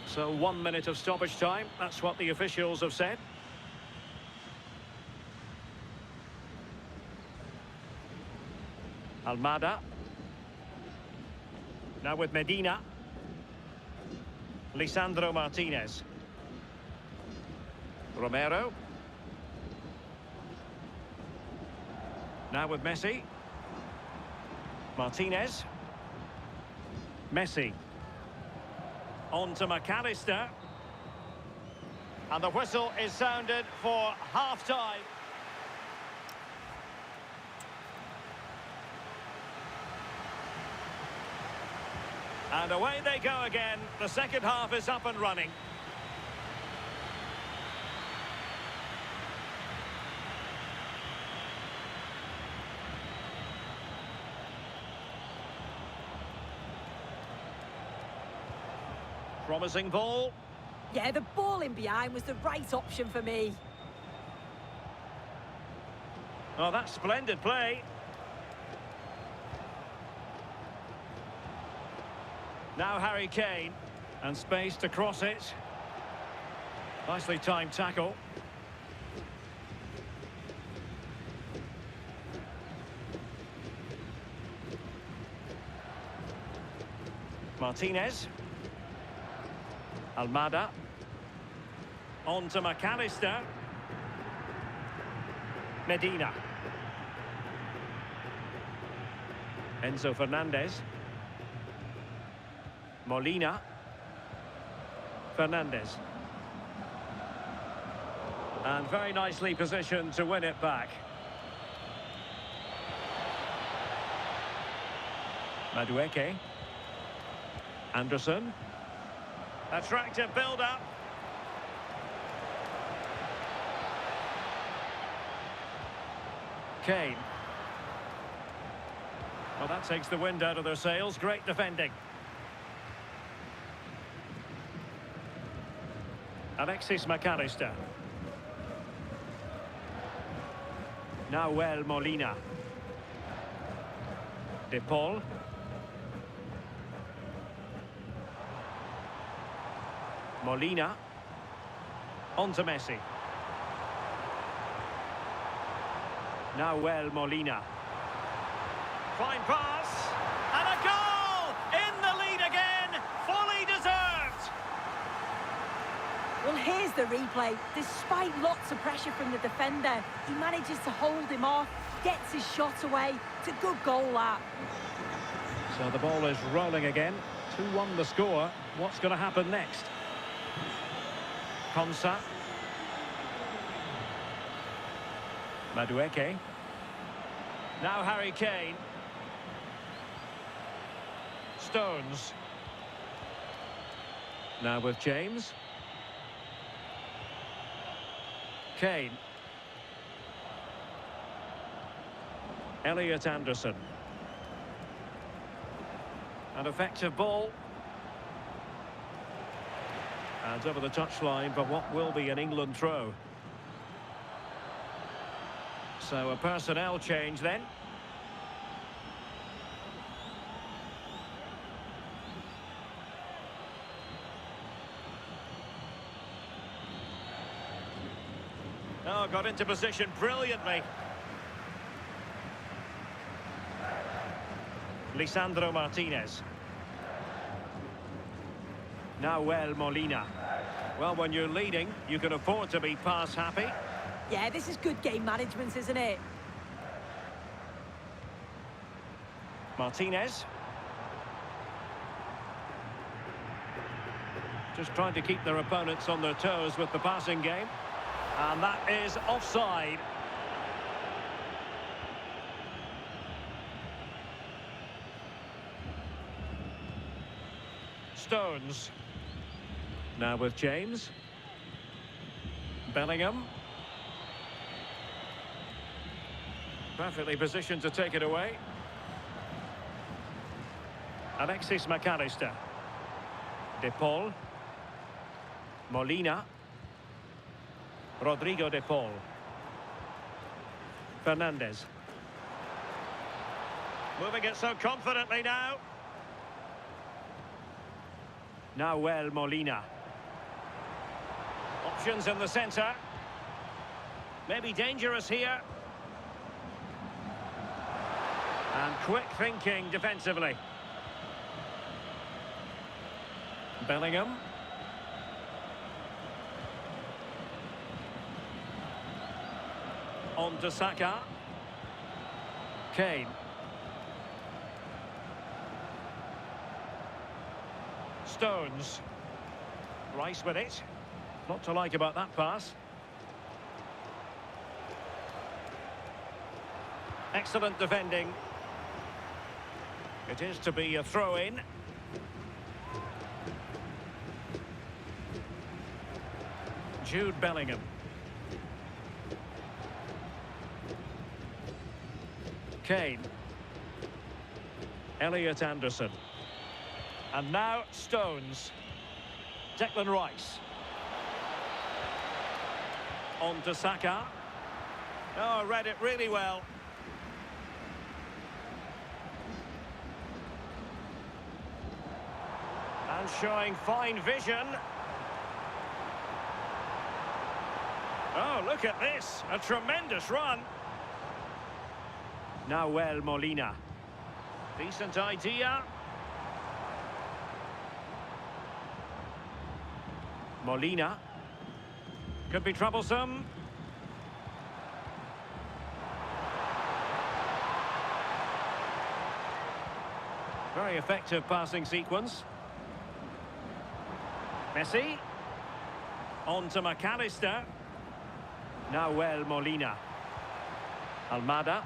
So 1 minute of stoppage time. That's what the officials have said. Almada. Now with Medina. Lisandro Martinez. Romero. Now with Messi. Martinez. Messi. On to McAllister. And the whistle is sounded for half-time. And away they go again. The second half is up and running. Promising ball.
Yeah, the ball in behind was the right option for me.
Oh, that's splendid play. Now Harry Kane. And space to cross it. Nicely timed tackle. Martinez. Almada. On to McAllister. Medina. Enzo Fernandez. Molina. Fernandez. And very nicely positioned to win it back. Madueke. Anderson. Attractive build-up. Kane. Well, that takes the wind out of their sails. Great defending. Alexis McAllister. Nahuel Molina. De Paul. Molina. On to Messi. Nahuel Molina. Fine pass. And a goal! In the lead again. Fully deserved.
Well, here's the replay. Despite lots of pressure from the defender, he manages to hold him off, gets his shot away. It's a good goal, that.
So the ball is rolling again. 2-1 the score. What's going to happen next? Konsa. Madueke. Now Harry Kane. Stones. Now with James. Kane. Elliot Anderson. An effective ball. And over the touchline for what will be an England throw. So a personnel change then. Oh, got into position brilliantly. Lisandro Martinez. Nahuel Molina. Well, when you're leading, you can afford to be pass happy.
Yeah, this is good game management, isn't it?
Martinez. Just trying to keep their opponents on their toes with the passing game. And that is offside. Stones. Now with James. Bellingham. Perfectly positioned to take it away. Alexis McAllister. De Paul. Molina. Rodrigo De Paul. Fernandez. Moving it so confidently now. Nahuel Molina. Options in the centre. Maybe dangerous here. And quick thinking defensively. Bellingham. On to Saka. Kane. Stones. Rice with it. Not to like about that pass. Excellent defending. It is to be a throw-in. Jude Bellingham. Kane. Elliot Anderson. And now Stones. Declan Rice. On to Saka. Oh, read it really well. And showing fine vision. Oh, look at this. A tremendous run. Nahuel Molina. Decent idea. Molina. Could be troublesome. Very effective passing sequence. Messi. On to McAllister. Nahuel Molina. Almada.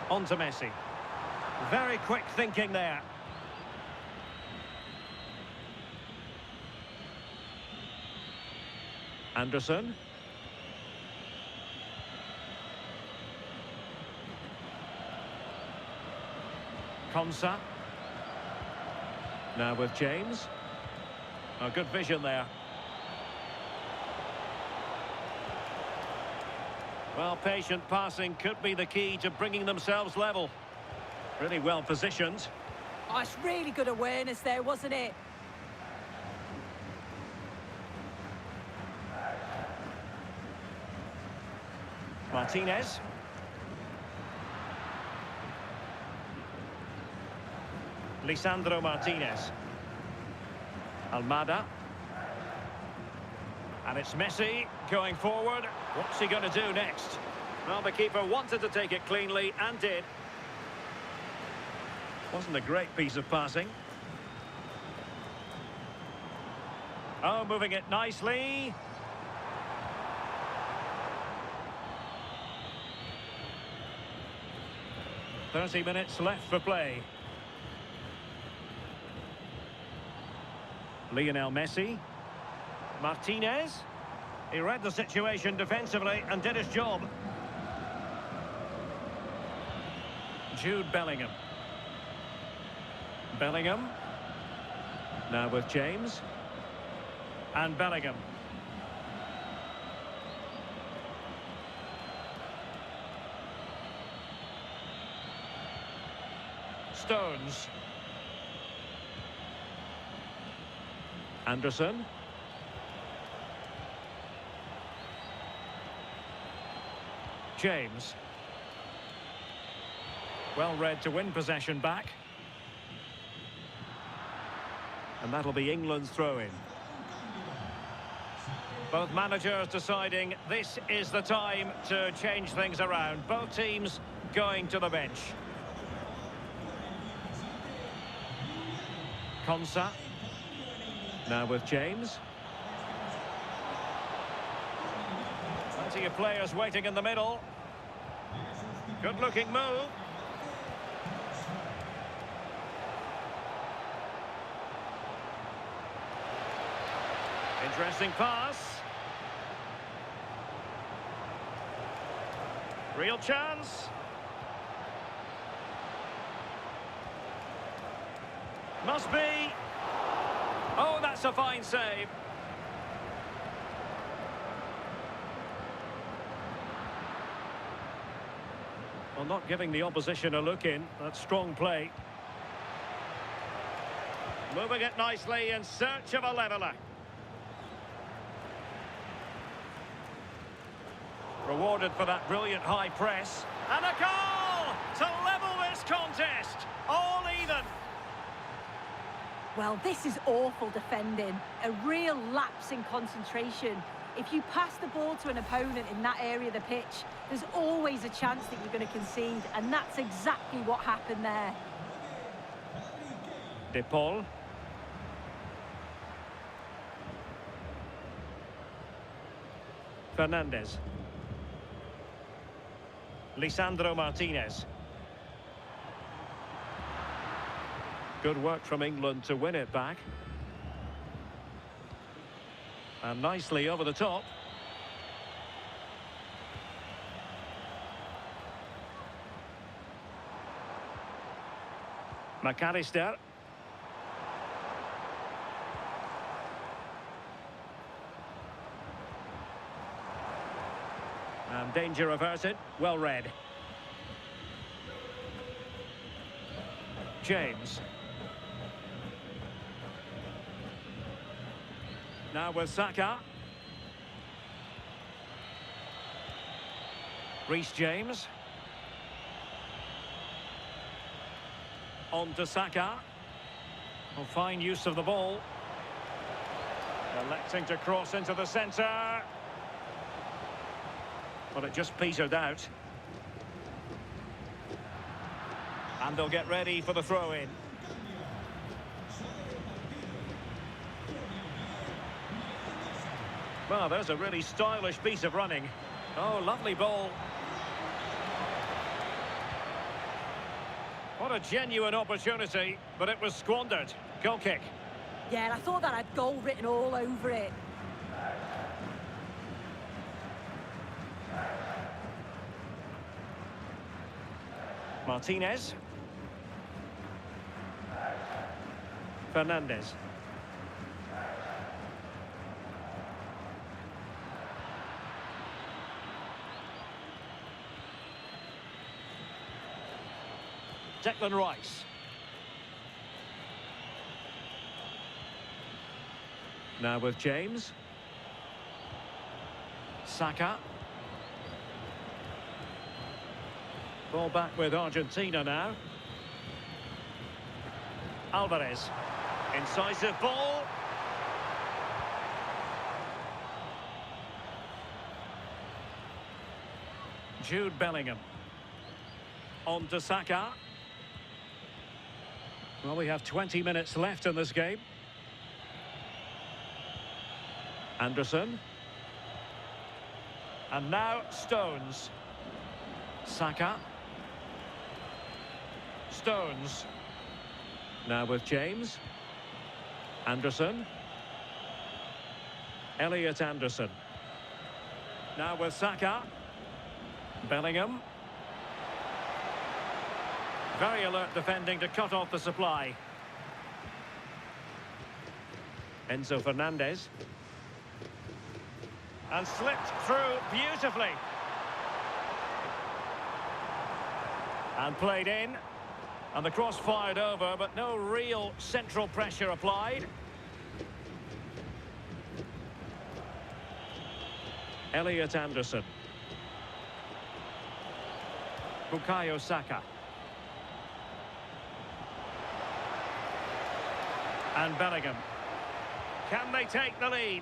On to Messi. Very quick thinking there. Anderson. Konsa. Now with James. A good vision there. Well, patient passing could be the key to bringing themselves level. Really well positioned.
Oh, it's really good awareness there, wasn't it?
Martinez. Lisandro Martinez. Almada. And it's Messi going forward. What's he going to do next? Well, the keeper wanted to take it cleanly and did. Wasn't a great piece of passing. Oh, moving it nicely. "30 minutes left for play." Lionel Messi. Martinez. He read the situation defensively and did his job. Jude Bellingham. Bellingham. Now with James. And Bellingham. Stones. Anderson. James. Well read to win possession back. And that'll be England's throw-in. Both managers deciding this is the time to change things around. Both teams going to the bench. Konsa. Now with James. Plenty of players waiting in the middle. Good-looking move. Interesting pass. Real chance. Must be. Oh, that's a fine save. Well, not giving the opposition a look in. That's strong play. Moving it nicely in search of a leveller. Rewarded for that brilliant high press. And a goal to level this contest. All even.
Well, this is awful defending. A real lapse in concentration. If you pass the ball to an opponent in that area of the pitch, there's always a chance that you're going to concede, and that's exactly what happened there.
De Paul. Fernandez. Lisandro Martinez. Good work from England to win it back. And nicely over the top. McAllister. And danger averted. Well read. James. Now with Saka. Reece James. On to Saka. Well, fine use of the ball. Electing to cross into the centre. But it just petered out. And they'll get ready for the throw-in. Well, there's a really stylish piece of running. Oh, lovely ball. What a genuine opportunity, but it was squandered. Goal kick.
Yeah, and I thought that had goal written all over it.
Martinez. Fernandez. Declan Rice. Now with James. Saka. Ball back with Argentina now. Alvarez. Incisive ball. Jude Bellingham. On to Saka. Well, we have 20 minutes left in this game. Anderson. And now Stones. Saka. Stones. Now with James. Anderson. Elliot Anderson. Now with Saka. Bellingham. Very alert defending to cut off the supply. Enzo Fernandez. And slipped through beautifully. And played in. And the cross fired over, but no real central pressure applied. Elliot Anderson. Bukayo Saka. And Bellingham. Can they take the lead?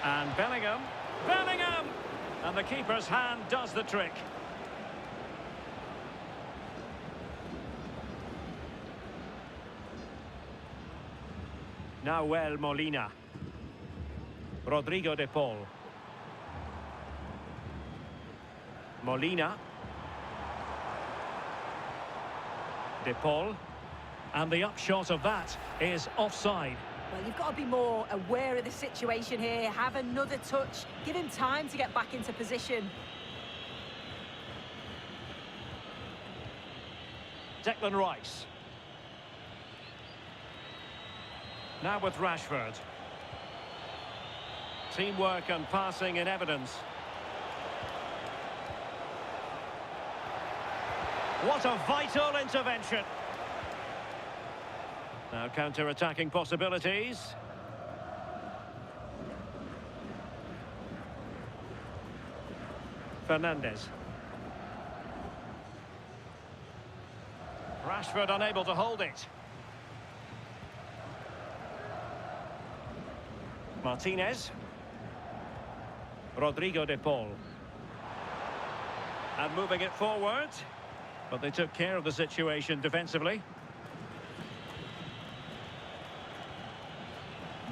And Bellingham. Bellingham! And the keeper's hand does the trick. Nahuel Molina. Rodrigo de Paul. Molina. De Paul. And the upshot of that is offside.
Well, you've got to be more aware of the situation here. Have another touch. Give him time to get back into position.
Declan Rice. Now with Rashford. Teamwork and passing in evidence. What a vital intervention. Now counter-attacking possibilities. Fernandez. Rashford unable to hold it. Martinez. Rodrigo de Paul. And moving it forward. But they took care of the situation defensively.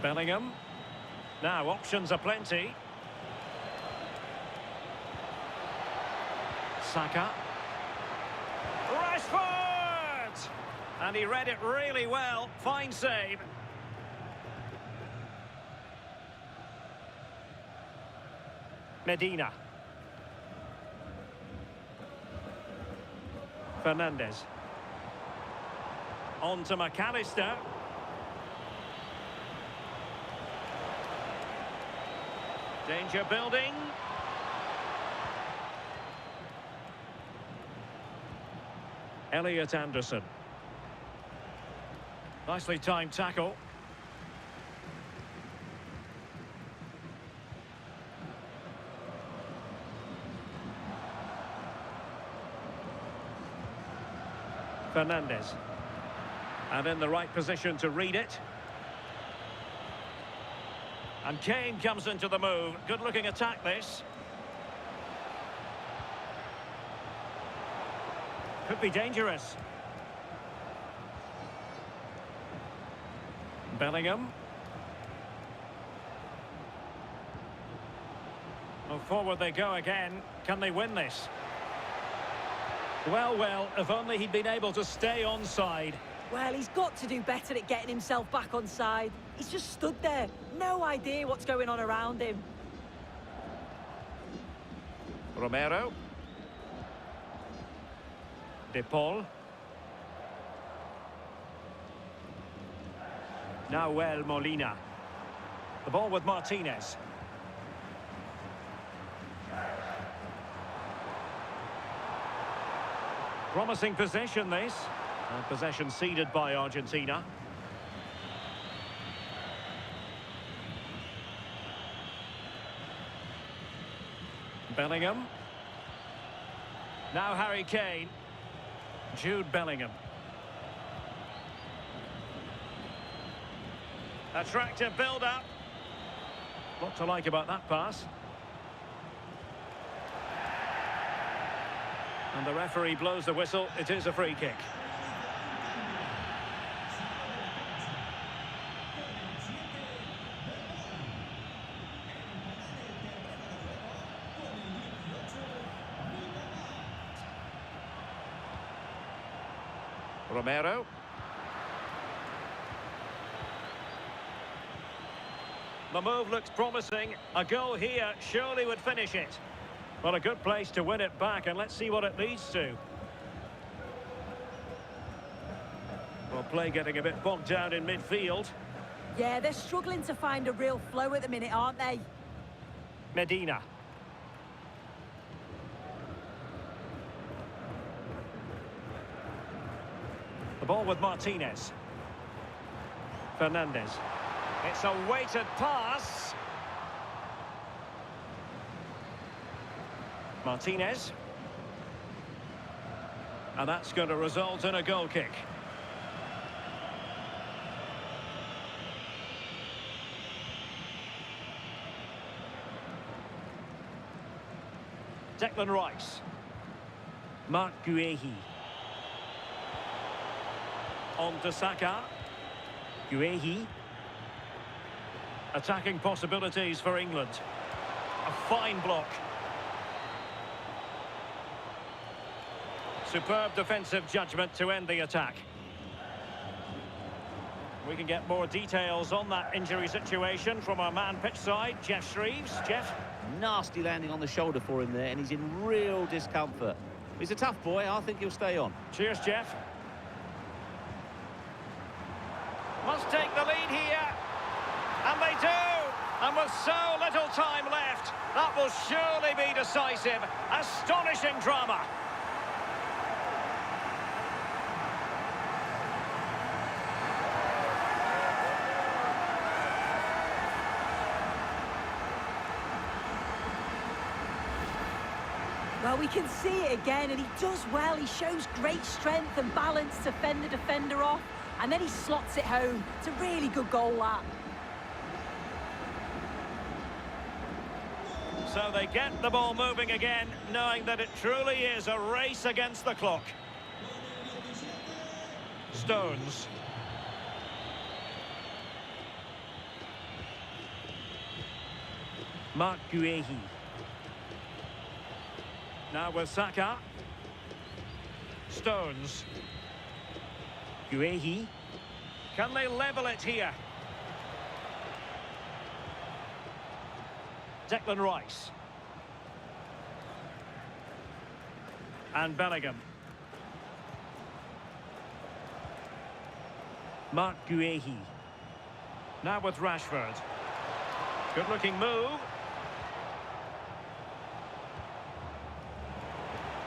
Bellingham. Now options are plenty. Saka. Rashford! And he read it really well. Fine save. Medina. Fernandez. On to McAllister. Danger building. Elliot Anderson. Nicely timed tackle. Fernandez. And in the right position to read it. And Kane comes into the move. Good-looking attack, this. Could be dangerous. Bellingham. Well, forward they go again. Can they win this? Well, if only he'd been able to stay onside.
Well, he's got to do better at getting himself back on side. He's just stood there. No idea what's going on around him.
Romero. De Paul. Nahuel Molina. The ball with Martinez. Promising possession, this. And possession ceded by Argentina. Bellingham. Now Harry Kane. Jude Bellingham. Attractive build-up. Lot to like about that pass. And the referee blows the whistle. It is a free kick. Romero. The move looks promising. A goal here surely would finish it. Well, a good place to win it back, and let's see what it leads to. Well, play getting a bit bogged down in midfield.
Yeah, they're struggling to find a real flow at the minute, aren't they?
Medina. The ball with Martinez. Fernandez. It's a weighted pass. Martinez. And that's going to result in a goal kick. Declan Rice. Mark Guehi. On to Saka. Guehi. Attacking possibilities for England. A fine block. Superb defensive judgment to end the attack. We can get more details on that injury situation from our man pitch side, Jeff Shreves. Jeff?
Nasty landing on the shoulder for him there, and he's in real discomfort. He's a tough boy. I think he'll stay on.
Cheers, Jeff. Must take the lead here. And they do. And with so little time left, that will surely be decisive. Astonishing drama.
Well, we can see it again, and he does well. He shows great strength and balance to fend the defender off, and then he slots it home. It's a really good goal, that.
So they get the ball moving again, knowing that it truly is a race against the clock. Stones. Mark Guehi. Now with Saka. Stones. Guehi. Can they level it here? Declan Rice. And Bellingham. Mark Guehi. Now with Rashford. Good-looking move.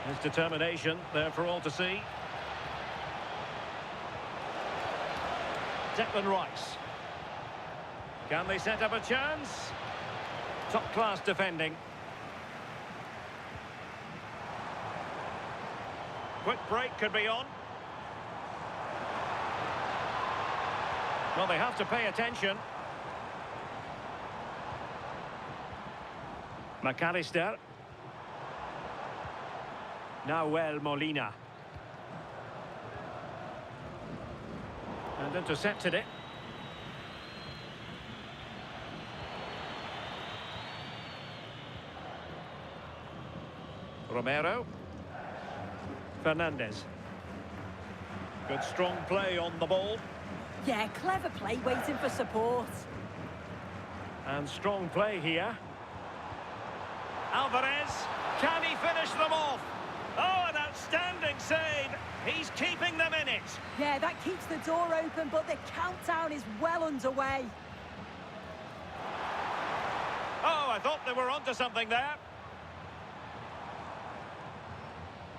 His determination there for all to see. Declan Rice. Can they set up a chance? Top-class defending. Quick break could be on. Well, they have to pay attention. McAllister. Nahuel Molina. And intercepted it. Romero. Fernandez. Good strong play on the ball.
Yeah, clever play, waiting for support.
And strong play here. Alvarez. Can he finish them off? Oh, an outstanding save. He's keeping them in it.
Yeah, that keeps the door open, but the countdown is well underway.
Oh, I thought they were onto something there.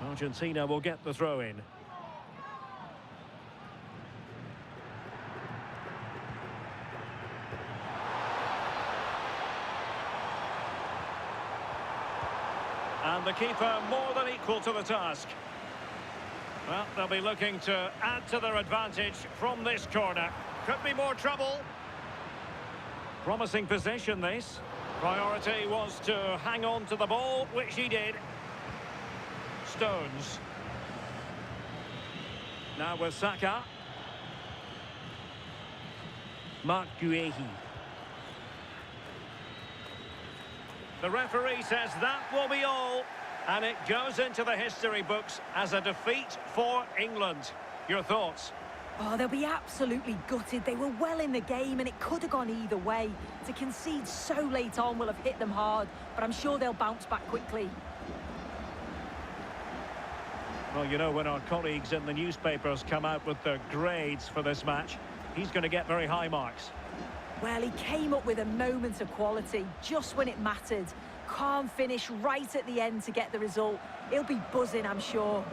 Argentina will get the throw in. And the keeper more than equal to the task. Well, they'll be looking to add to their advantage from this corner. Could be more trouble. Promising possession, this. Priority was to hang on to the ball, which he did. Stones. Now with Saka. Mark Guehi. The referee says that will be all, and it goes into the history books as a defeat for England. Your thoughts?
Oh, they'll be absolutely gutted. They were well in the game, and it could have gone either way. To concede so late on will have hit them hard, but I'm sure they'll bounce back quickly.
Well, you know, when our colleagues in the newspapers come out with their grades for this match, he's going to get very high marks.
Well, he came up with a moment of quality just when it mattered. Calm finish right at the end to get the result. He'll be buzzing, I'm sure.